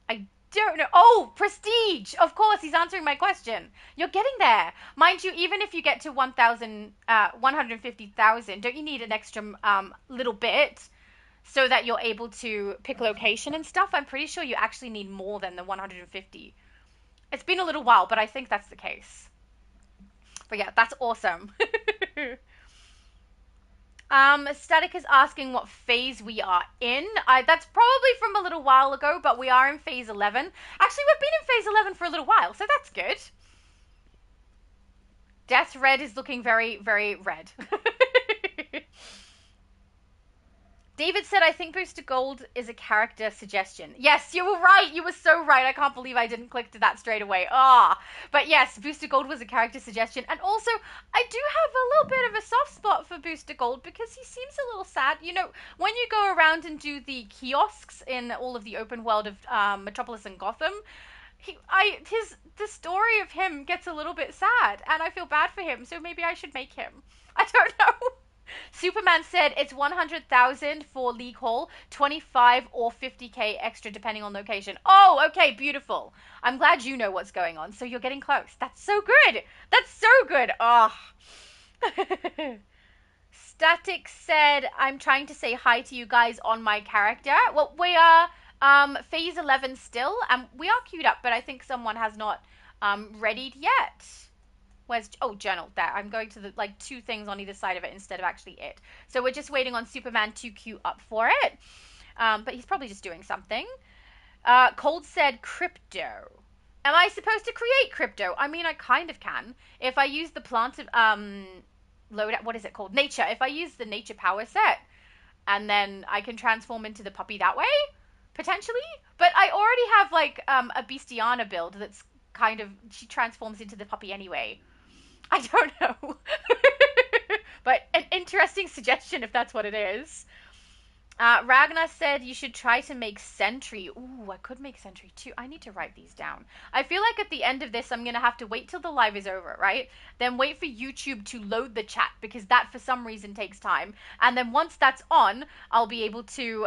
I don't know. Oh, prestige! Of course, he's answering my question. You're getting there. Mind you, even if you get to 150,000, don't you need an extra little bit so that you're able to pick location and stuff? I'm pretty sure you actually need more than the 150. It's been a little while, but I think that's the case. But yeah, that's awesome. Static is asking what phase we are in. That's probably from a little while ago, but we are in phase 11. Actually, we've been in phase 11 for a little while, so that's good. Death Red is looking very, very red. David said, I think Booster Gold is a character suggestion. Yes, you were right. You were so right. I can't believe I didn't click to that straight away. But yes, Booster Gold was a character suggestion. And also, I do have a little bit of a soft spot for Booster Gold because he seems a little sad. You know, when you go around and do the kiosks in all of the open world of Metropolis and Gotham, the story of him gets a little bit sad. And I feel bad for him, so maybe I should make him. I don't know. Superman said it's 100,000 for League Hall, 25 or 50k extra depending on location. Oh, okay, beautiful. I'm glad you know what's going on, so you're getting close. That's so good. That's so good. Oh. Static said, I'm trying to say hi to you guys on my character. Well, we are phase 11 still, and we are queued up, but I think someone has not readied yet. Where's, oh, journal, there. I'm going to the, like, 2 things on either side of it instead of actually it. So we're just waiting on Superman to queue up for it. But he's probably just doing something. Cold said crypto. Am I supposed to create crypto? I mean, I kind of can. If I use the plant, loadout, what is it called? Nature. If I use the nature power set, and then I can transform into the puppy that way, potentially. But I already have, like, a Bestiana build that's kind of, she transforms into the puppy anyway. I don't know. But an interesting suggestion if that's what it is. Ragnar said you should try to make Sentry. Ooh, I could make Sentry too. I need to write these down. I feel like at the end of this, I'm going to have to wait till the live is over, right? Then wait for YouTube to load the chat because that for some reason takes time. And then once that's on, I'll be able to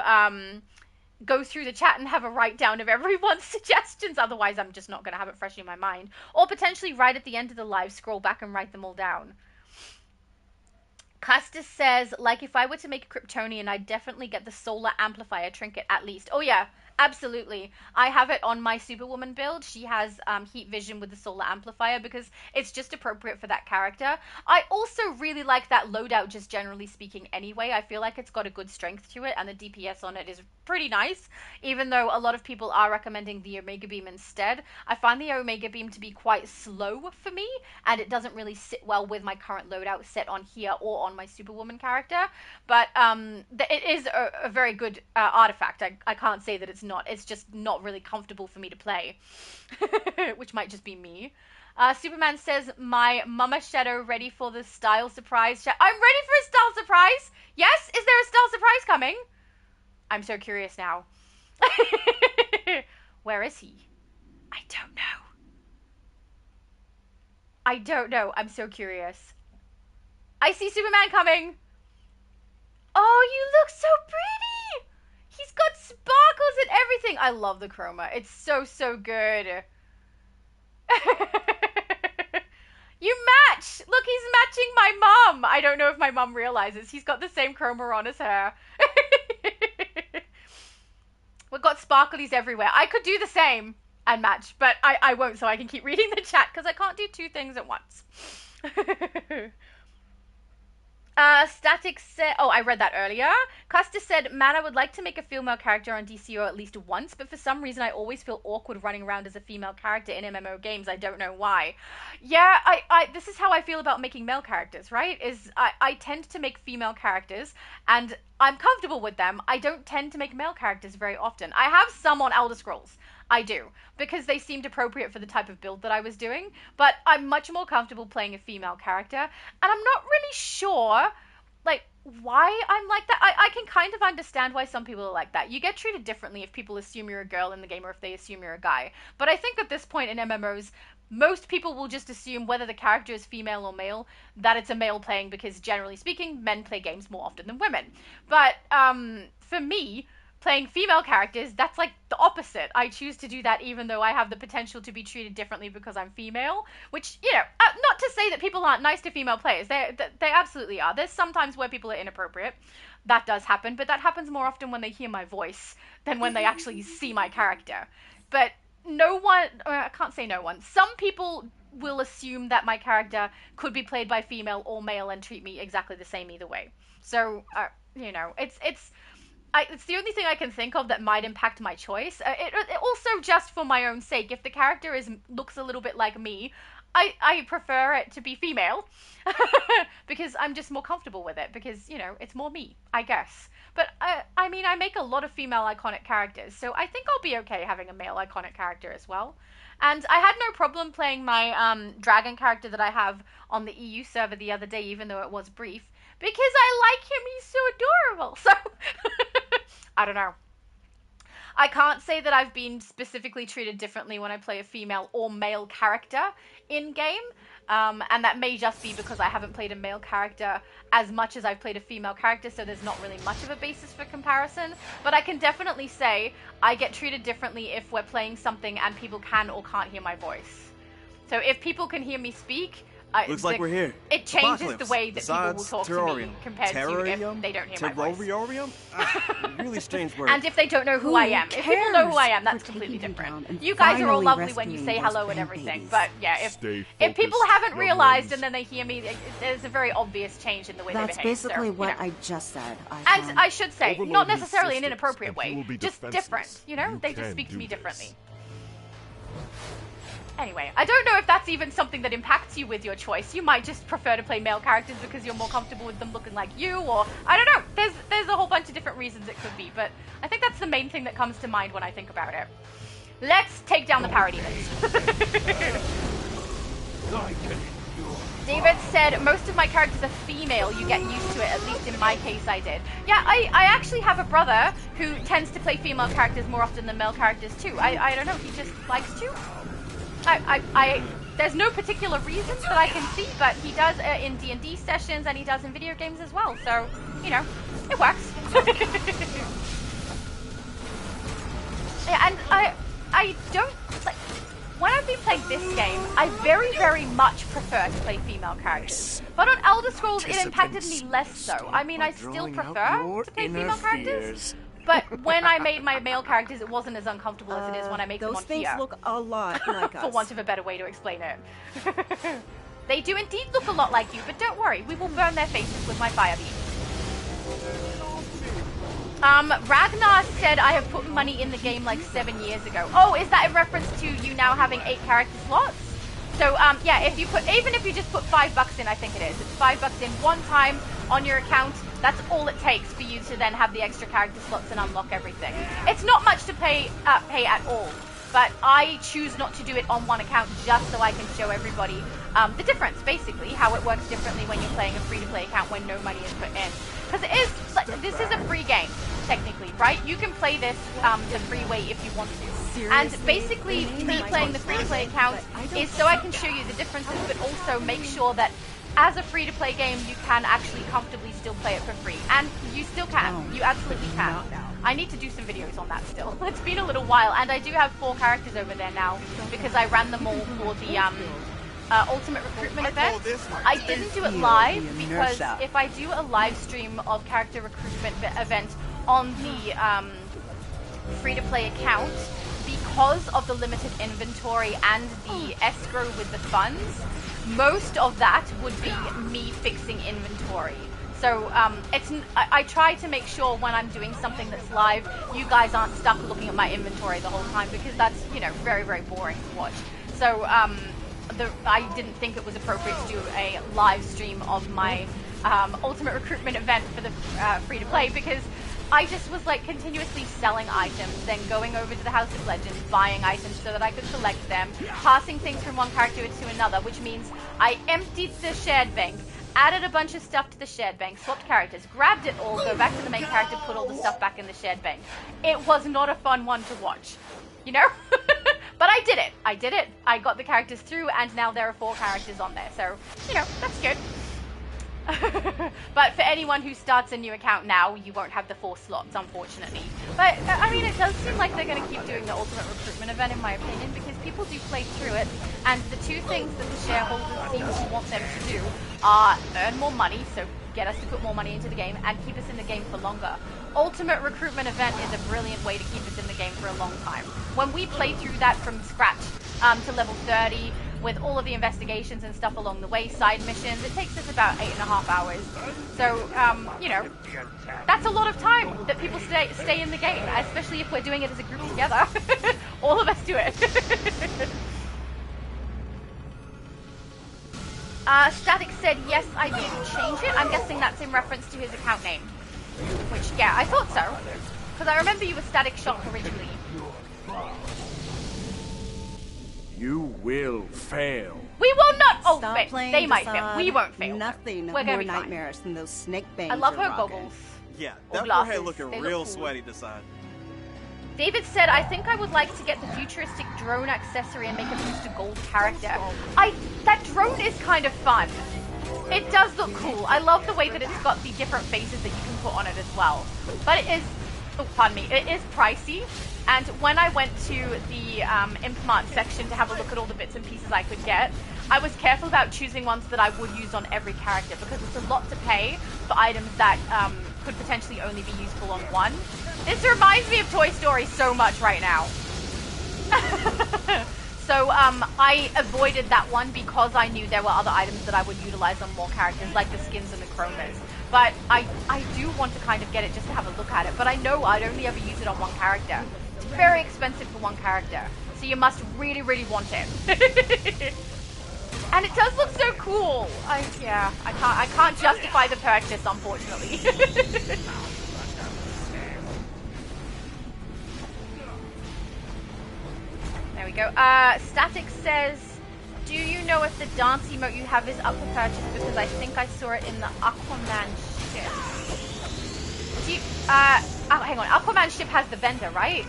go through the chat and have a write down of everyone's suggestions. Otherwise, I'm just not going to have it fresh in my mind. Or potentially right at the end of the live, scroll back and write them all down. Custis says, like, if I were to make a Kryptonian, I'd definitely get the solar amplifier trinket at least. Oh, yeah, absolutely. I have it on my Superwoman build. She has heat vision with the solar amplifier because it's just appropriate for that character. I also really like that loadout, just generally speaking anyway. I feel like it's got a good strength to it, and the DPS on it is pretty nice, even though a lot of people are recommending the Omega Beam instead. I find the Omega Beam to be quite slow for me, and it doesn't really sit well with my current loadout set on here or on my Superwoman character, but it is a very good artifact. I can't say that it's not. It's just not really comfortable for me to play, which might just be me. Superman says, my Mama Shadow ready for the style surprise. I'm ready for a style surprise! Yes? Is there a style surprise coming? I'm so curious now. Where is he? I don't know. I don't know. I'm so curious. I see Superman coming. Oh, you look so pretty. He's got sparkles and everything. I love the chroma. It's so, so good. You match. Look, he's matching my mum. I don't know if my mum realizes. He's got the same chroma on as her. We've got sparklies everywhere. I could do the same and match, but I won't, so I can keep reading the chat because I can't do 2 things at once. Static said, oh, I read that earlier. Custer said, man, I would like to make a female character on DCUO at least once, but for some reason I always feel awkward running around as a female character in MMO games. I don't know why. Yeah, this is how I feel about making male characters, right? I tend to make female characters, and I'm comfortable with them. I don't tend to make male characters very often. I have some on Elder Scrolls. I do, because they seemed appropriate for the type of build that I was doing, but I'm much more comfortable playing a female character, and I'm not really sure like, why I'm like that. I can kind of understand why some people are like that. You get treated differently if people assume you're a girl in the game or if they assume you're a guy. But I think at this point in MMOs, most people will just assume whether the character is female or male, that it's a male playing, because generally speaking, men play games more often than women. But for me, playing female characters, that's like the opposite. I choose to do that even though I have the potential to be treated differently because I'm female, which, you know, not to say that people aren't nice to female players. They absolutely are. There's sometimes where people are inappropriate. That does happen, but that happens more often when they hear my voice than when they actually see my character. But no one, I can't say no one, some people will assume that my character could be played by female or male and treat me exactly the same either way. So, you know, it's the only thing I can think of that might impact my choice. It also just for my own sake. If the character looks a little bit like me, I prefer it to be female because I'm just more comfortable with it because, you know, it's more me, I guess. But I mean, I make a lot of female iconic characters, so I think I'll be okay having a male iconic character as well. And I had no problem playing my dragon character that I have on the EU server the other day, even though it was brief, because I like him. He's so adorable. So I don't know. I can't say that I've been specifically treated differently when I play a female or male character in game. And that may just be because I haven't played a male character as much as I've played a female character, so there's not really much of a basis for comparison. But I can definitely say I get treated differently if we're playing something and people can or can't hear my voice. So if people can hear me speak, looks like we're here. It changes the way that people will talk to me compared to if they don't hear my voice. Really strange word. And if they don't know who I am. If people know who I am, that's completely different. You guys are all lovely when you say hello and everything. But yeah, if people haven't realized and then they hear me, there's a very obvious change in the way they behave. That's basically so, what I just said. And I should say, not necessarily in an inappropriate way, just different. You know, they just speak to me differently. Anyway, I don't know if that's even something that impacts you with your choice. You might just prefer to play male characters because you're more comfortable with them looking like you, or I don't know. There's a whole bunch of different reasons it could be, but I think that's the main thing that comes to mind when I think about it. Let's take down the parody list. David said, most of my characters are female. You get used to it. At least in my case, I did. Yeah, I actually have a brother who tends to play female characters more often than male characters too. I don't know. He just likes to. There's no particular reason that I can see, but he does in D&D sessions and he does in video games as well. So, you know, it works. Yeah, and I don't, like, when I've been playing this game, I very, very much prefer to play female characters. But on Elder Scrolls, it impacted me less so. I mean, I still prefer to play female characters. But when I made my male characters, it wasn't as uncomfortable as it is when I make them on here. Those things look a lot like us. For want of a better way to explain it. They do indeed look a lot like you, but don't worry, we will burn their faces with my fire beam. Ragnar said I have put money in the game like 7 years ago. Oh, is that in reference to you now having 8 character slots? So, yeah, even if you just put $5 in, I think it is. It's $5 in one time on your account. That's all it takes for you to then have the extra character slots and unlock everything. It's not much to pay at all, but I choose not to do it on one account just so I can show everybody the difference, basically, how it works differently when you're playing a free-to-play account when no money is put in. Because this is a free game, technically, right? You can play this the free way if you want to. And basically, me playing the free-to-play account is so I can show you the differences, but also make sure that as a free-to-play game, you can actually comfortably still play it for free. And you still can. You absolutely can. I need to do some videos on that still. It's been a little while, and I do have 4 characters over there now, because I ran them all for the Ultimate Recruitment event. I didn't do it live, because if I do a live stream of character recruitment event on the free-to-play account, because of the limited inventory and the escrow with the funds, most of that would be me fixing inventory. So I try to make sure when I'm doing something that's live, you guys aren't stuck looking at my inventory the whole time, because that's, you know, very, very boring to watch. So I didn't think it was appropriate to do a live stream of my Ultimate Recruitment event for the free-to-play, because I just was like continuously selling items, then going over to the House of Legends, buying items so that I could collect them, passing things from one character to another, which means I emptied the shared bank, added a bunch of stuff to the shared bank, swapped characters, grabbed it all, go back to the main character, put all the stuff back in the shared bank. It was not a fun one to watch, you know? But I did it. I got the characters through, and now there are 4 characters on there, so, you know, that's good. But for anyone who starts a new account now, you won't have the 4 slots, unfortunately. But, I mean, it does seem like they're going to keep doing the Ultimate Recruitment event, in my opinion, because people do play through it, and the 2 things that the shareholders seem to want them to do are earn more money, so get us to put more money into the game, and keep us in the game for longer. Ultimate Recruitment event is a brilliant way to keep us in the game for a long time. When we play through that from scratch to level 30, with all of the investigations and stuff along the way, side missions, it takes us about 8.5 hours. So, you know, that's a lot of time that people stay in the game, especially if we're doing it as a group together. All of us do it. Static said, yes, I did change it. I'm guessing that's in reference to his account name. Which, yeah, I thought so. Because I remember you were Static Shock originally. You will fail. We will not. Oh, Stop playing they might facade. fail. We won't fail. Nothing We're more be nightmares than those snake bangs. I love you're her rocking. goggles. Yeah, Or that glasses. forehead looking They real look cool. sweaty, Decide. David said, I think I would like to get the futuristic drone accessory and make a booster gold character. That drone is kind of fun. It does look cool. I love the way that it's got the different faces that you can put on it as well. But it is, oh, pardon me, it is pricey. And when I went to the Impmart section to have a look at all the bits and pieces I could get, I was careful about choosing ones that I would use on every character because it's a lot to pay for items that could potentially only be useful on one. This reminds me of Toy Story so much right now. So I avoided that one because I knew there were other items that I would utilize on more characters, like the skins and the chromas. But I do want to kind of get it just to have a look at it, but I know I'd only ever use it on one character. It's very expensive for one character, so you must really, really want it. And it does look so cool. I can't justify the purchase, unfortunately. There we go. Static says, do you know if the dance emote you have is up for purchase? Because I think I saw it in the Aquaman ship. Hang on. Aquaman ship has the vendor, right?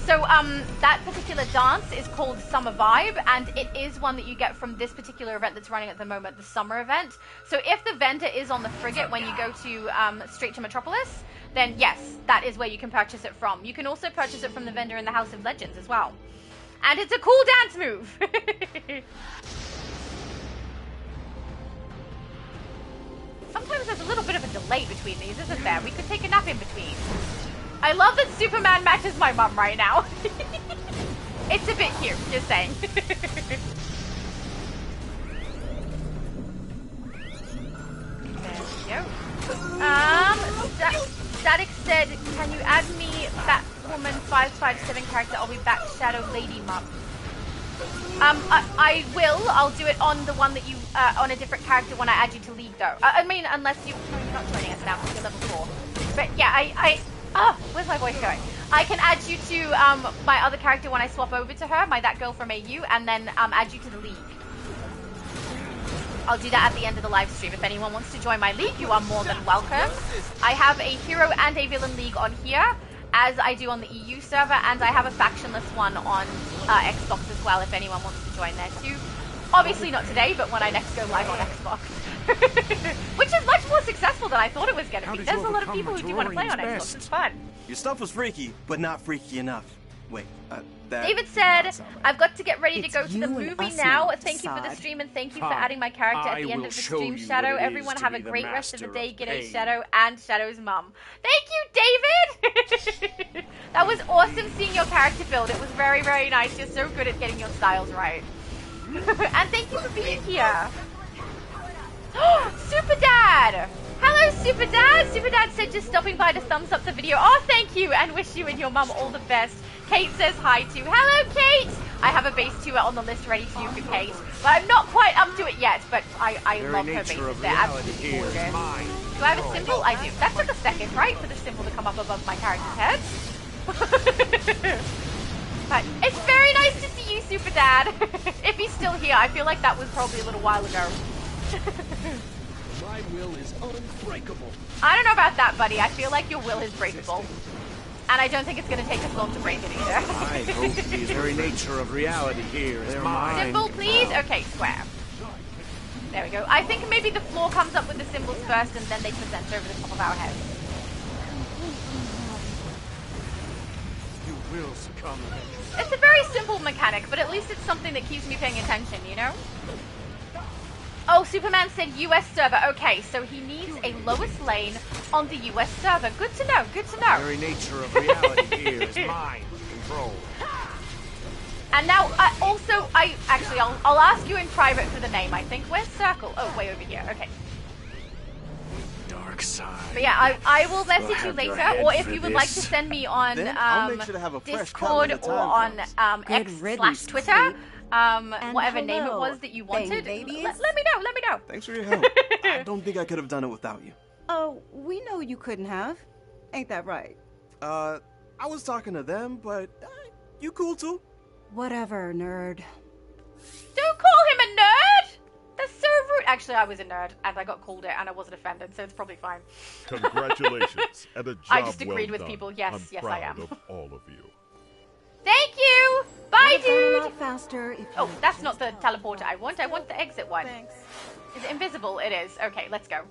So, that particular dance is called Summer Vibe, and it is one that you get from this particular event that's running at the moment, the summer event. So if the vendor is on the frigate when you go to, straight to Metropolis, then yes, that is where you can purchase it from. You can also purchase it from the vendor in the House of Legends as well. And it's a cool dance move! Sometimes there's a little bit of a delay between these, isn't there? We could take a nap in between. I love that Superman matches my mum right now. It's a bit cute, just saying. There we go. Static said, can you add me Batwoman 557 character? I'll be back, Shadow Lady Mum. I will. I'll do it on the one that you, on a different character when I add you to League, though. I mean, unless you're not joining us now because you're level 4. But yeah, where's my voice going? I can add you to my other character when I swap over to her, that girl from AU, and then add you to the League. I'll do that at the end of the live stream. If anyone wants to join my League, you are more than welcome. I have a hero and a villain League on here, as I do on the EU server, and I have a factionless one on Xbox as well, if anyone wants to join there too. Obviously not today, but when I next go live on Xbox. Which is much more successful than I thought it was going to be. There's a lot of people who do want to play on Xbox. It's fun. Your stuff was freaky, but not freaky enough. Wait, that... David said, I've got to get ready to go to the movie now. Thank you for the stream and thank you for adding my character at the end of the stream. Shadow, everyone have a great rest of the day. G'day, Shadow and Shadow's mum. Thank you, David! That was awesome seeing your character build. It was very, very nice. You're so good at getting your styles right. And thank you for being here. Super Dad! Hello, Super Dad! Super Dad said just stopping by to thumbs up the video. Oh, thank you, and wish you and your mum all the best. Kate says hi too. Hello, Kate! I have a base 2 on the list ready to do for Kate. But I'm not quite up to it yet, but I love her bases. They're absolutely gorgeous. Do I have a symbol? I do. That took a second, right, for the symbol to come up above my character's head? But it's very nice to see you, Super Dad. If he's still here, I feel like that was probably a little while ago. My will is unbreakable. I don't know about that, buddy. I feel like your will is breakable. And I don't think it's going to take us long to break it either. I hope the very nature of reality here is mine. Symbol, please? Okay, square. There we go. I think maybe the floor comes up with the symbols first and then they present over the top of our heads. You will succumb. It's a very simple mechanic, but at least it's something that keeps me paying attention, you know? Oh, Superman said US server. Okay, so he needs a lowest lane on the US server. Good to know, good to know. The very nature of reality here is mine to control. And now, I'll ask you in private for the name, I think. Where's Circle? Oh, way over here. Okay. Dark side. But yeah, I will message you later, or if you would like to send me on Discord or on X/Twitter, whatever name it was that you wanted. Let me know. Thanks for your help. I don't think I could have done it without you. Oh, we know you couldn't have. Ain't that right? I was talking to them, but you cool too? Whatever, nerd. Don't call him a nerd! That's so rude. Actually, I was a nerd, and I got called it, and I wasn't offended, so it's probably fine. Congratulations, and a job I just agreed well with done. people. Yes, I'm yes, proud I am. of all of you. Thank you! Bye, dude! A lot faster if oh, that's not the teleporter I want. I want the exit one. Thanks. Is it invisible? It is. Okay, let's go.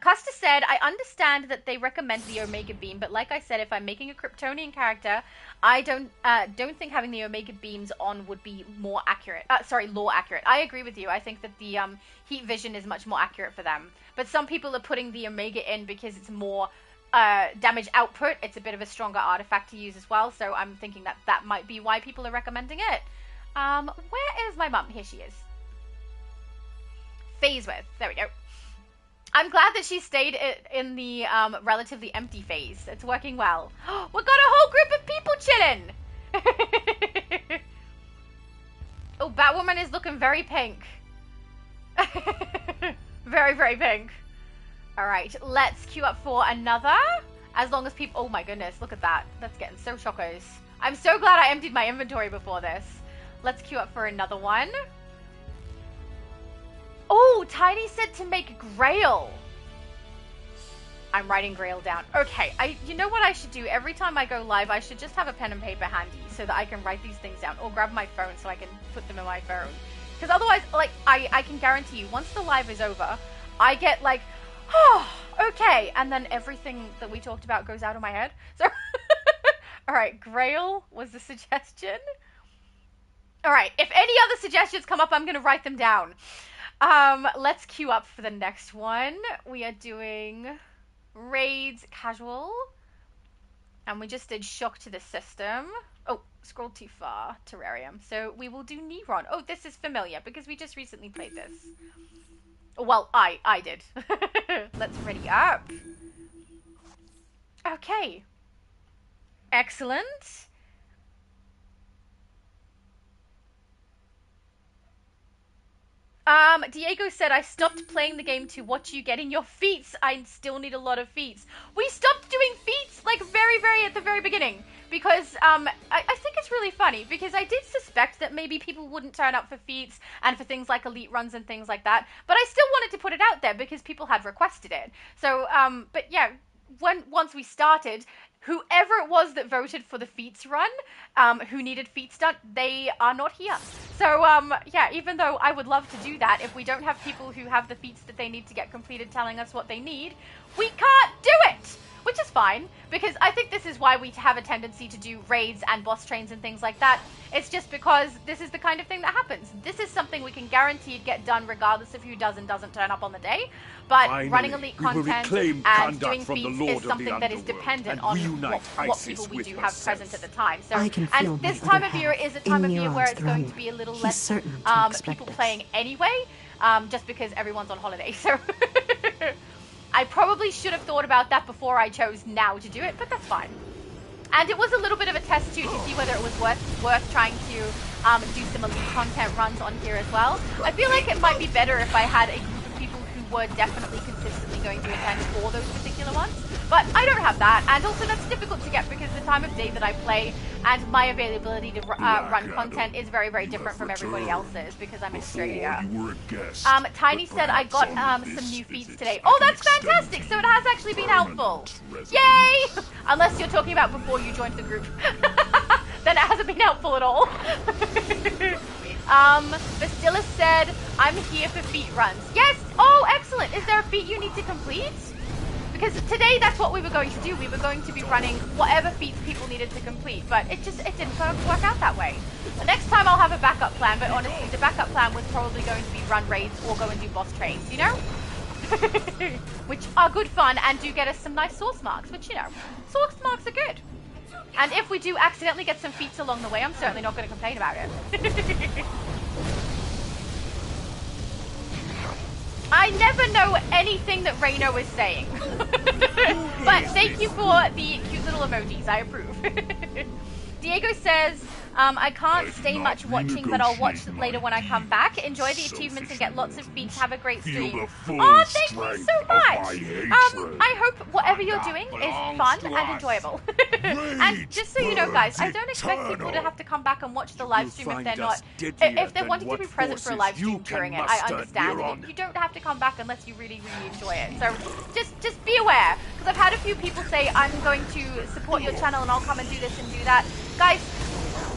Custer said, I understand that they recommend the Omega Beam, but like I said, if I'm making a Kryptonian character, I don't think having the Omega Beams on would be more accurate. Lore accurate. I agree with you. I think that the heat vision is much more accurate for them. But some people are putting the Omega in because it's more damage output. It's a bit of a stronger artifact to use as well, so I'm thinking that that might be why people are recommending it. Where is my mum? Here she is. Phase with. There we go. I'm glad that she stayed in the relatively empty phase. It's working well. We've got a whole group of people chilling. Oh, Batwoman is looking very pink. Very, very pink. All right, let's queue up for another. As long as people... Oh my goodness, look at that. That's getting so shockers. I'm so glad I emptied my inventory before this. Let's queue up for another one. Oh, Tiny said to make Grail. I'm writing Grail down. Okay, you know what I should do? Every time I go live, I should just have a pen and paper handy so that I can write these things down, or grab my phone so I can put them in my phone. Because otherwise, like, I can guarantee you, once the live is over, I get like, oh, okay, and then everything that we talked about goes out of my head. So, all right, Grail was the suggestion. All right, if any other suggestions come up, I'm going to write them down. Let's queue up for the next one. We are doing Raids Casual. And we just did Shock to the System. Oh, scrolled too far. Terrarium. So we will do Neron. Oh, this is familiar because we just recently played this. Well, I did. Let's ready up. Okay. Excellent. Diego said, I stopped playing the game to watch you getting your feats. I still need a lot of feats. We stopped doing feats, like, very at the very beginning. Because, I think it's really funny, because I did suspect that maybe people wouldn't turn up for feats and for things like elite runs and things like that. But I still wanted to put it out there because people had requested it. So, but yeah, once we started, whoever it was that voted for the feats run, who needed feats done, they are not here. So, yeah, even though I would love to do that, if we don't have people who have the feats that they need to get completed telling us what they need, we can't do it! Which is fine, because I think this is why we have a tendency to do raids and boss trains and things like that. It's just because this is the kind of thing that happens. This is something we can guaranteed get done regardless of who does and doesn't turn up on the day. But finally, running elite content and doing feats is something that is dependent on what people we do have present at the time. So, and this time of year is a time of year where it's going to be a little less people playing anyway, just because everyone's on holiday. So I probably should have thought about that before I chose now to do it, but that's fine. And it was a little bit of a test too to see whether it was worth trying to do some elite content runs on here as well. I feel like it might be better if I had a group of people who were definitely consistently going to attend for those particular ones. But I don't have that, and also that's difficult to get because the time of day that I play and my availability to run content is very, very different from everybody else's because I'm in Australia. Tiny said I got some new feats today. Oh, that's fantastic! So it has actually been helpful. Yay! Unless you're talking about before you joined the group. Then it hasn't been helpful at all. Bastilla said, I'm here for feat runs. Yes! Oh, excellent! Is there a feat you need to complete? Because today that's what we were going to do. We were going to be running whatever feats people needed to complete, but it didn't work out that way. The next time I'll have a backup plan, but honestly, the backup plan was probably going to be run raids or go and do boss trades, you know? Which are good fun and do get us some nice source marks, which, you know, source marks are good. And if we do accidentally get some feats along the way, I'm certainly not going to complain about it. I never know anything that Reino is saying. But thank you for the cute little emojis. I approve. Diego says, I can't stay much watching, but I'll watch later when I come back. Enjoy the achievements and get lots of feats. Have a great stream. Oh, thank you so much. I hope whatever you're doing is fun and enjoyable. And just so you know, guys, I don't expect people to have to come back and watch the live stream if they're wanting to be present for a live stream during it. I understand. You don't have to come back unless you really, really enjoy it. So just be aware, because I've had a few people say, I'm going to support your channel and I'll come and do this and do that. Guys,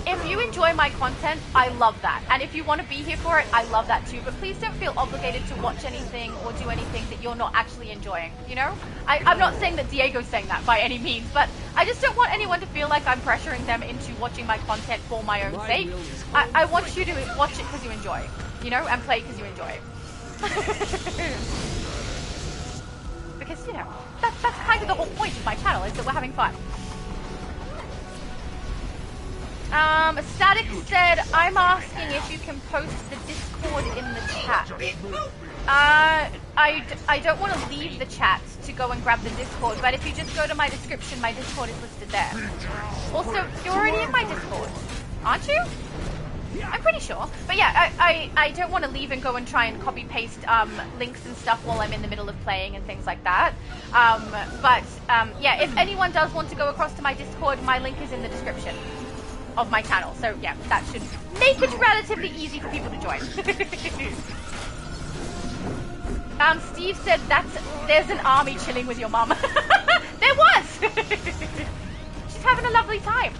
if you enjoy my content, I love that. And if you want to be here for it, I love that too. But please don't feel obligated to watch anything or do anything that you're not actually enjoying, you know? I'm not saying that Diego's saying that by any means, but I just don't want anyone to feel like I'm pressuring them into watching my content for my own sake. I want you to watch it because you enjoy, you know, and play because you enjoy. Because, you know, that's kind of the whole point of my channel, is that we're having fun. Static said, I'm asking if you can post the Discord in the chat. I don't want to leave the chat to go and grab the Discord, but if you just go to my description, my Discord is listed there. Also, you're already in my Discord, aren't you? I'm pretty sure. But yeah, I don't want to leave and go and try and copy paste links and stuff while I'm in the middle of playing and things like that. Yeah, if anyone does want to go across to my Discord, my link is in the description of my channel. So yeah, that should make it relatively easy for people to join. Steve said there's an army chilling with your mum. There was! She's having a lovely time.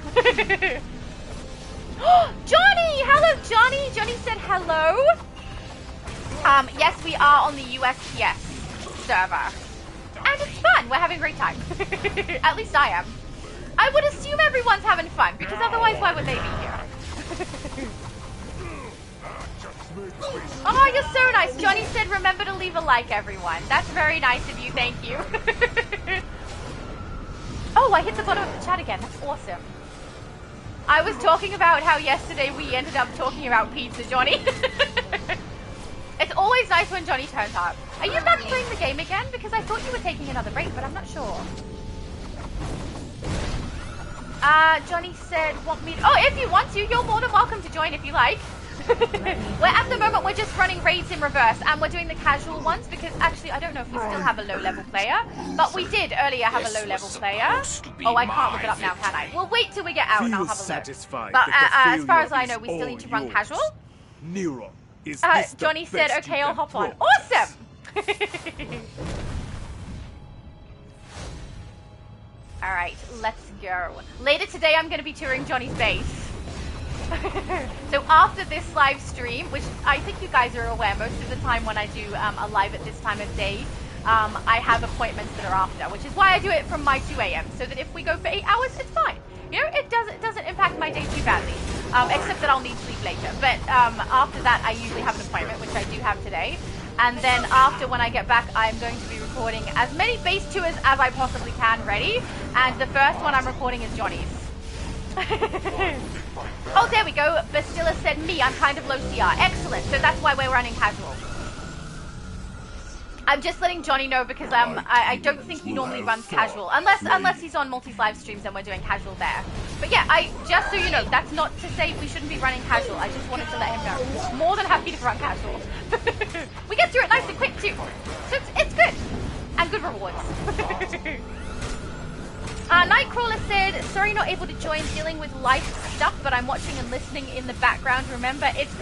Johnny! Hello, Johnny! Johnny said hello. Yes, we are on the USPS server. And it's fun. We're having a great time. At least I am. I would assume everyone's having fun, because otherwise why would they be here? Oh, you're so nice. Johnny said remember to leave a like, everyone. That's very nice of you. Thank you. Oh, I hit the bottom of the chat again. That's awesome. I was talking about how yesterday we ended up talking about pizza, Johnny. It's always nice when Johnny turns up. Are you back playing the game again? Because I thought you were taking another break, but I'm not sure. Johnny said, want me to... Oh, if you want to, you're more than welcome to join if you like. At the moment, we're just running raids in reverse, and we're doing the casual ones, because actually, I don't know if we still have a low-level player, but we did earlier have a low-level player. Oh, I can't look it up now, can I? We'll wait till we get out, and I'll have a look. But as far as I know, we still need to run casual. Nero, is Johnny said, okay, I'll hop on. Awesome! Alright, let's go. Later today, I'm going to be touring Johnny's base. So after this live stream, which I think you guys are aware, most of the time when I do a live at this time of day, I have appointments that are after, which is why I do it from my 2 a.m. so that if we go for 8 hours, it's fine. You know, it doesn't impact my day too badly, except that I'll need sleep later. But after that, I usually have an appointment, which I do have today. And then after, when I get back, I'm going to be recording as many base tours as I possibly can ready. And the first one I'm recording is Johnny's. Oh, there we go. Bastilla said me. I'm kind of low CR. Excellent. So that's why we're running casual. I'm just letting Johnny know because I don't think he normally runs casual. Unless he's on Multi's live streams and we're doing casual there. But yeah, just so you know, that's not to say we shouldn't be running casual. I just wanted to let him know. More than happy to run casual. We get through it nice and quick too. sorry not able to join, dealing with life stuff, but I'm watching and listening in the background. Remember, it's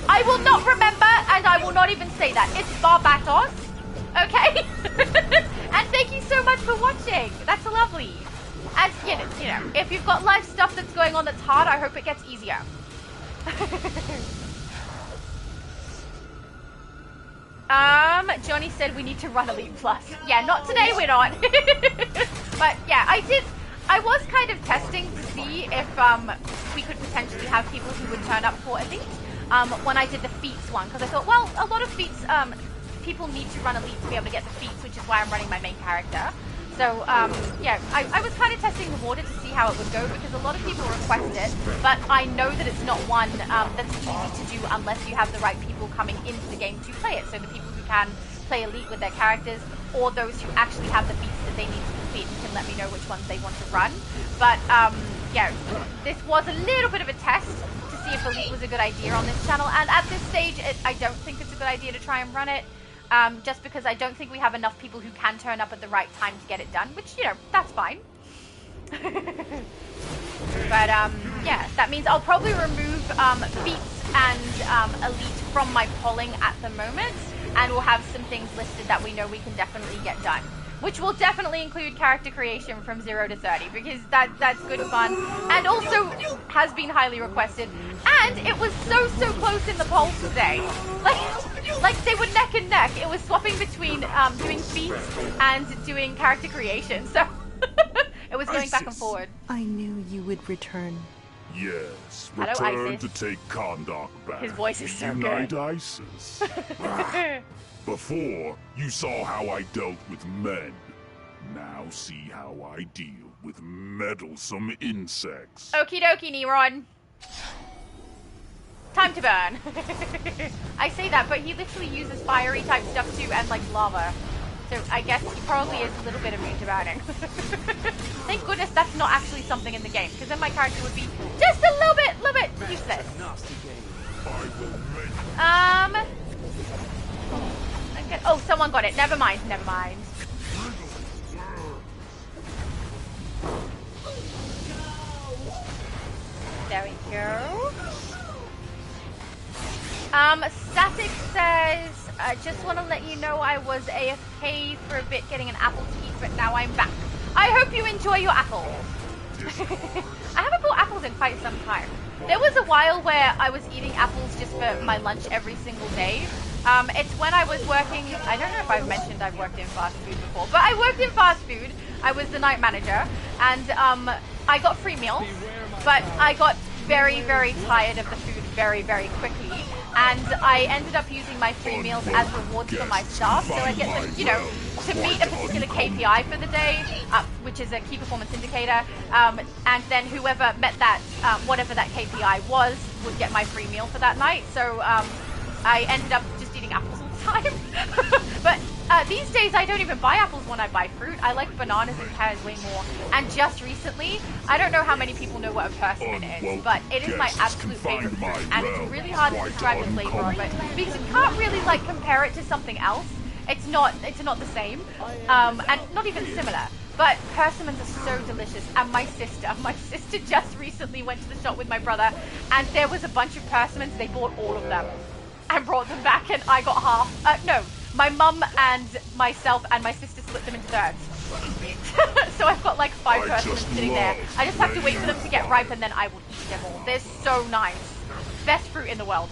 I will not remember, and I will not even say that. It's Barbatos, okay? And thank you so much for watching. That's lovely. And, you know, if you've got life stuff that's going on that's hard, I hope it gets easier. Johnny said we need to run Elite Plus. Yeah, not today, we're not. But yeah, I was kind of testing to see if we could potentially have people who would turn up for Elite when I did the feats one, because I thought, well, a lot of feats, people need to run Elite to be able to get the feats, which is why I'm running my main character. So, yeah, I was kind of testing the water to see how it would go, because a lot of people request it, but I know that it's not one that's easy to do unless you have the right people coming into the game to play it. So the people who can play Elite with their characters, or those who actually have the feats that they need to complete and can let me know which ones they want to run. But, yeah, this was a little bit of a test to see if Elite was a good idea on this channel, and at this stage, I don't think it's a good idea to try and run it. Just because I don't think we have enough people who can turn up at the right time to get it done, which, you know, that's fine. But, yeah, that means I'll probably remove feats and Elite from my polling at the moment, and we'll have some things listed that we know we can definitely get done. Which will definitely include character creation from 0 to 30, because that's good fun, and also has been highly requested. And it was so close in the polls today. Like they were neck and neck. It was swapping between doing feats and doing character creation. So it was going back and forward. I knew you would return. Yes, Hello, return Isis. to take Kondak back. His voice is so Unite good. ISIS. Before, you saw how I dealt with men. Now see how I deal with meddlesome insects. Okie dokie, Neron. Time to burn. I say that, but he literally uses fiery type stuff too, and like lava. So I guess he probably is a little bit immune to burning. Thank goodness that's not actually something in the game, because then my character would be just a little bit useless. Oh, someone got it. Never mind. There we go. Static says, I just want to let you know I was AFK for a bit getting an apple to eat, but now I'm back. I hope you enjoy your apples. I haven't bought apples in quite some time. There was a while where I was eating apples just for my lunch every single day. It's when I was working, I don't know if I've mentioned I've worked in fast food before, but I worked in fast food. I was the night manager, and I got free meals, but I got very tired of the food very quickly, and I ended up using my free meals as rewards for my staff, so I get them, you know, to meet a particular KPI for the day, which is a key performance indicator, and then whoever met that, whatever that KPI was, would get my free meal for that night. So I ended up just eating apples all the time. But these days I don't even buy apples when I buy fruit. I like bananas and pears way more. And just recently, I don't know how many people know what a persimmon is, but it is my absolute favorite fruit, and it's really hard to describe the flavor of it because you can't really like compare it to something else. It's not the same, and not even similar. But persimmons are so delicious, and my sister just recently went to the shop with my brother, and there was a bunch of persimmons. They bought all of them and brought them back, and I got half. No, my mum and myself and my sister split them into thirds. So I've got like 5 persimmons sitting there. I just have to wait for them to get ripe, and then I will eat them all. They're so nice. Best fruit in the world.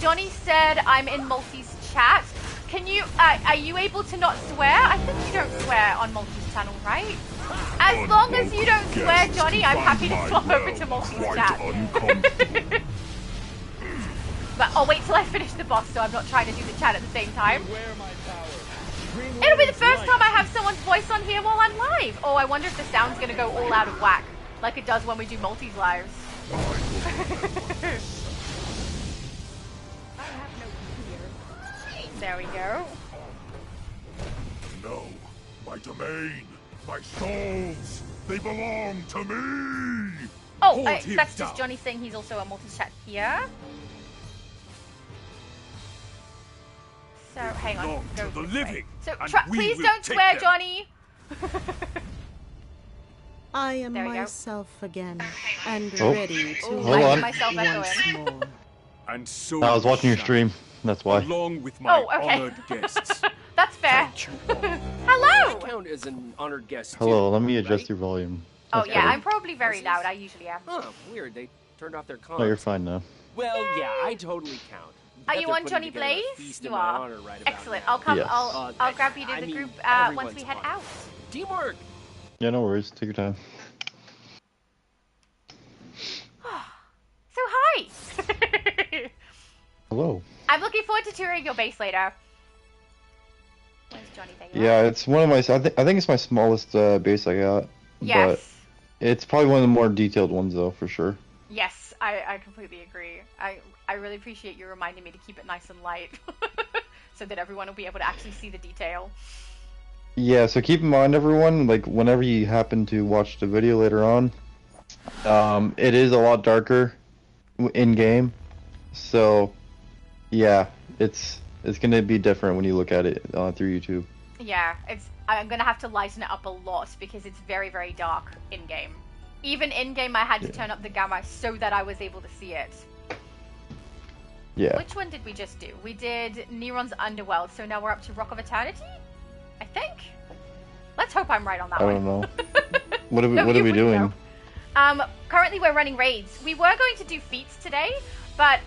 Johnny said I'm in Multi's chat. Can you, are you able to not swear? I think you don't swear on Multi's channel, right? As long as you don't swear, Johnny, I'm happy to swap over to Multi's chat. But I'll wait till I finish the boss, so I'm not trying to do the chat at the same time. It'll be the first time I have someone's voice on here while I'm live. Oh, I wonder if the sound's gonna go all out of whack, like it does when we do Multi's lives. There we go. No, my domain, my souls, they belong to me. Oh, that's just Johnny saying he's also a multi-chat here. So, hang on. Go to the living. So, please don't swear, Johnny. I am myself again, and Oh. ready to Hold on. once more. And so I was watching your stream. That's why. along with my okay. honored guests. That's fair. Hello! I count as an honored guest. Hello, too, let me adjust right? your volume. Oh That's yeah, better. I'm probably very loud. I usually am. Huh, weird. They turned off their comms. No, you're fine now. Well, yeah, I totally count. Are Bet you they're on putting Johnny together a Blaze? feast You in my are. honor right about Excellent. now. I'll come. Yes. I'll grab you to the group once we head out. Teamwork. Yeah, no worries. Take your time. So hi. Hello. I'm looking forward to touring your base later. Where's Johnny? There you Yeah, it's one of my. I think it's my smallest base I got. Yes. But it's probably one of the more detailed ones though, for sure. Yes, I completely agree. I really appreciate you reminding me to keep it nice and light, so that everyone will be able to actually see the detail. Yeah, so keep in mind, everyone, like whenever you happen to watch the video later on, it is a lot darker in game. So, yeah, it's gonna be different when you look at it through YouTube. Yeah, I'm gonna have to lighten it up a lot because it's very, very dark in game. Even in game, I had to turn up the gamma so that I was able to see it. Yeah. Which one did we just do? We did Neron's Underworld, so now we're up to Rock of Eternity? I think? Let's hope I'm right on that I one. don't know. What are we doing? Currently we're running raids. We were going to do feats today, but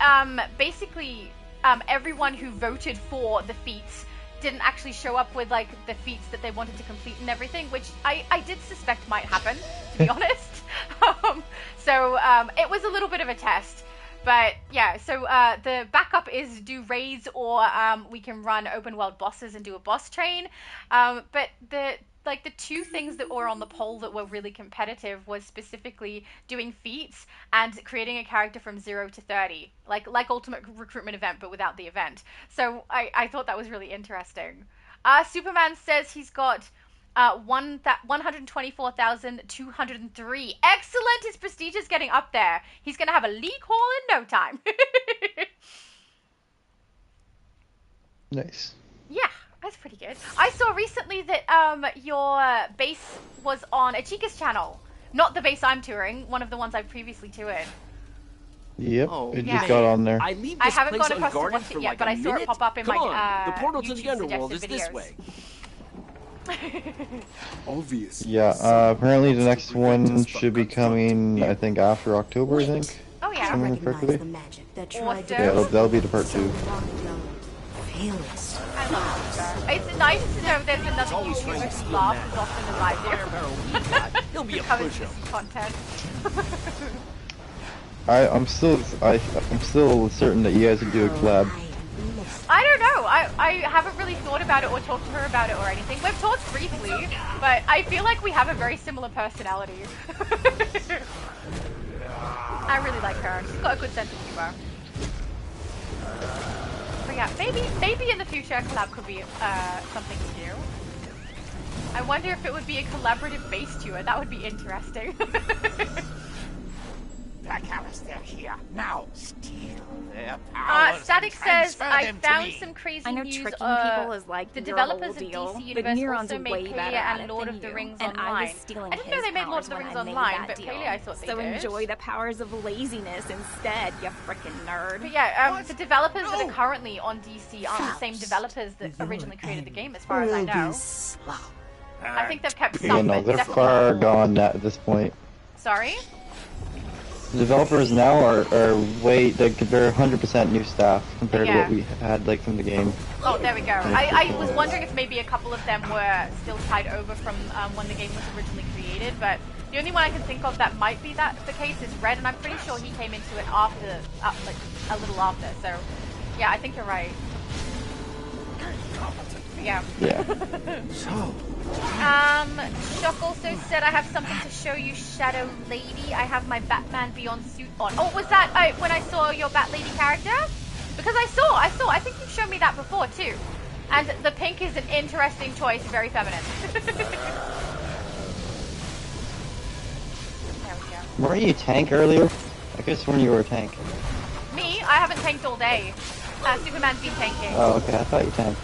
basically everyone who voted for the feats didn't actually show up with like the feats that they wanted to complete and everything, which I did suspect might happen, to be honest. So it was a little bit of a test. But yeah, so the backup is do raids, or we can run open world bosses and do a boss train. But the two things that were on the poll that were really competitive was specifically doing feats and creating a character from 0 to 30, like Ultimate Recruitment Event, but without the event. So I thought that was really interesting. Superman says he's got 124,203. Excellent! His prestige is getting up there. He's going to have a league haul in no time. Nice. Yeah, that's pretty good. I saw recently that your base was on Achika's channel. Not the base I'm touring, one of the ones I've previously toured. Yep, it just got on there. I leave I this haven't place gone across to unguarded watch for it yet, like but a I saw minute? it pop up in Come my on, the portal to YouTube the underworld is suggested this videos. way. Obviously. Yeah, apparently the next one should be coming, I think, after October, I think. Oh yeah. If I remember correctly. Awesome. Yeah, that'll be the part 2. I love Achika. It's nice to know there's another YouTuber who laughs as often as I do. He'll be a Covers pusher. DC content. I'm still certain that you guys would do a collab. I don't know. I haven't really thought about it or talked to her about it or anything. We've talked briefly, but I feel like we have a very similar personality. I really like her. She's got a good sense of humor. But yeah, maybe in the future a collab could be something to do. I wonder if it would be a collaborative base tour. That would be interesting. They're here now. Steal their powers. Static says, I found some I crazy know news. tricking people is like the your developers whole of deal, DC but Universe Neuron's also way made better Palia at and it Lord than of the you. Rings And Online. I was stealing I didn't know his they made Lord powers of the when Rings I made Online, that but deal. Palia I thought they So did. enjoy the powers of laziness instead, you frickin' nerd. But yeah, the developers that are currently on DC aren't the same developers that originally created the game, as far as I know. I think they've kept Yeah, some, no, but they're definitely far not all. gone at this point. Sorry? The developers now are they're 100% new staff compared to what we had like from the game. Oh, there we go. I was wondering if maybe a couple of them were still tied over from when the game was originally created, but the only one I can think of that might be the case is Red, and I'm pretty sure he came into it after, like a little after. So, yeah, I think you're right. Yeah. Yeah. Shock also said, I have something to show you, Shadow Lady. I have my Batman Beyond suit on. Oh, was that when I saw your Bat Lady character? Because I saw. I think you've shown me that before too. And the pink is an interesting choice, very feminine. There we go. Weren't you a tank earlier? I guess when you were a tank. Me? I haven't tanked all day. Superman's been tanking. Oh, okay. I thought you tanked.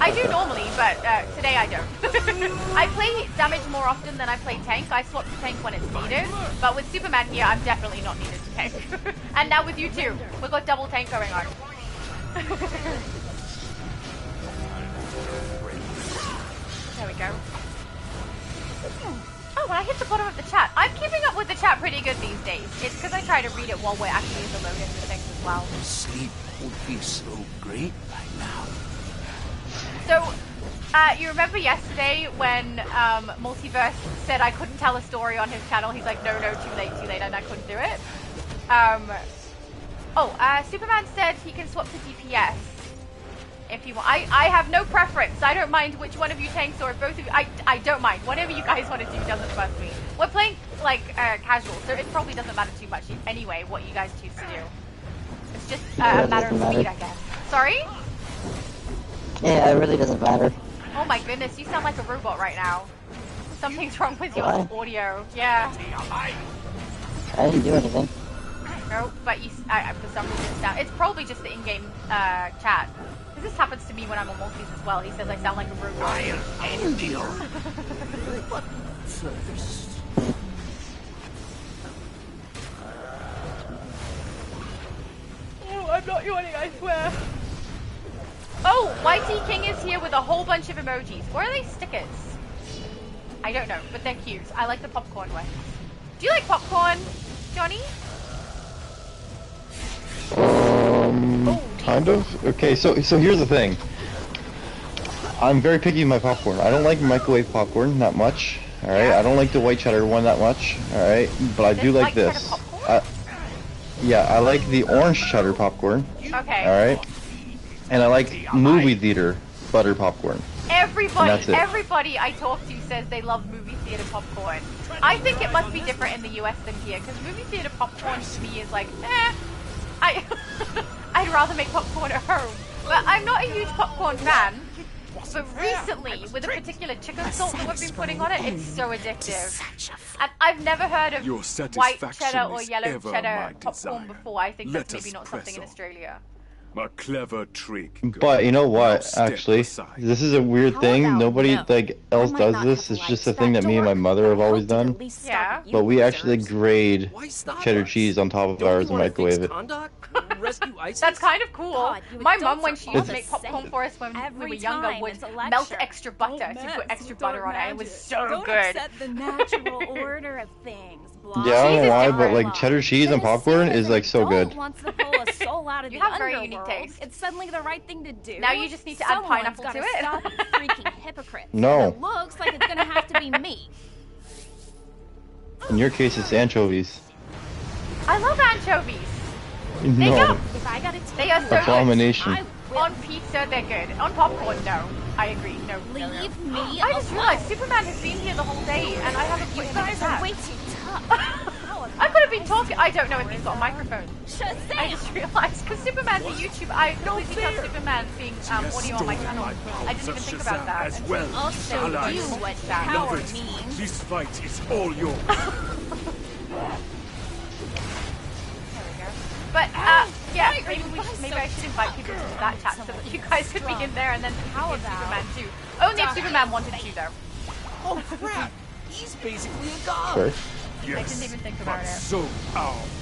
I do normally, but today I don't. I play damage more often than I play tank. I swap to tank when it's needed, but with Superman here, I'm definitely not needed to tank. And now with you too, we've got double tank going on. There we go. Oh, when I hit the bottom of the chat, I'm keeping up with the chat pretty good these days. It's because I try to read it while we're actually in the load-in for things as well. Sleep would be so great right now. So, you remember yesterday when Multiverse said I couldn't tell a story on his channel? He's like, no, too late, and I couldn't do it. Superman said he can swap to DPS if you want. I have no preference. I don't mind which one of you tanks or both of you. I don't mind. Whatever you guys want to do doesn't buzz me. We're playing like casual, so it probably doesn't matter too much anyway what you guys choose to do. It's just a matter of speed, I guess. Sorry? Yeah, it really doesn't matter. Oh my goodness, you sound like a robot right now. Something's wrong with your audio. Yeah. I didn't do anything. No, but you, for some reason it's down. It's probably just the in-game chat. Because this happens to me when I'm on multis as well. He says I sound like a robot. I'll end you. But first... Oh, I'm not yawning, I swear. Oh, YT King is here with a whole bunch of emojis. Or are they stickers? I don't know, but they're cute. I like the popcorn ones. Do you like popcorn, Johnny? Kind of. Okay, so here's the thing. I'm very picky with my popcorn. I don't like microwave popcorn that much. All right, I don't like the white cheddar one that much. All right, but I do like this. Yeah, I like the orange cheddar popcorn. Okay. All right, and I like movie theater butter popcorn. Everybody I talk to says they love movie theater popcorn. I think it must be different in the US than here, because movie theater popcorn to me is like, I'd rather make popcorn at home. But I'm not a huge popcorn fan. But recently, with a particular chicken salt that we've been putting on it, it's so addictive. And I've never heard of white cheddar or yellow cheddar popcorn before. I think that's maybe not something in Australia. A clever trick. But you know what? Actually, this is a weird thing. Nobody else does this. It's just a thing that me and my mother have always done. Yeah. But we actually grade cheddar cheese on top of ours and microwave it. That's kind of cool. My mum, when she used to make popcorn for us when we were younger, would melt extra butter. She put extra butter on it. It was so good. Upset the natural order of things. Yeah, I don't know why, but like cheddar cheese and popcorn is like so good. Wants to pull a soul out of You the have very underworld. unique taste. It's suddenly the right thing to do. Now you just need to add pineapple to it. Stop the freaking hypocrites. No. It looks like it's gonna have to be me. In your case, it's anchovies. I love anchovies. No. If I gotta they are so abomination. good. On pizza, they're good. On popcorn, no. I agree. No. Leave me I just realized Superman has been here the whole day, and I haven't put him in the guys chat. are way too tough. I could have been talking. I don't know if he's got a microphone. I just realized because Superman's a YouTube. I completely cut Superman being audio on my channel. I didn't even think about that. As well. I'll show you what power means. This fight is all yours. But yeah, maybe I should invite people to that chat so that you guys could be in there and then how about Superman too. Only if Superman wanted to though. Oh crap! He's basically a god. Sure. I didn't even think about it.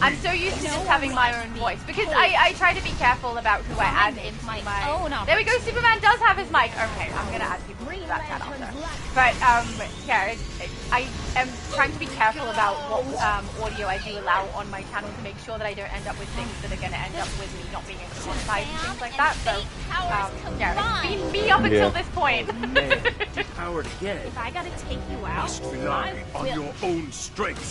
I'm so used to just having my own voice because I try to be careful about who I add into my. There we go. Superman does have his mic. Okay, I'm gonna add people to that chat after. But yeah, I am trying to be careful about what audio I do allow on my channel to make sure that I don't end up with things that are gonna end up with me not being able to monetize and things like that. So yeah, it's been me up until this point. Power to get. If I gotta take you out, must rely on your own strengths.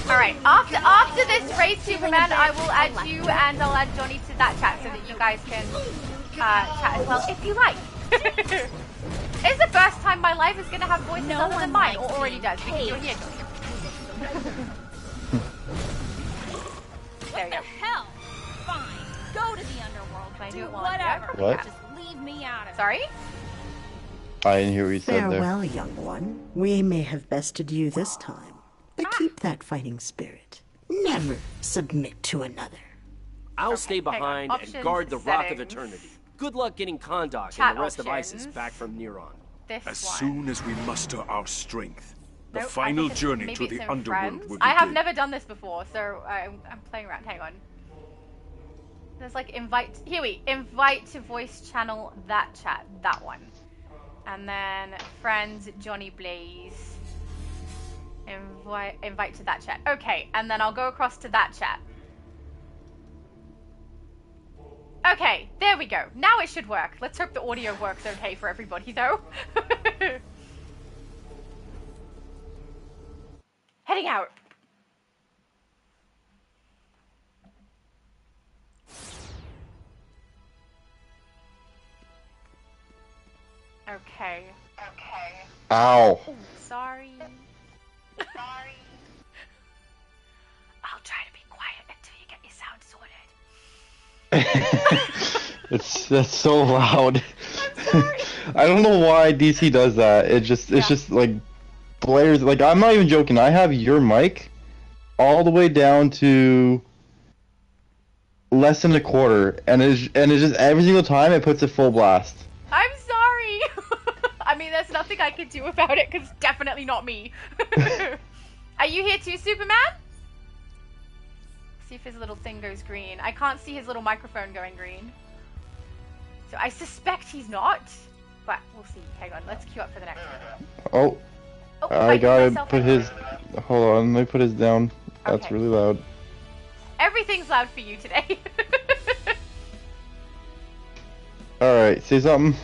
Alright, after this raid, Superman, I will add you and I'll add Johnny to that chat so that you guys can chat as well, if you like. It's the first time my life is going to have voices other than mine, or already does, because you're here, Johnny. There you go. Hell, fine. Go to the underworld. Can I do it whatever. What? Just leave me out of it. Sorry? I didn't hear what you said there. Farewell, young one. We may have bested you this time, but keep that fighting spirit. Never submit to another. I'll stay behind and guard the Rock of Eternity. Good luck getting Kondak Chat and the rest of options. ISIS back from Neuron. This As one. soon as we muster our strength, the Nope, I final think it's- journey maybe to it's the in underworld Friends. will I begin. have never done this before, so I'm playing around. Hang on. There's like invite. Here we invite to voice channel that chat. That one. And then friends Johnny Blaze. Invite to that chat. Okay, and then I'll go across to that chat. Okay, there we go. Now it should work. Let's hope the audio works okay for everybody, though. Heading out. Okay. Ow. Ooh, sorry. I'll try to be quiet until you get your sound sorted. That's so loud. I don't know why DC does that. It's just like blares. Like, I'm not even joking. I have your mic all the way down to less than a quarter, and it's just every single time it puts it full blast. I'm sorry. I mean, there's nothing I can do about it because it's definitely not me. Are you here too, Superman? See if his little thing goes green. I can't see his little microphone going green. So I suspect he's not, but we'll see. Hang on, let's queue up for the next one. Oh, I gotta put his. Hold on, let me put his down. That's Okay. really loud. Everything's loud for you today. Alright, say something.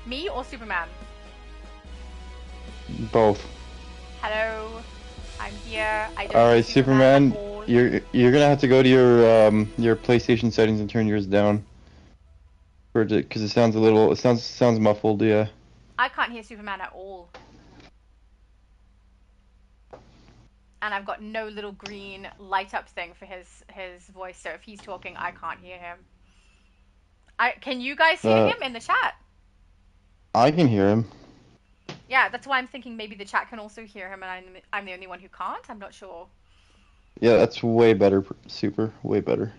Me or Superman? Both. Hello, I'm here. I don't Alright, see Superman at all. you're gonna have to go to your PlayStation settings and turn yours down. Because it sounds a little. It sounds muffled, yeah. I can't hear Superman at all. And I've got no little green light up thing for his voice, so if he's talking, I can't hear him. Can you guys hear him in the chat? I can hear him. Yeah, that's why I'm thinking maybe the chat can also hear him, and I'm the only one who can't. I'm not sure. Yeah, that's way better, Super. Way better.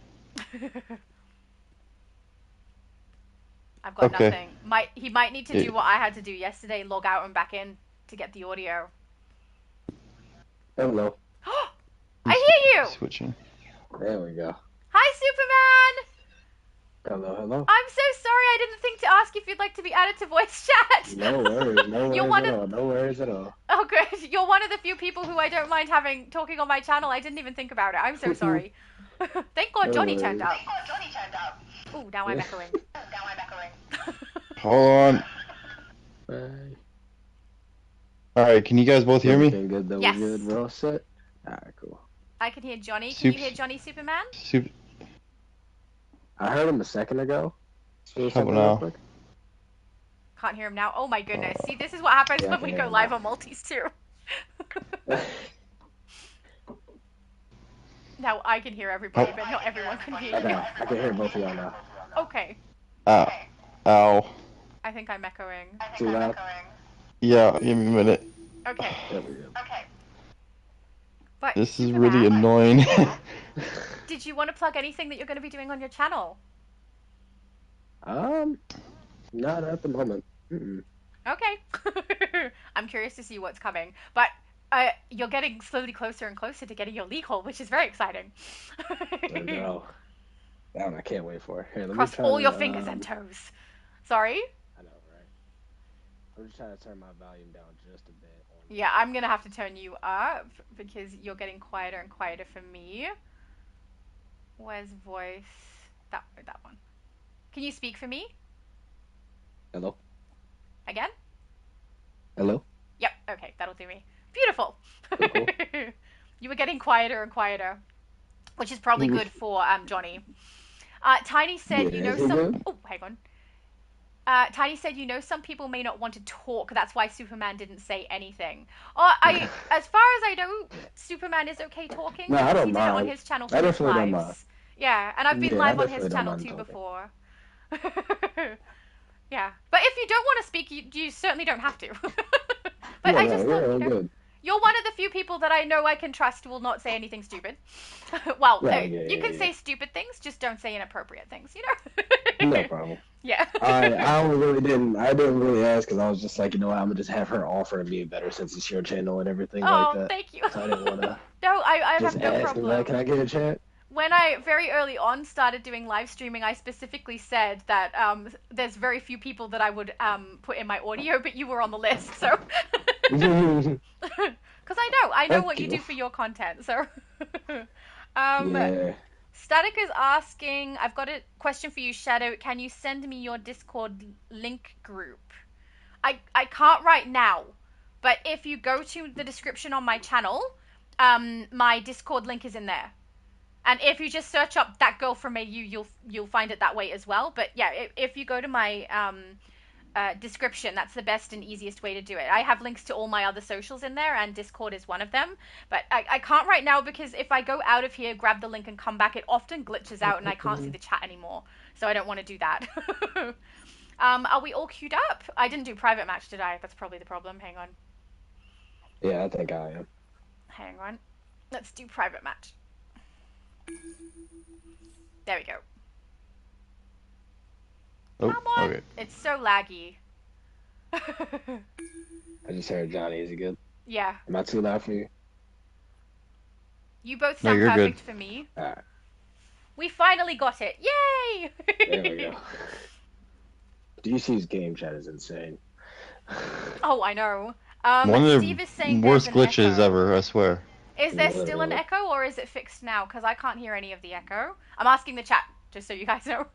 I've got Okay. nothing. He might need to do what I had to do yesterday, log out and back in to get the audio. Hello. I hear you! Switching. There we go. Hi, Superman! Hello, hello. I'm so sorry, I didn't think to ask if you'd like to be added to voice chat. No worries, no You're worries one at of- all. No worries at all. Oh, good. You're one of the few people who I don't mind having talking on my channel. I didn't even think about it. I'm so sorry. Thank God No Johnny worries. turned up. Ooh, now I'm echoing. Hold on. Bye. Alright, can you guys both hear me? Everything good though? Yes. We good? We're all set? Alright, cool. I can hear Johnny. Can you hear Johnny, Superman? I heard him a second ago. So How about now? Can't hear him now. Oh my goodness. See, this is what happens Yeah, I when can we hear go him live now. on multis too. Now I can hear everybody, but not everyone can hear Okay, you. I can hear both of y'all now. Okay. Ow. I think I'm echoing. Too loud? Yeah, give me a minute. Okay. There we go. But This is really annoying. did you want to plug anything that you're going to be doing on your channel? Not at the moment. Mm-mm. Okay. I'm curious to see what's coming. But you're getting slowly closer and closer to getting your league hole, which is very exciting. There we go. That one I can't wait for. Here, let me Cross try all to, your fingers and toes. Sorry? I know, right? I'm just trying to turn my volume down just a bit. Yeah, I'm going to have to turn you up because you're getting quieter and quieter for me. Where's voice? That one. Can you speak for me? Hello? Again? Hello? Yep, okay, that'll do me. Beautiful. Cool. You were getting quieter and quieter, which is probably good for Johnny. Tiny said, you know, some... Oh, hang on. Tiny said, you know, some people may not want to talk. That's why Superman didn't say anything. As far as I know, Superman is okay talking. No, I because don't he did it on mind. his channel I too. definitely don't mind. Yeah, and I've been Yeah, live I on his definitely don't channel mind too talking. before. Yeah, but if you don't want to speak, you certainly don't have to. But Yeah, I just thought, yeah, you know, good. you're one of the few people that I know I can trust will not say anything stupid. Well, Yeah, you can say stupid things, just don't say inappropriate things, you know? No problem. Yeah. I didn't really ask because I was just like, you know what, I'm gonna just have her offer me better since it's your channel and everything like that. Thank you. So I didn't want to. No, I just have no ask, problem. like, can I get a chat? When I very early on started doing live streaming, I specifically said that there's very few people that I would put in my audio, but you were on the list, so. Because I know what you do for your content, so. Yeah. Static is asking, I've got a question for you, Shadow. Can you send me your Discord link group? I can't right now, but if you go to the description on my channel, my Discord link is in there. And if you just search up That Girl from AU, you'll find it that way as well. But yeah, if you go to my description, that's the best and easiest way to do it. I have links to all my other socials in there, and Discord is one of them. But I can't right now because if I go out of here, grab the link and come back, it often glitches out and I can't see the chat anymore. So I don't want to do that. Are we all queued up? I didn't do private match, did I? That's probably the problem. Hang on. Yeah, I think I am. Hang on. Let's do private match. There we go. Oh, come on. Okay. It's so laggy. I just heard Johnny. Is he good? Yeah. Am I too loud for you? You both sound perfect for me. Alright. We finally got it. Yay! There we go. DC's game chat is insane. Oh, I know. One of Steve is saying the worst there's an glitches echo. ever, I swear. Is there still an echo, or is it fixed now? Because I can't hear any of the echo. I'm asking the chat, just so you guys know.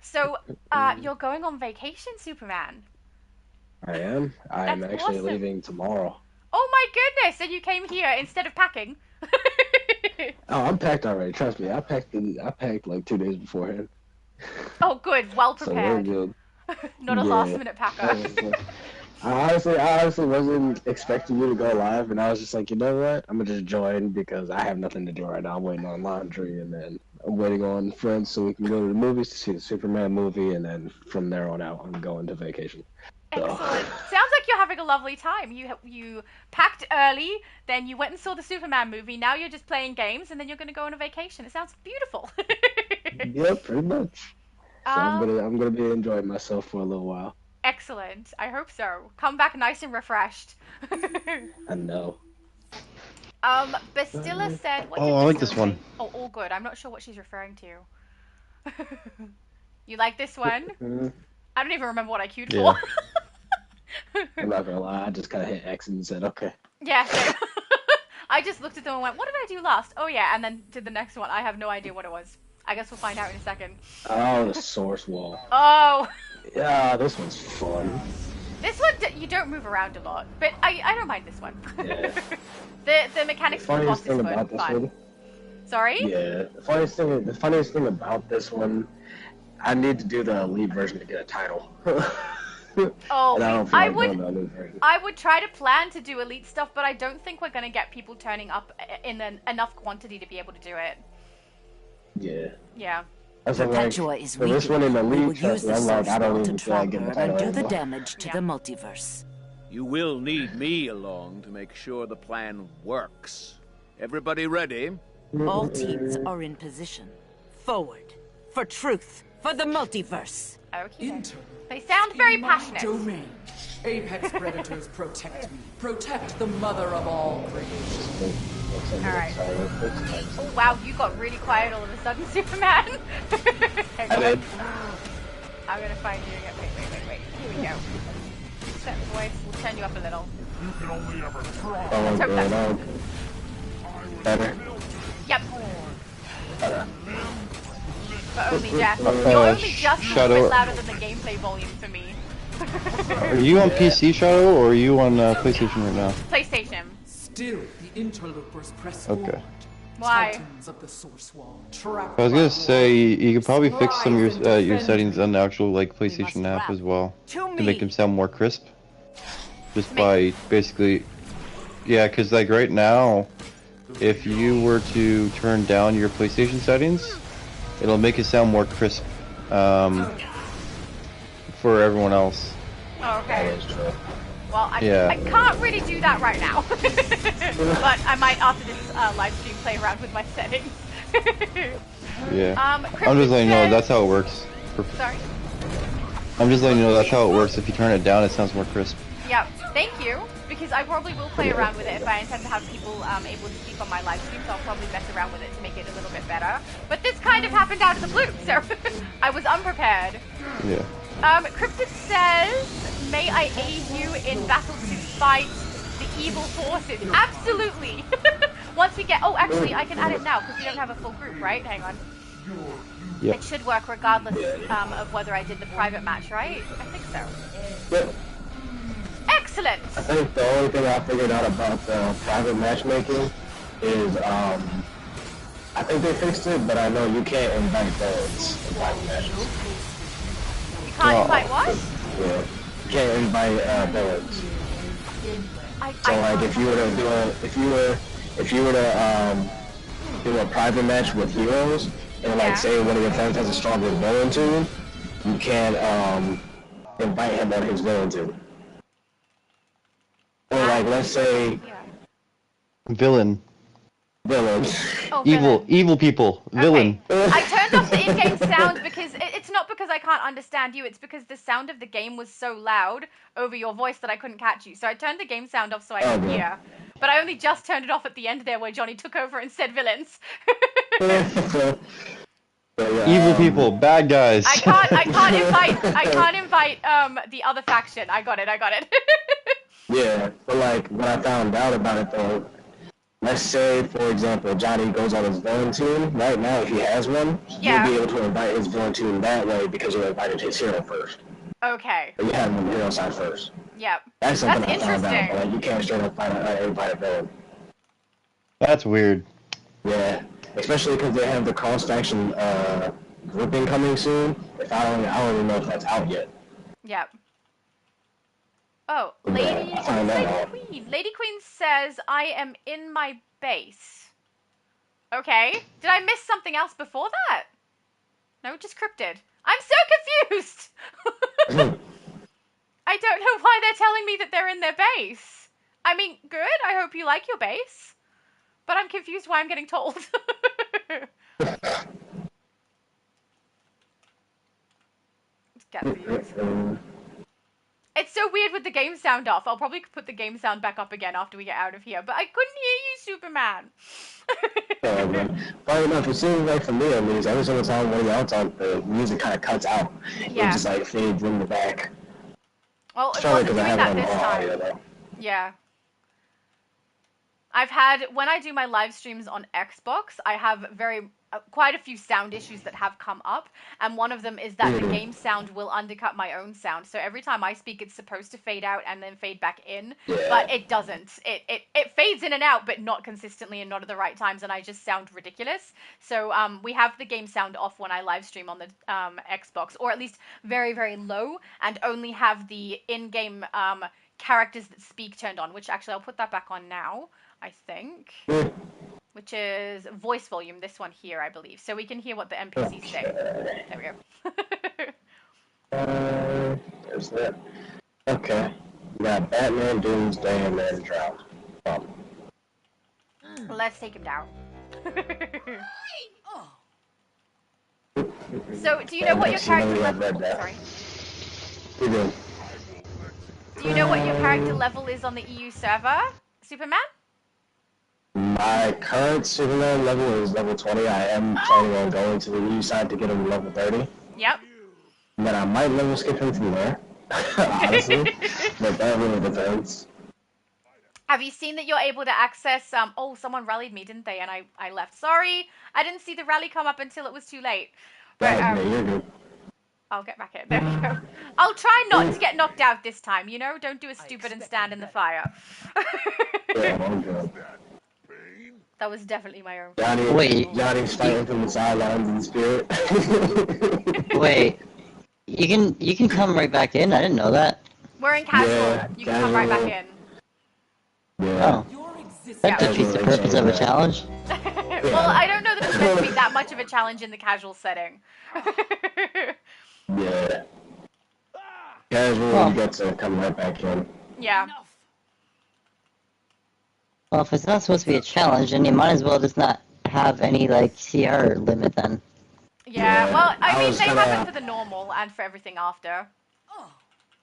So, you're going on vacation, Superman? I am. I am actually awesome. leaving tomorrow. Oh my goodness! And you came here instead of packing? Oh, I'm packed already. Trust me. I packed like 2 days beforehand. Oh, good. Well So we're prepared. good. Not a last-minute packer. I honestly wasn't expecting you to go live, and I was just like, you know what? I'm gonna just join because I have nothing to do right now. I'm waiting on laundry, and then I'm waiting on friends so we can go to the movies to see the Superman movie, and then from there on out, I'm going to vacation. So. Excellent. Sounds like you're having a lovely time. You packed early, then you went and saw the Superman movie. Now you're just playing games, and then you're going to go on a vacation. It sounds beautiful. Yeah, pretty much. So I'm gonna be enjoying myself for a little while. Excellent. I hope so. Come back nice and refreshed. I know. Bastilla said... What I like this one. Oh, all good. I'm not sure what she's referring to. You like this one? I don't even remember what I queued for. I'm not gonna lie, I just kind of hit X and said, okay. Yeah, so I just looked at them and went, what did I do last? Oh yeah, and then did the next one. I have no idea what it was. I guess we'll find out in a second. Oh, the source wall. Oh! Yeah, this one's fun. This one, you don't move around a lot, but I don't mind this one. Yeah. the mechanics of the boss is fun. Sorry? Yeah, the funniest thing about this one, I need to do the elite version to get a title. Oh, I would try to plan to do elite stuff, but I don't think we're going to get people turning up in enough quantity to be able to do it. Yeah. Yeah. Perpetua is weak. This one in the We will elite, use the I'm like, I don't even to feel like trap getting her the title and do the anymore. damage to the multiverse. You will need me along to make sure the plan works. Everybody ready? All teams are in position. Forward. For truth. For the multiverse. Okay. They sound very passionate. Domain. Apex predators protect me. Protect the mother of all creation. Alright. Oh wow, you got really quiet all of a sudden, Superman. I did. I'm gonna find you again. Wait. Here we go. Set voice. We'll turn you up a little. You can only ever try. Oh, good. Better. Yep. Better. But only just. You're only just a little bit louder than the gameplay volume for me. Are you on PC, Shadow, or are you on PlayStation right now? PlayStation. Still, the interlopers press Okay. forward. Why? Titans of the source wall. Trap I was gonna say you could probably fix some of your settings on the actual PlayStation app as well to make them sound more crisp. Just by basically, yeah, because right now, if you were to turn down your PlayStation settings, it'll make it sound more crisp for everyone else. Oh, okay. Well, I can't really do that right now. But I might, after this live stream, play around with my settings. Yeah. I'm just letting you know that's how it works. Sorry. I'm just letting you know that's how it works. If you turn it down, it sounds more crisp. Yep. Thank you. Because I probably will play around with it if I intend to have people able to speak on my live stream, so I'll probably mess around with it to make it a little bit better. But this kind of happened out of the blue, so I was unprepared. Yeah. Cryptid says, may I aid you in battle to fight the evil forces? Absolutely! Once we get... Oh, actually, I can add it now, because we don't have a full group, right? Hang on. Yep. It should work regardless of whether I did the private match, right? I think so. Yep. Excellent! I think the only thing I figured out about the private matchmaking is, I think they fixed it, but I know you can't invite villains in private matches. You can't invite what? Yeah. You can't invite villains. So like if you were to do a private match with heroes, and like say one of your friends has a stronger villain team, you can't invite him on his villain team. Or like let's say Villain. Oh, evil people. Villain. I turned off the in-game sound because it's not because I can't understand you, it's because the sound of the game was so loud over your voice that I couldn't catch you. So I turned the game sound off so I could hear. But I only just turned it off at the end there where Johnny took over and said villains. Evil people, bad guys. I can't invite the other faction. I got it. Yeah, but like when I found out about it though, let's say for example Johnny goes on his villain team. Right now if he has one, you'll be able to invite his villain team that way because you invited his hero first. Okay. But you had him on the hero side first. Yep. That's something I found interesting. out, but like, you can't straight up invite a villain. That's weird. Yeah, especially because they have the cross-faction grouping coming soon. I don't even know if that's out yet. Yep. Oh, Lady Queen. Lady Queen says, I am in my base. Okay. Did I miss something else before that? No, just cryptid. I'm so confused! I don't know why they're telling me that they're in their base. I mean, good. I hope you like your base. But I'm confused why I'm getting told. Let's get these. It's so weird with the game sound off. I'll probably put the game sound back up again after we get out of here. But I couldn't hear you, Superman. Funny enough, it seems like for me at least, every single time one of y'all talk, the music kind of cuts out. Yeah. It just like fades in the back. Well, it wasn't doing that this time. Yeah. I've had, when I do my live streams on Xbox, I have quite a few sound issues that have come up, and one of them is that the game sound will undercut my own sound. So every time I speak, it's supposed to fade out and then fade back in, but it doesn't. It fades in and out, but not consistently and not at the right times, and I just sound ridiculous. So we have the game sound off when I live stream on the Xbox, or at least very, very low, and only have the in-game characters that speak turned on, which actually I'll put that back on now, I think. Which is voice volume, this one here, I believe. So we can hear what the NPCs say. There we go. There's that. Okay. We got Batman, Doomsday, and Man Drought. Let's take him down. So, do you know what your character level... Sorry. Do you know what your character level is on the EU server, Superman? My current Superman level is level 20. I am planning on going to the EU side to get him level 30. Yep. And then I might level skip him from there, honestly. But that really depends. Have you seen that you're able to access... oh, someone rallied me, didn't they? And I left. Sorry, I didn't see the rally come up until it was too late. But, you're good. I'll get back in. There we go. I'll try not to get knocked out this time, you know? Don't do a stupid and stand in the fire. Yeah, I'm good. That was definitely my own. Johnny's fighting from the sidelines in spirit. Wait, you can come right back in? I didn't know that. We're in casual. Yeah, you can come right back in. Yeah. Oh. That defeats the purpose of a challenge. Well, I don't know that it's meant to be that much of a challenge in the casual setting. Yeah. Casual, you get to come right back in. Yeah. Well, if it's not supposed to be a challenge, then you might as well just not have any like CR limit then. Yeah, well, I mean, they kinda, have it for the normal and for everything after.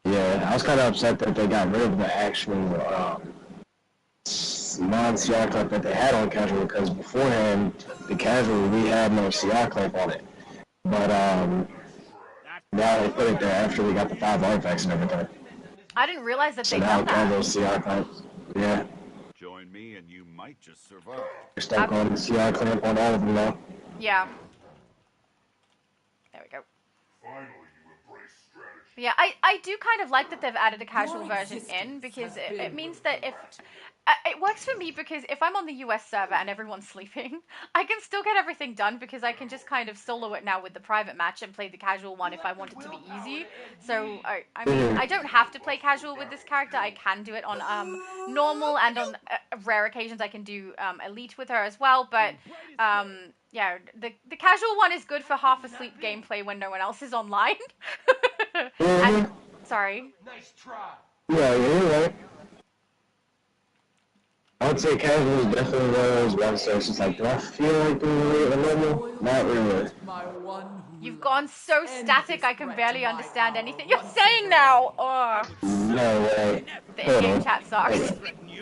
Yeah, I was kind of upset that they got rid of the actual non-CR clip that they had on casual, because beforehand, the casual, we had no CR clip on it. But now they put it there after we got the 5 artifacts and everything. I didn't realize that So they'd now done that. casual CR clamps. Yeah. Join me and you might just survive. They're stuck on the CR clamp on all of them now. Yeah. There we go. Yeah, I do kind of like that they've added a casual version in, because it means that if... it works for me, because if I'm on the US server and everyone's sleeping, I can still get everything done, because I can just kind of solo it now with the private match and play the casual one if I want it to be easy. So, I mean, I don't have to play casual with this character. I can do it on normal, and on rare occasions I can do elite with her as well, but... yeah, the casual one is good for half-asleep gameplay when no one else is online. And, sorry. Nice try. Yeah, you're right. I would say casual is definitely one of those ones where it's just like, do I feel like doing it at normal? Not really. You've gone so static I can barely understand anything you're saying now! Oh. No way. The in-game chat sucks.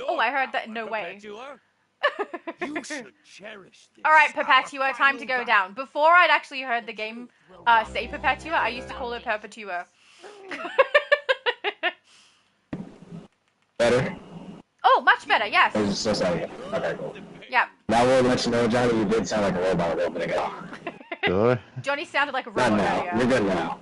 Oh, I heard that. No way. You should cherish this. Alright, Perpetua, time to go down. Before I'd actually heard the game say Perpetua, I used to call it Perpetua. Better? Oh, much better, yes. I was just so sorry. Okay, cool. Yeah. Now I will let you know, Johnny, you did sound like a robot a little bit ago. Really? Johnny sounded like a Not robot now. earlier. You're good now.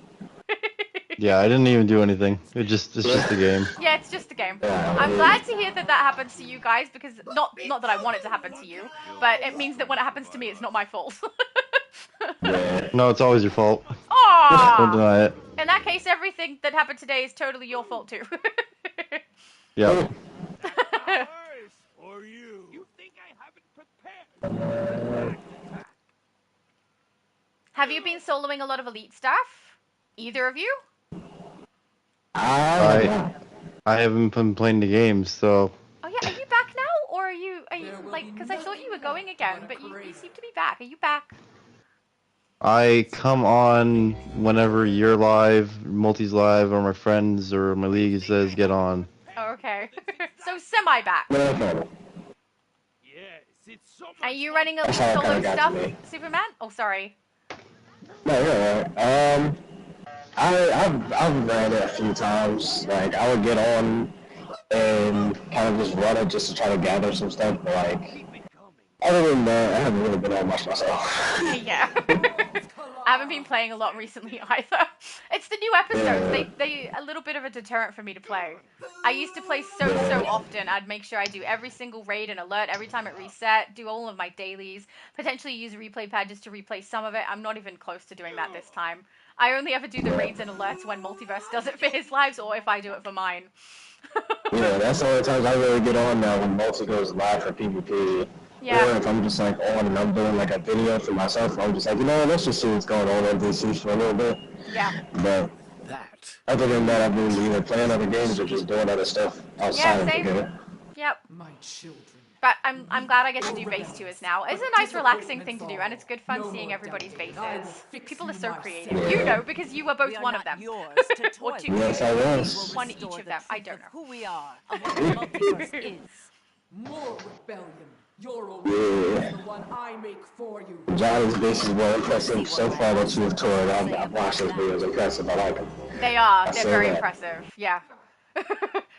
Yeah, I didn't even do anything. It's just a game. Yeah, it's just a game. I'm glad to hear that that happens to you guys, because not that I want it to happen to you, but it means that when it happens to me, it's not my fault. No, it's always your fault. Aww! Don't deny it. In that case, everything that happened today is totally your fault too. Yep. Or you. You think I haven't prepared? Have you been soloing a lot of elite stuff? Either of you? I haven't been playing the games, so... Oh yeah, are you back now? Or are you like, because I thought you were going again, but you seem to be back. Are you back? I come on whenever you're live, Multi's live, or my friends or my league says get on. Oh, okay. So semi-back. No. Are you running elite solo stuff, Superman? Oh, sorry. No, you're alright. I've ran it a few times. Like, I would get on and kind of just run it just to try to gather some stuff, but like, other than that, I haven't really been on much myself. Yeah. I haven't been playing a lot recently either. It's the new episodes. They a little bit of a deterrent for me to play. I used to play so often. I'd make sure I do every single raid and alert every time it reset, do all of my dailies, potentially use a replay pad just to replay some of it. I'm not even close to doing that this time. I only ever do the raids and alerts when Multiverse does it for his lives, or if I do it for mine. Yeah, that's the only times I really get on now, when Multi goes live for PvP. Yeah. Or if I'm just like on and I'm doing like a video for myself, I'm just like, you know, let's just see what's going on DC for a little bit. Yeah. But other than that, I've been either playing other games or just doing other stuff outside of the game. Yep. My children. But I'm glad I get to do base tours now. It's a nice, relaxing thing to do, and it's good fun seeing everybody's bases. People are so creative. You know, because you were both one of them. Or two. Yes, I was. One each of them. I don't know. Who we are, and what the multiverse is. More rebellion. Your awakening is the one I make for you. Johnny's bases were impressive so far that you've toured. I've watched those videos. Impressive. I like them. They are. They're very impressive. Yeah.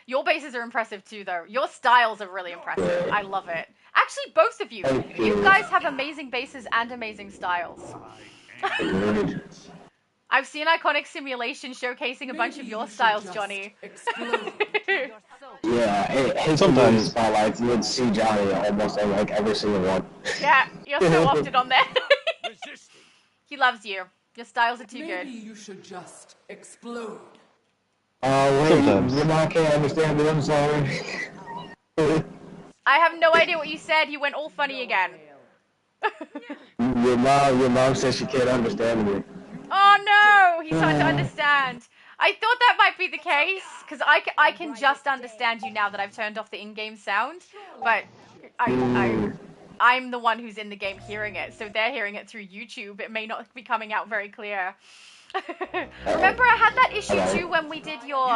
Your bases are impressive too, though. Your styles are really impressive. I love it. Actually, both of you. You guys have amazing bases and amazing styles. I've seen Iconic Simulation showcasing a bunch of your styles, Johnny. Yeah, his sometimes spotlights, you would see Johnny almost on like every single one. Yeah, you're so often on there. He loves you. Your styles are too good. Maybe you should just explode. Wait, your mom can't understand me, I'm sorry. I have no idea what you said. You went all funny again. Your mom says she can't understand me. Oh no, he's hard to understand. I thought that might be the case, because I can just understand you now that I've turned off the in-game sound, but I'm the one who's in the game hearing it, so they're hearing it through YouTube. It may not be coming out very clear. Remember, I had that issue too when we did your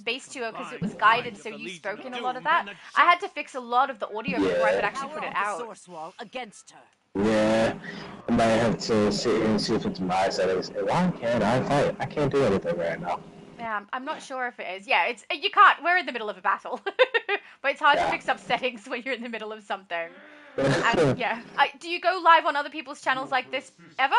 base tour because it was guided, so you spoke in a lot of that. I had to fix a lot of the audio before I could actually put it out. Source wall against her. Yeah, I might have to sit here and see if it's my settings. Why can't I fight? I can't do anything right now. Yeah, I'm not sure if it is. Yeah, it's you can't. We're in the middle of a battle, but it's hard to fix up settings when you're in the middle of something. And yeah, do you go live on other people's channels like this ever?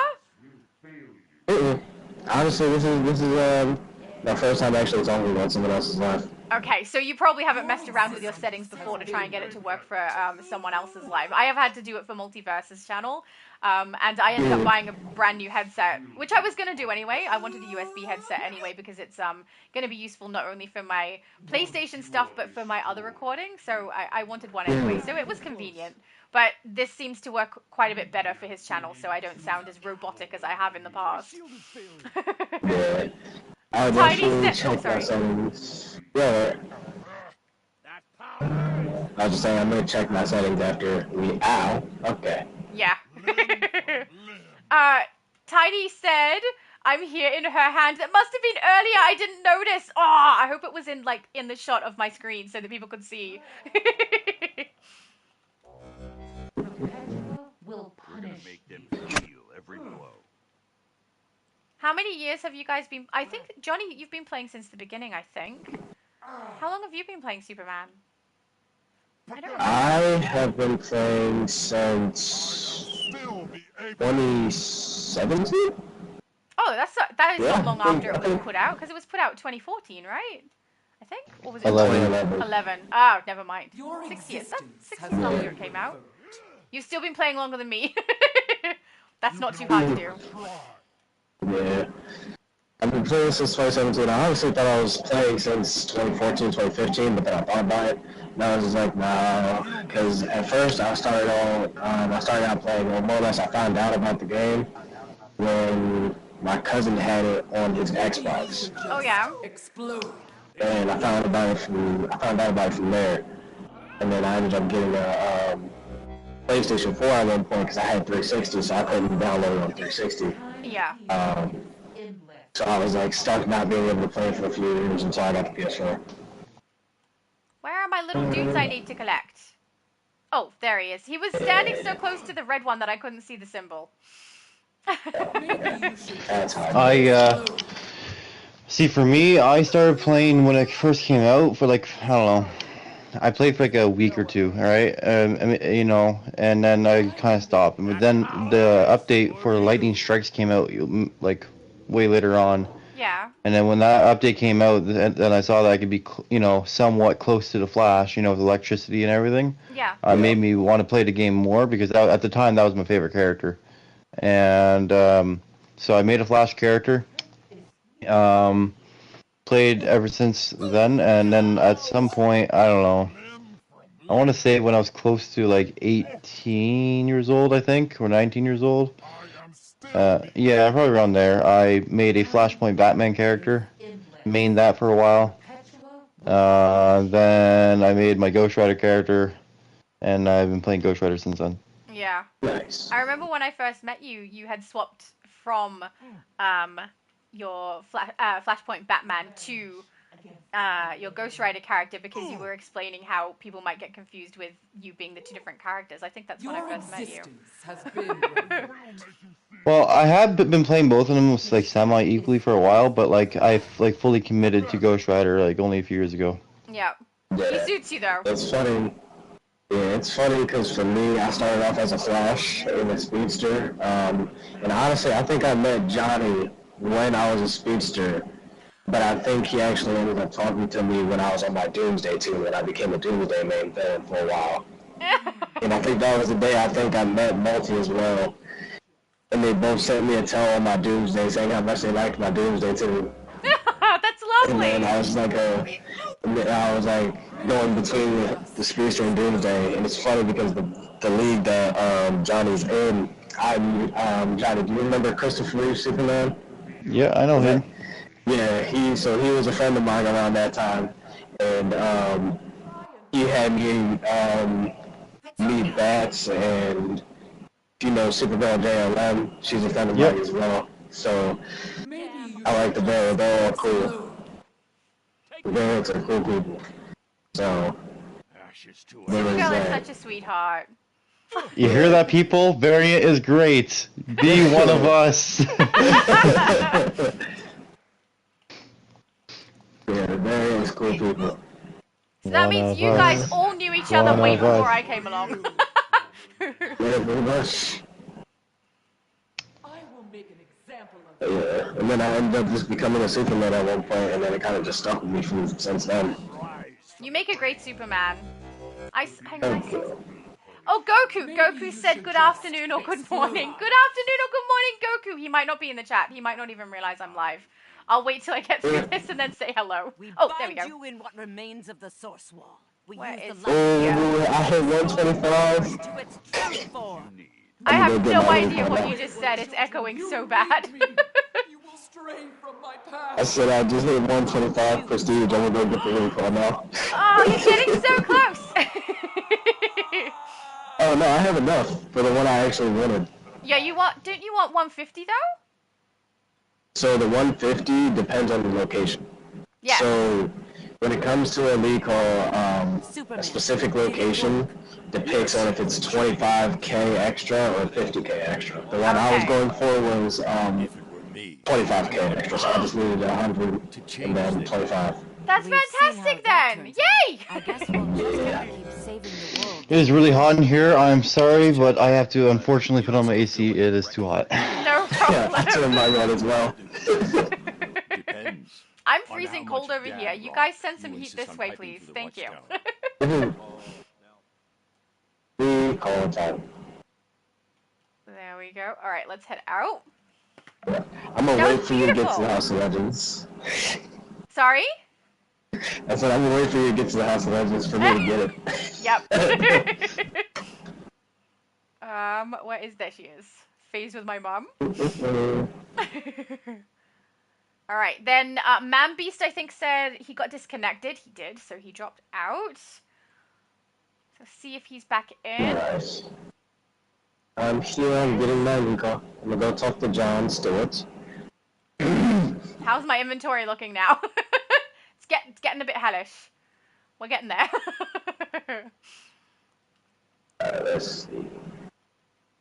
Honestly, this is my first time actually talking about someone else's live. Okay, so you probably haven't messed around with your settings before to try and get it to work for someone else's live. I have had to do it for Multiverse's channel, and I ended up buying a brand new headset, which I was going to do anyway. I wanted a USB headset anyway because it's going to be useful not only for my PlayStation stuff, but for my other recording, so I wanted one anyway, so it was convenient. But this seems to work quite a bit better for his channel, so I don't sound as robotic as I have in the past. Yeah. I'll definitely check my settings. Yeah. I was just saying, I'm gonna check my settings after we. Ow. Okay. Yeah. Tidy said, "I'm here in her hand." It must have been earlier. I didn't notice. Oh, I hope it was in the shot of my screen so that people could see. Will punish. Make them feel every blow. How many years have you guys been? I think, Johnny, you've been playing since the beginning, I think. How long have you been playing Superman? I have been playing since 2017? Oh, that is not long after it was put out, because it was put out in 2014, right? I think? Or was it 11. 11. Oh, never mind. 6 years. That's 6 years after it came out. You've still been playing longer than me. That's not too hard to do. Yeah. I've been playing since 2017. I honestly thought I was playing since 2014, 2015, but then I thought about it, and I was just like, nah, because at first I started out playing, or more or less I found out about the game when my cousin had it on his Xbox. Oh yeah. Explode. And I found out about it from there, and then I ended up getting a PlayStation 4 at one point because I had 360, so I couldn't download it on 360. Yeah. So I was like stuck not being able to play it for a few years until I got the PS4. Where are my little dudes I need to collect? Oh, there he is. He was standing so close to the red one that I couldn't see the symbol. See, for me, I started playing when it first came out for like, I don't know, I played for like a week or two, alright? I mean, you know, and then I kind of stopped. But then the update for Lightning Strikes came out like way later on. Yeah. And then when that update came out, then I saw that I could be, you know, somewhat close to the Flash, you know, with electricity and everything. Yeah. Made me want to play the game more because at the time that was my favorite character. And so I made a Flash character. Played ever since then, and then at some point, I don't know, I want to say when I was close to like 18 years old, I think, or 19 years old. Yeah, probably around there. I made a Flashpoint Batman character, mained that for a while. Then I made my Ghost Rider character, and I've been playing Ghost Rider since then. Yeah. Nice. I remember when I first met you, you had swapped from your Flashpoint Batman to your Ghost Rider character because you were explaining how people might get confused with you being the two different characters. I think that's when I first met you. Well, I have been playing both of them like semi-equally for a while, but like I've like fully committed to Ghost Rider like only a few years ago. Yeah. He suits you though. It's funny. Yeah, it's funny because for me, I started off as a Flash in a Speedster, and honestly, I think I met Johnny when I was a Speedster, but I think he actually ended up talking to me when I was on my Doomsday team, and I became a Doomsday main villain for a while. And I think that was the day I think I met Multi as well, and they both sent me a tell on my Doomsday saying how much they liked my Doomsday team. That's lovely. And then I was like going between the Speedster and Doomsday, and it's funny because the league that Johnny's in, Johnny, do you remember Christopher Reeve Superman? Yeah, I know him. Yeah, he was a friend of mine around that time, and he had me meet Bats, and you know Superman JLM. She's a friend of mine as well. So I like the variant. They're all cool. The variants are cool people. So there is Supergirl is that. such a sweetheart. You hear that, people? Variant is great. Be one of us. Yeah, the variant is cool people. So that means you guys all knew each other way before I came along. Yeah, pretty much. Yeah, and then I ended up just becoming a Superman at one point, and then it kind of just stuck with me since then. You make a great Superman. Hang on, I said... Oh, Goku! Goku said good afternoon or good morning. Good afternoon or good morning, Goku! He might not be in the chat. He might not even realize I'm live. I'll wait till I get through this and then say hello. Oh, there we go. You in what remains of the source wall. Where is I hit 125. I have no idea what you just said. It's echoing so bad. I said I just hit 125 prestige. I'm gonna go get the recall now. Oh, you're getting so close. Oh no, I have enough for the one I actually wanted. Yeah, didn't you want 150 though? So the 150 depends on the location. Yeah. So when it comes to a recall, a specific location depicts on if it's 25k extra or 50k extra. The one I was going for was 25k extra, so I just needed 100 and then 25. That's fantastic then! Yay! I guess we'll just have to keep saving the world. It is really hot in here. I'm sorry, but I have to unfortunately put on my AC. It is too hot. No problem. Yeah, I turned mine on as well. I'm freezing cold over here. You guys send some heat this way, please. Thank you. Call time. There we go. All right, let's head out. I'm gonna wait for you to get to the House of Legends. Sorry? I said I'm gonna wait for you to get to the House of Legends for me to get it. Yep. Where is there? She is. Phase with my mom. All right, then Man Beast I think said he got disconnected. He did, so he dropped out. So see if he's back in. Nice. I'm here. I'm getting my recall. I'm gonna go talk to John Stewart. How's my inventory looking now? It's getting a bit hellish. We're getting there. Let's see.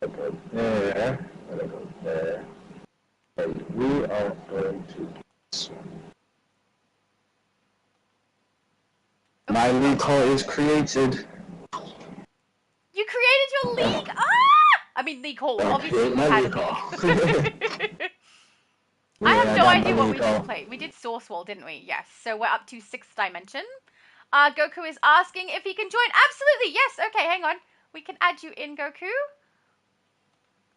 I go there. I go there. And we are going to do this one. My recall is created. You created your league? Ah! I mean, league hall. Obviously, we had a league. I have no idea what we just played. We did Source Wall, didn't we? Yes. So we're up to 6th dimension. Goku is asking if he can join. Absolutely, yes. Okay, hang on. We can add you in, Goku.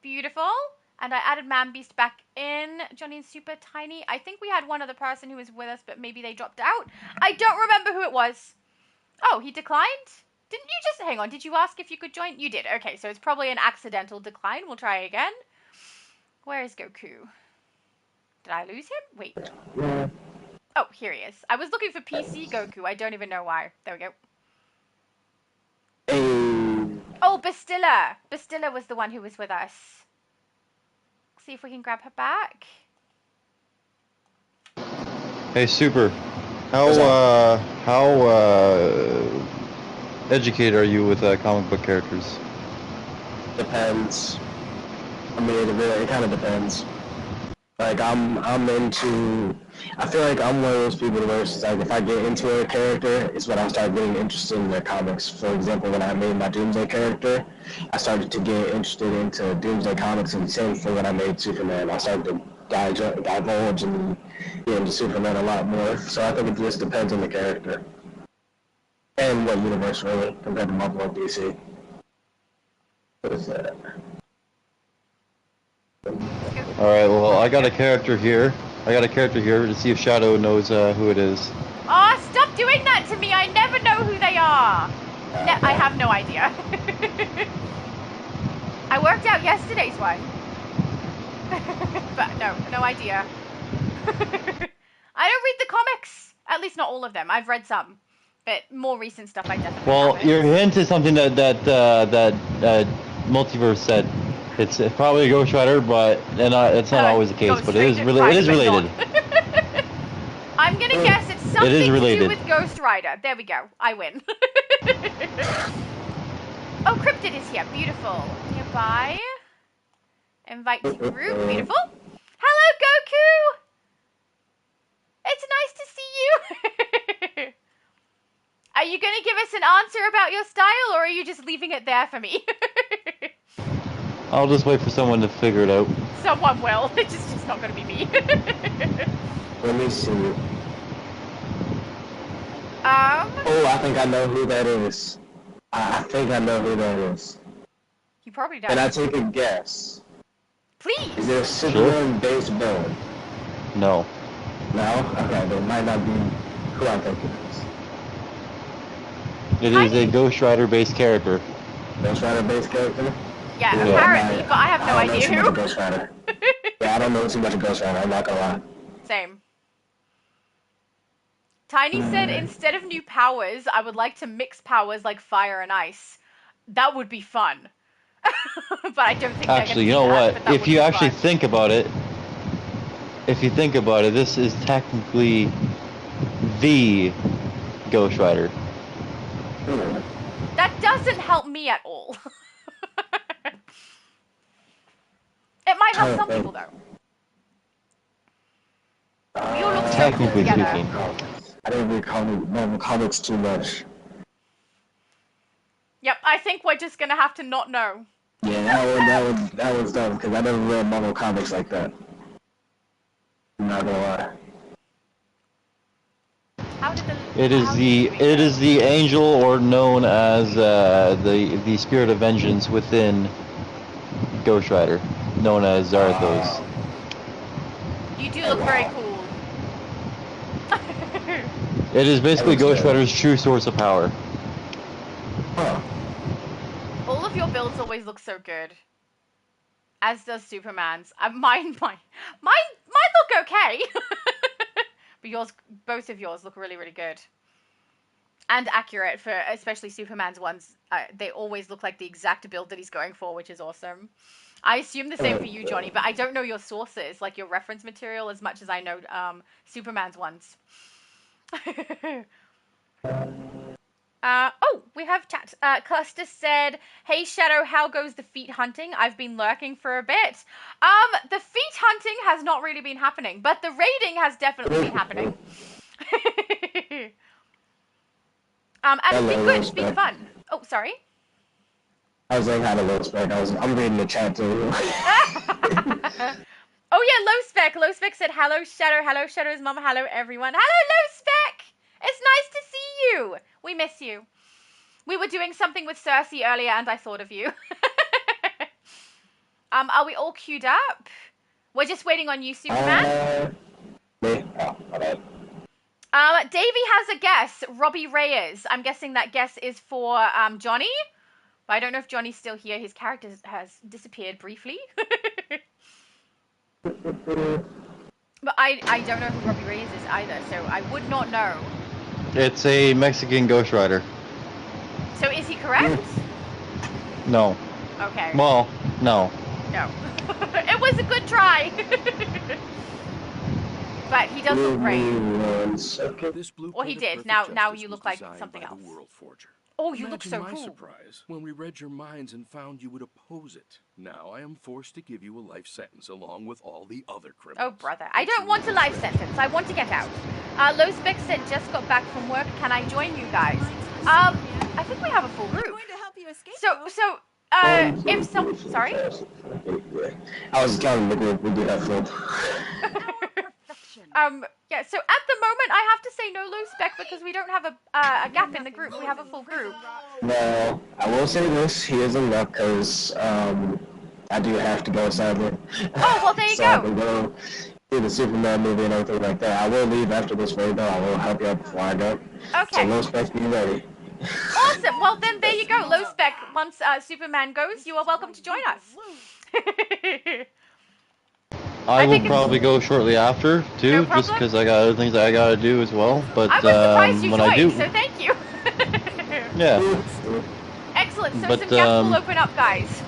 Beautiful. And I added Man Beast back in. Johnny and Super Tiny. I think we had one other person who was with us, but maybe they dropped out. I don't remember who it was. Oh, he declined? Didn't you just... Hang on, did you ask if you could join? You did. Okay, so it's probably an accidental decline. We'll try again. Where is Goku? Did I lose him? Wait. Oh, here he is. I was looking for PC Goku. I don't even know why. There we go. Oh, Bastilla. Bastilla was the one who was with us. See if we can grab her back. Hey, Super. How educated are you with comic book characters? Depends. I mean, it kind of depends. Like, I'm into... I feel like I'm one of those people where it's like, if I get into a character, it's when I start getting interested in their comics. For example, when I made my Doomsday character, I started to get interested into Doomsday comics, and same for when I made Superman. I started to divulge and get into Superman a lot more. So I think it just depends on the character. And what universe, really, compared to Marvel and DC. What is that? Alright, well, I got a character here. To see if Shadow knows who it is. Oh, stop doing that to me! I never know who they are! I have no idea. I worked out yesterday's one. But no idea. I don't read the comics. At least not all of them. I've read some. But more recent stuff, I definitely. Well, haven't. your hint is something that Multiverse said. It's probably a Ghost Rider, but it's not always the case. But it is related. I'm gonna guess it's something It is related. to do with Ghost Rider. There we go. I win. Oh, Cryptid is here. Beautiful. Nearby. Invite to group. Beautiful. Hello, Goku. It's nice to see you. Are you going to give us an answer about your style, or are you just leaving it there for me? I'll just wait for someone to figure it out. Someone will. It's just not going to be me. Let me see. Oh, I think I know who that is. I think I know who that is. You probably don't. Can I take a guess? Please. Is there a Superman-based villain? No. No? Okay, there might not be who I think it is. It is a Ghost Rider-based character. Ghost Rider-based character? Yeah, apparently, but I have no idea who. Ghost Rider. Yeah, I don't know too much of Ghost Rider, I'm not gonna lie. Same. Tiny said, instead of new powers, I would like to mix powers like fire and ice. That would be fun. But I don't think actually, you know what? If you actually think about it, this is technically the Ghost Rider. That doesn't help me at all. It might help some people, though. We all look so cool together. I didn't read comics too much. Yep, I think we're just gonna have to not know. Yeah, that was dumb, because I never read Marvel comics like that. I'm not gonna lie. It is the angel, or known as the spirit of vengeance within Ghost Rider, known as Zarathos. You do look very cool. It is basically Ghost Rider's true source of power. All of your builds always look so good. As does Superman's. Mine look okay. But both of yours look really, really good. And accurate for especially Superman's ones. They always look like the exact build that he's going for, which is awesome. I assume the same for you, Johnny, but I don't know your sources, like your reference material, as much as I know Superman's ones. We have chat. Cluster said, "Hey Shadow, how goes the feet hunting? I've been lurking for a bit." The feet hunting has not really been happening, but the raiding has definitely been happening. And it's been good. It's been fun. Oh, sorry. I was saying hi to Low Spec. I'm reading the chat too. Oh yeah, Low Spec. Low Spec said, "Hello Shadow. Hello Shadow's mama. Hello everyone. Hello Low Spec. It's nice to see you. We miss you. We were doing something with Cersei earlier, and I thought of you." Are we all queued up? We're just waiting on you, Superman. Me? Davey has a guess. Robbie Reyes. I'm guessing that guess is for Johnny. But I don't know if Johnny's still here. His character has disappeared briefly. But I don't know who Robbie Reyes is either, so I would not know. It's a Mexican Ghost Rider. So is he correct? No. Okay. Well, no. No. It was a good try. But he does look great. Or he did. Now you look like something else. Oh, you look so cool. Imagine my surprise when we read your minds and found you would oppose it. Now I am forced to give you a life sentence along with all the other criminals. Oh, brother. I don't want a life sentence. I want to get out. Low Spec said, "Just got back from work. Can I join you guys?" I think we have a full group. If some... Sorry? I was counting the group. We do have full. Yeah, so at the moment, I have to say no Low Spec because we don't have a gap in the group. We have a full group. No, I will say this. He is in luck because I do have to go sadly. Oh, well, there you so go. I can go see the Superman movie and everything like that. I will leave after this raid, though. I will help you out before I go. Okay. So Low Spec, be ready. Awesome. Well, then there you go. Low Spec, once Superman goes, you are welcome to join us. I will probably go shortly after, too, just because I got other things that I gotta do as well. But I was surprised you when joined, I do, so thank you. Yeah. Excellent. So But, some gaps will open up, guys.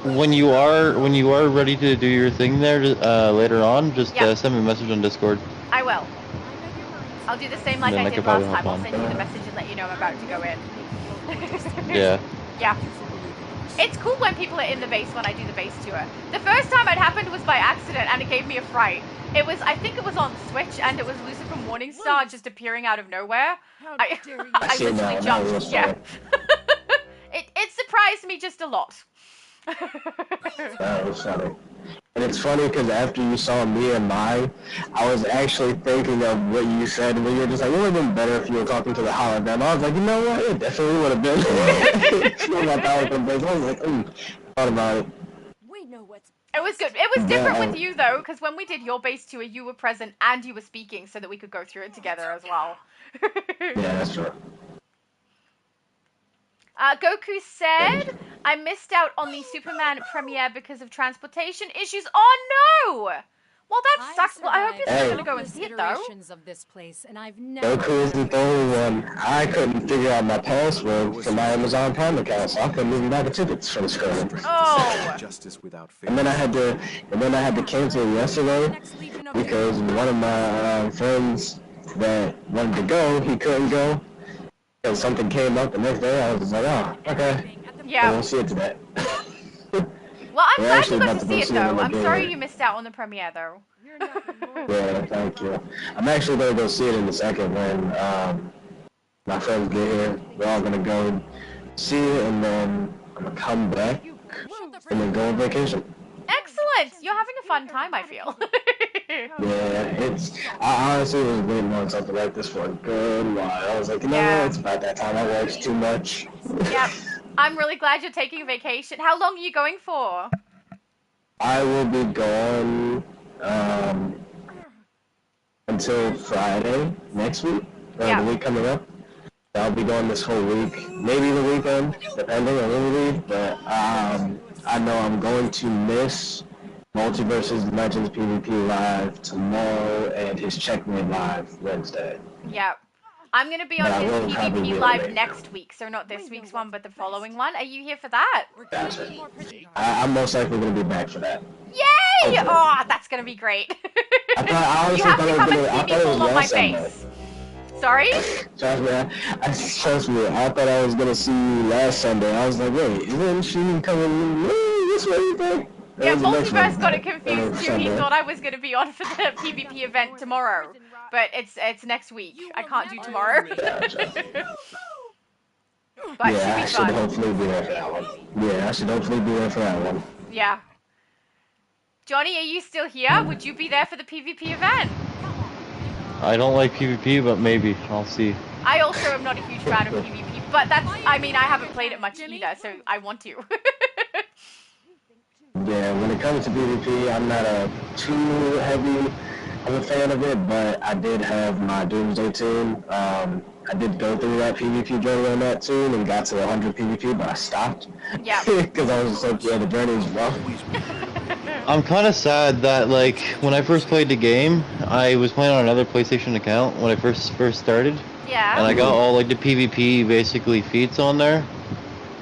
when you are ready to do your thing there later on, just send me a message on Discord. I will. I'll do the same like Then I I did could probably last time. hop I'll on. send you the message and let you know I'm about to go in. Yeah. Yeah. It's cool when people are in the base when I do the base tour. The first time it happened was by accident and it gave me a fright. I think it was on Switch and it was Lucifer Morningstar just appearing out of nowhere. I literally jumped. Yeah. It surprised me just a lot. That was funny. And it's funny because after you saw me and mine, I was actually thinking of what you said when you were just like, it would have been better if you were talking to the hologram. I was like, you know what? It definitely would have been. I was like, thought about it. It was good. It was different with you though, because when we did your base tour, you were present and you were speaking so that we could go through it together as well. Yeah, that's true. Goku said, I missed out on the Superman premiere because of transportation issues. Oh no! Well, that sucks. Well, I hope you're still going to go and see it though. Of this place, and I've never Goku isn't the only one. I couldn't figure out my password for my Amazon Prime account, so I couldn't even buy the tickets for the screening. Oh! Justice without And then I had to cancel yesterday because one of my friends that wanted to go, he couldn't go. Because something came up the next day, I was just like, oh, okay. Yeah. We'll see it today. Well, I'm glad you got to see it, though. I'm sorry you missed out on the premiere, though. Yeah, thank you. I'm actually going to go see it in a second when my friends get here. We're all going to go see it, and then I'm going to come back and then go on vacation. Excellent! You're having a fun time, I feel. Yeah, I honestly was waiting on something like this for a good while. I was like, you know what, it's about that time. I watched too much. Yep. I'm really glad you're taking a vacation. How long are you going for? I will be gone until Friday next week, the week coming up. I'll be gone this whole week, maybe the weekend, depending on when we leave, but I know I'm going to miss Multiverses Legends PvP Live tomorrow and his Checkmate Live Wednesday. Yeah. I'm going to be on his PvP Live next week, so not this week's one, but the following one. Are you here for that? Gotcha. I'm most likely going to be back for that. Yay! Okay. Oh, that's going to be great. You have to come and see me fall on my face. Sorry? Trust me, I thought I was going to see you last Sunday. I was like, wait, isn't she coming this way? Yeah, Multiverse got it confused too. He thought I was going to be on for the PvP event tomorrow, but it's next week. I can't do tomorrow. But yeah, I should hopefully be there for that one. Yeah, I should hopefully be there for that one. Yeah. Johnny, are you still here? Would you be there for the PvP event? I don't like PvP, but maybe. I'll see. I also am not a huge fan of PvP, but I haven't played it much either, so I want to. Yeah, when it comes to PvP, I'm not too heavy of a fan of it, but I did have my Doomsday team. I did go through that PvP journey on that team and got to 100 PvP, but I stopped. Yeah. Because I was just like, yeah, the journey was rough. I'm kind of sad that, like, when I first played the game, I was playing on another PlayStation account when I first started. Yeah. And I got all, like, the PvP, basically, feats on there.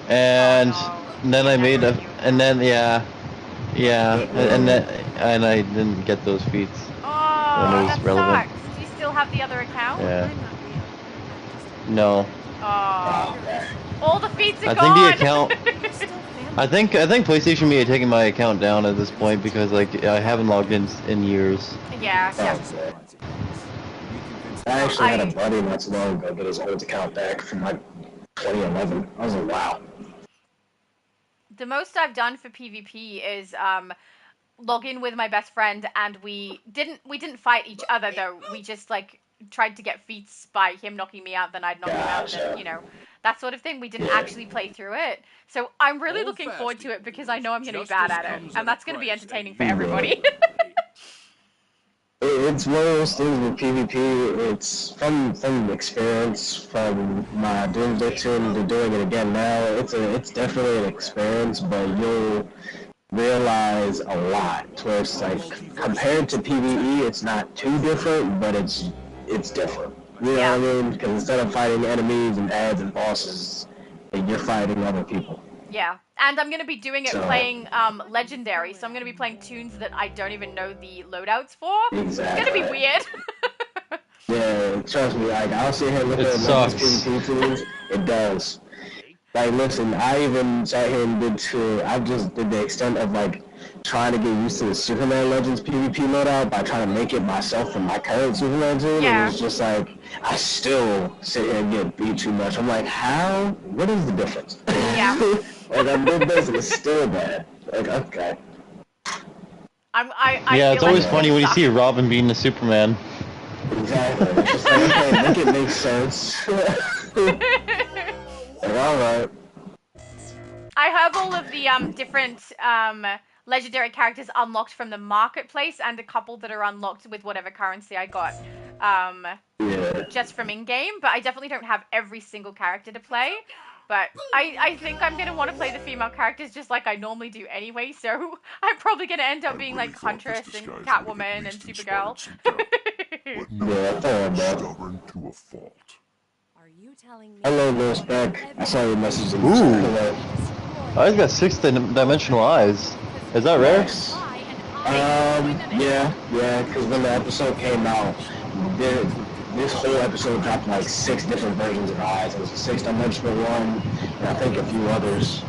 And then I made and I didn't get those feats. Oh, when it was relevant. sucks. Do you still have the other account? Yeah. No. Oh. All the feats are I gone. think the account. I think PlayStation may have taken my account down at this point because like I haven't logged in years. Yeah. I actually had a buddy not too long ago get his old account back from like 2011. I was like, wow. The most I've done for PvP is log in with my best friend, and we didn't fight each other though. We just like tried to get feats by him knocking me out, then I'd knock him out, and, you know, that sort of thing. We didn't actually play through it, so I'm really looking forward to it because I know I'm going to be bad at it, and that's going to be entertaining for everybody. It's one of those things with PvP, it's from experience, from my Doomsday team to doing it again now, it's definitely an experience, but you'll realize a lot, to where it's like, compared to PvE, it's not too different, but it's different. You know what I mean? Because instead of fighting enemies and ads and bosses, you're fighting other people. Yeah, and I'm going to be doing it playing Legendary, so I'm going to be playing tunes that I don't even know the loadouts for. Exactly. It's going to be weird. Yeah, trust me, like, I'll sit here and look at Legends PvP tunes, it does. Like, listen, I even sat here and I just did the extent of, like, trying to get used to the Superman Legends PvP loadout by trying to make it myself from my current Superman team. Yeah. It was just like, I still sit here and get beat too much. I'm like, how? What is the difference? Yeah. Like, I'm doing this and it's still bad. Like, okay. Yeah, it's always funny when you see Robin being the Superman. Exactly. It's just like, okay, make it make sense. Like, alright. I have all of the different legendary characters unlocked from the marketplace and a couple that are unlocked with whatever currency I got just from in-game, but I definitely don't have every single character to play. But I think I'm going to want to play the female characters just like I normally do anyway, so I'm probably going to end up being like Huntress and Catwoman and Supergirl. Stubborn to a fault. Are you telling me? Hello, Miss Beck. I saw your message in the Ooh. Eyes got 6-dimensional eyes. Is that rare? Yeah, because when the episode came out, this whole episode dropped like 6 different versions of eyes. It was a 6-dimensional one, and I think a few others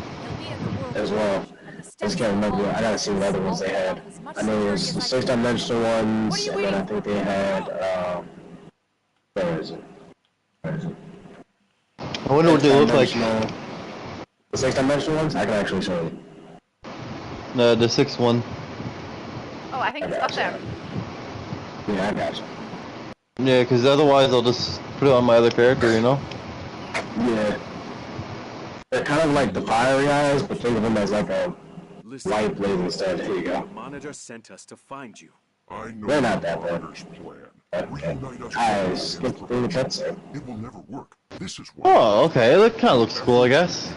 as well. I just can't remember. I gotta see what other ones they had. I know there's the 6-dimensional ones, and then I think they had, where is it? I wonder what they look like. The 6-dimensional ones? I can actually show you. No, the 6th one. Oh, I think it's up there. Yeah, I got you. Yeah, because otherwise I'll just put it on my other character, you know? Yeah. They're kind of like the fiery eyes, but think of them as like a light blade instead. Here you go. The monitor sent us to find you. I know they're not that bad. Okay. I skipped through the cutscene. It will never work. This is Oh, okay. That kind of looks cool, I guess.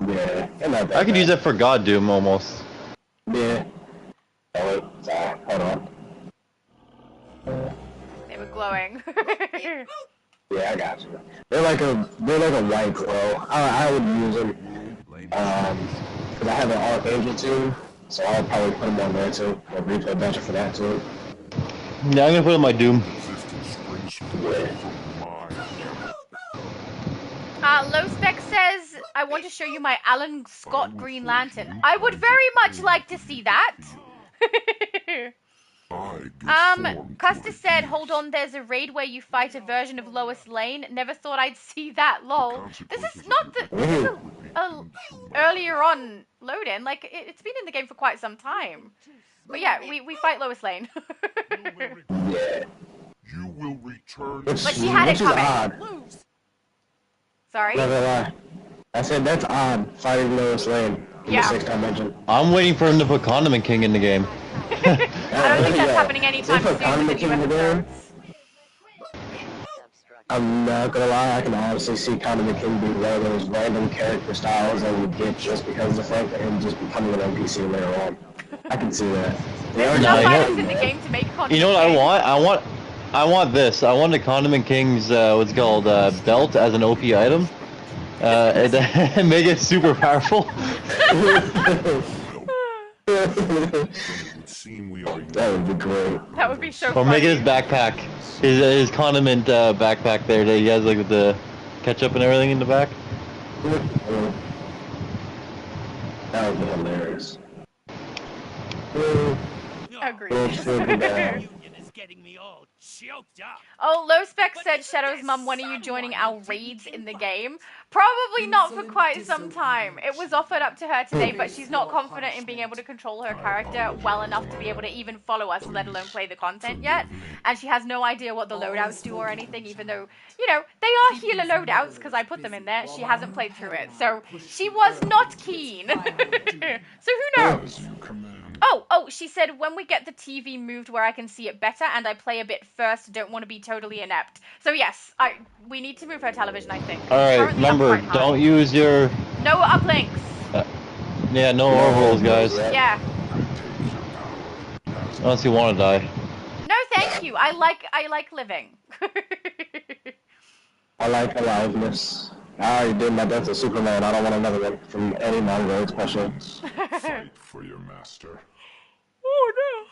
Yeah, they're not that I could bad. use that for God Doom almost. Yeah. Oh wait, sorry. Hold on. They were glowing. Yeah, I got you. They're like a white glow. I would use them. Because I have an Archangel too, so I'll probably put them on there too. Or replay better for that too. Yeah, I'm gonna put it on my Doom. Low Spec says, I want to show you my Alan Scott Green Lantern. I would very much like to see that. Custer said, hold on, there's a raid where you fight a version of Lois Lane. Never thought I'd see that, lol. This is not the... This is earlier on load-in. Like, it's been in the game for quite some time. But yeah, we fight Lois Lane. Yeah. You will return. But she had it coming. Odd. Sorry? Not gonna lie. I said that's odd, fighting Lois Lane in the 6th dimension. I'm waiting for him to put Condiment King in the game. I don't think that's happening anytime soon with the new episodes. I'm not gonna lie, I can honestly see Condiment King being one of those random character styles that we get just because of the fact that him just becoming an NPC later on. I can see that. There's enough items in the game to make Condiment You know what I want? I want this. I want the Condiment King's, what's it called, belt as an OP item. And make it super powerful. That would be great. That would be so Or funny. make it his backpack. His condiment backpack there that he has like with the ketchup and everything in the back. That would be hilarious. Agreed. Oh, Low Spec said, Shadow's mum, when are you joining our raids in the game? Probably not for quite some time. It was offered up to her today, but she's not confident in being able to control her character well enough to be able to even follow us, let alone play the content yet. And she has no idea what the loadouts do or anything, even though, you know, they are healer loadouts because I put them in there. She hasn't played through it, so she was not keen. So who knows? Oh, she said, when we get the TV moved where I can see it better and I play a bit first, don't want to be totally inept. So yes, we need to move her television, I think. Alright, remember, don't use your... No uplinks. Yeah, no orbitals, guys. Yeah. Unless you want to die. No, thank you. I like living. I like aliveness. I already did my death of Superman. I don't want another one from any manga, especially. Fight for your master. Oh no,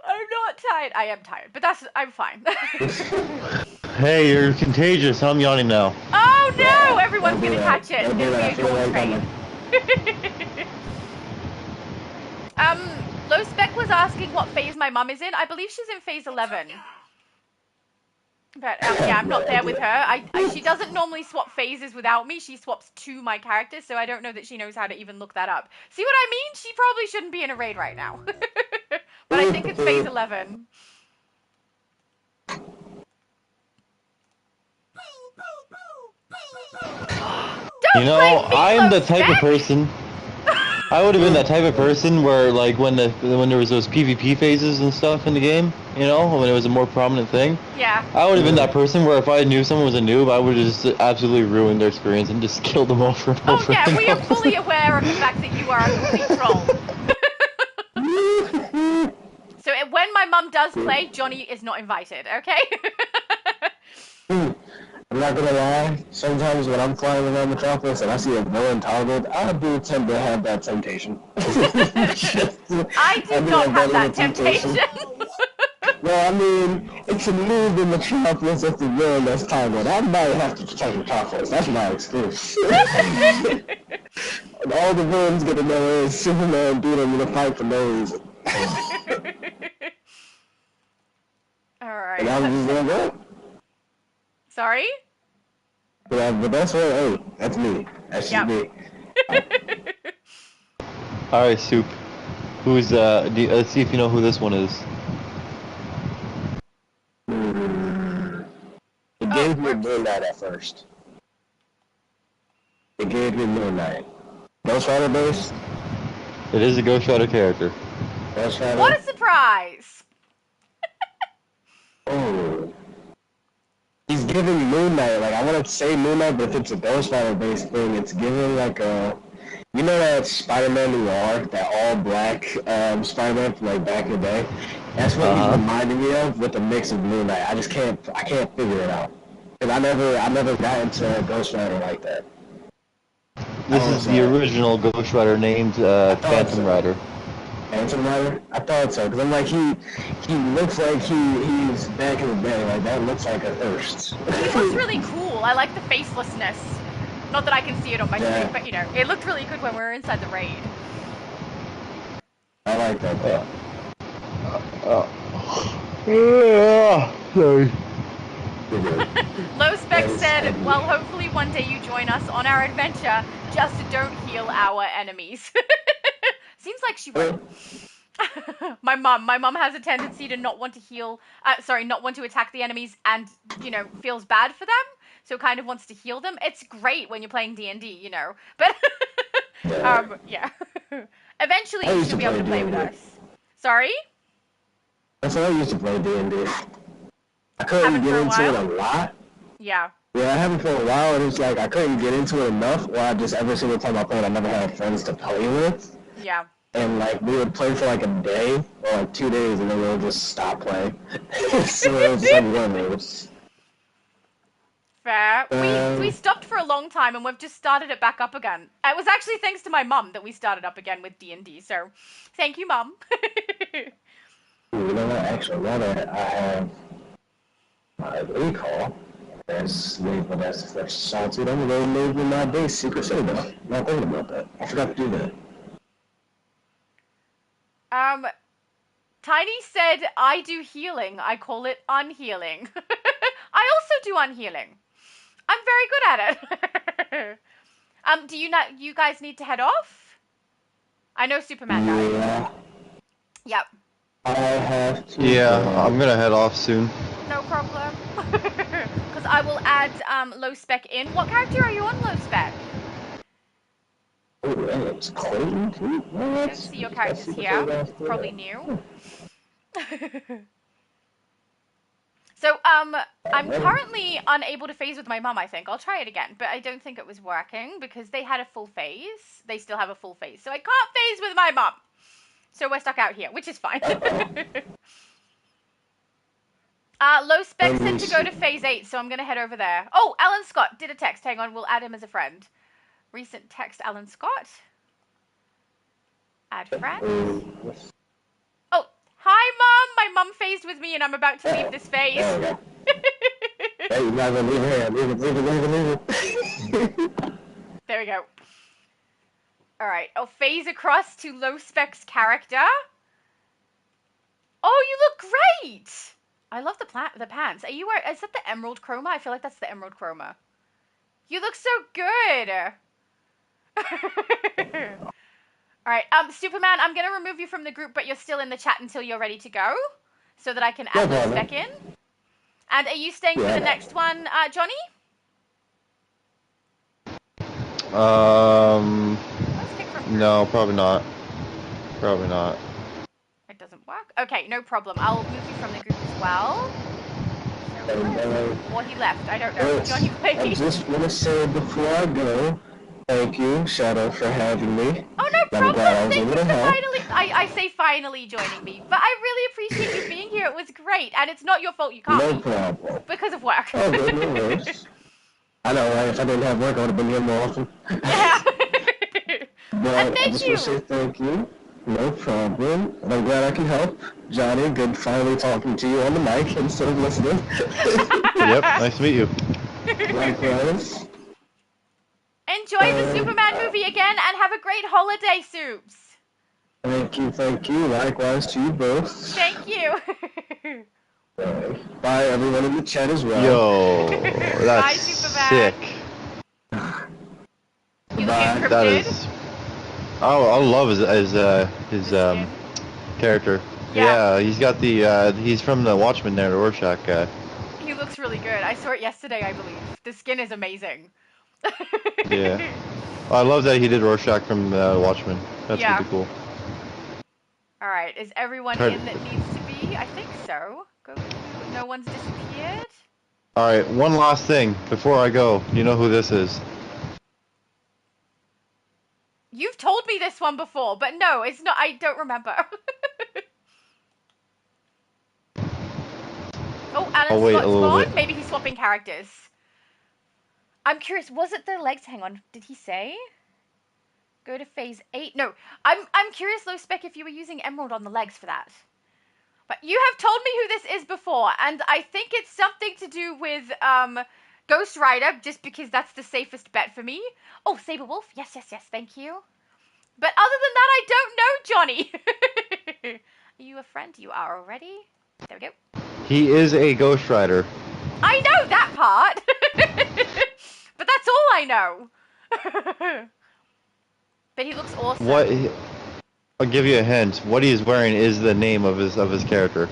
I'm not tired. I am tired, but I'm fine. Hey, you're contagious. I'm yawning now. Oh no! Everyone's gonna catch it. It'll be a gold train. Low Spec was asking what phase my mum is in. I believe she's in phase 11. But yeah, I'm not there with her. She doesn't normally swap phases without me. She swaps to my characters, so I don't know that she knows how to even look that up. See what I mean? She probably shouldn't be in a raid right now. But I think it's phase 11. You know, I'm the type of person. I would have been that type of person where, like, when there was those PvP phases and stuff in the game, you know, when it was a more prominent thing. Yeah. I would have been that person where if I knew someone was a noob, I would have just absolutely ruined their experience and just killed them over and over. Oh yeah, we are fully aware of the fact that you are a complete troll. So when my mum does play, Johnny is not invited, okay? I'm not gonna lie, sometimes when I'm flying around Metropolis and I see a villain toggled, I do tend to have that temptation. I do not have that temptation. Well, I mean, it's a move in Metropolis if the villain that's toggled. I might have to protect Metropolis. That's my excuse. And all the villains get to know is Superman beat him in a fight for no reason. Alright. And I'm just gonna go. Sorry? But that's what, hey, that's me. That's just me. Alright, Soup. Who's, let's see if you know who this one is. It gave me Moon Knight at first. It gave me Moon Knight. Ghost Rider base? It is a Ghost Rider character. Ghost Rider? What a surprise! Oh. He's giving Moon Knight, like, I want to say Moon Knight, but if it's a Ghost Rider based thing, it's giving like a, you know that Spider-Man Noir, that all-black Spider-Man from like back in the day? That's what he's reminding me of with a mix of Moon Knight. I can't figure it out. Cause I never got into Ghost Rider like that. This is the original Ghost Rider named Phantom Rider. Phantom Rider? I thought so, because I'm like, he looks like he's back in the day, like that looks like a thirst. He looks really cool. I like the facelessness. Not that I can see it on my screen, but you know, it looked really good when we were inside the raid. I like that though. Sorry. Low Spec said, well, hopefully one day you join us on our adventure, just don't heal our enemies. Seems like she would. My mum has a tendency to not want to heal, not want to attack the enemies and, you know, feels bad for them, so kind of wants to heal them. It's great when you're playing D&D, you know, but, yeah. Eventually you should be able to play with us. Sorry? That's how I used to play D&D. I couldn't get into it a lot. Yeah. Yeah, I haven't for a while, and it's like I couldn't get into it enough, or I just, every single time I played, I never had friends to play with. Yeah. And like, we would play for like a day, or like 2 days, and then we would just stop playing. So it was like one of those. Fair. We stopped for a long time, and we've just started it back up again. It was actually thanks to my mum that we started up again with D&D, so thank you, Mum. You know what, actually, now that I have my recall, that's salted, I'm gonna move in my base Secret City though. Not thinking about that. I forgot to do that. Tiny said, I do healing. I call it unhealing. I also do unhealing. I'm very good at it. Do you guys need to head off? I know Superman does. Yeah. Yep. I have to. Yeah, I'm gonna head off soon. No problem. Because I will add Low Spec in. What character are you on, Low Spec? Oh, it's Clayton too? I don't see your characters here. Probably new. So, I'm currently unable to phase with my mum, I think. I'll try it again, but I don't think it was working because they had a full phase. They still have a full phase. So I can't phase with my mum. So we're stuck out here, which is fine. Low Spec said to go to Phase 8, so I'm going to head over there. Oh, Alan Scott did a text. Hang on, we'll add him as a friend. Recent text, Alan Scott. Add friend. Oh, hi, Mum! My mum phased with me and I'm about to leave this phase. Hey, you gotta leave here. Leave it. There we go. Alright, I'll phase across to Low Spec's character. Oh, you look great! I love the pants. Are you wearing... Is that the emerald chroma? I feel like that's the emerald chroma. You look so good! Alright, Superman, I'm gonna remove you from the group, but you're still in the chat until you're ready to go. So that I can add Low Spec in. And are you staying for the next one, Johnny? No, probably not. Probably not. It doesn't work? Okay, no problem. I'll move you from the group as well. Or he left, I don't know. Johnny, please. I just want to say before I go, thank you, Shadow, for having me. Oh, no problem. Thank you for finally... I say finally joining me, but I really appreciate you being here. It was great, and it's not your fault you can't. No problem. Because of work. Oh, good, no worries. I know, right? If I didn't have work, I would have been here more often. Yeah. But and I just want to say thank you. No problem. And I'm glad I can help. Johnny, good finally talking to you on the mic instead of listening. Yep, nice to meet you. Likewise. Enjoy the Superman movie again and have a great holiday, Soups. Thank you. Likewise to you both. Thank you. Bye, everyone in the chat as well. Yo, that's sick. You look encrypted? That is... Oh, I love his character. Yeah, he's got the he's from the Watchmen there, the Rorschach guy. He looks really good. I saw it yesterday, I believe. The skin is amazing. Yeah. Oh, I love that he did Rorschach from Watchmen. That's pretty cool. Alright, is everyone in that needs to be? I think so. Go. No one's disappeared? Alright, one last thing before I go. You know who this is? You've told me this one before, but no, it's not. I don't remember. Oh, Alan Scott's gone? Maybe he's swapping characters. I'm curious, was it the legs? Hang on, did he say? Go to phase 8? No, I'm curious, Low Spec, if you were using Emerald on the legs for that. But you have told me who this is before, and I think it's something to do with, Ghost Rider, just because that's the safest bet for me. Oh, Saber Wolf? Yes, thank you. But other than that, I don't know, Johnny. Are you a friend? You are already. There we go. He is a Ghost Rider. I know that part. But that's all I know. But he looks awesome. What? I'll give you a hint. What he is wearing is the name of his character.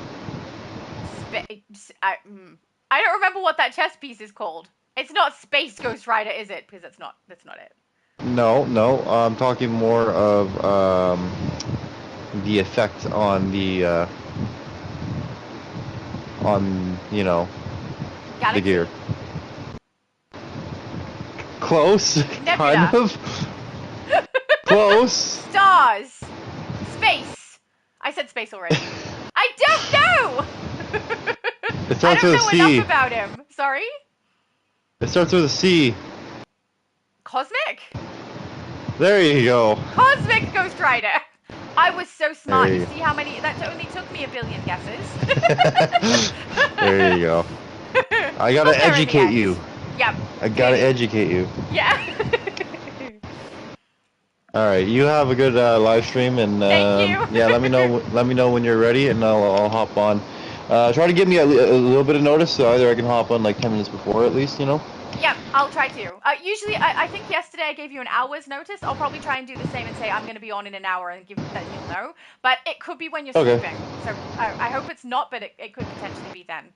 I don't remember what that chest piece is called. It's not Space Ghost Rider, is it? Because that's not it. No. I'm talking more of the effect on the Galaxy? the gear. Close, Nebula. kind of. Close. Stars. Space. I said space already. I don't know. It starts I don't with know a C. enough about him. Sorry? It starts with a C. Cosmic? There you go. Cosmic Ghost Rider. I was so smart. There You you see how many? That only took me a billion guesses. There you go. I gotta educate you. Yep. I gotta educate you. Yeah. All right, you have a good live stream, and Thank you. yeah, let me know when you're ready, and I'll hop on. Try to give me a little bit of notice, so either I can hop on like 10 minutes before at least, you know. Yep, I'll try to. Usually, I think yesterday I gave you an hour's notice. I'll probably try and do the same and say I'm going to be on in an hour and give that you'll know. But it could be when you're sleeping. So I hope it's not, but it could potentially be then.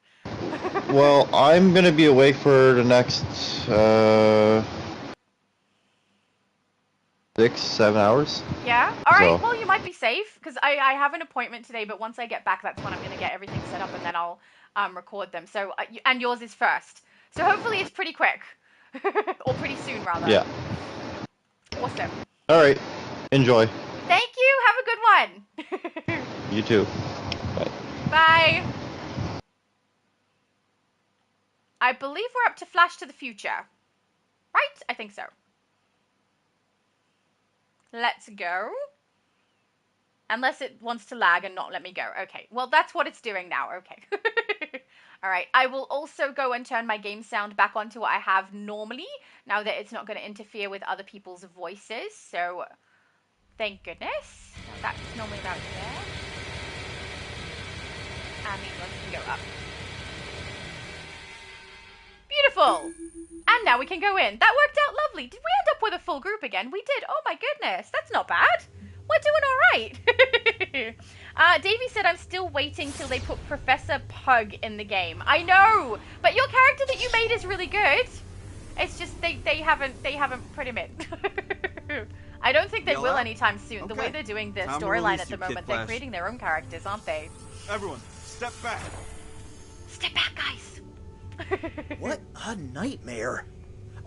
Well, I'm gonna be awake for the next 6-7 hours. Yeah? Alright, So- well, you might be safe, because I have an appointment today, but once I get back, that's when I'm going to get everything set up, and then I'll record them. So, and yours is first. So hopefully it's pretty quick. Or pretty soon, rather. Yeah. Awesome. All right. Enjoy. Thank you! Have a good one! You too. Bye. Bye! I believe we're up to Flash to the Future. Right? I think so. Let's go. Unless it wants to lag and not let me go. Okay, well, that's what it's doing now. Okay. All right, I will also go and turn my game sound back onto what I have normally, now that it's not going to interfere with other people's voices. So, thank goodness. That's normally about there. And these ones can go up. Beautiful. And now we can go in. That worked out lovely. Did we end up with a full group again? We did. Oh my goodness. That's not bad. We're doing all right. Davey said, I'm still waiting till they put Professor Pug in the game. I know, but your character that you made is really good. It's just they haven't put him in. I don't think they will anytime soon. Okay. The way they're doing their storyline at the moment, they're creating their own characters, aren't they? Everyone, step back. Step back, guys. What a nightmare.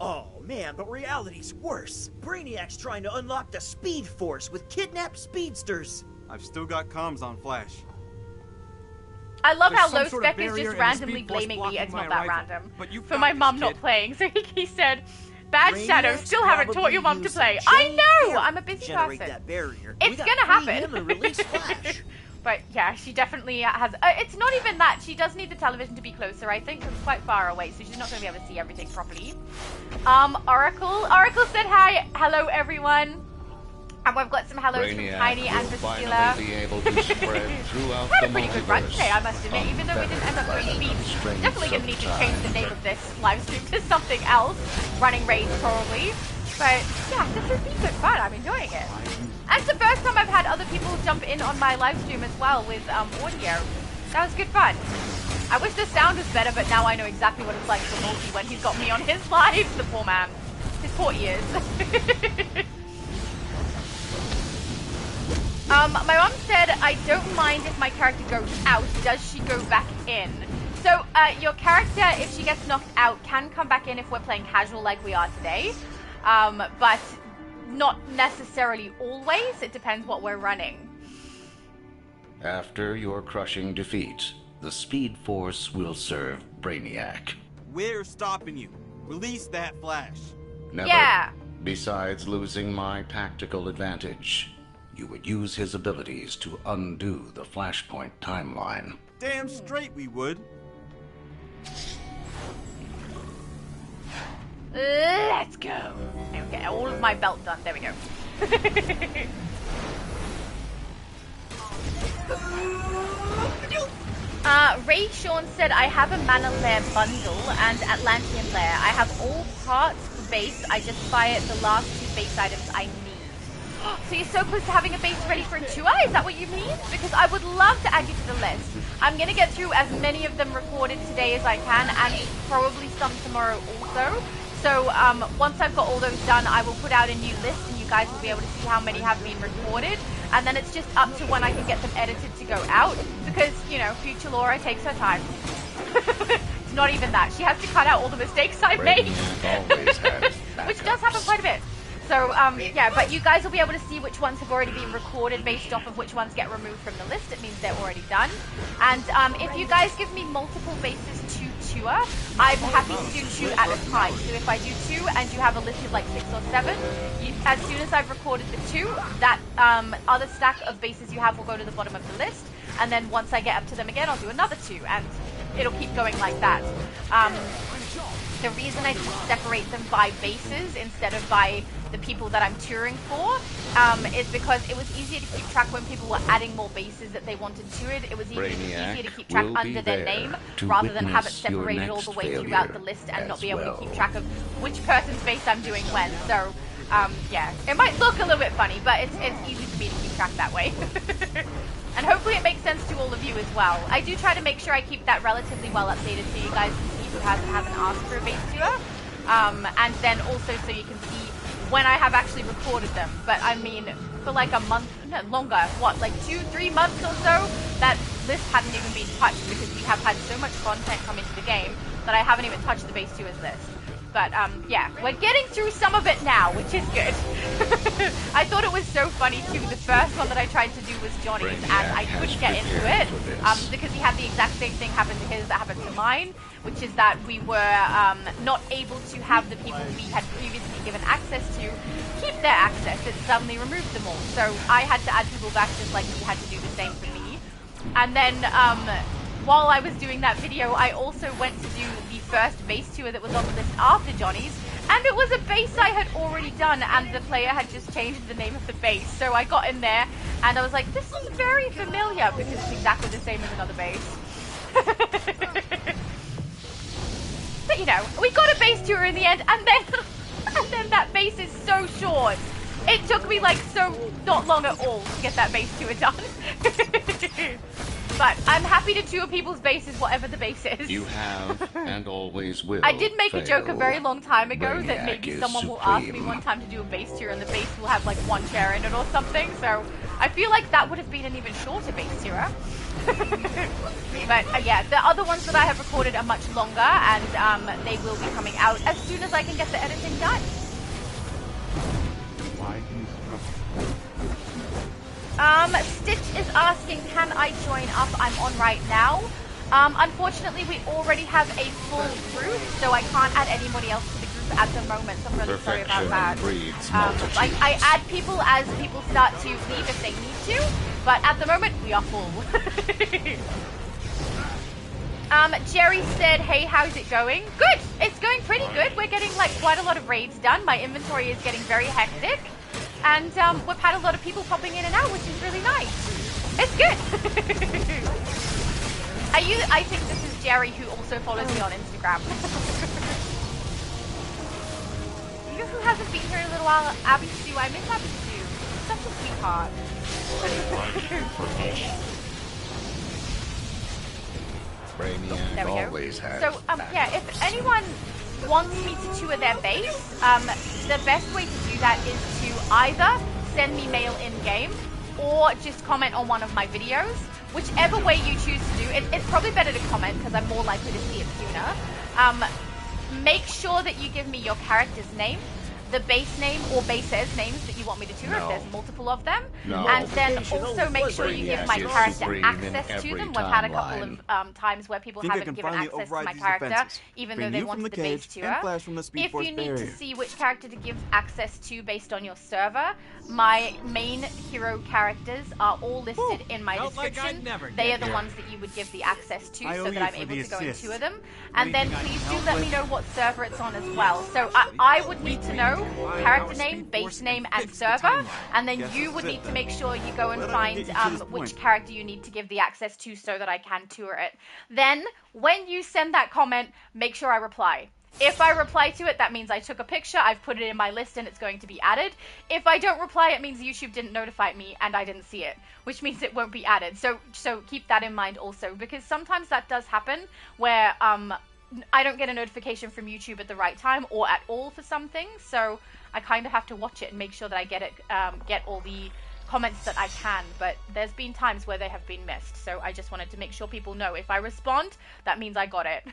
Oh man, but reality's worse. Brainiac's trying to unlock the Speed Force with kidnapped speedsters. I've still got comms on Flash. I love how Low Spec is just randomly blaming me. It's not that random. For my mum not playing. So he said, Bad Shadow, still haven't taught your mum to play. I know! I'm a busy person. That barrier. It's gonna happen. But yeah, she definitely has... it's not even that. She does need the television to be closer, I think, because it's quite far away, so she's not going to be able to see everything properly. Oracle said hi. Hello, everyone. And we've got some hellos from Tiny and Vasila. Had a pretty good run today, I must admit, even though we didn't end up doing speeds. Definitely going to need to change the name of this live stream to something else. Running Raids, probably. But yeah, this has been good fun. I'm enjoying it. And it's the first time I've had other people jump in on my live stream as well with audio. That was good fun. I wish the sound was better, but now I know exactly what it's like for Multi when he's got me on his live. The poor man. His poor ears. My mom said, I don't mind if my character goes out. Does she go back in? So, your character, if she gets knocked out, can come back in if we're playing casual like we are today. But not necessarily always. It depends what we're running. After your crushing defeat, the Speed Force will serve Brainiac. We're stopping you. Release that Flash. Never. Yeah. Besides losing my tactical advantage, you would use his abilities to undo the Flashpoint timeline. Damn straight we would. Let's go. Okay, all of my belt done. There we go. Ray Sean said, I have a Mana Lair bundle and Atlantean Lair. I have all parts for base. I just fire the last 2 base items I need. So you're so close to having a base ready for a tour? Is that what you mean? Because I would love to add you to the list. I'm going to get through as many of them recorded today as I can, and probably some tomorrow also. So once I've got all those done, I will put out a new list, and you guys will be able to see how many have been recorded. And then it's just up to when I can get them edited to go out. Because, you know, future Laura takes her time. It's not even that. She has to cut out all the mistakes I made. Which does happen quite a bit. So, yeah, but you guys will be able to see which ones have already been recorded based off of which ones get removed from the list. It means they're already done. And if you guys give me multiple bases to tour, I'm happy to do 2 at a time. So if I do 2 and you have a list of like 6 or 7, as soon as I've recorded the 2, that other stack of bases you have will go to the bottom of the list. And then once I get up to them again, I'll do another 2, and it'll keep going like that. The reason I separate them by bases instead of by the people that I'm touring for is because it was easier to keep track when people were adding more bases that they wanted toured. It was easier to keep track under their name rather than have it separated all the way throughout the list and not be able to keep track of which person's base I'm doing when. So, yeah, it might look a little bit funny, but it's easy for me to keep track that way. And hopefully it makes sense to all of you as well. I do try to make sure I keep that relatively well updated so you guys can see who hasn't asked for a base tour. And then also so you can see when I have actually recorded them. But I mean, for like a month, no, longer, what, like 2-3 months or so, that list hadn't even been touched because we have had so much content come into the game that I haven't even touched the base tours list. But yeah, we're getting through some of it now, which is good. I thought it was so funny too. The first one that I tried to do was Johnny's, and I couldn't get into it because he had the exact same thing happen to his that happened to mine, which is that we were not able to have the people we had previously given access to keep their access. It suddenly removed them all. So I had to add people back just like he had to do the same for me. And then while I was doing that video, I also went to do the first base tour that was on the list after Johnny's, and it was a base I had already done, and the player had just changed the name of the base. So I got in there, and I was like, this is very familiar, because it's exactly the same as another base. But you know, we got a base tour in the end, and then that base is so short. It took me like not long at all to get that base tour done. But I'm happy to tour people's bases, whatever the base is. You have and always will. I did make a joke a fail. very long time ago Brainiac that maybe is someone will ask me supreme. one time to do a base tour, and the base will have like one chair in it or something. So I feel like that would have been an even shorter base tour. But yeah, the other ones that I have recorded are much longer, and they will be coming out as soon as I can get the editing done. Stitch is asking, can I join up? I'm on right now. Unfortunately, we already have a full group, so I can't add anybody else to the group at the moment, so I'm really sorry about that. I add people as people start to leave if they need to, but at the moment, we are full. Jerry said, hey, how's it going? Good! It's going pretty good. We're getting like quite a lot of raids done. My inventory is getting very hectic. And we've had a lot of people popping in and out, which is really nice. It's good. I think this is Jerry, who also follows me on Instagram. You know who hasn't been here in a little while? Abby Sue. I miss Abby Sue. Such a sweetheart. Brainiac always has. So, yeah, if anyone wants me to tour their base, the best way to do that is to either send me mail in-game or just comment on one of my videos. Whichever way you choose to do it, it's probably better to comment because I'm more likely to see it sooner. Make sure that you give me your character's name, the base name or bases names that you want me to tour if there's multiple of them, and then also make sure you give my character access to them. We've had a couple of times where people haven't given access to my character even though they wanted the base tour. If you need to see which character to give access to based on your server, my main hero characters are all listed in my description. They are the ones that you would give the access to so that I'm able to go and tour them. And then please do let me know what server it's on as well. So I would need to know character name, base name, and server, and then you would need to make sure you go and find which character you need to give the access to so that I can tour it. Then, when you send that comment, make sure I reply. If I reply to it, that means I took a picture, I've put it in my list, and it's going to be added. If I don't reply, it means YouTube didn't notify me, and I didn't see it, which means it won't be added. So keep that in mind also, because sometimes that does happen, where I don't get a notification from YouTube at the right time or at all for some things, so I kind of have to watch it and make sure that I get all the comments that I can, but there's been times where they have been missed, so I just wanted to make sure people know if I respond, that means I got it.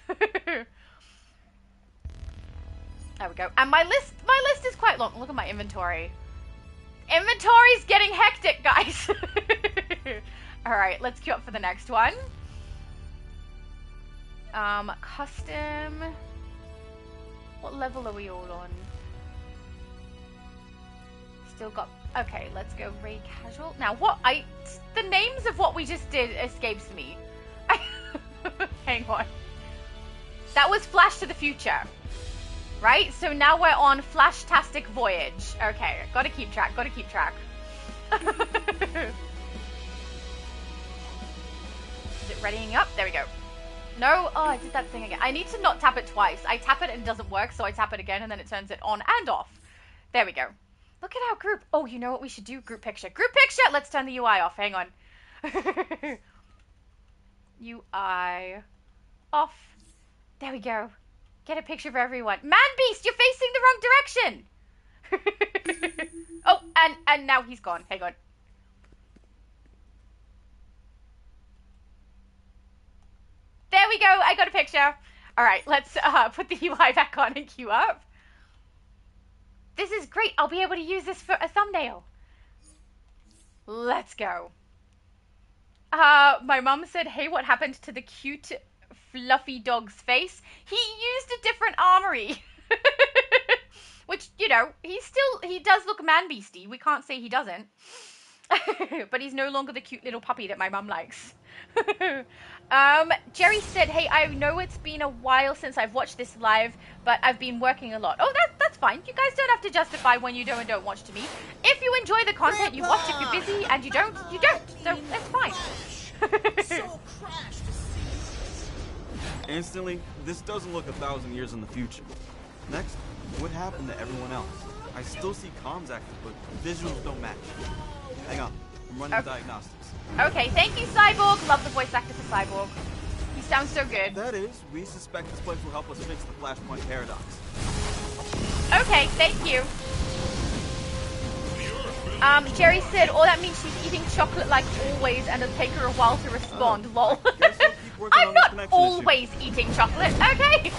There we go. And my list is quite long. Look at my inventory. Inventory's getting hectic, guys. Alright, let's queue up for the next one. Custom. What level are we all on? Still got... Okay, let's go raid casual. Now, the names of what we just did escapes me. Hang on. That was Flash to the Future. Right? So now we're on Flashtastic Voyage. Okay, gotta keep track. Is it readying up? There we go. No, oh, I did that thing again. I need to not tap it twice. I tap it and it doesn't work, so I tap it again and then it turns it on and off. There we go. Look at our group. Oh, you know what we should do? Group picture. Group picture! Let's turn the UI off. Hang on. UI off. There we go. Get a picture of everyone. Man Beast, you're facing the wrong direction! Oh, and now he's gone. Hang on. There we go. I got a picture. Alright, let's put the UI back on and queue up. This is great. I'll be able to use this for a thumbnail. Let's go. My mom said, hey, what happened to the cute, fluffy dog's face? He used a different armory. Which, you know, he does look man-beasty. We can't say he doesn't. But he's no longer the cute little puppy that my mum likes. Jerry said, hey, I know it's been a while since I've watched this live, but I've been working a lot. Oh, that's fine. You guys don't have to justify when you do and don't watch to me. If you enjoy the content, you watch. If you're busy and you don't, you don't. So that's fine. Instantly, this doesn't look 1,000 years in the future. Next, what happened to everyone else? I still see comms active, but visuals don't match. Hang on, I'm running diagnostics. Okay, thank you, Cyborg. Love the voice actor for Cyborg. He sounds so good. That is, we suspect this place will help us fix the Flashpoint paradox. Okay, thank you. Jerry said, oh, that means she's eating chocolate like always and it'll take her a while to respond, lol. I'm not always eating chocolate, okay?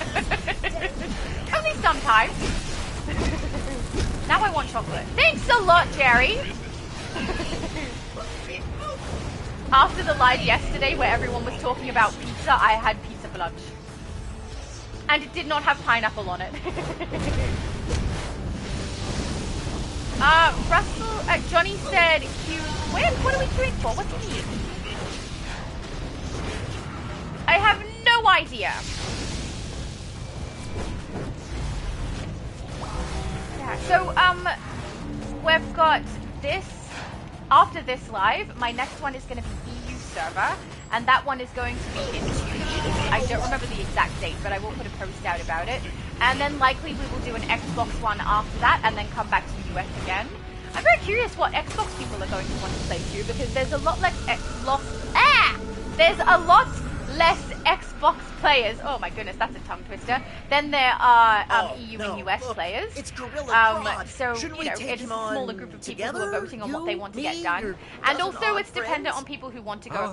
Only sometimes. Now I want chocolate. Thanks a lot, Jerry. After the live yesterday where everyone was talking about pizza, I had pizza for lunch. And it did not have pineapple on it. Johnny said, what are we queuing for? What's it mean? I have no idea. Yeah, so, we've got this. After this live, my next one is going to be EU server, and that one is going to be in 2 weeks. I don't remember the exact date, but I will put a post out about it. And then likely we will do an Xbox one after that, and then come back to US again. I'm very curious what Xbox people are going to want to play too, because there's a lot less there's a lot less Xbox players. Oh my goodness, that's a tongue twister. Than there are EU and US players. It's Gorilla so Shouldn't you know, it's a smaller group of people who are voting on what they want to get done, and also it's dependent on people who want to go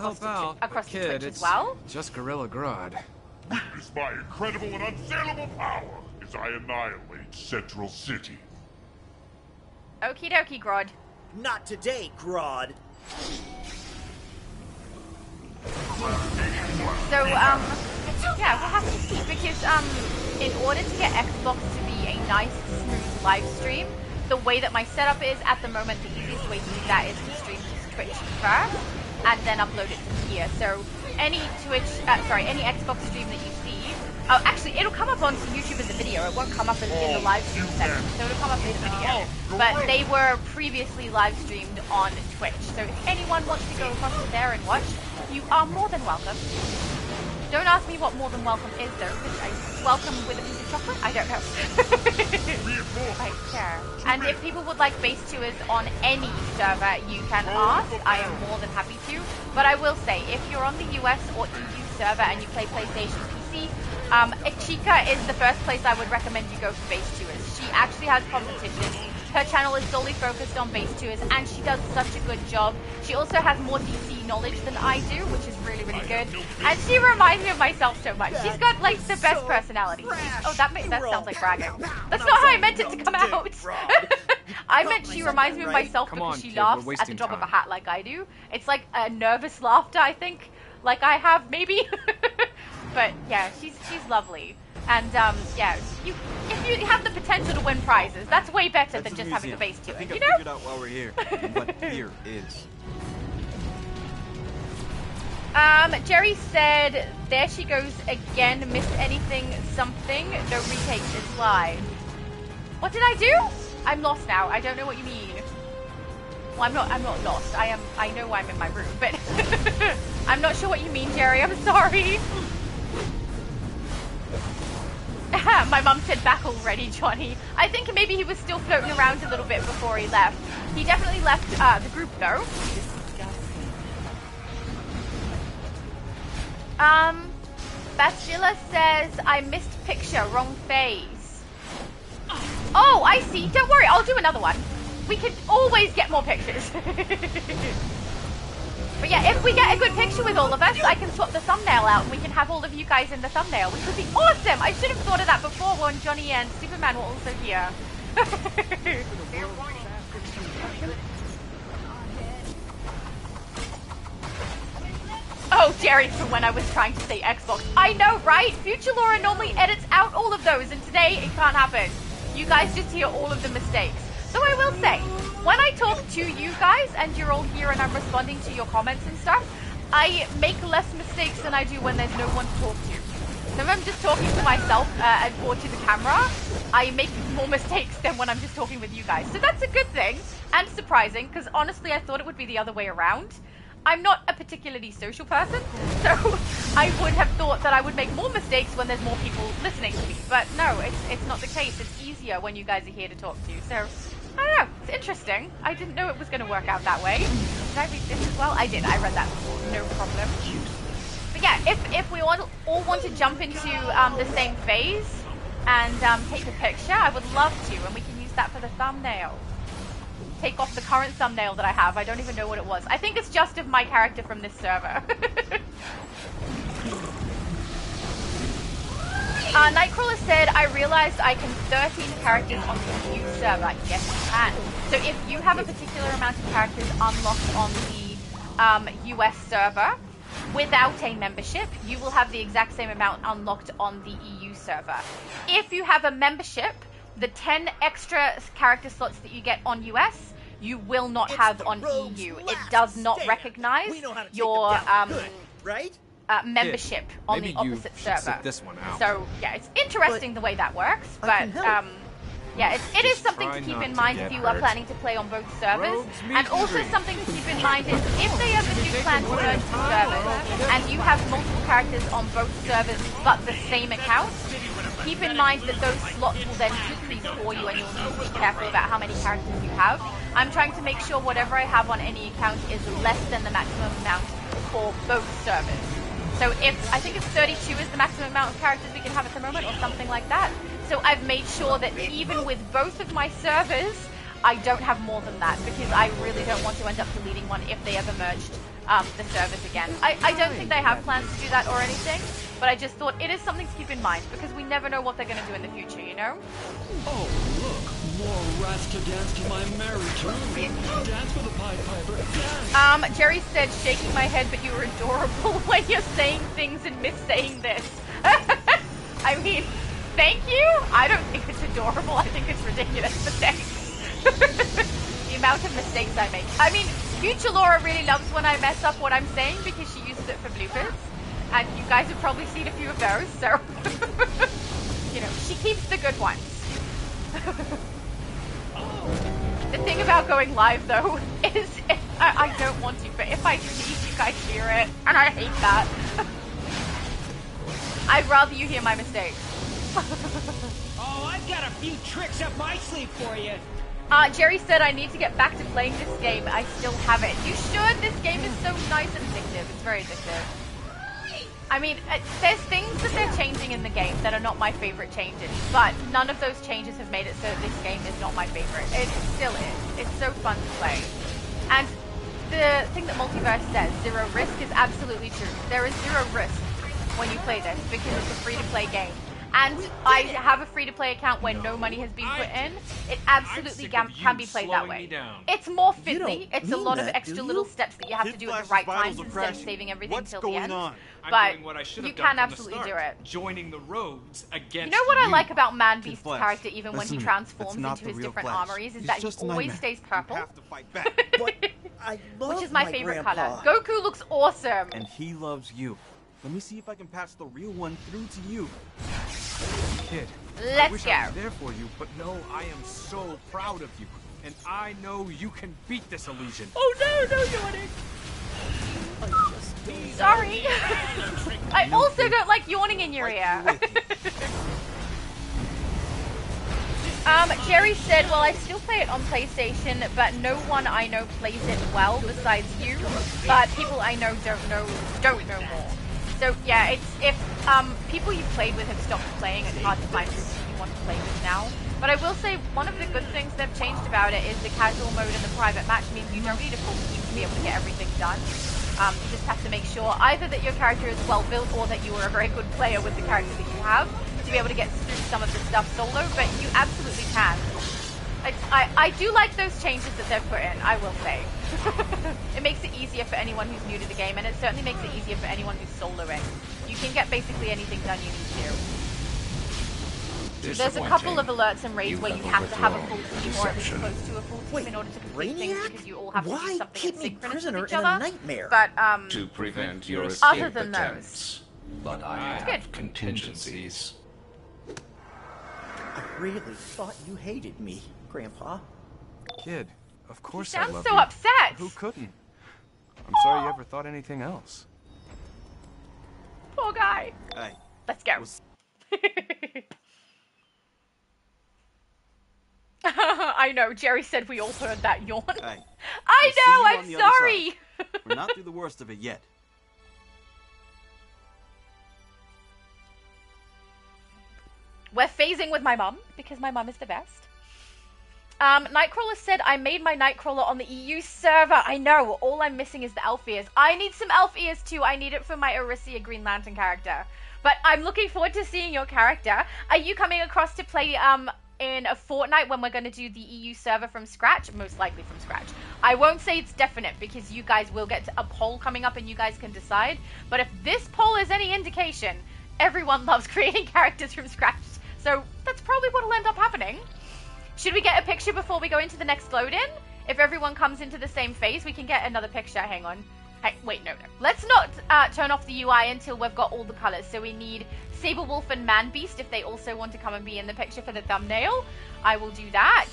across the Twitch as well. Just Gorilla Grodd. Witness my incredible and unassailable power as I annihilate Central City. Okie dokie, Grodd. Not today, Grodd. So, yeah, we'll have to see, because, in order to get Xbox to be a nice, smooth live stream, the way that my setup is at the moment, the easiest way to do that is to stream to Twitch first, and then upload it to here. So, any Xbox stream that you see, oh, actually, it'll come up onto YouTube as a video. It won't come up in the live stream section, so it'll come up as a video. But they were previously live streamed on Twitch. So if anyone wants to go across to there and watch, you are more than welcome. Don't ask me what more than welcome is, though, because I welcome with a piece of chocolate. I don't know. Right, sure. And if people would like base tours on any server, you can ask. I am more than happy to. But I will say, if you're on the US or EU server and you play PlayStation PC, Chica is the first place I would recommend you go for base tours. She actually has competition. Her channel is solely focused on base tours, and she does such a good job. She also has more DC knowledge than I do, which is really, really good. And she reminds me of myself so much. She's got, like, the best personality. Oh, that sounds like bragging. That's not how I meant it to come out. I meant she reminds me of myself because she laughs at the drop of a hat like I do. It's like a nervous laughter, I think, like I have, maybe. But, yeah, she's lovely. And, yeah, if you have the potential to win prizes, that's way better than just having a base tour, you know? I figured out while we're here what here is. Jerry said, there she goes again, missed anything, something, no retakes, it's live. What did I do? I'm lost now, I don't know what you mean. Well, I'm not lost, I know I'm in my room, but I'm not sure what you mean, Jerry, I'm sorry. My mum said back already, Johnny. I think maybe he was still floating around a little bit before he left. He definitely left the group, though. Bastilla says, I missed picture, wrong phase. Oh, I see. Don't worry, I'll do another one. We could always get more pictures. But yeah, if we get a good picture with all of us, I can swap the thumbnail out and we can have all of you guys in the thumbnail, which would be awesome! I should have thought of that before when Johnny and Superman were also here. Oh, Jerry, for when I was trying to say Xbox. I know, right? Future Laura normally edits out all of those, and today it can't happen. You guys just hear all of the mistakes. So I will say, when I talk to you guys, and you're all here and I'm responding to your comments and stuff, I make less mistakes than I do when there's no one to talk to. So if I'm just talking to myself or to the camera, I make more mistakes than when I'm just talking with you guys. So that's a good thing, and surprising, because honestly I thought it would be the other way around. I'm not a particularly social person, so I would have thought that I would make more mistakes when there's more people listening to me. But no, it's not the case. It's easier when you guys are here to talk to. So, I don't know. It's interesting. I didn't know it was going to work out that way. Did I read this as well? I did. I read that before. No problem. But yeah, if we all want to jump into the same phase and take a picture, I would love to, and we can use that for the thumbnail. Take off the current thumbnail that I have. I don't even know what it was. I think it's just of my character from this server. Nightcrawler said, I realized I can 13 characters on the EU server. Yes, you can. So if you have a particular amount of characters unlocked on the US server without a membership, you will have the exact same amount unlocked on the EU server. If you have a membership, the 10 extra character slots that you get on US, you will not have on EU. It does not recognize your membership on the opposite server. This one out. So yeah, it's interesting the way that works, but yeah, it is something to keep in mind if you are planning to play on both servers. And also something to keep in mind is if they ever do plan to merge the servers and you have multiple characters on both servers but the same account, keep in mind that those slots will then decrease for you and you'll need to be careful about how many characters you have. I'm trying to make sure whatever I have on any account is less than the maximum amount for both servers. So I think it's 32 is the maximum amount of characters we can have at the moment or something like that. So I've made sure that even with both of my servers, I don't have more than that because I really don't want to end up deleting one if they ever merged the servers again. I don't think they have plans to do that or anything, but I just thought it is something to keep in mind because we never know what they're going to do in the future, you know? Oh, look, more rats to dance to my merry tune. Dance for the Pied Piper, dance! Jerry said, shaking my head, but you were adorable when you're saying things and missaying this. I mean, thank you? I don't think it's adorable. I think it's ridiculous, but thanks. The amount of mistakes I make. I mean, Future Laura really loves when I mess up what I'm saying because she uses it for bloopers. And you guys have probably seen a few of those, so... you know, she keeps the good ones. The thing about going live, though, is I don't want to, but if I sneeze, you guys hear it, and I hate that. I'd rather you hear my mistakes. Oh, I've got a few tricks up my sleeve for you. Jerry said I need to get back to playing this game. I still have it. You should. This game is so nice and addictive. It's very addictive. I mean, there's things that they're changing in the game that are not my favorite changes, but none of those changes have made it so that this game is not my favorite. It still is. It's so fun to play. And the thing that Multiverse says, zero risk, is absolutely true. There is zero risk when you play this because it's a free-to-play game. And I have a free-to-play account where no money has been put in. It absolutely can be played that way. It's more fiddly. It's a lot of extra little steps that you have to do at the right times instead of saving everything till the end. But you can absolutely do it. Joining the roads against you know what I like about Man Beast's character, even when he transforms into his different armories, is that he always stays purple. Which is my favorite color. Goku looks awesome. And he loves you. Let me see if I can pass the real one through to you. Kid, let's I wish go. I was there for you, but no, I am so proud of you. And I know you can beat this illusion. Oh no, no yawning. Sorry. I also don't like yawning in your ear. Jerry said, well, I still play it on PlayStation, but no one I know plays it well besides you. But people I know don't know more. So yeah, it's if people you've played with have stopped playing, it's hard to find people you want to play with now. But I will say one of the good things they've changed about it is the casual mode and the private match means you don't need a full team to be able to get everything done. You just have to make sure either that your character is well built or that you are a very good player with the character that you have to be able to get through some of the stuff solo, but you absolutely can. I do like those changes that they've put in, I will say. It makes it easier for anyone who's new to the game, and it certainly makes it easier for anyone who's soloing. You can get basically anything done you need to. There's a couple of alerts and raids where you have to have a full team, or at least close to a full team, in order to complete things, because you all have to do something in synchronous with each other. But, to prevent your other escape than attempts. But I have contingencies. I really thought you hated me, Grandpa. Kid, of course He I sounds love so you. upset. Who couldn't? I'm sorry you ever thought anything else. Poor guy. Hey. Let's go. I know, Jerry said we all heard that yawn. Hey. I know, on I'm the other sorry. side. We're not through the worst of it yet. We're phasing with my mum, because my mum is the best. Nightcrawler said, I made my Nightcrawler on the EU server. I know, all I'm missing is the elf ears. I need some elf ears too. I need it for my Arisia Green Lantern character. But I'm looking forward to seeing your character. Are you coming across to play in a fortnight when we're going to do the EU server from scratch? Most likely from scratch. I won't say it's definite, because you guys will get a poll coming up and you guys can decide. But if this poll is any indication, everyone loves creating characters from scratch. So that's probably what will end up happening. Should we get a picture before we go into the next load-in? If everyone comes into the same phase, we can get another picture. Hang on. Hey, wait, no. Let's not turn off the UI until we've got all the colors. So we need Saberwolf and Man-Beast if they also want to come and be in the picture for the thumbnail. I will do that.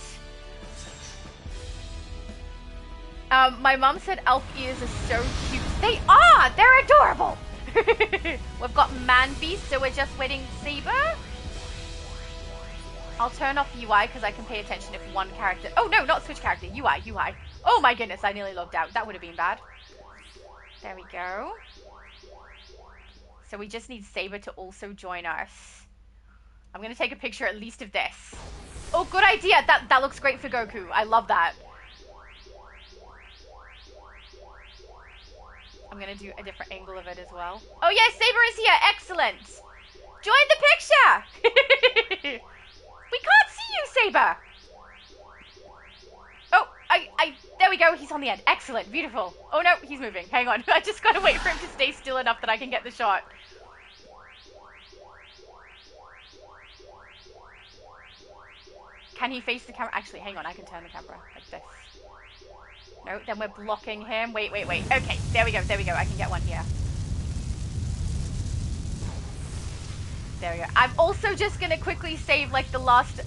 My mum said elf ears are so cute. They are! They're adorable! We've got Man-Beast, so we're just waiting Saber. I'll turn off UI because I can pay attention if one character... Oh, no, not switch character. UI. Oh, my goodness. I nearly logged out. That would have been bad. There we go. So we just need Saber to also join us. I'm going to take a picture at least of this. Oh, good idea. That looks great for Goku. I love that. I'm going to do a different angle of it as well. Oh, yes, Saber is here. Excellent. Join the picture. We can't see you, Saber! Oh, there we go, he's on the end. Excellent, beautiful. Oh no, he's moving. Hang on, I just gotta wait for him to stay still enough that I can get the shot. Can he face the camera? Actually, hang on, I can turn the camera like this. No, then we're blocking him. Wait. Okay, there we go. I can get one here. There we go. I'm also just going to quickly save like the last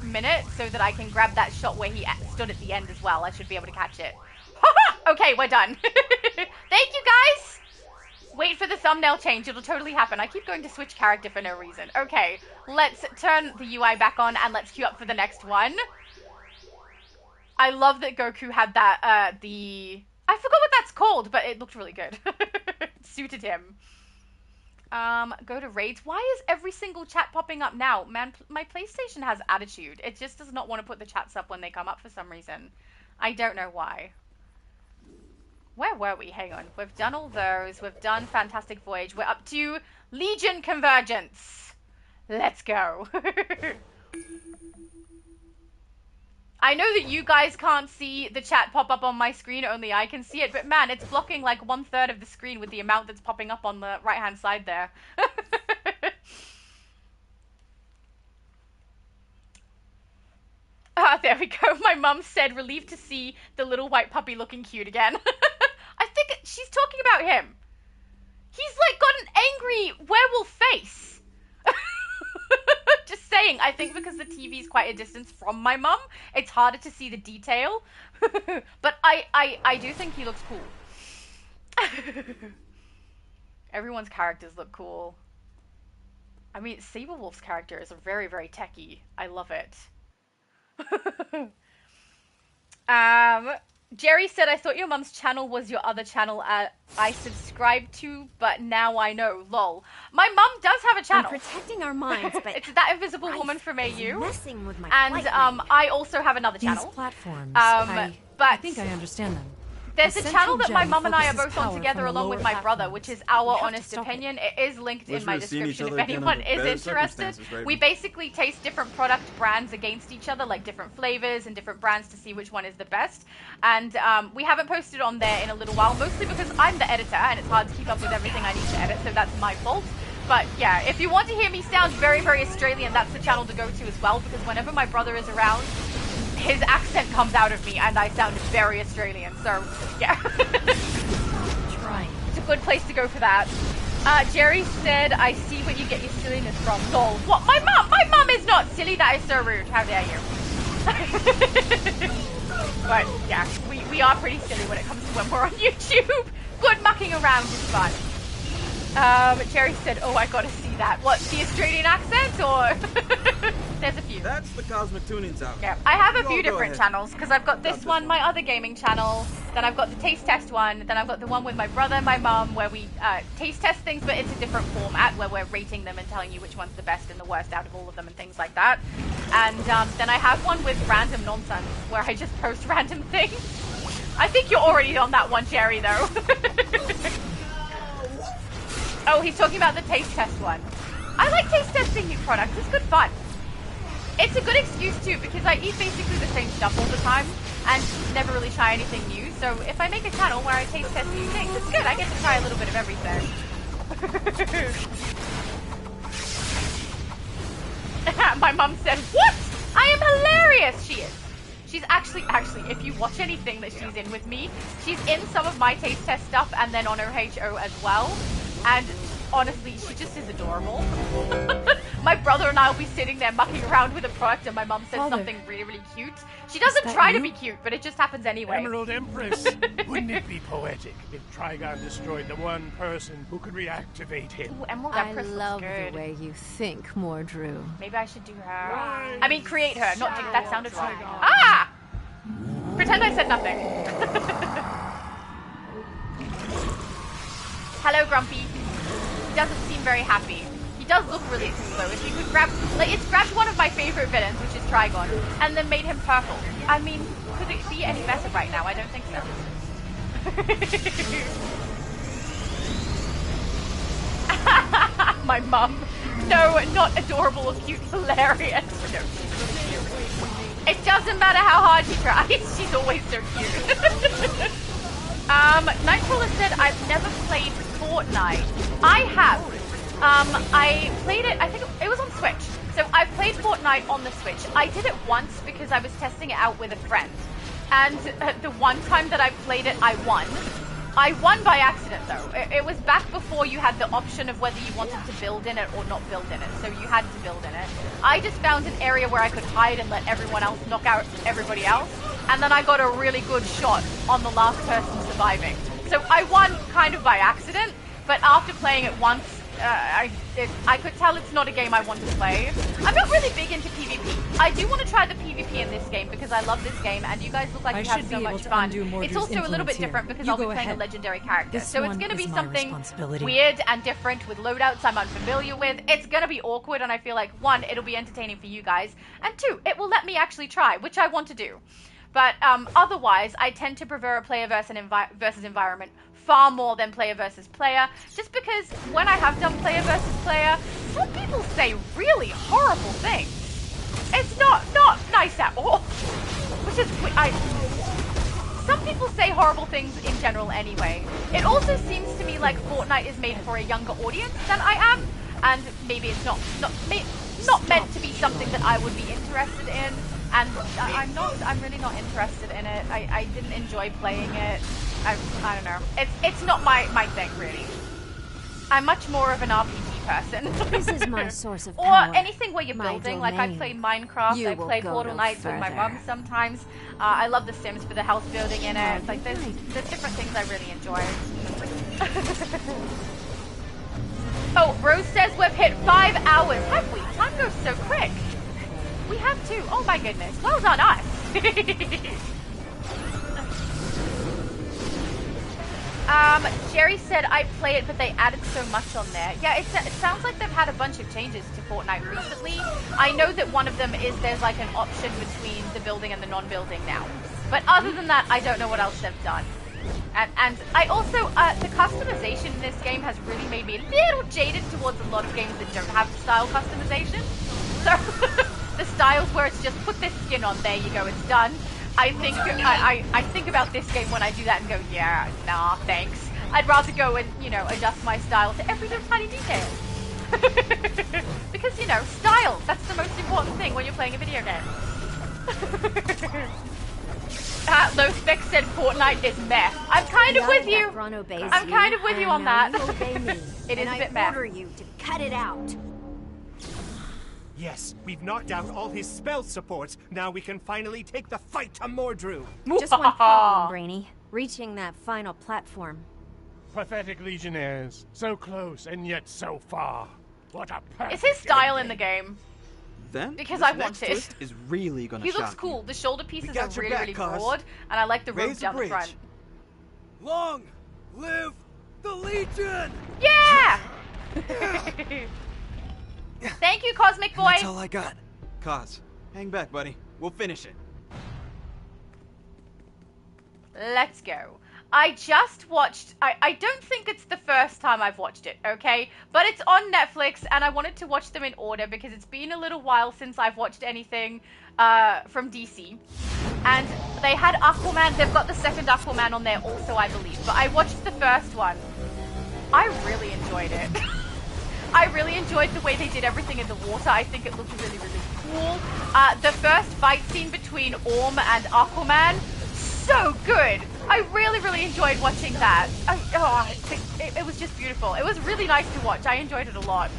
minute so that I can grab that shot where he stood at the end as well. I should be able to catch it. Okay, we're done. Thank you, guys. Wait for the thumbnail change. It'll totally happen. I keep going to switch character for no reason. Okay, let's turn the UI back on and let's queue up for the next one. I love that Goku had that, I forgot what that's called, but it looked really good. It suited him. Go to raids. Why is every single chat popping up now? Man, my PlayStation has attitude. It just does not want to put the chats up when they come up for some reason. I don't know why. Where were we? Hang on. We've done all those. We've done Fantastic Voyage. We're up to Legion Convergence. Let's go. I know that you guys can't see the chat pop up on my screen, only I can see it, but man, it's blocking like 1/3 of the screen with the amount that's popping up on the right-hand side there. Ah, there we go. My mum said, relieved to see the little white puppy looking cute again. I think she's talking about him. He's like got an angry werewolf face. Just saying, I think because the TV is quite a distance from my mum, it's harder to see the detail. But I do think he looks cool. Everyone's characters look cool. I mean, Saberwolf's character is very, very techie. I love it. Jerry said, I thought your mum's channel was your other channel I subscribed to, but now I know. Lol. My mum does have a channel. I'm protecting our minds, but it's That Invisible Woman from AU. Messing with my and I also have another channel. These platforms, but I think I understand them. There's a channel that my mum and I are both on together along with my brother, which is Our Honest Opinion. It is linked in my description if anyone is interested. We basically taste different product brands against each other, like different flavors and different brands to see which one is the best. And we haven't posted on there in a little while, mostly because I'm the editor and it's hard to keep up with everything I need to edit, so that's my fault. But yeah, if you want to hear me sound very, very Australian, that's the channel to go to as well, because whenever my brother is around, his accent comes out of me and I sound very Australian, so yeah. It's a good place to go for that. Jerry said, I see where you get your silliness from. Lol. What? My mum is not silly. That is so rude. How dare you? But yeah, we are pretty silly when it comes to when we're on YouTube. Good mucking around is fun. Jerry said, oh, I gotta see that. What, the Australian accent, or? There's a few. That's the Cosmic Tuning Tower. Yeah, I have a few different channels, because I've got this one, my other gaming channel, then I've got the taste test one, then I've got the one with my brother and my mum, where we taste test things, but it's a different format, where we're rating them and telling you which one's the best and the worst out of all of them and things like that. And then I have one with random nonsense, where I just post random things. I think you're already on that one, Jerry, though. Oh, he's talking about the taste test one. I like taste testing new products. It's good fun. It's a good excuse too, because I eat basically the same stuff all the time and never really try anything new. So if I make a channel where I taste test new things, it's good. I get to try a little bit of everything. My mum said, what? I am hilarious. She is. She's actually, if you watch anything that she's in with me, she's in some of my taste test stuff and then on OHO as well. And honestly, she just is adorable. My brother and I will be sitting there mucking around with a product and my mum says something really, really cute. She doesn't try to be cute, but it just happens anyway. Emerald Empress, wouldn't it be poetic if Trigon destroyed the one person who could reactivate him? Ooh, Emerald Empress I love looks good. the way you think, Mordru. Maybe I should do her. I mean, create her, not do. That sounded wrong. Ah! Pretend I said nothing. Hello, Grumpy. He doesn't seem very happy. He does look really cool, though. If you could grab... Like, it's grabbed one of my favorite villains, which is Trigon, and then made him purple. I mean, could it be any better right now? I don't think so. My mum. No, not adorable or cute. Hilarious. No, she's really cute. It doesn't matter how hard she tries. She's always so cute. Nightcrawler said, I've never played Fortnite. I have. I played it, I think it was on Switch. So I played Fortnite on the Switch. I did it once because I was testing it out with a friend. And the one time that I played it, I won. I won by accident, though. It was back before you had the option of whether you wanted to build in it or not build in it. So you had to build in it. I just found an area where I could hide and let everyone else knock out everybody else. And then I got a really good shot on the last person surviving. So I won kind of by accident, but after playing it once, I could tell it's not a game I want to play. I'm not really big into PvP. I do want to try the PvP in this game because I love this game and you guys look like you have so much fun. It's also a little bit different because I'll be playing a legendary character. So it's going to be something weird and different with loadouts I'm unfamiliar with. It's going to be awkward and I feel like, one, it'll be entertaining for you guys, and two, it will let me actually try, which I want to do. But otherwise, I tend to prefer a player versus environment far more than player versus player, just because when I have done player versus player, some people say really horrible things. It's not nice at all. Which is, some people say horrible things in general anyway. It also seems to me like Fortnite is made for a younger audience than I am, and maybe it's not meant to be something that I would be interested in. And I'm really not interested in it. I didn't enjoy playing it. I don't know. It's not my thing, really. I'm much more of an RPG person. This is my source of or power. anything where you're building. Like I play Minecraft, I play Portal Knights with my mum sometimes. I love The Sims for the house building in it. Like there's different things I really enjoy. Oh, Rose says we've hit 5 hours. Have we? Time goes so quick. We have too. Oh my goodness. Well done us. Jerry said I play it, but they added so much on there. Yeah, it sounds like they've had a bunch of changes to Fortnite recently. I know that one of them is there's like an option between the building and the non-building now. But other than that, I don't know what else they've done. And I also, the customization in this game has really made me a little jaded towards a lot of games that don't have style customization. So, the styles where it's just put this skin on, there you go, it's done. I think about this game when I do that and go, yeah, nah, thanks. I'd rather go and, you know, adjust my style to every little tiny detail. Because, you know, style, that's the most important thing when you're playing a video game. Low Spec said Fortnite is meh. I'm kind of with you. I'm kind of with you on that. It is a bit meh. I order you to cut it out. Yes, we've knocked out all his spell support. Now we can finally take the fight to Mordru. Just one problem, Brainy. Reaching that final platform. Pathetic legionnaires. So close and yet so far. What a perfect Is his style in the game? Then, because this I want next it. twist is really gonna He shock looks cool. you. The shoulder pieces are got your really, back, really Cos. broad, and I like the rope Raise the down the bridge. front. Long live the Legion! Yeah! Thank you, Cosmic Boy. That's all I got. Cos, hang back, buddy. We'll finish it. Let's go. I just watched, I don't think it's the first time I've watched it, okay? But it's on Netflix, and I wanted to watch them in order because it's been a little while since I've watched anything from DC. And they had Aquaman, they've got the second Aquaman on there also, I believe. But I watched the first one. I really enjoyed it. I really enjoyed the way they did everything in the water. I think it looked really, really cool. The first fight scene between Orm and Aquaman, so good. I really, really enjoyed watching that. It was just beautiful. It was really nice to watch. I enjoyed it a lot.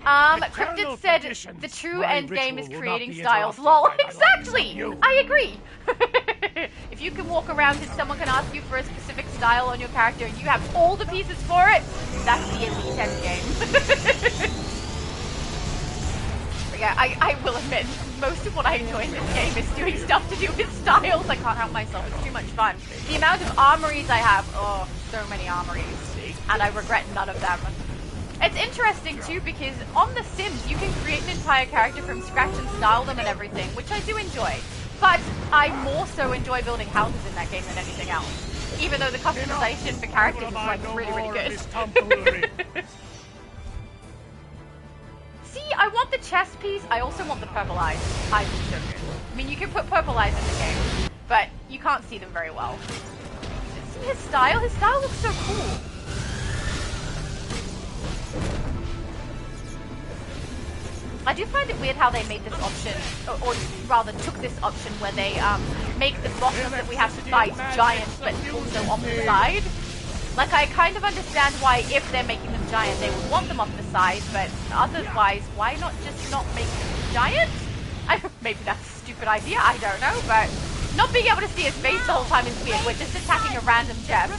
Cryptid said the true end game is creating styles. Lol, exactly! I agree. If you can walk around and someone can ask you for a specific style on your character and you have all the pieces for it, that's the elite end game. But yeah, I will admit, most of what I enjoy in this game is doing stuff to do with styles. I can't help myself, it's too much fun. The amount of armories I have, oh, so many armories. And I regret none of them. It's interesting too because on The Sims you can create an entire character from scratch and style them and everything, which I do enjoy. But I more so enjoy building houses in that game than anything else. Even though the customization for characters is like really, really good. See, I want the chest piece. I also want the purple eyes. Eyes are so good. I mean, you can put purple eyes in the game, but you can't see them very well. See his style? His style looks so cool. I do find it weird how they made this option, or rather took this option where they make the bosses that we have to fight giant, but also on the side. Like, I kind of understand why, if they're making them giant, they would want them off the side, but otherwise, why not just not make them giant? Maybe that's a stupid idea, I don't know, but not being able to see his face the whole time is weird. We're just attacking a random chest.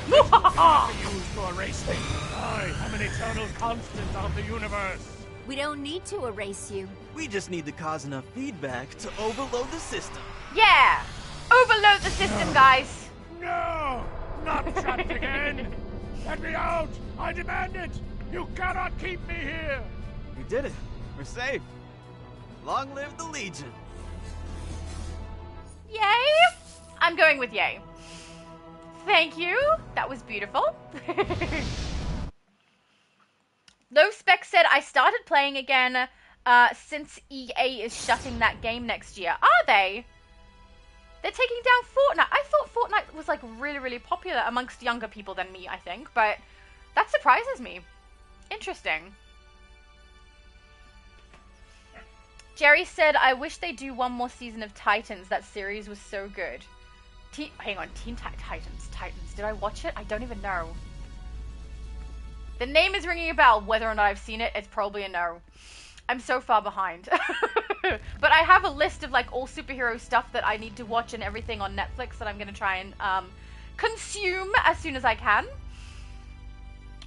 Used to erase me. I am an eternal constant of the universe. We don't need to erase you. We just need to cause enough feedback to overload the system. Yeah! Overload the system, guys! No! Not trapped again! Let me out! I demand it! You cannot keep me here! We did it. We're safe. Long live the Legion. Yay! I'm going with yay. Thank you. That was beautiful. Low Spec said, I started playing again since EA is shutting that game next year. Are they? They're taking down Fortnite. I thought Fortnite was like really, really popular amongst younger people than me, I think. But that surprises me. Interesting. Jerry said, I wish they do one more season of Titans. That series was so good. Hang on, Titans. Did I watch it? I don't even know. The name is ringing a bell. Whether or not I've seen it, it's probably a no. I'm so far behind. But I have a list of like all superhero stuff that I need to watch and everything on Netflix that I'm going to try and consume as soon as I can.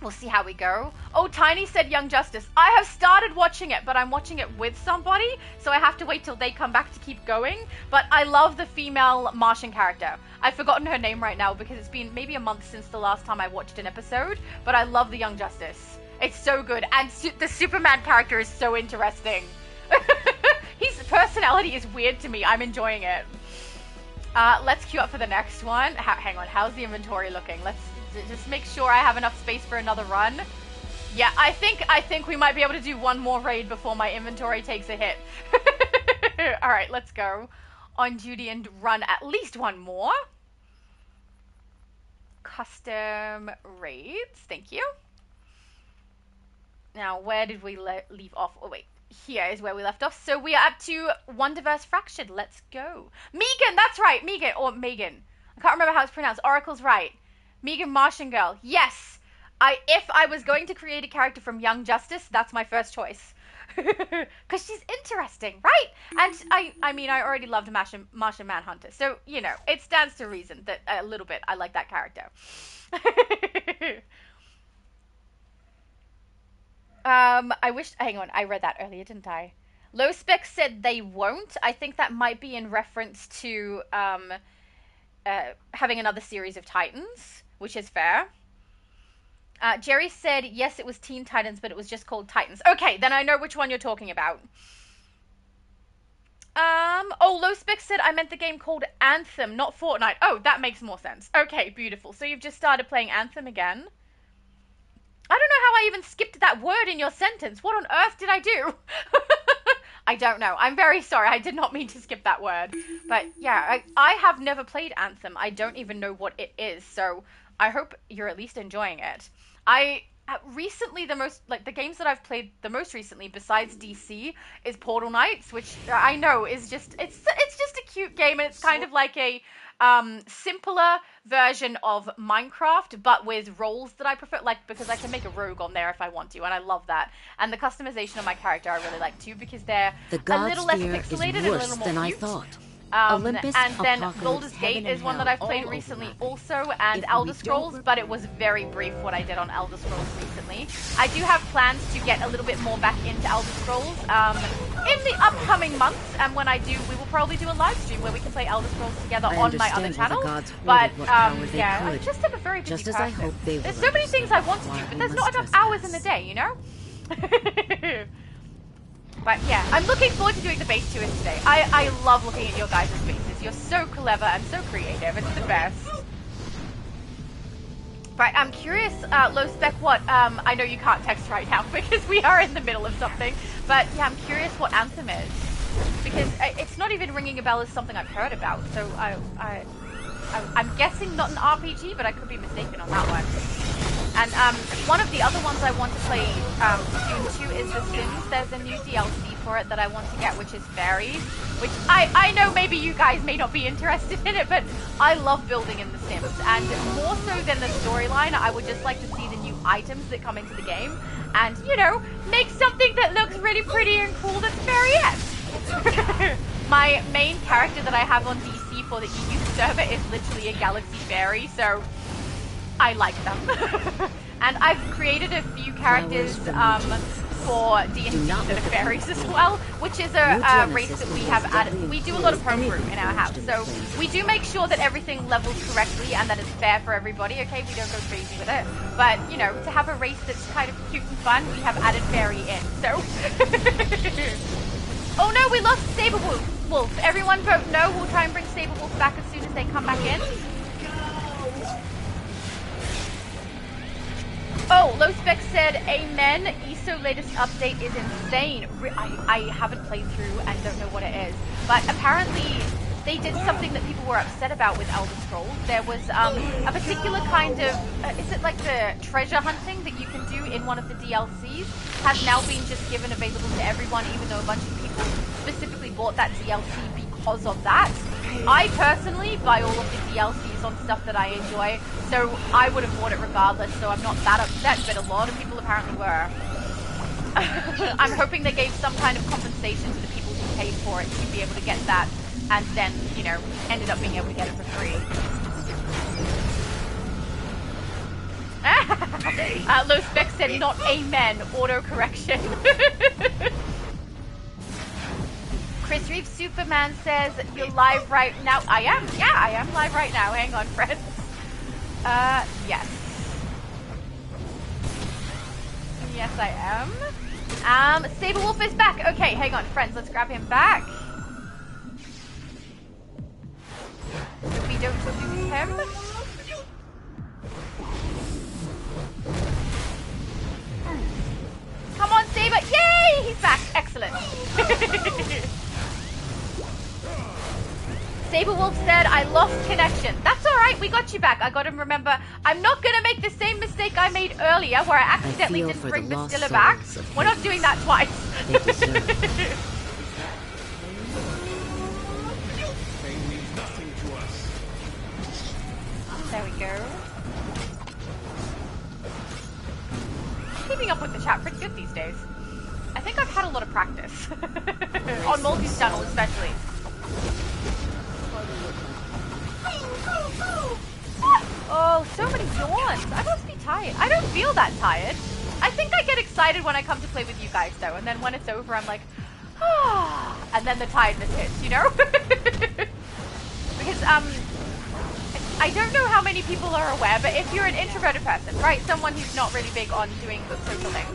We'll see how we go. Oh, Tiny said Young Justice. I have started watching it, but I'm watching it with somebody, so I have to wait till they come back to keep going. But I love the female Martian character. I've forgotten her name right now because it's been maybe a month since the last time I watched an episode, but I love the Young Justice. It's so good, and the Superman character is so interesting. His personality is weird to me. I'm enjoying it. Let's queue up for the next one. Hang on, how's the inventory looking? Let's just make sure I have enough space for another run. Yeah, I think we might be able to do one more raid before my inventory takes a hit. Alright, let's go on duty and run at least one more. Custom raids, thank you. Now, where did we leave off? Oh, wait. Here is where we left off. So we are up to one diverse fraction. Let's go. Megan, that's right. Megan, or Megan. I can't remember how it's pronounced. Oracle's right. Megan Martian Girl. Yes. If I was going to create a character from Young Justice, that's my first choice. Because she's interesting, right? And I mean, I already loved Martian Manhunter. So, you know, it stands to reason that a little bit I like that character. Hang on, I read that earlier, didn't I? Low Spec said they won't. I think that might be in reference to having another series of Titans, which is fair. Jerry said, yes, it was Teen Titans, but it was just called Titans. Okay, then I know which one you're talking about. Oh, Low Spec said I meant the game called Anthem, not Fortnite. Oh, that makes more sense. Okay, beautiful. So you've just started playing Anthem again? I don't know how I even skipped that word in your sentence. What on earth did I do? I don't know. I'm very sorry. I did not mean to skip that word. But yeah, I have never played Anthem. I don't even know what it is. So I hope you're at least enjoying it. Recently, the games that I've played the most recently, besides DC, is Portal Knights, which I know is just it's just a cute game, and it's kind of like a simpler version of Minecraft, but with roles that I prefer, like, because I can make a rogue on there if I want to, and I love that. And the customization of my character I really like too, because they're a little less pixelated and a little more cute. I thought. Olympus, and then Baldur's Gate is one that I've played recently also, and Elder Scrolls, but it was very brief what I did on Elder Scrolls recently. I do have plans to get a little bit more back into Elder Scrolls in the upcoming months, and when I do, we will probably do a live stream where we can play Elder Scrolls together on my other channel. But yeah, I just have a very busy person. There's so many things I want to do, but there's not enough hours in the day, you know? But yeah, I'm looking forward to doing the base tours today. I love looking at your guys' faces. You're so clever and so creative. It's the best. Right, I'm curious, Low Spec, what, I know you can't text right now because we are in the middle of something, but yeah, I'm curious what Anthem is. Because it's not even ringing a bell as something I've heard about, so I'm guessing not an RPG, but I could be mistaken on that one. And one of the other ones I want to play soon too is The Sims. There's a new DLC for it that I want to get, which is Fairies. Which I know maybe you guys may not be interested in it, but I love building in The Sims. And more so than the storyline, I would just like to see the new items that come into the game. And, you know, make something that looks really pretty and cool that's fairy-esque. My main character that I have on DC for the EU server is literally a Galaxy Fairy, so I like them. And I've created a few characters for D&D that are fairies as well, which is a race that we have added. We do a lot of homebrew in our house, so we do make sure that everything levels correctly and that it's fair for everybody, okay? We don't go crazy with it. But, you know, to have a race that's kind of cute and fun, we have added fairy in, so... Oh no, we lost Saberwolf. Everyone vote no. We'll try and bring Saberwolf back as soon as they come back in. Oh, Low Spec said, amen. ESO latest update is insane. I haven't played through and don't know what it is. But apparently they did something that people were upset about with Elder Scrolls. There was a particular kind of, is it like the treasure hunting that you can do in one of the DLCs has now been just given available to everyone, even though a bunch of people specifically bought that DLC because of that. I personally buy all of the DLCs on stuff that I enjoy, so I would have bought it regardless, so I'm not that upset, but a lot of people apparently were. I'm hoping they gave some kind of compensation to the people who paid for it to be able to get that, and then, you know, ended up being able to get it for free. Low Spec said, not amen, auto-correction. Chris Reeves Superman says, you're live right now. I am, yeah, I am live right now. Hang on, friends. Yes. Yes, I am. Saberwolf is back. Okay, hang on, friends, let's grab him back. don't lose him. Come on, Saber! Yay! He's back. Excellent. Saberwolf said, I lost connection. That's alright, we got you back. I gotta remember, I'm not gonna make the same mistake I made earlier where I accidentally didn't bring Bastilla back. We're not doing that twice. There we go. Keeping up with the chat pretty good these days. I think I've had a lot of practice. On Multi's channel especially. Oh, so many yawns. I must be tired. I don't feel that tired. I think I get excited when I come to play with you guys though, and then when it's over I'm like, ah, and then the tiredness hits, you know? Because I don't know how many people are aware, but if you're an introverted person, right, someone who's not really big on doing the social things,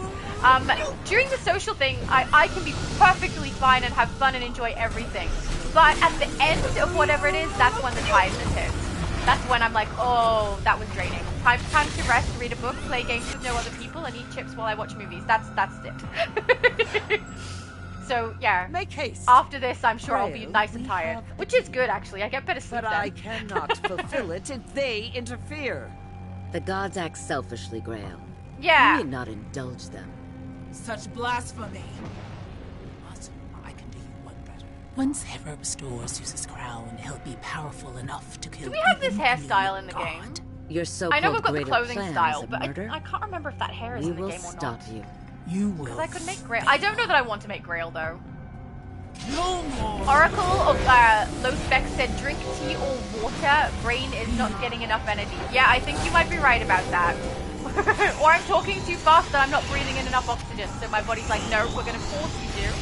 during the social thing, I can be perfectly fine and have fun and enjoy everything. But at the end of whatever it is, that's when the tiredness hits. That's when I'm like, oh, that was draining. Time to rest, read a book, play games with no other people, and eat chips while I watch movies. That's it. So yeah, make haste. After this, I'm sure I'll be nice and tired, which is good actually. I get better sleep But then. I cannot fulfill it if they interfere. The gods act selfishly, Grail. Yeah. You need not indulge them. Such blasphemy. But I can do you one better. Once Hera restores Zeus's crown, he'll be powerful enough to kill. Do we have this hairstyle in the game? Your so-called I know we've got the greater clothing plans style, of but murder? I can't remember if that hair is We in the will game or not. stop you. You will. Because I could make Grail. I don't know that I want to make Grail though. No more. Oracle of Low Spec said, drink tea or water. Brain is not getting enough energy. Yeah, I think you might be right about that. Or I'm talking too fast and I'm not breathing in enough oxygen, so my body's like, no, we're gonna force you to.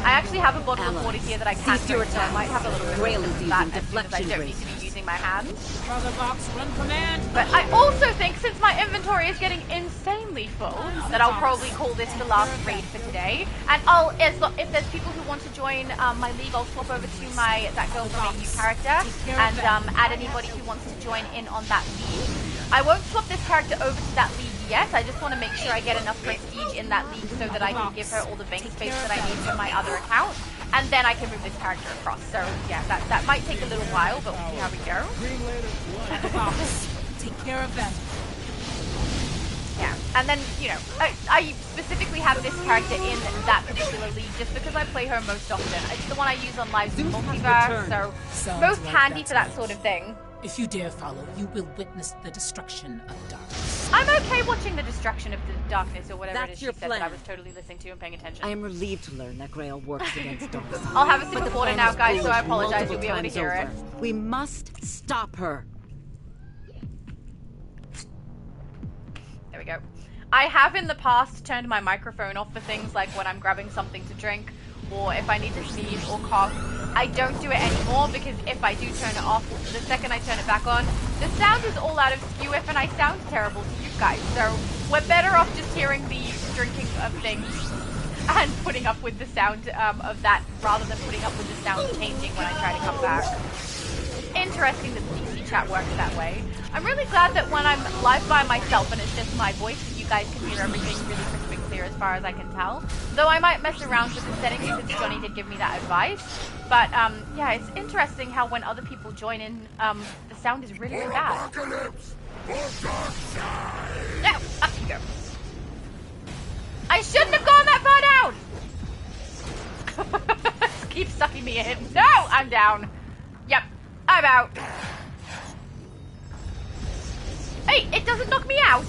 I actually have a bottle of water here that I can't drink, so I might have a little bit Grail of is that using as soon as I deflection don't need to be using my hands. Brother Box, run command. But I also think, since my inventory is getting insanely full, that I'll probably call this the last raid for today. And if there's people who want to join my league, I'll swap over to that girl from AU character and add anybody who wants to join in on that league. I won't swap this character over to that league yet. I just want to make sure I get enough prestige in that league so that I can give her all the bank space that I need for my other account. And then I can move this character across. So yeah, that might take a little while, but we'll see how we go. Take care of them. Yeah, and then, you know, I specifically have this character in that particular league just because I play her most often. It's the one I use on Lives in Multiverse, so most handy for that sort of thing. If you dare follow, you will witness the destruction of darkness. I'm okay watching the destruction of the darkness or whatever That's it is she your said plan. that I was totally listening to and paying attention. I am relieved to learn that Grail works against darkness. I'll have a sip But of the water plan now, is guys, so I foolish apologize. multiple You'll be able to times hear it. over. We must stop her. There we go. I have in the past turned my microphone off for things like when I'm grabbing something to drink or if I need to sneeze or cough. I don't do it anymore because if I do turn it off, the second I turn it back on, the sound is all out of skew and I sound terrible to you guys. So we're better off just hearing the drinking of things and putting up with the sound of that rather than putting up with the sound changing when I try to come back. Interesting that the DC chat works that way. I'm really glad that when I'm live by myself and it's just my voice, that you guys can hear everything really crisp and clear as far as I can tell. Though I might mess around with the settings since Johnny did give me that advice. But yeah, it's interesting how when other people join in, the sound is really, really bad. No, up you go. I shouldn't have gone that far down! Keep sucking me in. No, I'm down. Yep, I'm out. Hey, it doesn't knock me out.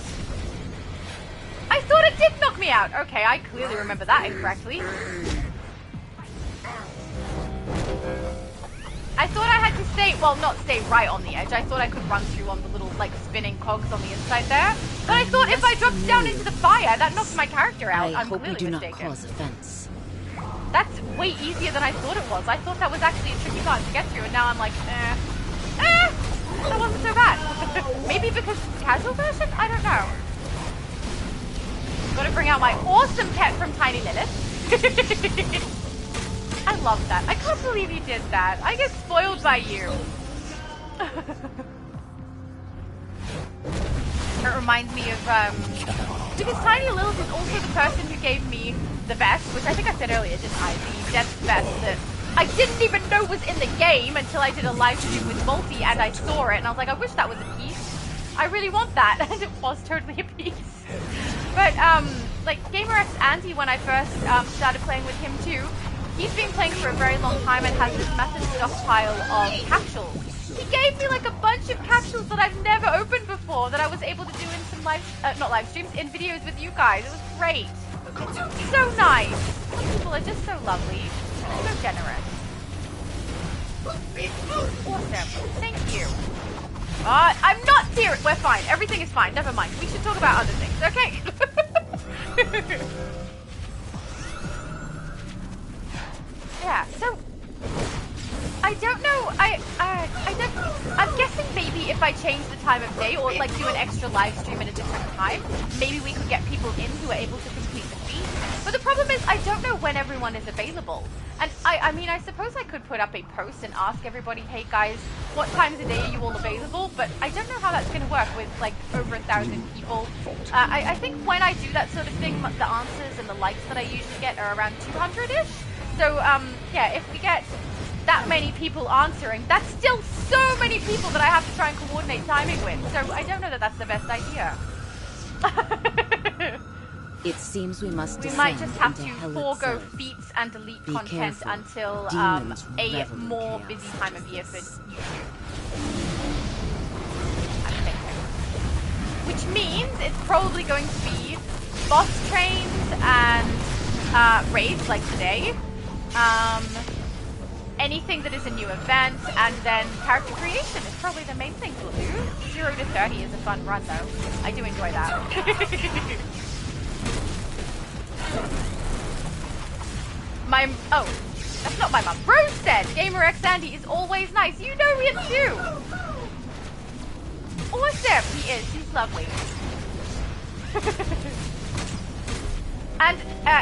I thought it did knock me out. Okay, I clearly remember that incorrectly. I thought I had to stay, well, not stay right on the edge. I thought I could run through on the little, like, spinning cogs on the inside there. But I thought if I dropped down into the fire, that knocked my character out. I'm hope we clearly do mistaken. not cause offense. That's way easier than I thought it was. I thought that was actually a tricky part to get through, and now I'm like, that wasn't so bad. Maybe because it's casual version? I don't know. Gotta bring out my awesome pet from Tiny Lilith. I love that. I can't believe you did that. I get spoiled by you. It reminds me of, because Tiny Lilith is also the person who gave me the vest, which I think I said earlier, didn't I? The death vest that I didn't even know was in the game until I did a live stream with Multi and I saw it and I was like, I wish that was a piece. I really want that, and it was totally a piece. But, like, GamerX Andy, when I first started playing with him too, he's been playing for a very long time and has this massive stockpile of capsules. He gave me like a bunch of capsules that I've never opened before that I was able to do in some not live streams, in videos with you guys. It was great. So nice. People are just so lovely. So generous. Awesome. Thank you. I'm not tearing. We're fine. Everything is fine. Never mind. We should talk about other things, okay? Yeah, so I don't know. I'm guessing maybe if I change the time of day or like do an extra live stream at a different time, maybe we could get people in who are able to complete the feat. But the problem is I don't know when everyone is available. And I mean, I suppose I could put up a post and ask everybody, hey guys, what times of day are you all available? But I don't know how that's going to work with like over 1,000 people. I think when I do that sort of thing, the answers and the likes that I usually get are around 200-ish. So, yeah, if we get that many people answering, that's still so many people that I have to try and coordinate timing with. So I don't know that that's the best idea. It seems we must. We might just have to forego feats and delete content until a more busy time of year for YouTube. Which means it's probably going to be boss trains and raids like today. Anything that is a new event, and then character creation is probably the main things we'll do. 0 to 30 is a fun run though. I do enjoy that. That's not my mum. Rose said, GamerX Andy is always nice. You know him too. Awesome. He is. He's lovely. And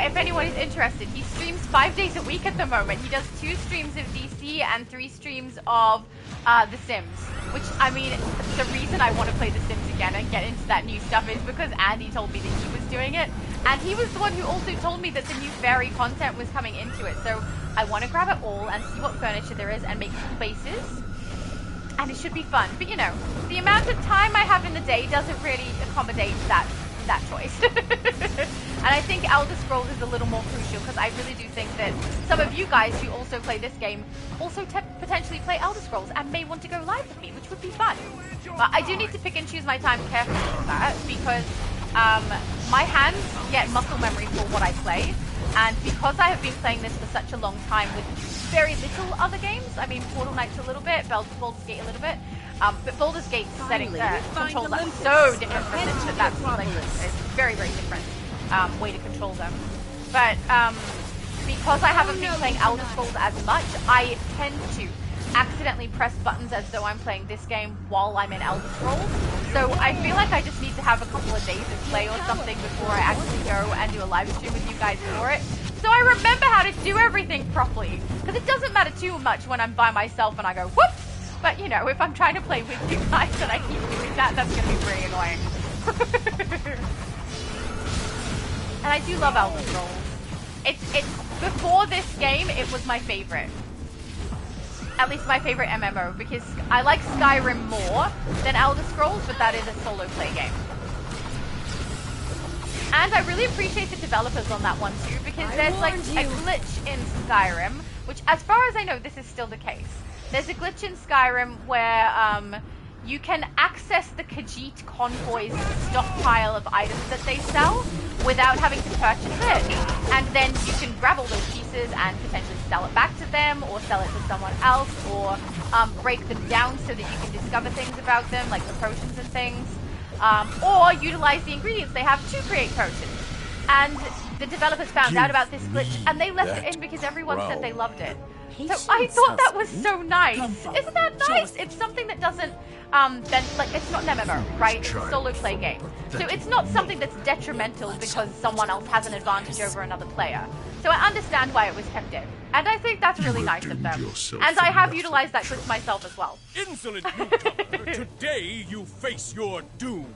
if anyone is interested, he streams 5 days a week at the moment. He does 2 streams of DC and 3 streams of The Sims. Which, I mean, the reason I want to play The Sims again and get into that new stuff is because Andy told me that he was doing it. And he was the one who also told me that the new fairy content was coming into it. So I want to grab it all and see what furniture there is and make cool bases. And it should be fun. But, you know, the amount of time I have in the day doesn't really accommodate that choice. And I think Elder Scrolls is a little more crucial because I really do think that some of you guys who also play this game also potentially play Elder Scrolls and may want to go live with me, which would be fun. But I do need to pick and choose my time carefully with that because my hands get muscle memory for what I play, and because I have been playing this for such a long time with very little other games, I mean Portal Knights a little bit, Baldur's Gate a little bit, but Baldur's Gate settings controls are so different from this that that's like it's very, very different way to control them. But because I haven't been playing Elder Scrolls as much, I tend to accidentally press buttons as though I'm playing this game while I'm in Elder Scrolls. So I feel like I just need to have a couple of days of play or something before I actually go and do a live stream with you guys for it. So I remember how to do everything properly. Because it doesn't matter too much when I'm by myself and I go, whoops! But you know, if I'm trying to play with you guys and I keep doing that, that's going to be pretty annoying. And I do love Elder Scrolls. It's before this game, it was my favorite. At least my favorite MMO, because I like Skyrim more than Elder Scrolls, but that is a solo play game. And I really appreciate the developers on that one too, because there's like a glitch in Skyrim, which as far as I know, this is still the case. There's a glitch in Skyrim where you can access the Khajiit convoy's stockpile of items that they sell without having to purchase it. And then you can grab all those pieces and potentially sell it back to them, or sell it to someone else, or break them down so that you can discover things about them, like the potions and things. Or utilize the ingredients they have to create potions. And the developers found out about this glitch and they left it in because everyone said they loved it. So I thought that was so nice. Isn't that nice? It's something that doesn't then like it's not an MMO, right? It's a solo play game. So it's not something that's detrimental because someone else has an advantage over another player. So I understand why it was tempted. And I think that's really nice of them. And I have utilized that glitch myself as well. Insolent newcomer, today you face your doom.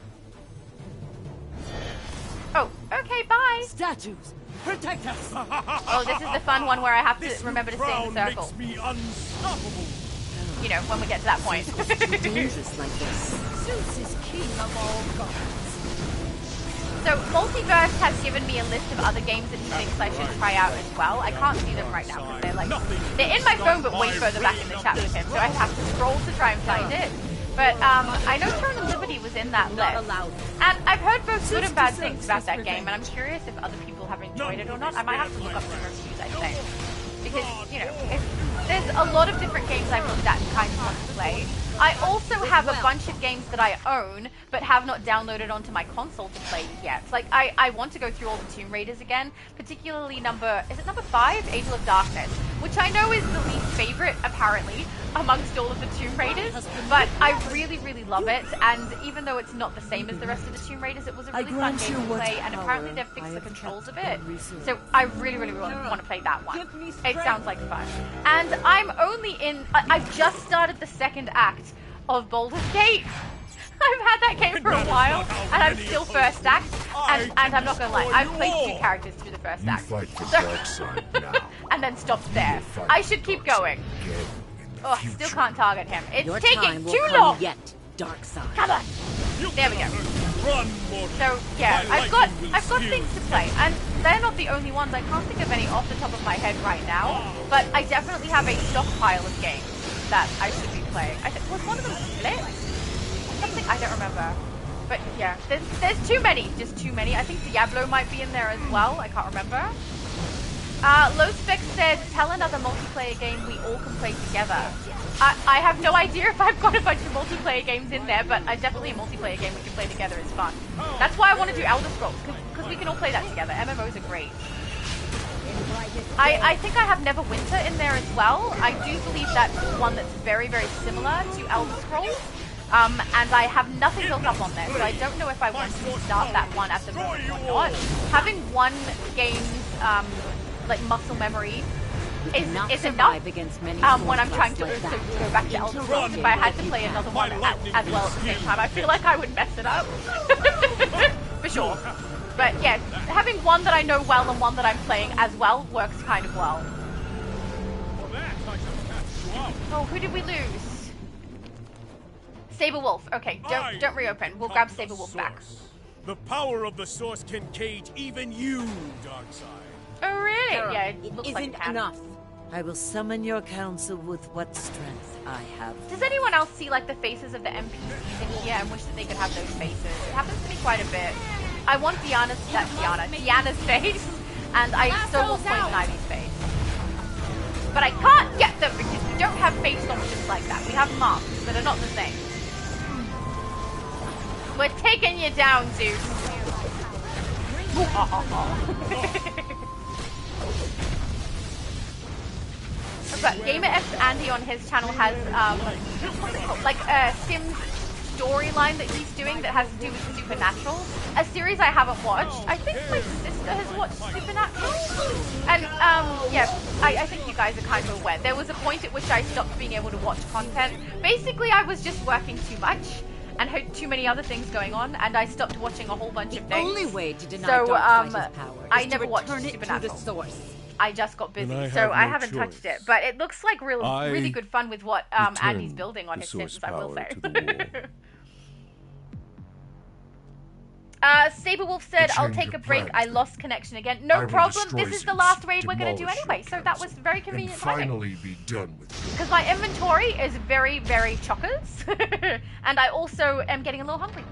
Oh, okay, bye. Statues, protect us. Oh, this is the fun one where I have to remember to stay in the circle. Makes me unstoppable. You know, when we get to that point. Dangerous like this. Zeus is king of all gods. So, Multiverse has given me a list of other games that he thinks I should try out as well. I can't see them right now because they're in my phone but way further back in the chat with him, so I'd have to scroll to try and find it. But I know Throne and Liberty was in that list. And I've heard both good and bad things about that game, and I'm curious if other people have enjoyed it or not. I might have to look up some reviews, I think. Because, you know, there's a lot of different games I've looked at and kind of want to play. I also have a bunch of games that I own, but have not downloaded onto my console to play yet. Like, I want to go through all the Tomb Raiders again, particularly number 5? Angel of Darkness, which I know is the least favorite, apparently, amongst all of the Tomb Raiders, but I really, really love it, and even though it's not the same as the rest of the Tomb Raiders, it was a really fun game to play, and apparently they've fixed the controls a bit, so I really, really want to play that one. It sounds like fun. And I'm only in, I've just started the second act of Baldur's Gate. I've had that game for a while, and I'm still first act, and I'm not gonna lie, I've played 2 characters through the first act. And then stopped there. I should keep going. Oh, still can't target him. It's taking too long! Yet, dark side. Come on! There we go. So, yeah, I've got things to play, and they're not the only ones. I can't think of any off the top of my head right now, but I definitely have a stockpile of games that I should be playing. Was one of them split? Something, I don't remember. But yeah, there's too many, just too many. I think Diablo might be in there as well. I can't remember. Low Spec said, tell another multiplayer game we all can play together. I have no idea if I've got a bunch of multiplayer games in there, but definitely a multiplayer game we can play together is fun. That's why I want to do Elder Scrolls, because we can all play that together. MMOs are great. I think I have Neverwinter in there as well. I do believe that's one that's very, very similar to Elder Scrolls. And I have nothing built up on there, so I don't know if I want to start that one at the moment or not. Having one game's like muscle memory is enough when I'm trying to also go back to Elder Scrolls. If I had to play another one as well at the same time, I feel like I would mess it up. For sure. But yeah, having one that I know well and one that I'm playing as well works kind of well. Oh, who did we lose? Saberwolf. Okay, don't reopen. We'll grab Saberwolf back. The power of the source can cage even you, Darkseid. Oh really? Kara, Yeah, it looks isn't like it can. enough. I will summon your council with what strength I have. Does anyone else see like the faces of the NPCs in here and wish that they could have those faces? It happens to me quite a bit. I want Diana's face, and I so want Poison Ivy's face. But I can't get them because we don't have face options like that. We have masks that are not the same. We're taking you down, Zeus. But GamerX Andy on his channel has what's it called? Like a Sims storyline that he's doing that has to do with Supernatural, a series I haven't watched. I think my sister has watched Supernatural, and yeah, I think you guys are kind of aware. There was a point at which I stopped being able to watch content. Basically, I was just working too much and had too many other things going on, and I stopped watching a whole bunch of things. The only way to deny Darkseid's power I is never to watched return it Supernatural. to the source. I just got busy, I so I no haven't choice. touched it. But it looks like really good fun with what Andy's building on his Sims, I will say. Saberwolf said, I'll take a break. I lost connection again. No problem. This is the last raid we're going to do anyway, so that was very convenient timing. Finally be done with it. Because my inventory is very, very chockers. And I also am getting a little hungry.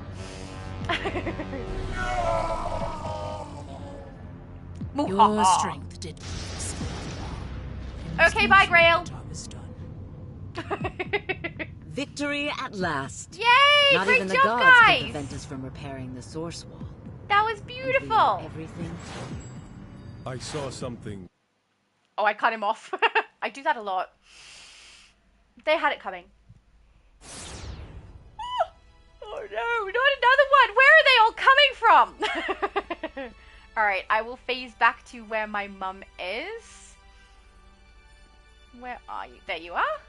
Your strength did. Okay, bye, Grail. Victory at last. Yay! Not Great even the job, gods guys! can prevent us from repairing the source wall. That was beautiful. Everything. I saw something. Oh, I cut him off. I do that a lot. They had it coming. no, not another one. Where are they all coming from? Alright, I will phase back to where my mum is. Where are you? There you are.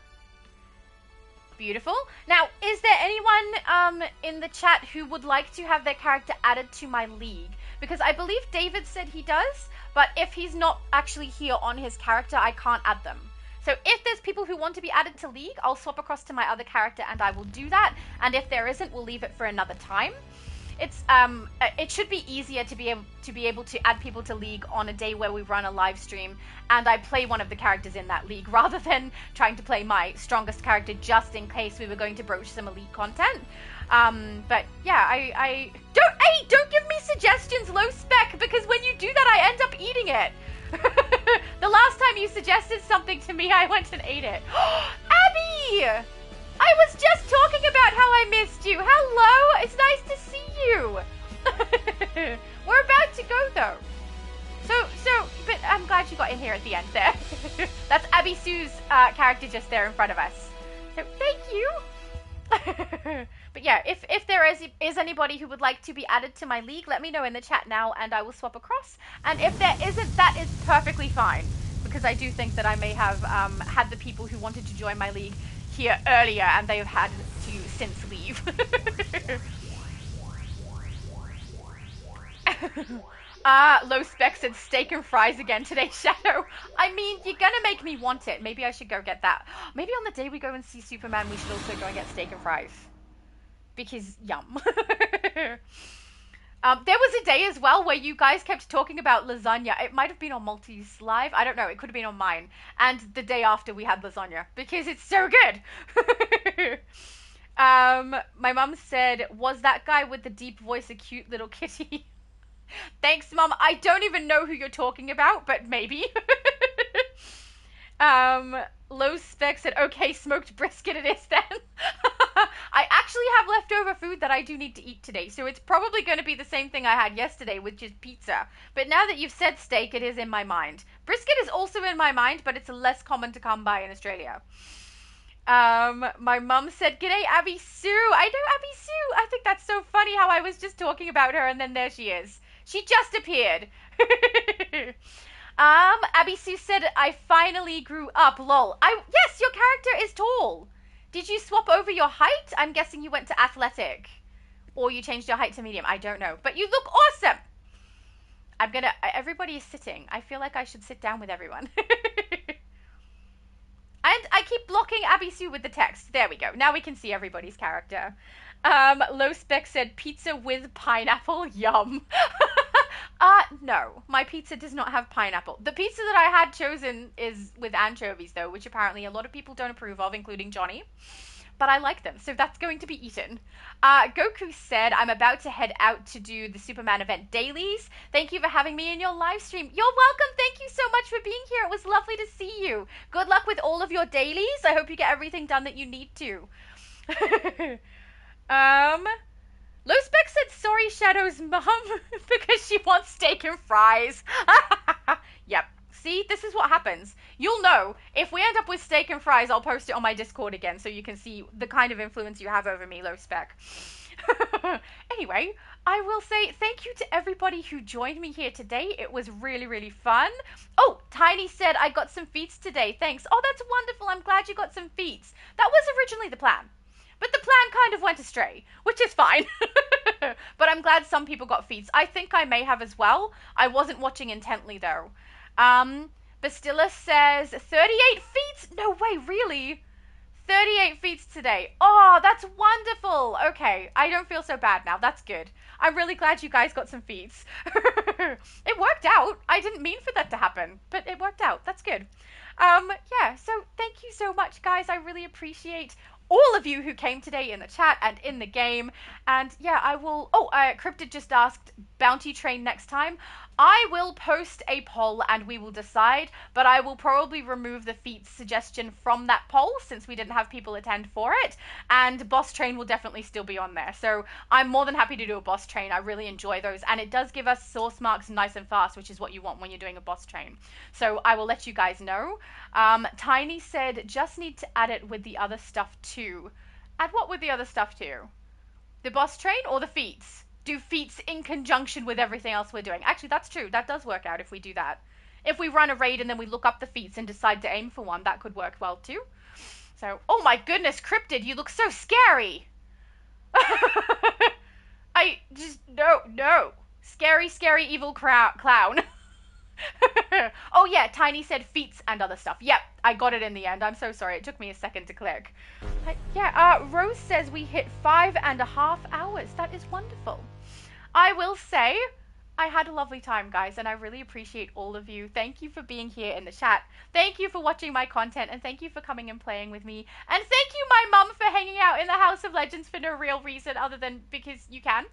Beautiful. Now, is there anyone in the chat who would like to have their character added to my league? Because I believe David said he does, but if he's not actually here on his character, I can't add them. So if there's people who want to be added to league, I'll swap across to my other character and I will do that. And if there isn't, we'll leave it for another time. It's it should be easier to be able to add people to league on a day where we run a live stream and I play one of the characters in that league rather than trying to play my strongest character just in case we were going to broach some elite content. But yeah, I don't give me suggestions, low spec, because when you do that I end up eating it. The last time you suggested something to me, I went and ate it. Abby! I was just talking about how I missed you. Hello, it's nice to see you. We're about to go though. But I'm glad you got in here at the end there. That's Abby Sue's character just there in front of us. So thank you. But yeah, if there is anybody who would like to be added to my league, let me know in the chat now and I will swap across. And if there isn't, that is perfectly fine. Because I do think that I may have had the people who wanted to join my league here earlier and they have had to since leave. Low specs and steak and fries again today, Shadow. I mean, you're gonna make me want it. Maybe I should go get that. Maybe on the day we go and see Superman, we should also go and get steak and fries. Because, yum. There was a day as well where you guys kept talking about lasagna. It might have been on Multi's live. I don't know. It could have been on mine. And the day after we had lasagna. Because it's so good. My mum said, was that guy with the deep voice a cute little kitty? Thanks, Mum. I don't even know who you're talking about, but maybe. Low spec said, okay, smoked brisket it is then. I actually have leftover food that I do need to eat today, so it's probably going to be the same thing I had yesterday, which is pizza. But now that you've said steak, it is in my mind. Brisket is also in my mind, but it's less common to come by in Australia. My mum said, g'day, Abby Sue. I know Abby Sue. I think that's so funny how I was just talking about her and then there she is. She just appeared. Abby Sue said, I finally grew up, lol. Yes, your character is tall. Did you swap over your height? I'm guessing you went to athletic. Or you changed your height to medium. I don't know. But you look awesome. Everybody is sitting. I feel like I should sit down with everyone. And I keep blocking Abby Sue with the text. There we go. Now we can see everybody's character. Low spec said pizza with pineapple. Yum. No. My pizza does not have pineapple. The pizza that I had chosen is with anchovies, though, which apparently a lot of people don't approve of, including Johnny. But I like them, so that's going to be eaten. Goku said, I'm about to head out to do the Superman event dailies. Thank you for having me in your live stream. You're welcome. Thank you so much for being here. It was lovely to see you. Good luck with all of your dailies. I hope you get everything done that you need to. Low spec said, sorry, Shadow's mum, because she wants steak and fries. Yep. See, this is what happens. You'll know. If we end up with steak and fries, I'll post it on my Discord again so you can see the kind of influence you have over me, low spec. Anyway, I will say thank you to everybody who joined me here today. It was really, really fun. Oh, Tiny said, I got some feats today. Thanks. Oh, that's wonderful. I'm glad you got some feats. That was originally the plan. But the plan kind of went astray, which is fine. But I'm glad some people got feats. I think I may have as well. I wasn't watching intently, though. Bastilla says 38 feats? No way, really? 38 feats today. Oh, that's wonderful. Okay, I don't feel so bad now. That's good. I'm really glad you guys got some feats. It worked out. I didn't mean for that to happen, but it worked out. That's good. Yeah, so thank you so much, guys. I really appreciate all of you who came today in the chat and in the game. And yeah, I will... Oh, Cryptid just asked, Bounty Train next time. I will post a poll and we will decide, but I will probably remove the feats suggestion from that poll since we didn't have people attend for it. And Boss Train will definitely still be on there. So I'm more than happy to do a Boss Train. I really enjoy those. And it does give us source marks nice and fast, which is what you want when you're doing a Boss Train. So I will let you guys know. Tiny said, just need to add it with the other stuff too. Add what with the other stuff too? The boss train or the feats? Do feats in conjunction with everything else we're doing. Actually, that's true. That does work out if we do that. If we run a raid and then we look up the feats and decide to aim for one, that could work well too. So, oh my goodness, Cryptid, you look so scary. I just, no. Scary, scary, evil clown. Oh yeah, Tiny said feats and other stuff. Yep, I got it in the end. I'm so sorry. It took me a second to click. Rose says we hit 5.5 hours. That is wonderful. I will say, I had a lovely time, guys, and I really appreciate all of you. Thank you for being here in the chat. Thank you for watching my content, and thank you for coming and playing with me. And thank you, my mum, for hanging out in the House of Legends for no real reason other than because you can.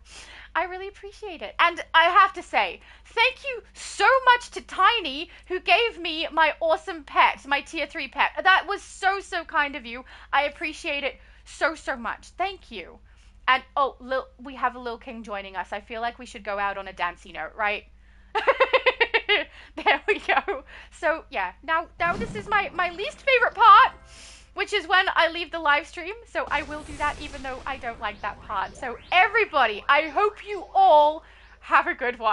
I really appreciate it. And I have to say, thank you so much to Tiny, who gave me my awesome pet, my tier 3 pet. That was so, so kind of you. I appreciate it so, so much. Thank you. And, oh, we have a Lil King joining us. I feel like we should go out on a dancey note, right? There we go. So, yeah, now this is my least favorite part, which is when I leave the live stream. So I will do that even though I don't like that part. So, everybody, I hope you all have a good one.